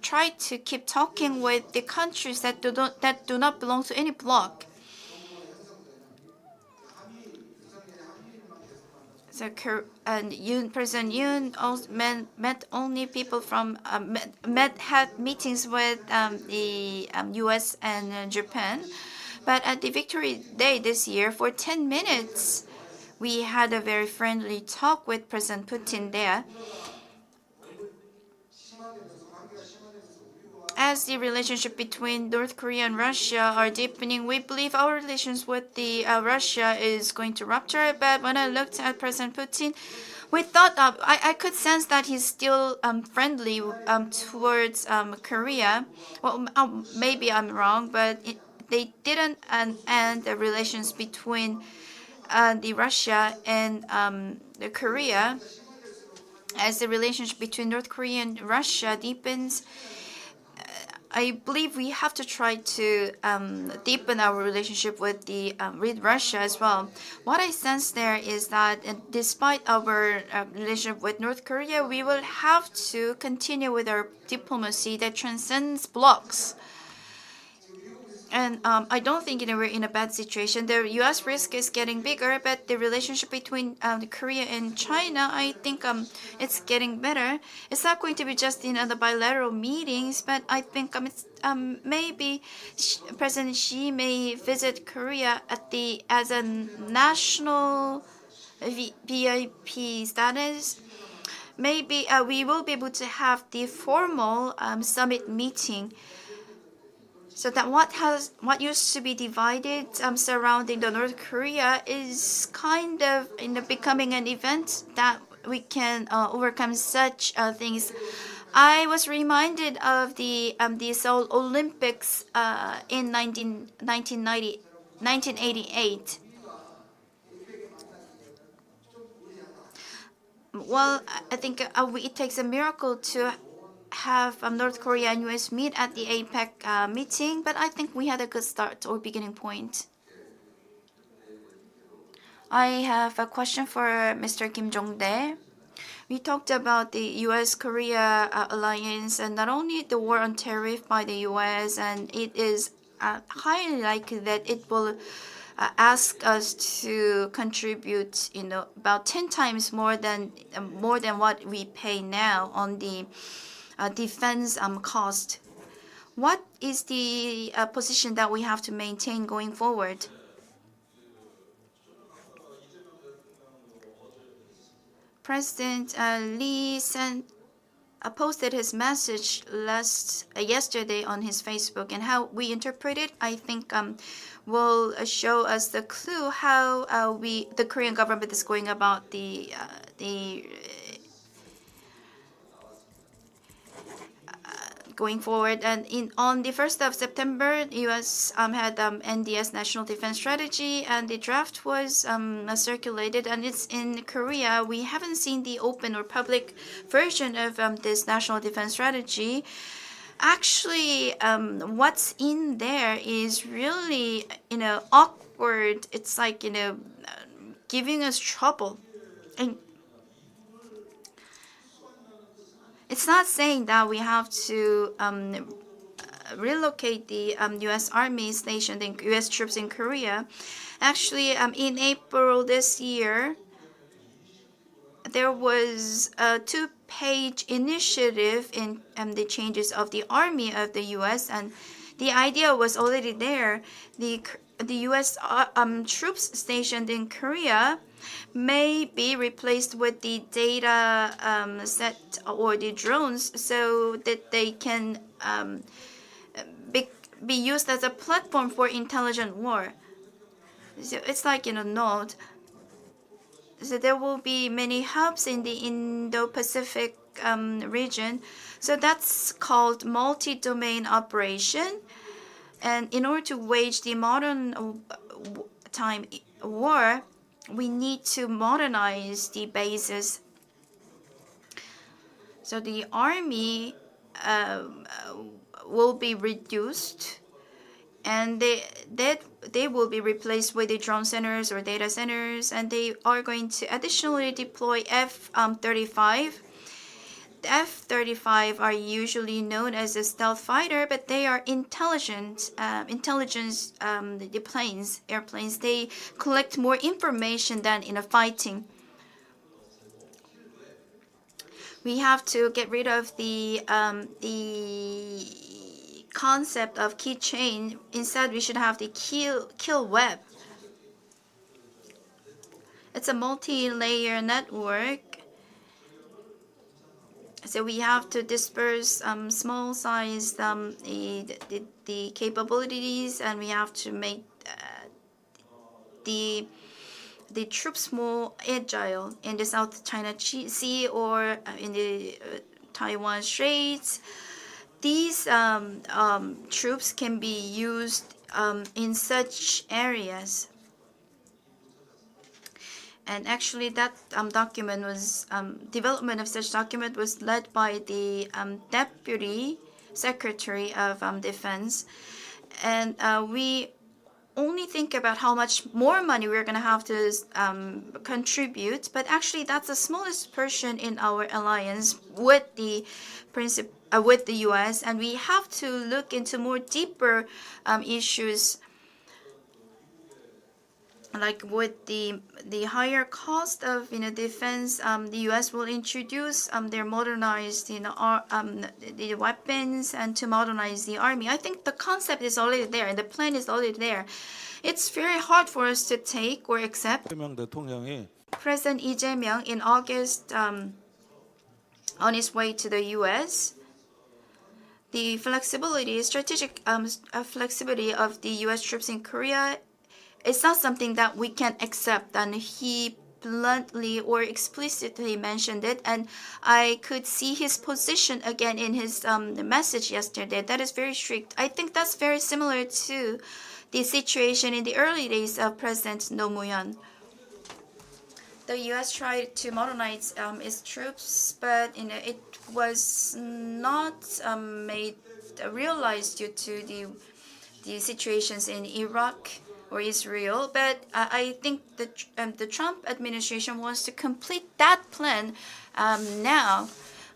Speaker 2: try to keep talking with the countries that do not belong to any bloc. So President Yoon also met only people from had meetings with the U.S. and Japan. But at the Victory Day this year, for 10 minutes, we had a very friendly talk with President Putin there. As the relationship between North Korea and Russia are deepening, we believe our relations with Russia is going to rupture. But when I looked at President Putin, we thought I could sense that he's still friendly towards Korea. Well, maybe I'm wrong, but they didn't end the relations between the Russia and the Korea. As the relationship between North Korea and Russia deepens, I believe we have to try to deepen our relationship with Russia as well. What I sense there is that despite our relationship with North Korea, we will have to continue with our diplomacy that transcends blocks. And I don't think we're in a bad situation. The U.S. risk is getting bigger, but the relationship between Korea and China, I think it's getting better. It's not going to be just in the bilateral meetings, but I think it's maybe President Xi may visit Korea as a national VIP status. Maybe we will be able to have the formal summit meeting. So that what used to be divided surrounding the North Korea is kind of becoming an event that we can overcome such things. I was reminded of the Seoul Olympics in 1988. Well, I think it takes a miracle to have North Korea and US meet at the APEC meeting, but I think we had a good start or beginning point. I have a question for Mr. Kim Jong-dae. We talked about the US-Korea alliance, and not only the war on tariff by the US, and it is highly likely that it will ask us to contribute, about 10 times more than what we pay now on the defense cost. What is the position that we have to maintain going forward? President Lee posted his message yesterday on his Facebook, and how we interpret it, I think, will show us the clue how the Korean government is going about the going forward. And on the 1st of September, U.S. had NDS National Defense Strategy, and the draft was circulated, and it's in Korea. We haven't seen the open or public version of this National Defense Strategy. Actually, what's in there is really, awkward. It's like, giving us trouble. And it's not saying that we have to relocate the U.S. Army stationed in U.S. troops in Korea. Actually, in April this year, there was a 2-page initiative in the changes of the Army of the U.S., and the idea was already there. The U.S. Troops stationed in Korea may be replaced with the data set or the drones, so that they can be used as a platform for intelligent war. So it's like, node. So there will be many hubs in the Indo-Pacific region. So that's called multi-domain operation. And in order to wage the modern time war, we need to modernize the bases. So the army will be reduced, and they will be replaced with the drone centers or data centers, and they are going to additionally deploy F-35. The F-35 are usually known as a stealth fighter, but they are intelligence airplanes. They collect more information than in a fighting. We have to get rid of the concept of keychain. Instead, we should have the kill web. It's a multi-layer network. So we have to disperse small size the capabilities, and we have to make the the troops more agile in the South China Sea or in the Taiwan Straits. These troops can be used in such areas. And actually, that document was development of such document was led by the Deputy Secretary of Defense, and we only think about how much more money we're going to have to contribute, but actually that's the smallest portion in our alliance with the with the U.S., and we have to look into more deeper issues, like with the higher cost of defense. The U.S. will introduce their modernized the weapons and to modernize the army. I think the concept is already there and the plan is already there. It's very hard for us to take or accept.
Speaker 3: 이재명 대통령이
Speaker 2: President Lee Jae-myung in August on his way to the U.S. The flexibility, strategic flexibility of the U.S. troops in Korea, it's not something that we can accept, and he bluntly or explicitly mentioned it, and I could see his position again in his message yesterday. That is very strict. I think that's very similar to the situation in the early days of President Roh Moo-hyun. The U.S. tried to modernize its troops, but it was not made realized due to the situations in Iraq or Israel. But I think the Trump administration wants to complete that plan now.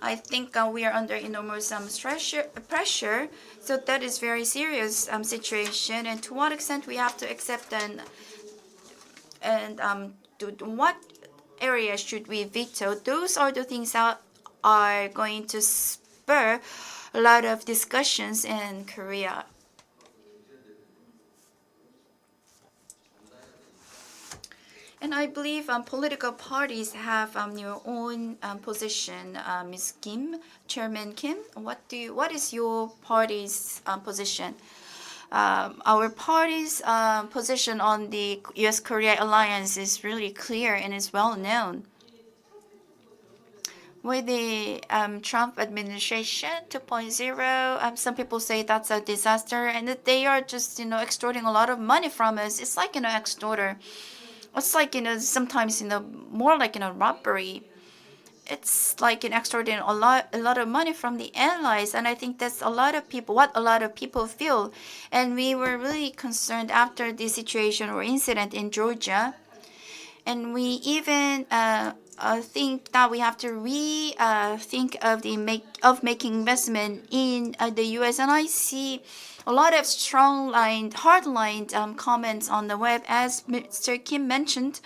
Speaker 2: I think we are under enormous pressure, so that is very serious situation. And to what extent we have to accept and to what areas should we veto? Those are the things that are going to spur a lot of discussions in Korea. And I believe political parties have your own position. Ms. Kim, Chairman Kim, what is your party's position? Our party's position on the U.S.-Korea alliance is really clear and is well known. With the Trump administration 2.0, some people say that's a disaster and that they are just extorting a lot of money from us. It's like extorter. It's like sometimes more like robbery. It's like extorting a lot of money from the allies, and I think that's what a lot of people feel. And we were really concerned after the situation or incident in Georgia, and we even think that we have to think of making investment in the U.S. And I see a lot of strong-lined, hard-lined comments on the web, as Mr. Kim mentioned.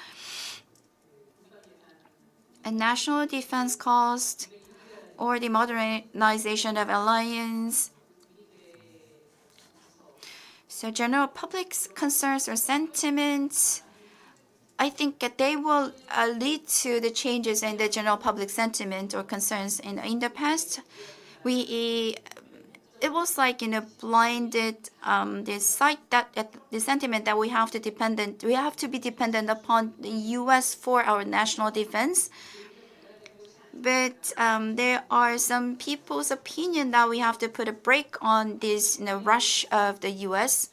Speaker 2: A national defense cost or the modernization of alliance. So general public's concerns or sentiments, I think that they will lead to the changes in the general public sentiment or concerns. In the past, it was like blinded the sentiment that we have to be dependent upon the U.S. for our national defense. But there are some people's opinion that we have to put a break on this rush of the U.S.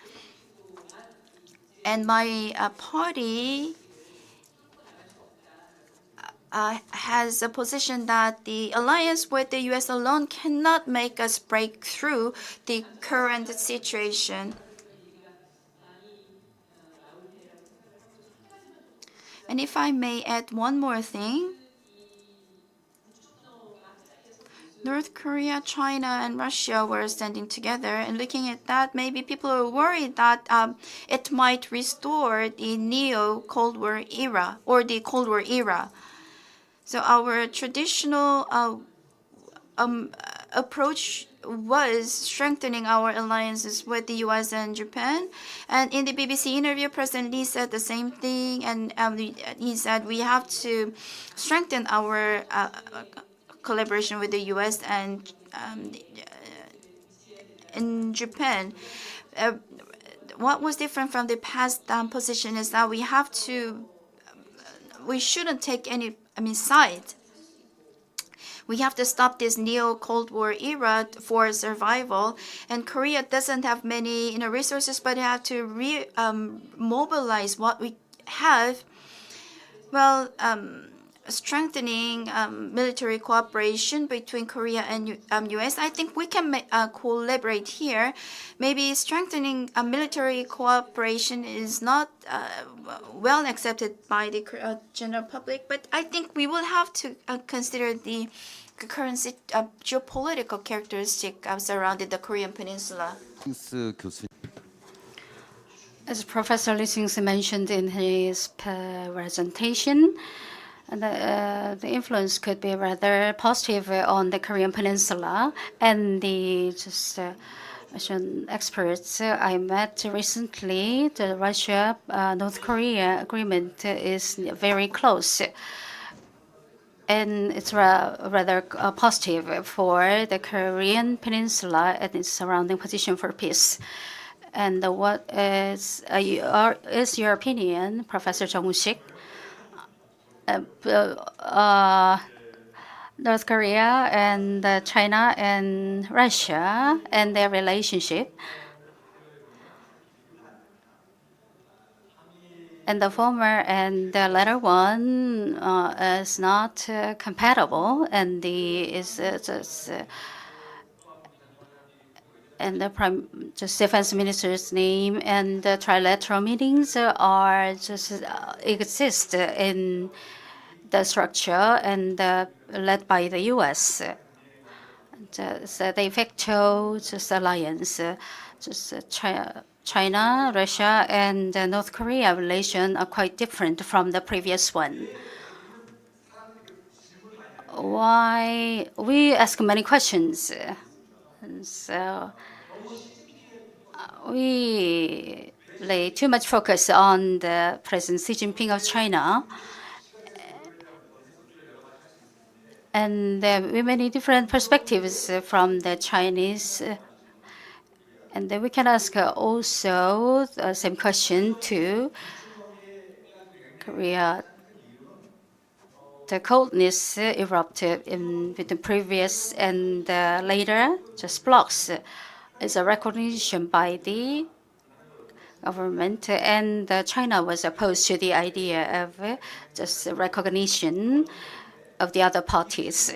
Speaker 2: And my party has a position that the alliance with the U.S. alone cannot make us break through the current situation. And if I may add one more thing, North Korea, China, and Russia were standing together, and looking at that, maybe people are worried that it might restore the neo-Cold War era or the Cold War era. So our traditional approach was strengthening our alliances with the U.S. and Japan. And in the BBC interview, President Lee said the same thing, and he said we have to strengthen our collaboration with the U.S. and in Japan. What was different from the past position is that we have to we shouldn't take any side. We have to stop this neo-Cold War era for survival. And Korea doesn't have many resources, but have to mobilize what we have. Well, strengthening military cooperation between Korea and U.S. I think we can collaborate here. Maybe strengthening military cooperation is not well accepted by the general public, but I think we will have to consider the current geopolitical characteristic surrounding the Korean Peninsula.
Speaker 4: As Professor Lee Sing-se mentioned in his presentation, the influence could be rather positive on the Korean Peninsula, and the Asian experts I met recently, the Russia-North Korea agreement is very close. And it's rather positive for the Korean Peninsula and its surrounding position for peace. And what is your opinion, Professor Jong-sik? North Korea and China and Russia and their relationship. And the former and the latter one is not compatible, and the defense minister's name and the trilateral meetings are just exist in the structure and led by the U.S. The de facto alliance, China, Russia, and North Korea relation are quite different from the previous one. Why we ask many questions, and so we lay too much focus on the President Xi Jinping of China. And with many different perspectives from the Chinese. And then we can ask also the same question to Korea. The coldness erupted in the previous and later just blocks is a recognition by the government, and China was opposed to the idea of just recognition of the other parties.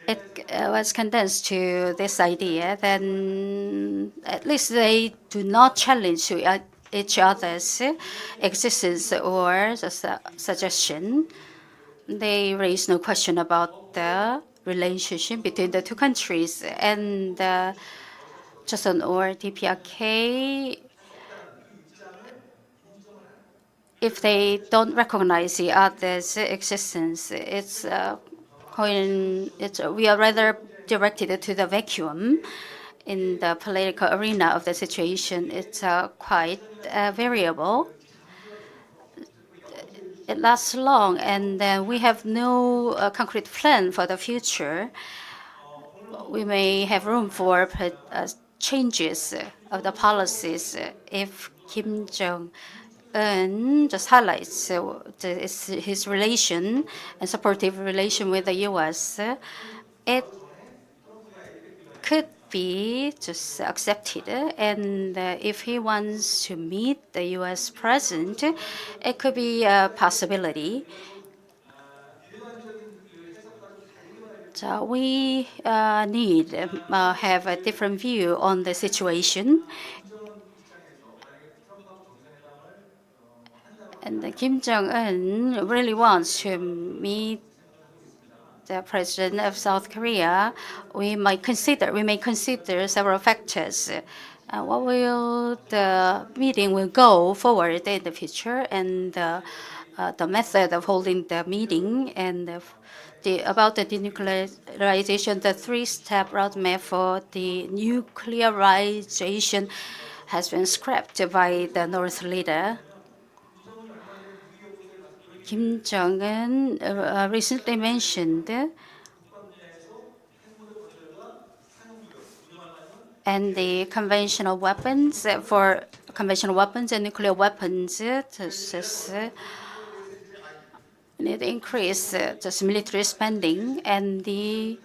Speaker 4: It was condensed to this idea, then at least they do not challenge each other's existence or suggestion. They raise no question about the relationship between the two countries, and Joseon or DPRK, if they don't recognize the other's existence, we are rather directed to the vacuum in the political arena of the situation. It's quite variable. It lasts long, and we have no concrete plan for the future. We may have room for changes of the policies if Kim Jong-un just highlights his relation and supportive relation with the U.S. It could be just accepted, and if he wants to meet the U.S. president, it could be a possibility. So we need have a different view on the situation. And Kim Jong-un really wants to meet the president of South Korea. We may consider several factors. What will the meeting will go forward in the future, and the method of holding the meeting, and about the denuclearization, the three-step roadmap for the nuclearization has been scrapped by the North leader. Kim Jong-un recently mentioned and the conventional weapons for conventional weapons and nuclear weapons. Need to increase just military spending, and the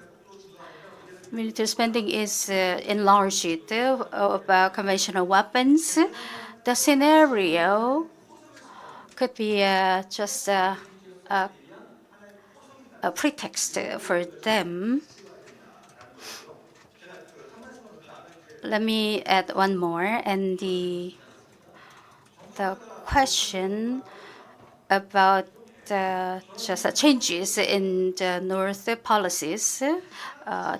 Speaker 4: military spending is enlarged about conventional weapons. The scenario could be just a pretext for them. Let me add one more, and the question about just changes in the North policies,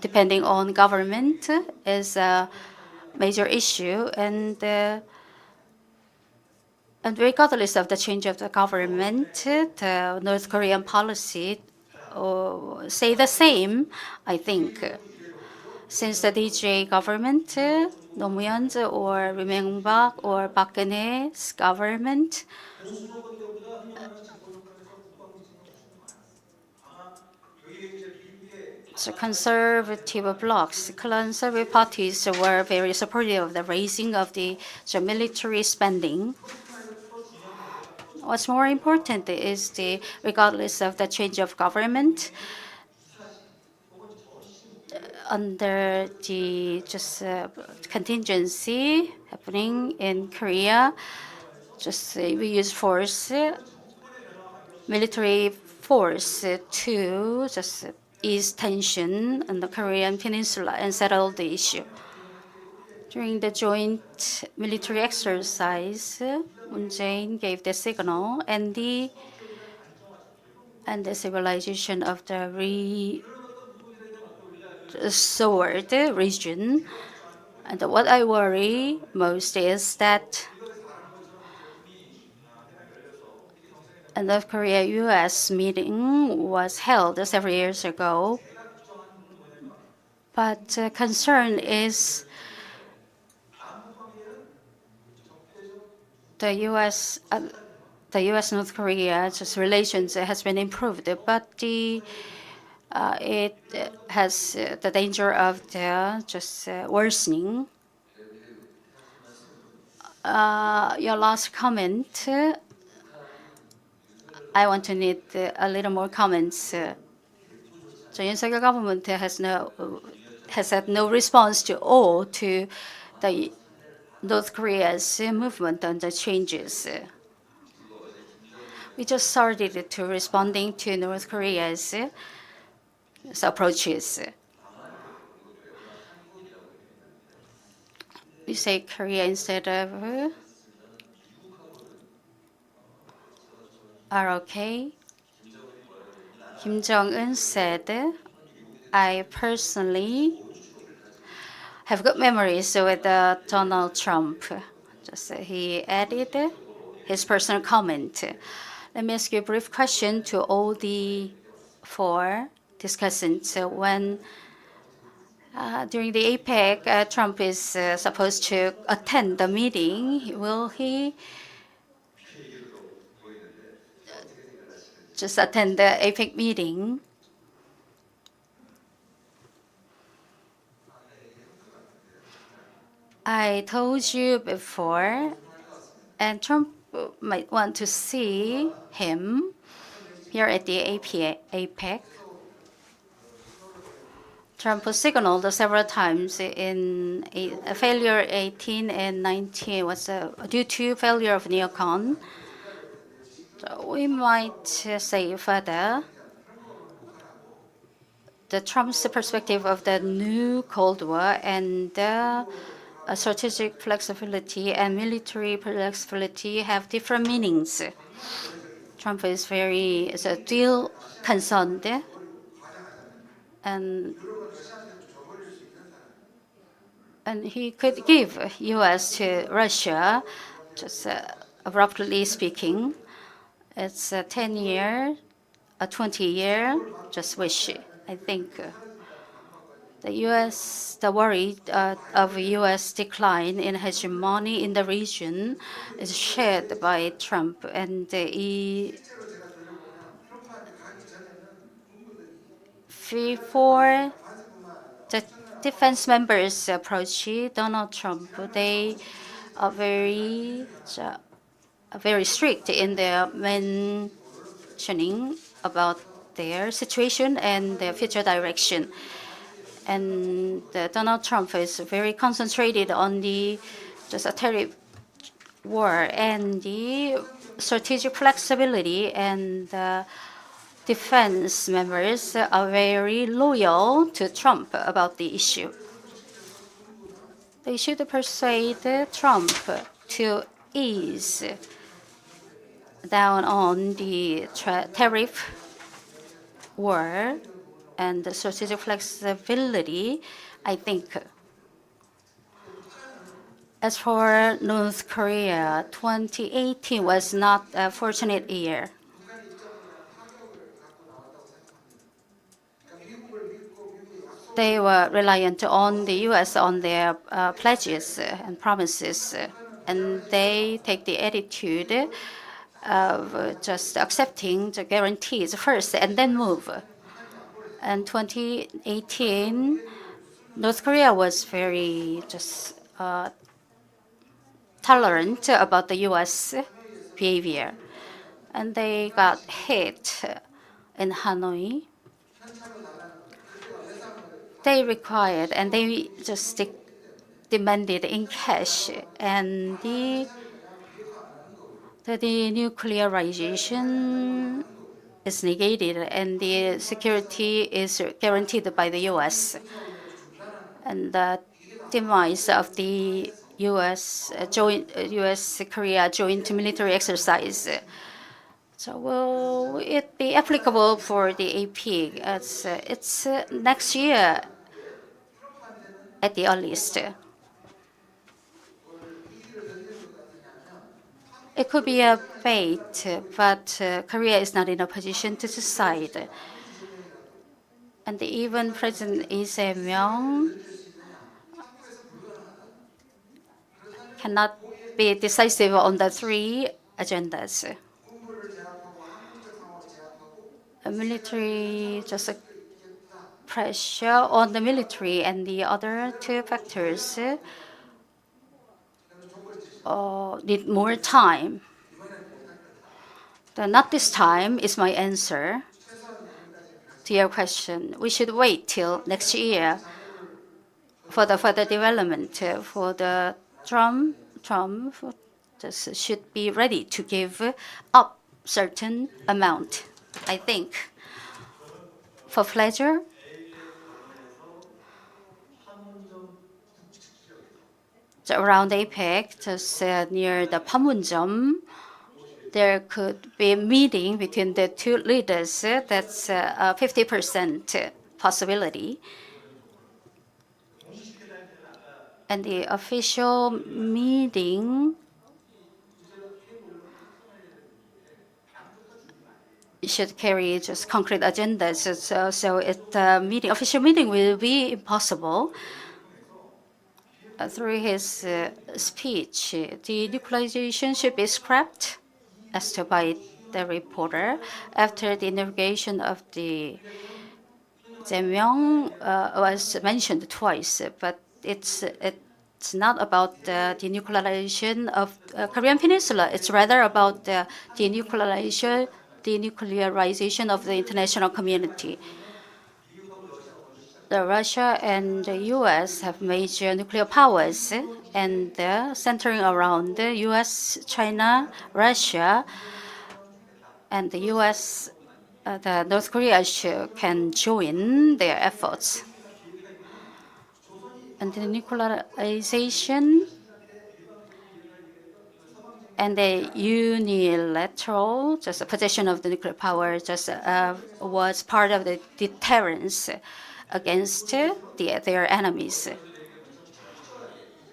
Speaker 4: depending on government, is a major issue, and regardless of the change of the government, the North Korean policy stay the same, I think. Since the DJ government, Nomuyen's or Lee Myung-bak or Park Geun-hye's government, so conservative blocs, conservative parties were very supportive of the raising of the military spending. What's more important is regardless of the change of government, under the contingency happening in Korea, we use force, military force to ease tension on the Korean peninsula and settle the issue. During the joint military exercise, Moon Jae-in gave the signal, and the civilization of the restored region. And what I worry most is that a North Korea-U.S. meeting was held several years ago, but concern is the U.S. North Korea relations has been improved, but it has the danger of worsening. Your last comment, I want to need a little more comments. The Yoon Suk-yeol government has had no response to the North Korea's movement on the changes. We just started to responding to North Korea's approaches. We say Korea instead of ROK. Kim Jong-un said, I personally have good memories with Donald Trump. He added his personal comment. Let me ask you a brief question to all the four discussants. When during the APEC, Trump is supposed to attend the meeting, will he just attend the APEC meeting? I told you before, and Trump might want to see him here at the APEC. Trump signaled several times in a failure 18 and 19 was due to failure of neocon. So we might say further the Trump's perspective of the new Cold War and strategic flexibility and military flexibility have different meanings. Trump is very dual concerned, and he could give U.S. to Russia, just abruptly speaking. It's a 10-year, a 20-year, just wish. I think the worry of U.S. decline in hegemony in the region is shared by Trump, and before the defense members approach Donald Trump, they are very strict in their mentioning about their situation and their future direction. And Donald Trump is very concentrated on the just a tariff war and the strategic flexibility, and defense members are very loyal to Trump about the issue. They should persuade Trump to ease down on the tariff war and the strategic flexibility, I think. As for North Korea, 2018 was not a fortunate year. They were reliant on the U.S. on their pledges and promises, and they take the attitude of just accepting the guarantees first and then move. And 2018, North Korea was very just tolerant about the U.S. behavior, and they got hit in Hanoi. They required and they just demanded in cash, and the denuclearization is negated, and the security is guaranteed by the U.S. and the demise of the U.S. Korea joint military exercise. So will it be applicable for the AP? It's next year at the earliest. It could be a fate, but Korea is not in a position to decide. And even President Lee Jae-myung cannot be decisive on the three agendas. A military just pressure on the military, and the other two factors need more time. Not this time is my answer to your question. We should wait till next year for the further development. For the Trump just should be ready to give up certain amount, I think. For pleasure, around APEC, just near the Panmunjom, there could be a meeting between the two leaders. That's a 50% possibility. And the official meeting should carry just concrete agendas. Official meeting will be impossible. Through his speech, the denuclearization should be scrapped, as to by the reporter. After the inauguration of the Jae-myung was mentioned twice, but it's not about the denuclearization of Korean Peninsula. It's rather about the denuclearization of the international community. Russia and the U.S. have major nuclear powers, and centering around the U.S., China, Russia, and the U.S., the North Korea can join their efforts. And the nuclearization and the unilateral just possession of the nuclear power just was part of the deterrence against their enemies.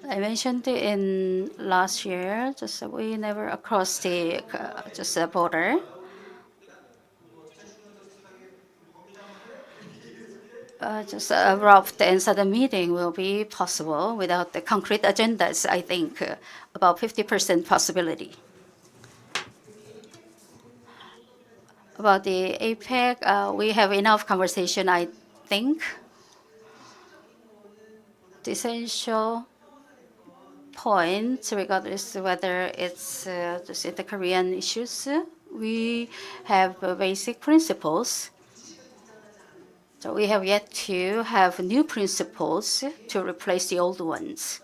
Speaker 4: I mentioned in last year, just we never crossed the border. Just a abrupt and sudden meeting will be possible without the concrete agendas. I think about 50% possibility. About the APEC, we have enough conversation, I think. The essential point, regardless whether it's just the Korean issues, we have basic principles. So we have yet to have new principles to replace the old ones.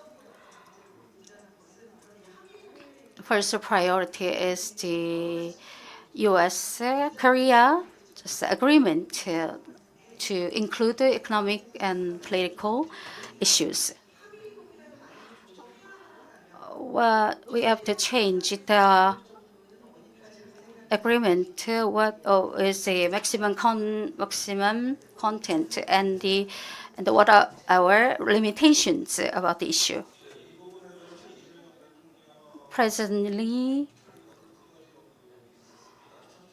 Speaker 4: First priority is the U.S. Korea just agreement to include the economic and political issues. Well, we have to change the agreement. What is the maximum content and what are our limitations about the issue? Presently,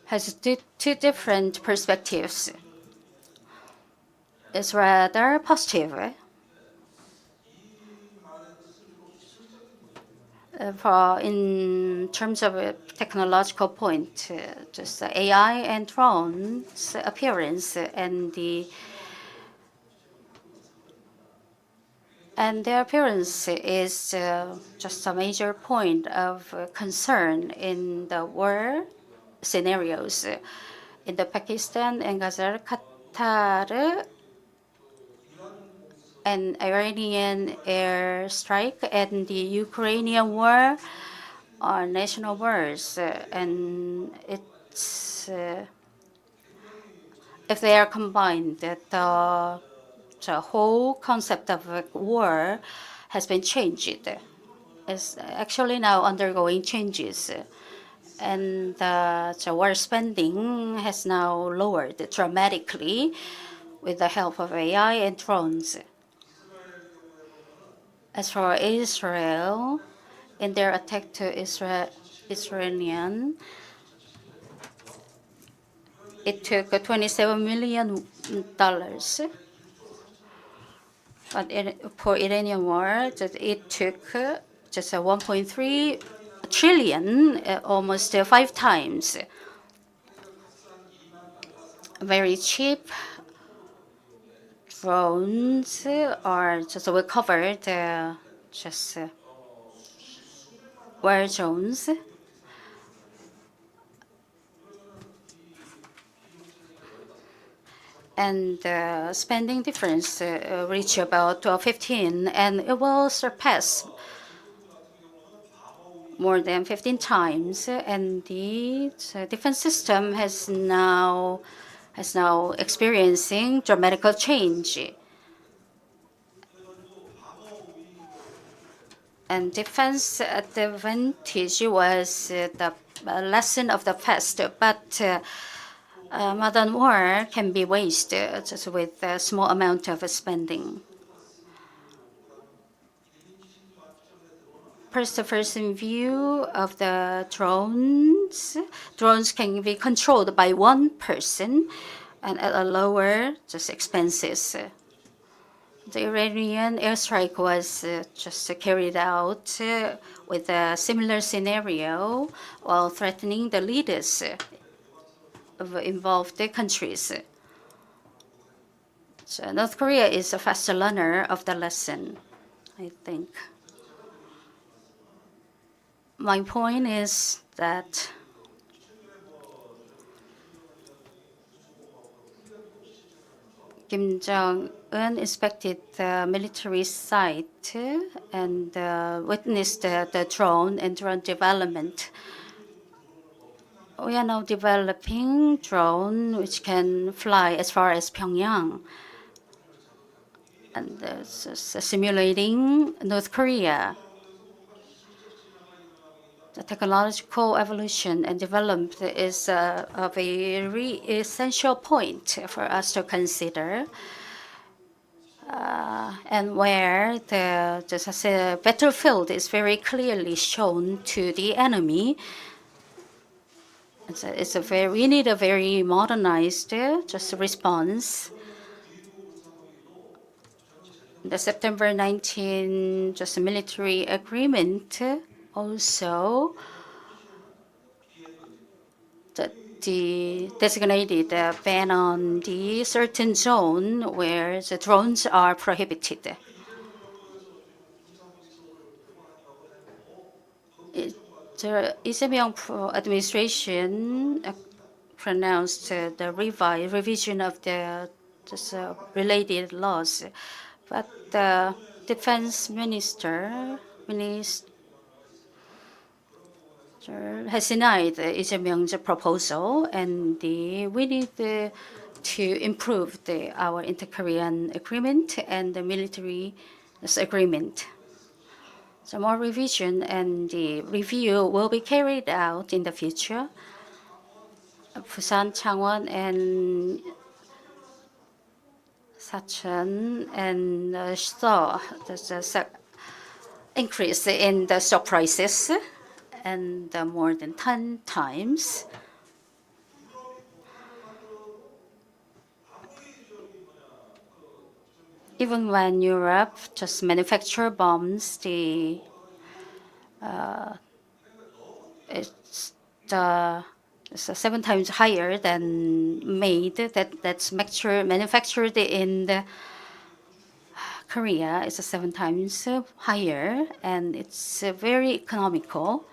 Speaker 4: has two different perspectives. It's rather positive. In terms of a technological point, just AI and drones appearance and their appearance is just a major point of concern in the war scenarios. In the Pakistan and Gaza, Qatar, an Iranian airstrike and the Ukrainian war are national wars, and it's if they are combined, that the whole concept of war has been changed. It's actually now undergoing changes, and the war spending has now lowered dramatically with the help of AI and drones. As for Israel, in their attack to Israelian, it took $27 million. But for Iranian war, it took just 1.3 trillion, almost 5 times. Very cheap drones are just recovered, just war drones. And the spending difference reach about 15, and it will surpass more than 15 times. And the defense system has now experiencing dramatic change. And defense advantage was the lesson of the past, but modern war can be waged just with a small amount of spending. First-person view of the drones. Drones can be controlled by one person and at a lower just expenses. The Iranian airstrike was just carried out with a similar scenario while threatening the leaders of involved countries. So North Korea is a faster learner of the lesson, I think. My point is that Kim Jong-un inspected the military site and witnessed the drone and drone development. We are now developing drone which can fly as far as Pyongyang and simulating North Korea. The technological evolution and development is a very essential point for us to consider, and where the battlefield is very clearly shown to the enemy. We need a very modernized just response. The September 19 just military agreement also the designated ban on the certain zone where the drones are prohibited. The Lee Jae-myung administration pronounced the revision of the related laws, but the defense minister has denied Lee Jae-myung's proposal, and we need to improve our inter-Korean agreement and the military agreement. So more revision and the review will be carried out in the future. Busan, Changwon, and Sachin and saw the increase in the stock prices and more than 10 times. Even when Europe just manufacture bombs, it's 7 times higher than that's manufactured in the Korea. It's 7 times higher, and it's very economical.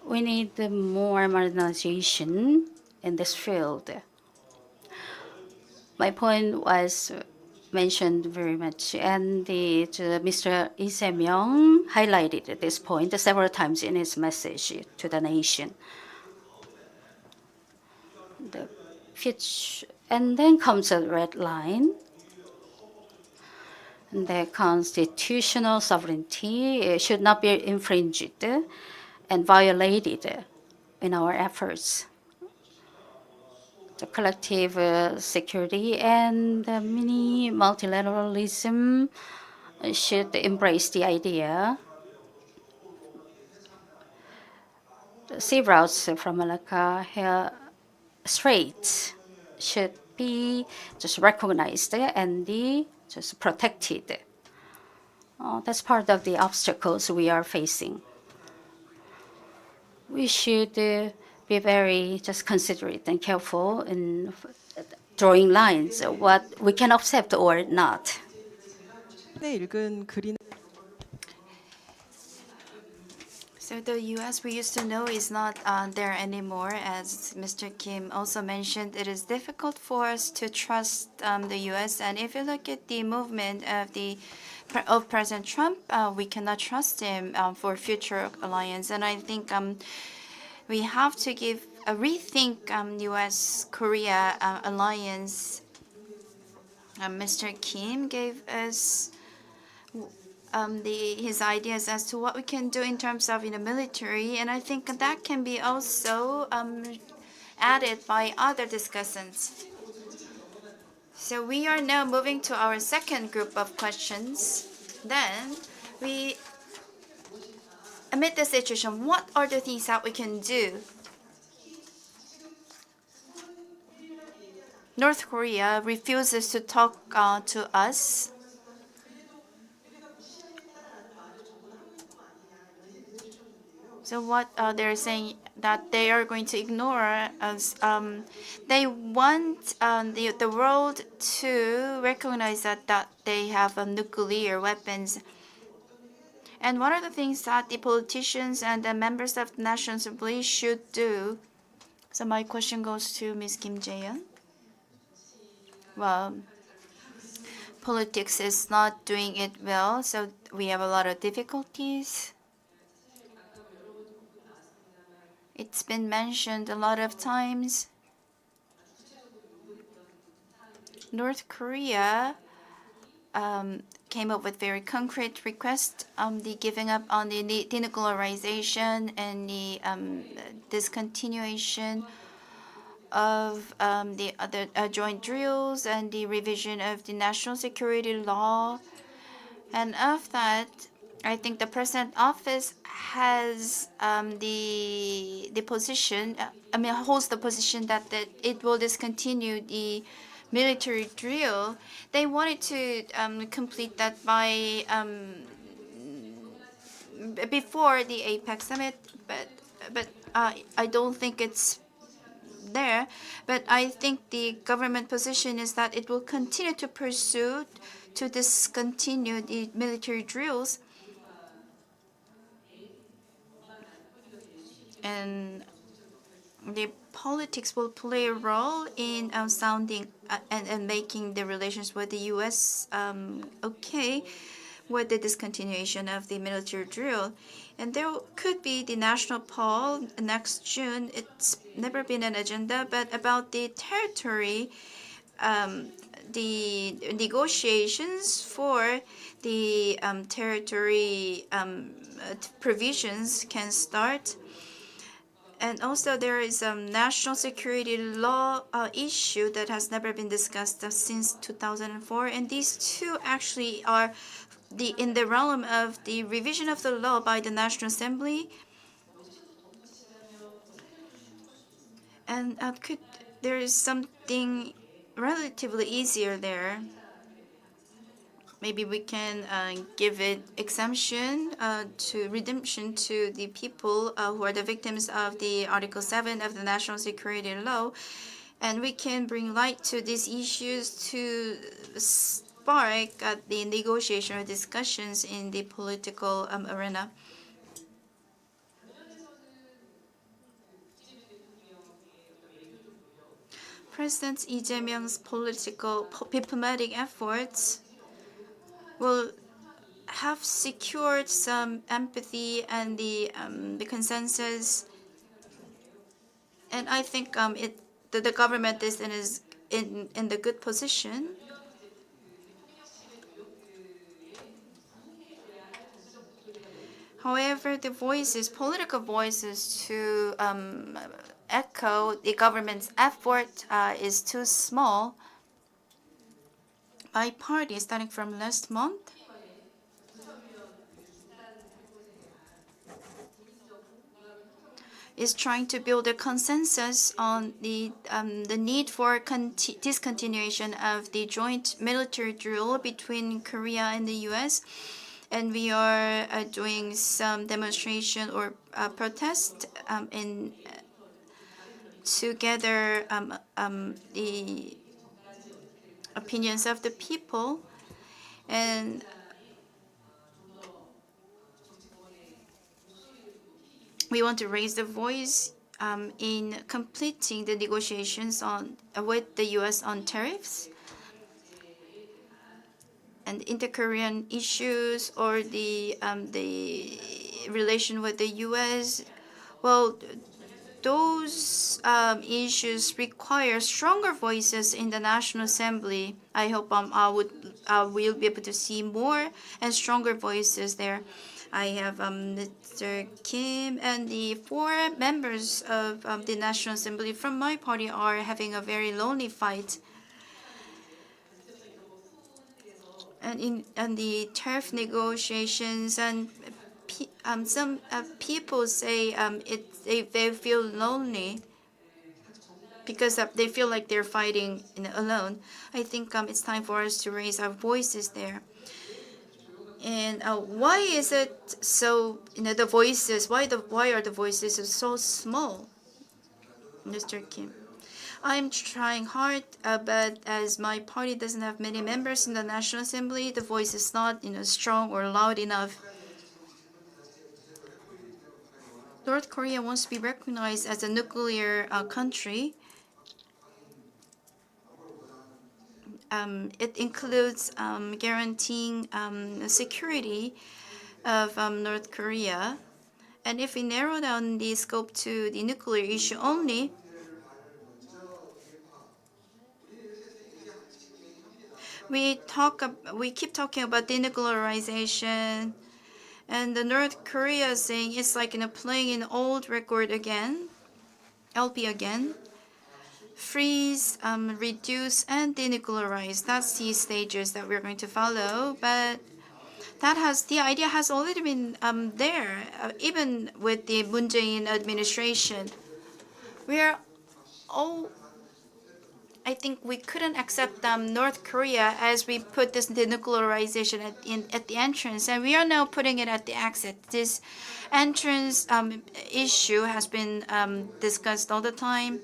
Speaker 4: We need more modernization in this field. My point was mentioned very much, and Mr. Lee Jae-myung highlighted this point several times in his message to the nation. And then comes a red line. The constitutional sovereignty should not be infringed and violated in our efforts. The collective security and mini multilateralism should embrace the idea. The sea routes from Malacca Strait should be just recognized and just protected. That's part of the obstacles we are facing. We should be very just considerate and careful in drawing lines, what we can accept or not.
Speaker 9: 네, 읽은 글이
Speaker 2: So the U.S. we used to know is not there anymore. As Mr. Kim also mentioned, it is difficult for us to trust the U.S. And if you look at the movement of President Trump, we cannot trust him for future alliance. And I think we have to give a rethink U.S.-Korea alliance. Mr. Kim gave us his ideas as to what we can do in terms of military, and I think that can be also added by other discussants. So we are now moving to our second group of questions. Then amid the situation, what are the things that we can do? North Korea refuses to talk to us. So what they're saying that they are going to ignore us. They want the world to recognize that they have nuclear weapons. And what are the things that the politicians and the members of the National Assembly should do? So my question goes to Ms. Kim Jae-yeon. Well, politics is not doing it well, so we have a lot of difficulties. It's been mentioned a lot of times. North Korea came up with very concrete requests on the giving up on the denuclearization and the discontinuation of the other joint drills and the revision of the national security law. And of that, I think the President office has the position. Holds the position that it will discontinue the military drill. They wanted to complete that by before the APEC summit, but I don't think it's there. But I think the government position is that it will continue to pursue to discontinue the military drills. and the politics will play a role in sounding and making the relations with the U.S. Okay with the discontinuation of the military drill. And there could be the national poll next June. It's never been an agenda, but about the territory, the negotiations for the territory provisions can start. And also there is a national security law issue that has never been discussed since 2004. And these two actually are in the realm of the revision of the law by the National Assembly. And there is something relatively easier there. Maybe we can give it exemption to redemption to the people who are the victims of the Article 7 of the National Security Law. And we can bring light to these issues to spark the negotiation or discussions in the political arena. President Lee Jae-myung's diplomatic efforts will have secured some empathy and the consensus, and I think the government is in the good position. However, the political voices to echo the government's effort is too small. My party, starting from last month, is trying to build a consensus on the need for discontinuation of the joint military drill between Korea and the U.S. And we are doing some demonstration or protest to gather the opinions of the people. And we want to raise the voice in completing the negotiations with the U.S. on tariffs and inter-Korean issues, or the relation with the U.S. Well, those issues require stronger voices in the National Assembly. I hope we'll be able to see more and stronger voices there. I have Mr. Kim, and the 4 members of the National Assembly from my party are having a very lonely fight. And in the tariff negotiations, and some people say they feel lonely because they feel like they're fighting alone. I think it's time for us to raise our voices there. And why is it so? The voices. Why are the voices so small, Mr. Kim? I'm trying hard, but as my party doesn't have many members in the National Assembly, the voice is not strong or loud enough. North Korea wants to be recognized as a nuclear country. It includes guaranteeing the security of North Korea. And if we narrow down the scope to the nuclear issue only, we keep talking about denuclearization, and the North Korea is saying it's like playing an old record again, LP again. Freeze, reduce, and denuclearize. That's the stages that we're going to follow. But the idea has already been there, even with the Moon Jae-in administration. I think we couldn't accept North Korea as we put this denuclearization at the entrance, and we are now putting it at the exit. This entrance issue has been discussed all the time.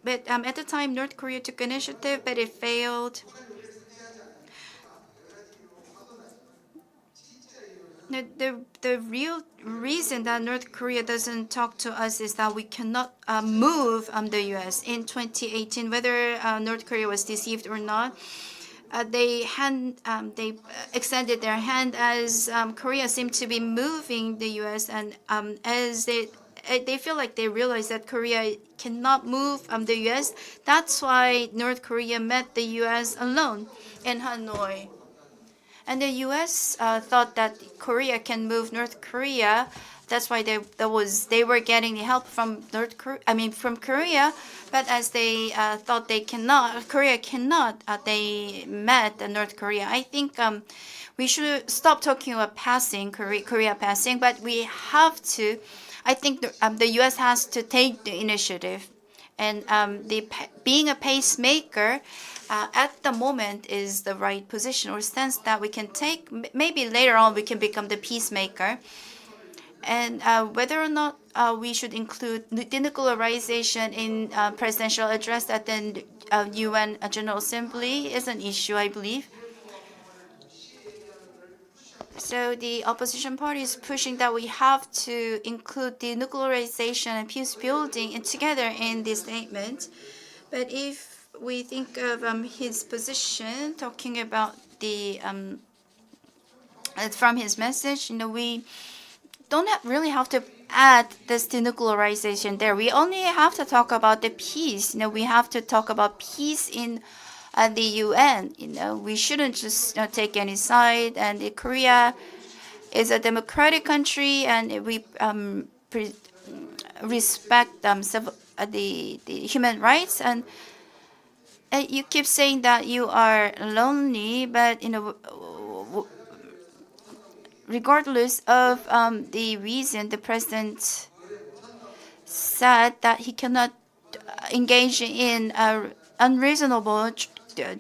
Speaker 2: But at the time, North Korea took initiative, but it failed. the real reason that North Korea doesn't talk to us is that we cannot move the U.S. In 2018, whether North Korea was deceived or not, they extended their hand as Korea seemed to be moving the U.S. and as they feel like they realize that Korea cannot move the U.S. That's why North Korea met the U.S. alone in Hanoi. And the U.S. Thought that Korea can move North Korea. That's why they were getting the help from from Korea. But as they thought Korea cannot, they met North Korea. I think we should stop talking about Korea passing, but we have to. I think the U.S. has to take the initiative, and being a pacemaker. At the moment is the right position or stance that we can take. Maybe later on we can become the peacemaker. And whether or not we should include denuclearization in presidential address at the UN General Assembly is an issue, I believe. So the opposition party is pushing that we have to include denuclearization and peace building together in this statement. But if we think of his position, talking about from his message, we don't really have to add this denuclearization there. We only have to talk about the peace. We have to talk about peace in the UN. We shouldn't just take any side. And Korea is a democratic country, and we respect the human rights. And you keep saying that you are lonely, but regardless of the reason, the president said that he cannot engage in unreasonable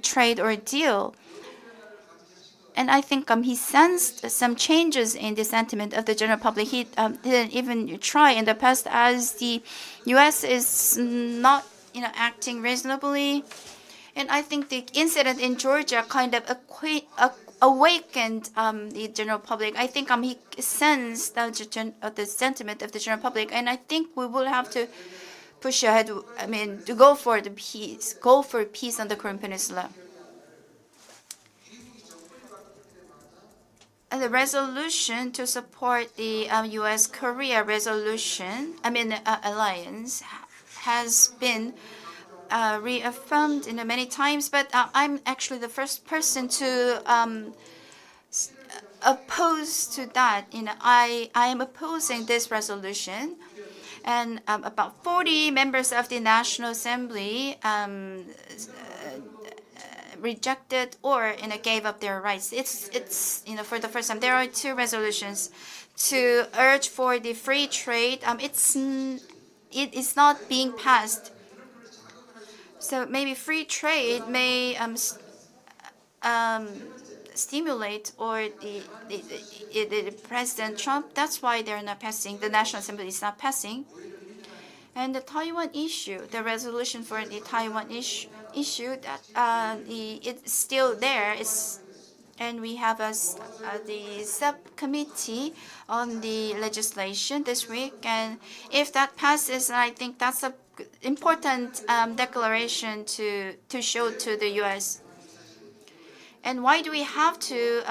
Speaker 2: trade or deal. And I think he sensed some changes in the sentiment of the general public. He didn't even try in the past, as the U.S. is not acting reasonably. And I think the incident in Georgia kind of awakened the general public. I think he sensed the sentiment of the general public, and I think we will have to push ahead. To go for peace on the Korean Peninsula. And the resolution to support the U.S.-Korea alliance has been reaffirmed many times, but I'm actually the first person to oppose to that. I am opposing this resolution, and about 40 members of the National Assembly rejected or gave up their rights. It's for the first time there are two resolutions to urge for the free trade. It is not being passed. So maybe free trade may stimulate or the President Trump. That's why they're not passing. The National Assembly is not passing. And the Taiwan issue, the resolution for the Taiwan issue that it's still there. And we have the subcommittee on the legislation this week. And if that passes, I think that's a important declaration to show to the U.S. And why do we have to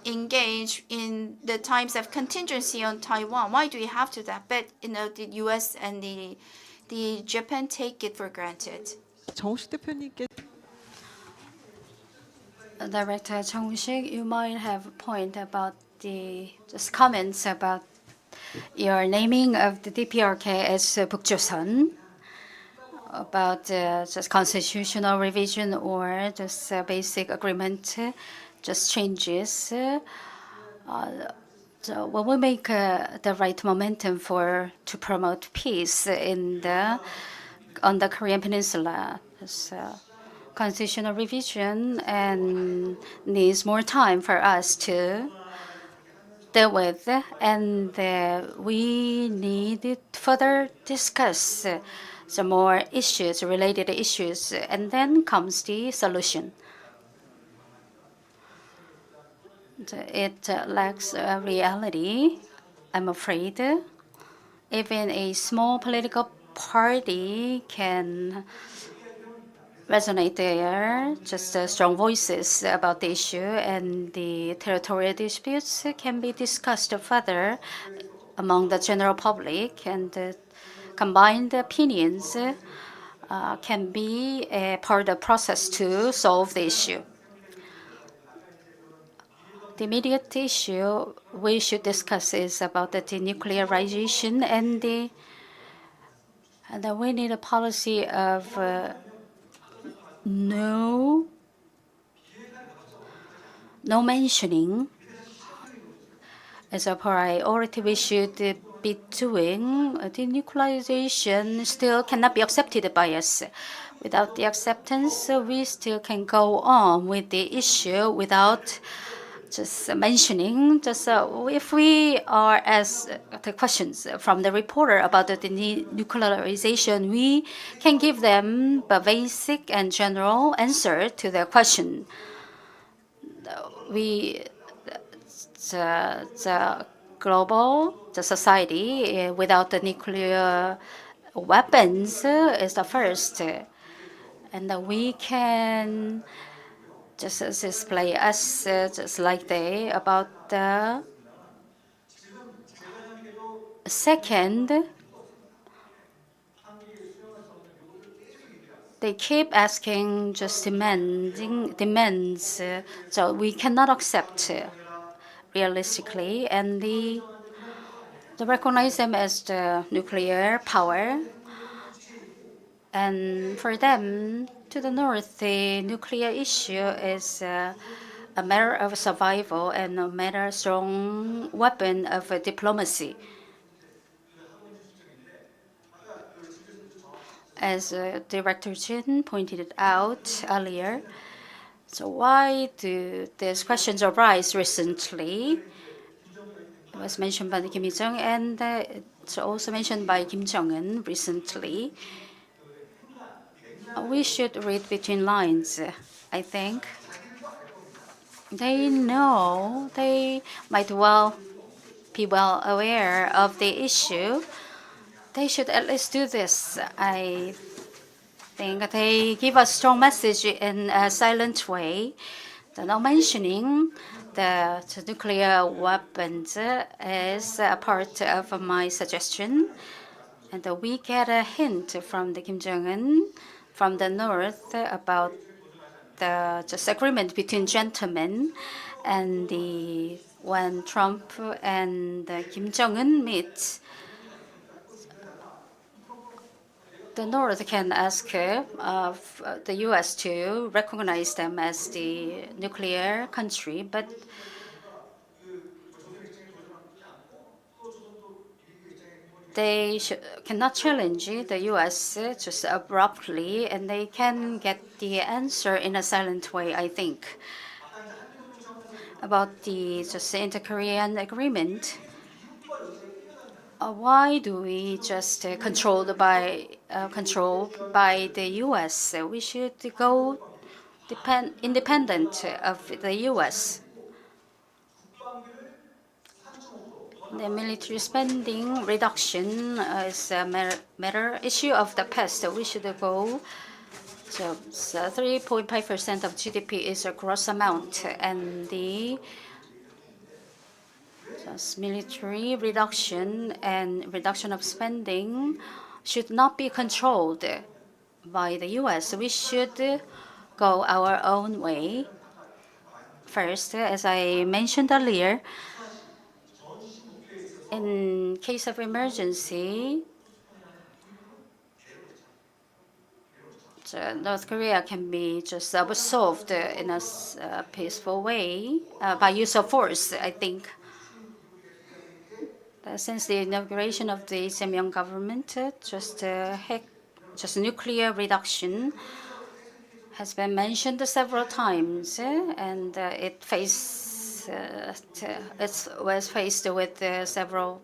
Speaker 2: engage in the times of contingency on Taiwan? Why do we have to that? But the U.S. and the Japan take it for granted.
Speaker 9: 정식 대표님께
Speaker 4: Director Chong-sik, you might have a point about just comments about your naming of the DPRK as Bukjoseon, about just constitutional revision or just basic agreement, just changes. So will we make the right momentum to promote peace on the Korean Peninsula? Constitutional revision and needs more time for us to deal with, and we need to further discuss some more related issues, and then comes the solution. It lacks reality, I'm afraid. Even a small political party can resonate there, just strong voices about the issue, and the territorial disputes can be discussed further among the general public, and combined opinions can be a part of the process to solve the issue. The immediate issue we should discuss is about the denuclearization, and we need a policy of no mentioning as a priority. We should be doing. Denuclearization still cannot be accepted by us. Without the acceptance, we still can go on with the issue without just mentioning. Just if we are asked the questions from the reporter about the denuclearization, we can give them a basic and general answer to their question. We the global the society without the nuclear weapons is the first, and we can just display us just like they about the second. They keep asking just demands, so we cannot accept realistically, and they recognize them as the nuclear power. And for them, to the north, the nuclear issue is a matter of survival and a matter strong weapon of diplomacy. As Director Jin pointed out earlier, so why do these questions arise recently? It was mentioned by Kim Il-jung, and it's also mentioned by Kim Jong-un recently. We should read between lines, I think. They know, they might well be well aware of the issue. They should at least do this. I think they give a strong message in a silent way. They're not mentioning the nuclear weapons is a part of my suggestion. And we get a hint from the Kim Jong-un from the north about the disagreement between gentlemen, and when Trump and Kim Jong-un meet, the North can ask the U.S. to recognize them as the nuclear country, but they cannot challenge the U.S. just abruptly, and they can get the answer in a silent way, I think. About the just inter-Korean agreement, why do we just controlled by the U.S.? We should go independent of the U.S. The military spending reduction is a matter issue of the past. We should go. So 3.5% of GDP is a gross amount, and the military reduction and reduction of spending should not be controlled by the U.S. We should go our own way. First, as I mentioned earlier, in case of emergency, North Korea can be just solved in a peaceful way by use of force, I think. Since the inauguration of the Jae-myung government, just nuclear reduction has been mentioned several times, and it was faced with several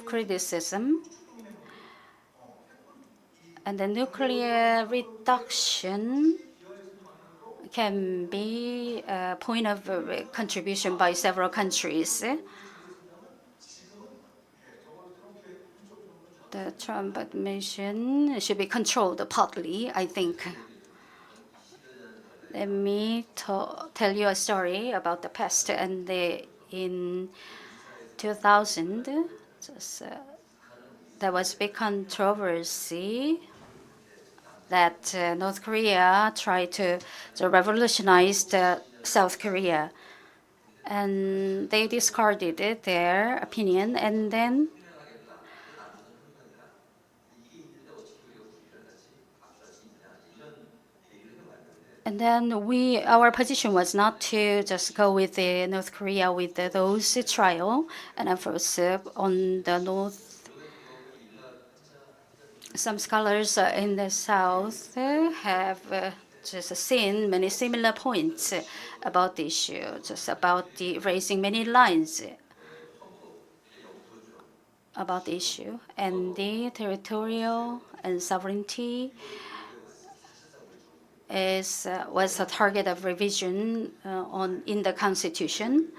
Speaker 4: criticism. And the nuclear reduction can be a point of contribution by several countries. The Trump administration should be controlled partly, I think. Let me tell you a story about the past. And in 2000, there was big controversy that North Korea tried to revolutionize South Korea. And they discarded their opinion. And then our position was not to just go with the North Korea with those trial. And of course, on the North, some scholars in the South have just seen many similar points about the issue, just about the raising many lines about the issue, and the territorial and sovereignty was a target of revision in the Constitution.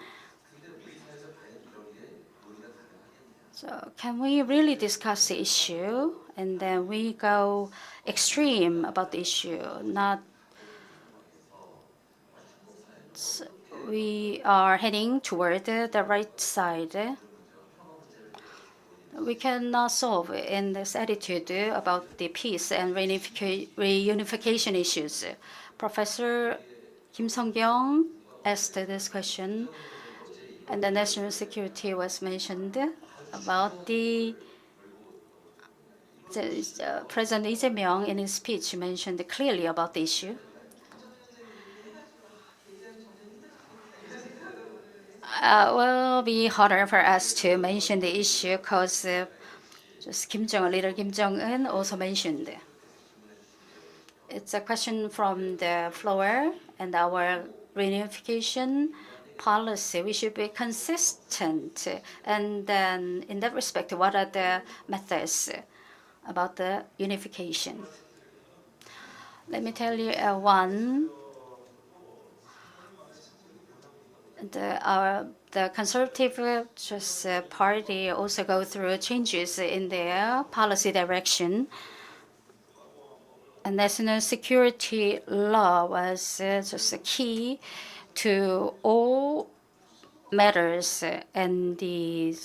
Speaker 4: So can we really discuss the issue and then we go extreme about the issue? We are heading toward the right side. We cannot solve in this attitude about the peace and reunification issues. Professor Kim Sung-kyung asked this question, and the national security was mentioned about the President Lee Jae-myung in his speech mentioned clearly about the issue. Will be harder for us to mention the issue because just leader Kim Jong-un also mentioned. It's a question from the floor, and our reunification policy, we should be consistent. And then in that respect, what are the methods about the unification? Let me tell you one. The Conservative party also go through changes in their policy direction. And national security law was just a key to all matters, and the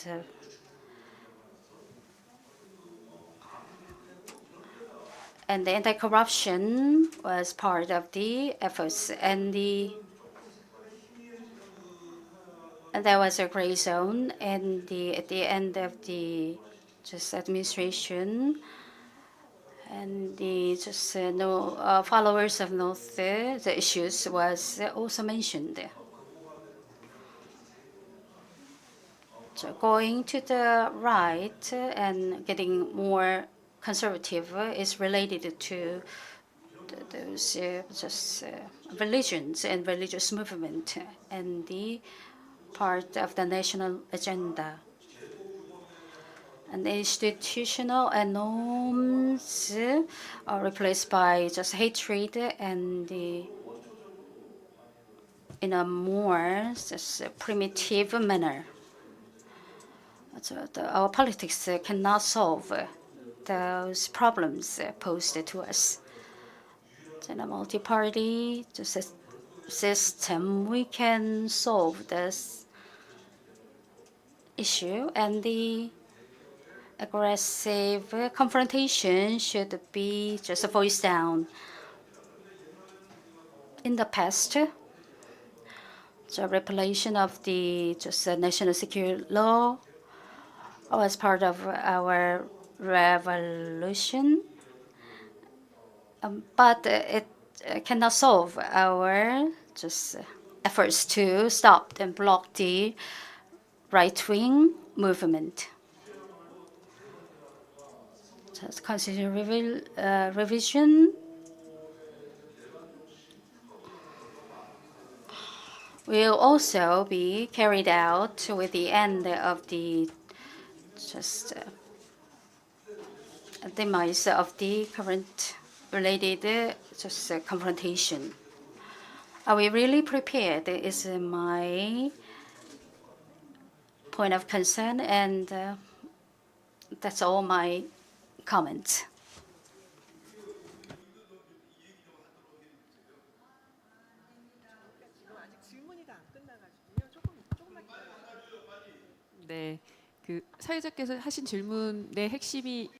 Speaker 4: anti-corruption was part of the efforts, and there was a gray zone, and at the end of the administration, and the followers of North, the issues was also mentioned. So going to the right and getting more conservative is related to those religions and religious movement, and the part of the national agenda. And the institutional norms are replaced by just hatred and in a more primitive manner. So our politics cannot solve those problems posed to us. In a multi-party system, we can solve this issue, and the aggressive confrontation should be just voiced down. In the past, the repealation of the national security law was part of our revolution, but it cannot solve our efforts to stop and block the right-wing movement. Constitutional revision will also be carried out with the end of the demise of the current related confrontation. Are we really prepared? Is my point of concern, and that's all my comments.
Speaker 1: 네, 그 사회자께서 하신 질문의 핵심이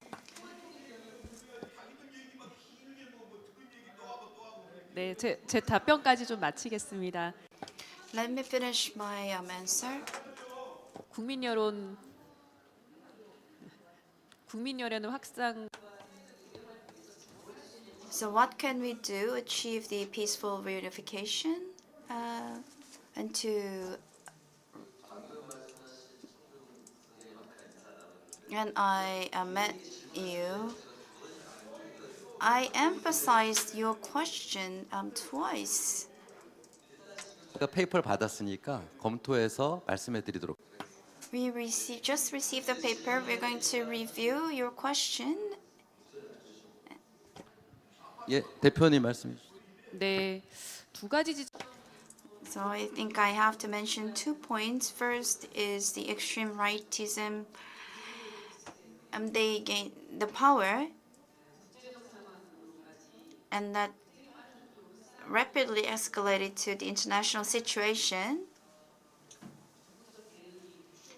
Speaker 1: 네, 제 답변까지 좀 마치겠습니다.
Speaker 2: Let me finish my answer.
Speaker 1: 국민 여론은 확산.
Speaker 2: So what can we do to achieve the peaceful reunification and to when I met you, I emphasized your question twice.
Speaker 10: 페이퍼를 받았으니까 검토해서 말씀해드리도록.
Speaker 2: We just received the paper. We're going to review your question.
Speaker 10: 예, 대표님 말씀해 주시죠.
Speaker 1: 네, 두 가지
Speaker 2: So I think I have to mention 2 points. First is the extreme rightism. They gain the power, and that rapidly escalated to the international situation.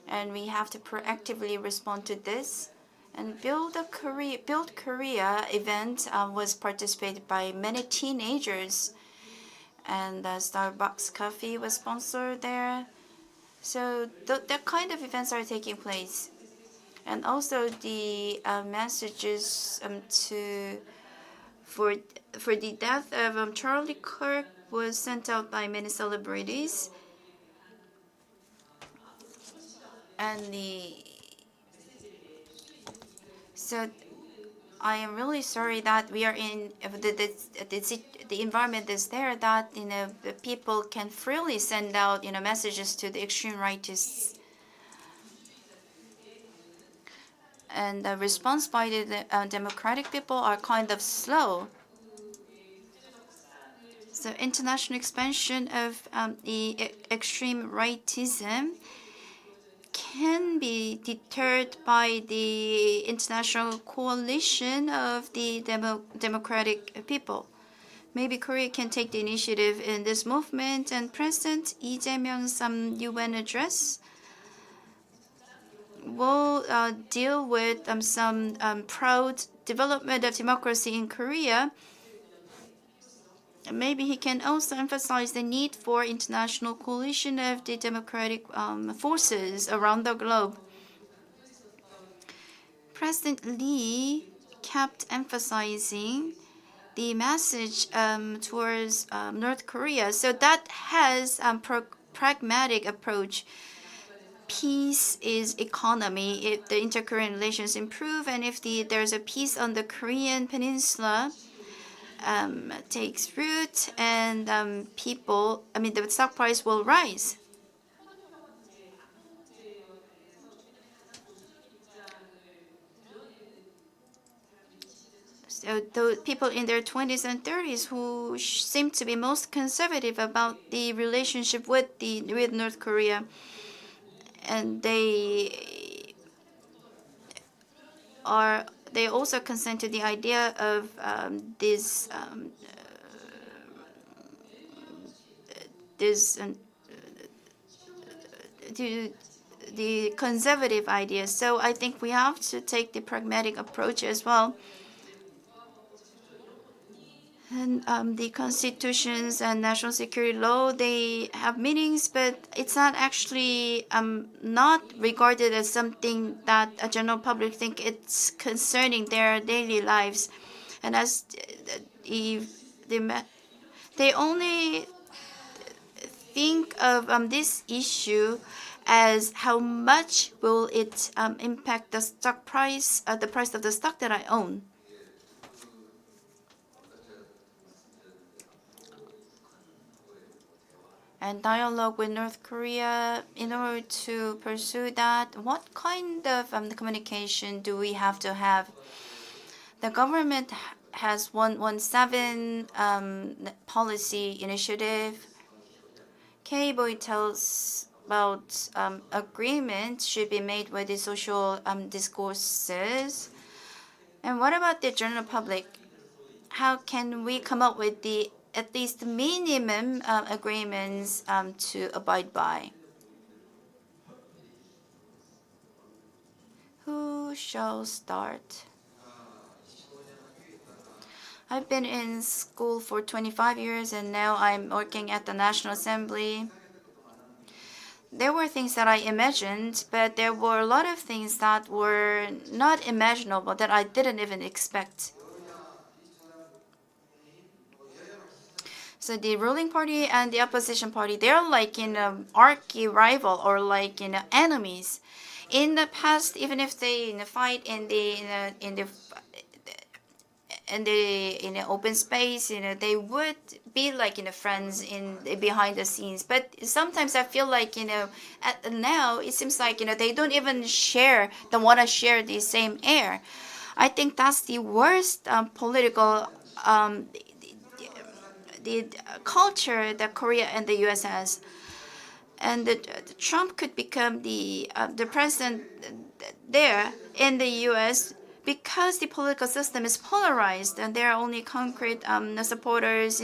Speaker 2: And we have to proactively respond to this. And Build Korea event was participated by many teenagers, and Starbucks coffee was sponsored there. So that kind of events are taking place. And also the messages for the death of Charlie Kirk was sent out by many celebrities. And so I am really sorry that we are in the environment is there that the people can freely send out messages to the extreme rightists. And the response by the democratic people are kind of slow. So international expansion of the extreme rightism can be deterred by the international coalition of the democratic people. Maybe Korea can take the initiative in this movement. And President Lee Jae-myung's UN address will deal with some proud development of democracy in Korea. Maybe he can also emphasize the need for international coalition of the democratic forces around the globe. President Lee kept emphasizing the message towards North Korea. So that has a pragmatic approach. Peace is economy. If the inter-Korean relations improve, and if there's a peace on the Korean peninsula takes root, and the stock price will rise. So the people in their 20s and 30s who seem to be most conservative about the relationship with North Korea, and they also consent to the idea of the conservative idea. So I think we have to take the pragmatic approach as well. And the constitutions and national security law, they have meanings, but it's not actually not regarded as something that a general public think it's concerning their daily lives. And as they only think of this issue as how much will it impact the stock price, the price of the stock that I own. And dialogue with North Korea in order to pursue that. What kind of communication do we have to have? The government has 117 policy initiative. K-Boy tells about agreement should be made with the social discourses. And what about the general public? How can we come up with the at least minimum agreements to abide by? Who shall start? I've been in school for 25 years and now I'm working at the National Assembly. There were things that I imagined, but there were a lot of things that were not imaginable that I didn't even expect. So the ruling party and the opposition party, they're like arch-rival or like enemies. In the past, even if they fight in the open space, they would be like friends behind the scenes. But sometimes I feel like now it seems like they don't even want to share the same air. I think that's the worst political the culture that Korea and the U.S. has. And Trump could become the president there in the U.S. because the political system is polarized and there are only concrete supporters.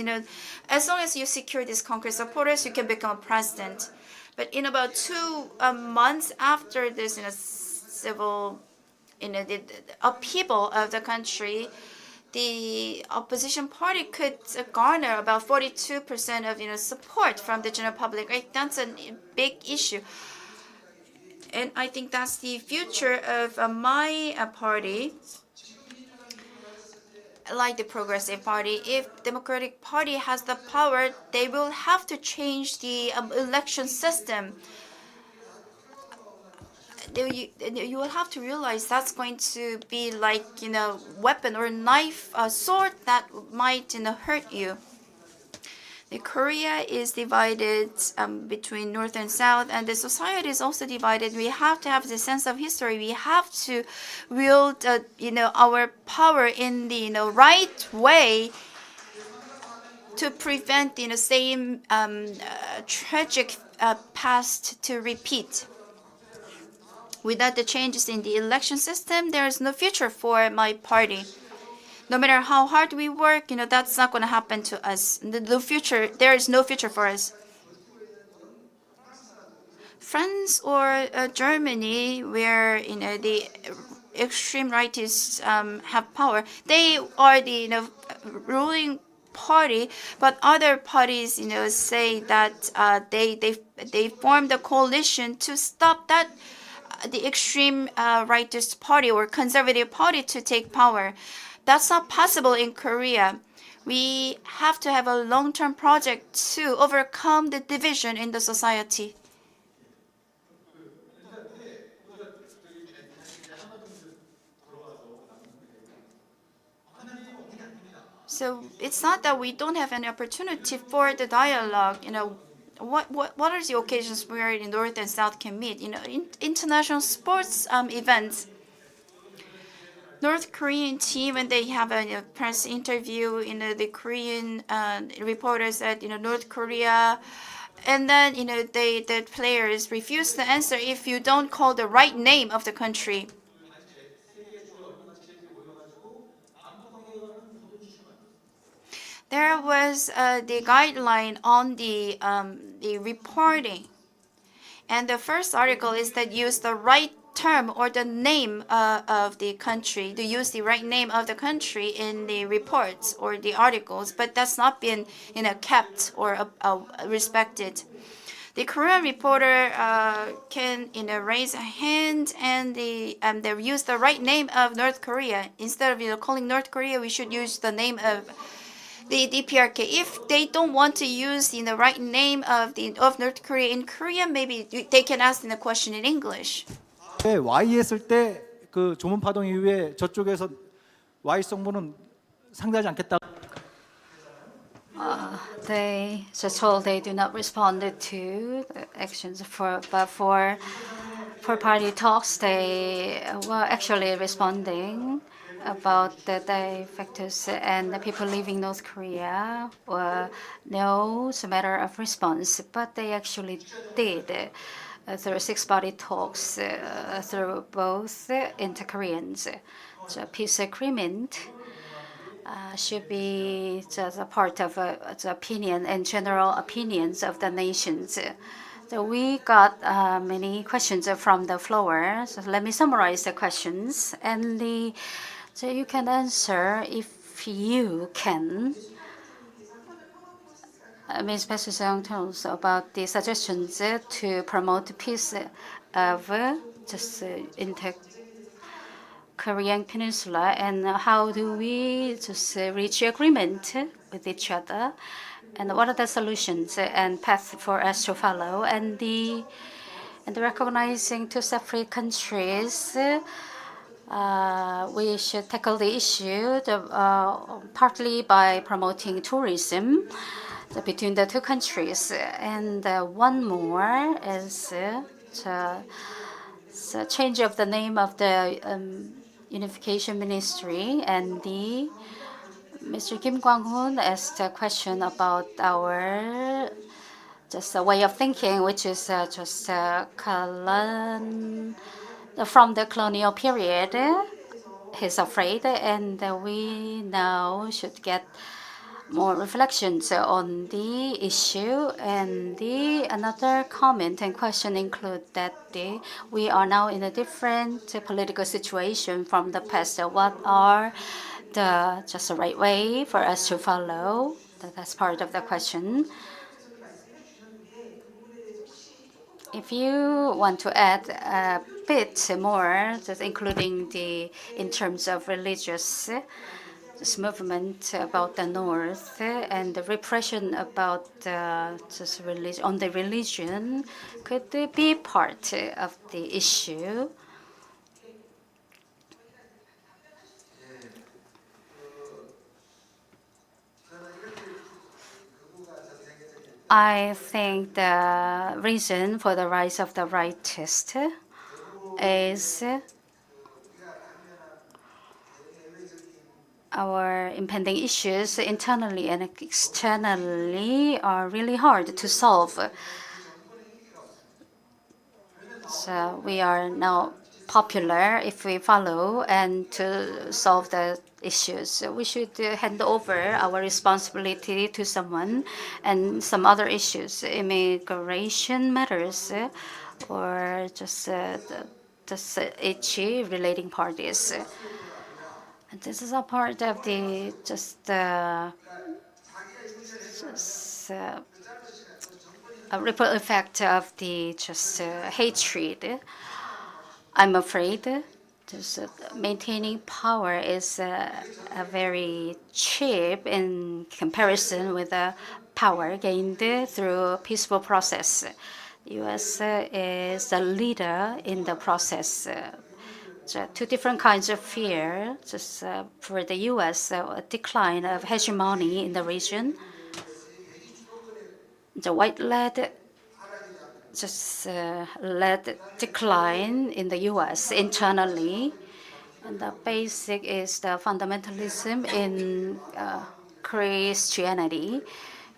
Speaker 2: As long as you secure these concrete supporters, you can become a president. But in about 2 months after this, civil, the upheaval of the country, the opposition party could garner about 42% of support from the general public. Right? That's a big issue, and I think that's the future of my party. Like the Progressive Party, if Democratic Party has the power, they will have to change the election system. You will have to realize that's going to be like weapon or knife, a sword that might hurt you. The Korea is divided between north and south, and the society is also divided. We have to have the sense of history. We have to wield our power in the right way to prevent the same tragic past to repeat. Without the changes in the election system, there is no future for my party. No matter how hard we work, that's not going to happen to us. There is no future for us. France or Germany, where the extreme rightists have power, they are the ruling party, but other parties say that they formed a coalition to stop that the extreme rightist party or conservative party to take power. That's not possible in Korea. We have to have a long-term project to overcome the division in the society. So it's not that we don't have any opportunity for the dialogue. What are the occasions where the North and South can meet? International sports events. North Korean team, when they have a press interview, the Korean reporters at North Korea, and then the players refuse to answer if you don't call the right name of the country. There was the guideline on the reporting, and the first article is that use the right term or the name of the country, to use the right name of the country in the reports or the articles, but that's not been kept or respected. The Korean reporter can raise a hand and they use the right name of North Korea. Instead of calling North Korea, we should use the name of the DPRK. If they don't want to use the right name of North Korea in Korean, maybe they can ask the question in English.
Speaker 11: Y 했을 때 그 조문 파동 이후에 저쪽에서 Y 성분은 상대하지 않겠다.
Speaker 4: They just told they do not respond to the actions for party talks. They were actually responding about the factors, and the people living North Korea knows a matter of response, but they actually did through six-party talks through both inter-Koreans. So peace agreement should be just a part of the opinion and general opinions of the nations. So we got many questions from the floor. So let me summarize the questions, and so you can answer if you can. Ms. Pastor tells about the suggestions to promote peace of just inter Korean Peninsula, and how do we just reach agreement with each other, and what are the solutions and path for us to follow, and the recognizing two separate countries. We should tackle the issue partly by promoting tourism between the two countries, and one more is the change of the name of the Unification Ministry, and Mr. Kim Kwang-hoon asked a question about our just a way of thinking, which is just from the colonial period. He's afraid, and we now should get more reflections on the issue. And another comment and question include that we are now in a different political situation from the past. What are the just the right way for us to follow? That's part of the question. If you want to add a bit more, just including in terms of religious this movement about the North and the repression about just on the religion, could be part of the issue. I think the reason for the rise of the rightist is our impending issues internally and externally are really hard to solve. So we are now popular if we follow and to solve the issues. So we should hand over our responsibility to someone, and some other issues, immigration matters, or just issue relating parties. And this is a part of the a ripple effect of the hatred. I'm afraid just maintaining power is a very cheap in comparison with the power gained through a peaceful process. The U.S. is the leader in the process. So two different kinds of fear. Just for the U.S., a decline of hegemony in the region. The white-led just led decline in the U.S. internally, and the basic is the fundamentalism in Christianity,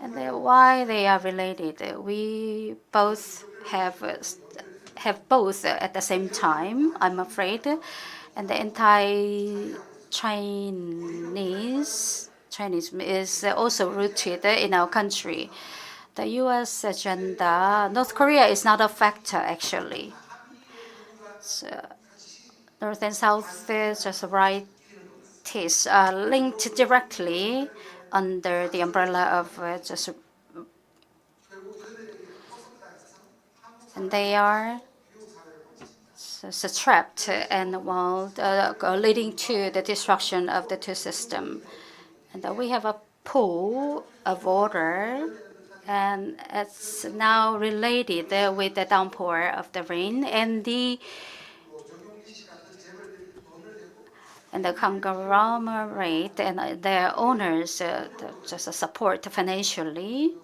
Speaker 4: and why they are related. We both have both at the same time, I'm afraid, and the anti-Chinese is also rooted in our country. The U.S. agenda, North Korea is not a factor actually. So North and South is just rightists are linked directly under the umbrella of and they are trapped and leading to the destruction of the two systems. And we have a pool of water, and it's now related with the downpour of the rain, and the conglomerate and their owners just support financially,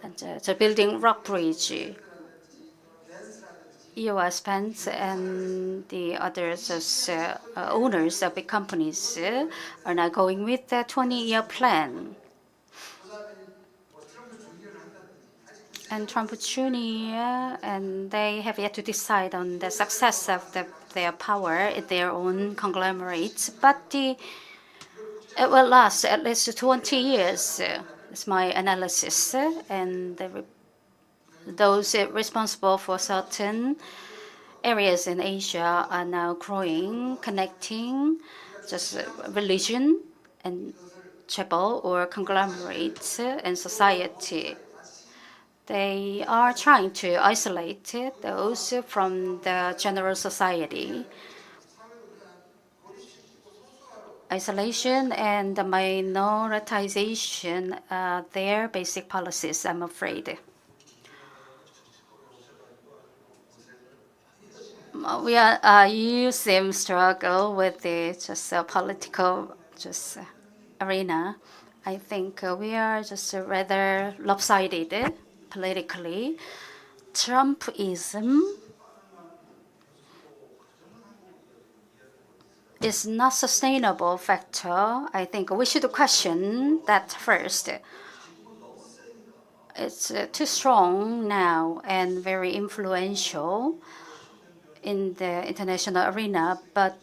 Speaker 4: and building rock bridge U.S. banks and the others as owners of big companies are now going with the 20-year plan. And Trump Jr. and they have yet to decide on the success of their power in their own conglomerates, but it will last at least 20 years. Is my analysis, and those responsible for certain areas in Asia are now growing, connecting just religion and tribal or conglomerates and society. They are trying to isolate those from the general society. Isolation and the minoritization are their basic policies, I'm afraid. You seem struggle with the political arena. I think we are just rather lopsided politically. Trumpism is not sustainable factor. I think we should question that first. It's too strong now and very influential in the international arena, but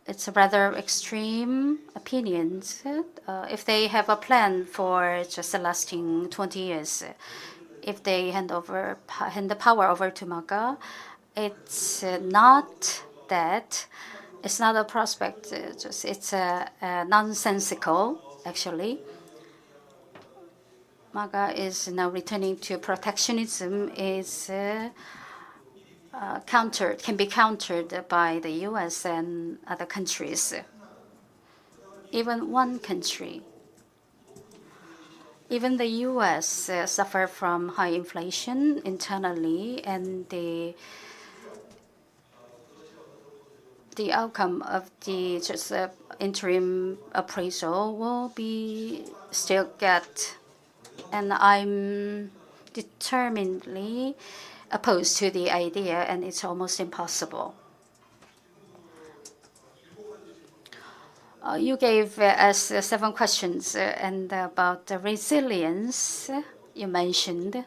Speaker 4: it's rather extreme opinions. If they have a plan for just lasting 20 years, if they hand the power over to MAGA, it's not that. It's not a prospect. It's nonsensical, actually. MAGA is now returning to protectionism. Is can be countered by the U.S. and other countries. Even one country. Even the U.S. Suffer from high inflation internally, and the outcome of the interim appraisal will be still get. And I'm determinedly opposed to the idea, and it's almost impossible. You gave us 7 questions, and about the resilience you mentioned,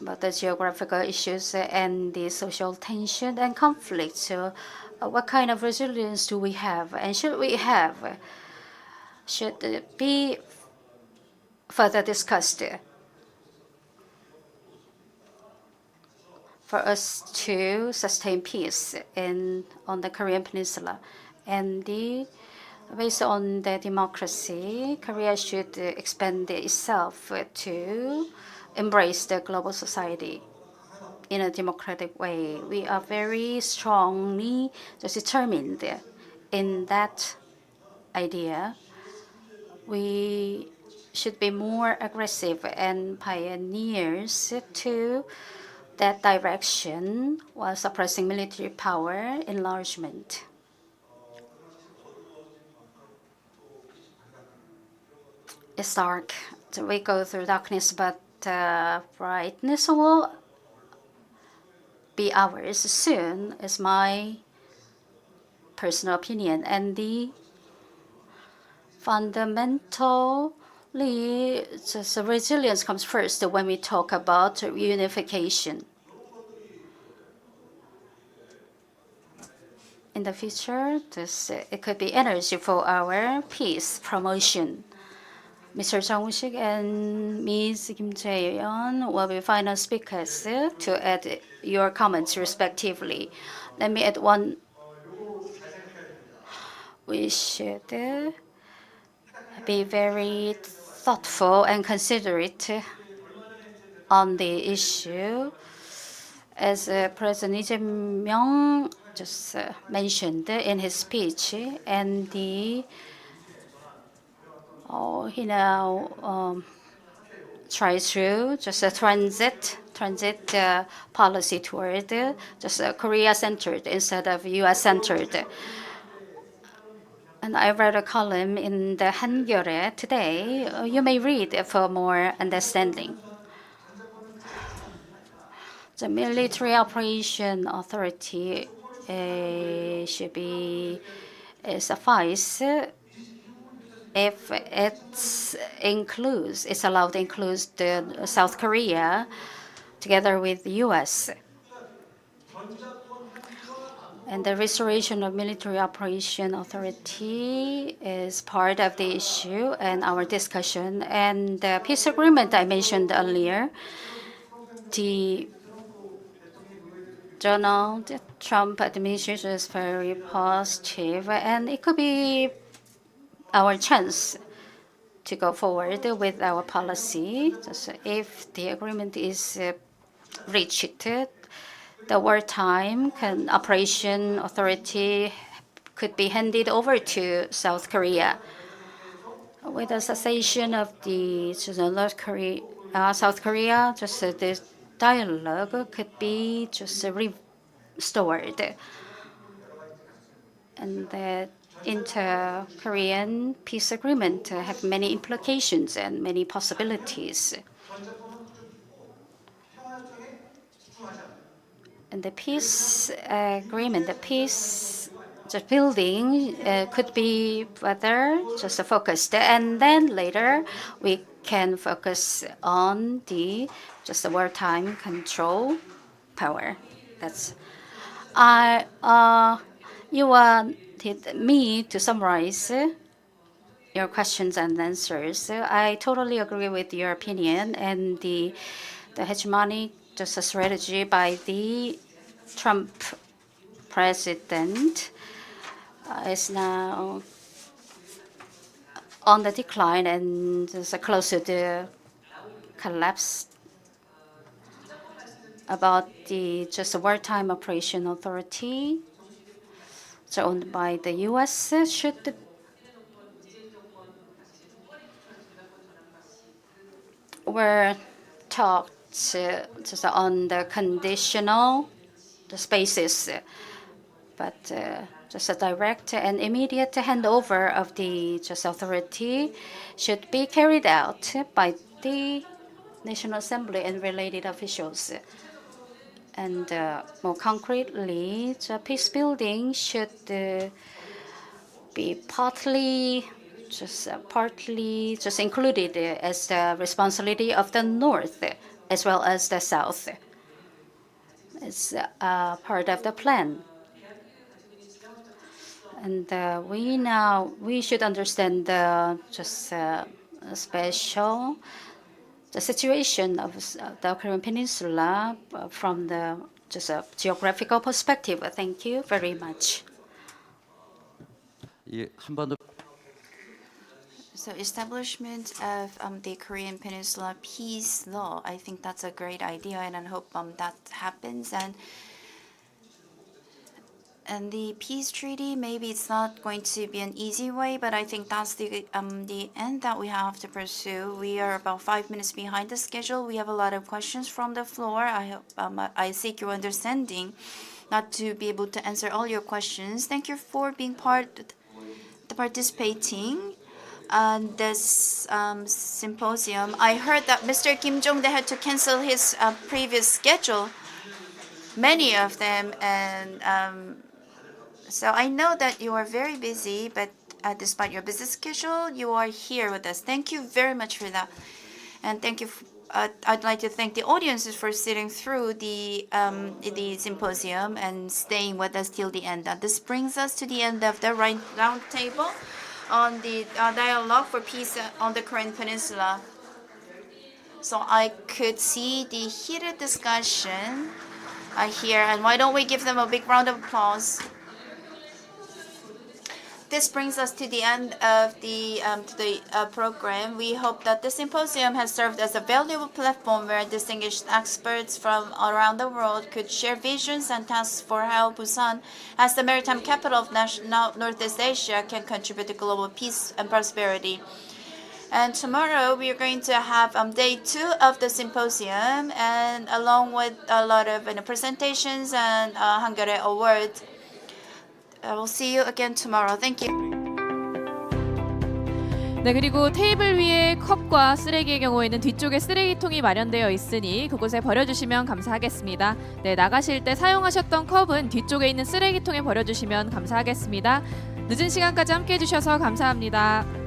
Speaker 4: about the geographical issues and the social tension and conflict. So what kind of resilience do we have, and should we have? Should it be further discussed for us to sustain peace on the Korean Peninsula. And based on the democracy, Korea should expand itself to embrace the global society in a democratic way. We are very strongly determined in that idea. We should be more aggressive and pioneers to that direction while suppressing military power enlargement. It's dark. We go through darkness, but brightness will be ours soon, is my personal opinion. And the fundamentally, just resilience comes first when we talk about unification. In the future, it could be energy for our peace promotion. Mr. Jang Woo-sik and Ms. Kim Jae-yeon will be final speakers to add your comments respectively. Let me add one. We should be very thoughtful and considerate on the issue. As President Lee Jae-myung just mentioned in his speech, and he now tries to just a transit policy toward just Korea-centered instead of U.S.-centered. And I read a column in the Hangyeol에 today. You may read it for more understanding. The military operation authority should be suffice if it's allowed to include the South Korea together with the U.S. And the restoration of military operation authority is part of the issue and our discussion. And the peace agreement I mentioned earlier, the Donald Trump administration is very positive, and it could be our chance to go forward with our policy. Just if the agreement is reached, the wartime operation authority could be handed over to South Korea. With the cessation of the South Korea, just this dialogue could be just restored. And the inter-Korean peace agreement have many implications and many possibilities. And the peace agreement, the building could be further just focused, and then later we can focus on the wartime control power. That's you wanted me to summarize your questions and answers. I totally agree with your opinion, and the hegemonic strategy by the Trump president is now on the decline and is close to the collapse. About the wartime operation authority, owned by the U.S., should were talked on the conditional basis, but just a direct and immediate handover of the authority should be carried out by the National Assembly and related officials. And more concretely, the peace building should be partly included as the responsibility of the North as well as the South. It's part of the plan. And we should understand the special situation of the Korean Peninsula from the a geographical perspective. Thank you very much.
Speaker 10: 예, 한반도
Speaker 2: So establishment of the Korean Peninsula peace law, I think that's a great idea, and I hope that happens. And the peace treaty, maybe it's not going to be an easy way, but I think that's the end that we have to pursue. We are about 5 minutes behind the schedule. We have a lot of questions from the floor. I hope I seek your understanding not to be able to answer all your questions. Thank you for being participating on this symposium. I heard that Mr. Kim Jong-dae had to cancel his previous schedule, many of them, and so I know that you are very busy, but despite your busy schedule, you are here with us. Thank you very much for that. And thank you. I'd like to thank the audiences for sitting through the symposium and staying with us till the end. This brings us to the end of the round table on the dialogue for peace on the Korean Peninsula. So I could see the heated discussion here, and why don't we give them a big round of applause? This brings us to the end of the program. We hope that the symposium has served as a valuable platform where distinguished experts from around the world could share visions and tasks for how Busan, as the maritime capital of Northeast Asia, can contribute to global peace and prosperity. And tomorrow we are going to have day 2 of the symposium, and along with a lot of presentations and Hangare Award. I will see you again tomorrow. Thank you.
Speaker 1: 네, 그리고 테이블 위에 컵과 쓰레기의 경우에는 뒤쪽에 쓰레기통이 마련되어 있으니 그곳에 버려주시면 감사하겠습니다. 네, 나가실 때 사용하셨던 컵은 뒤쪽에 있는 쓰레기통에 버려주시면 감사하겠습니다. 늦은 시간까지 함께해 주셔서 감사합니다.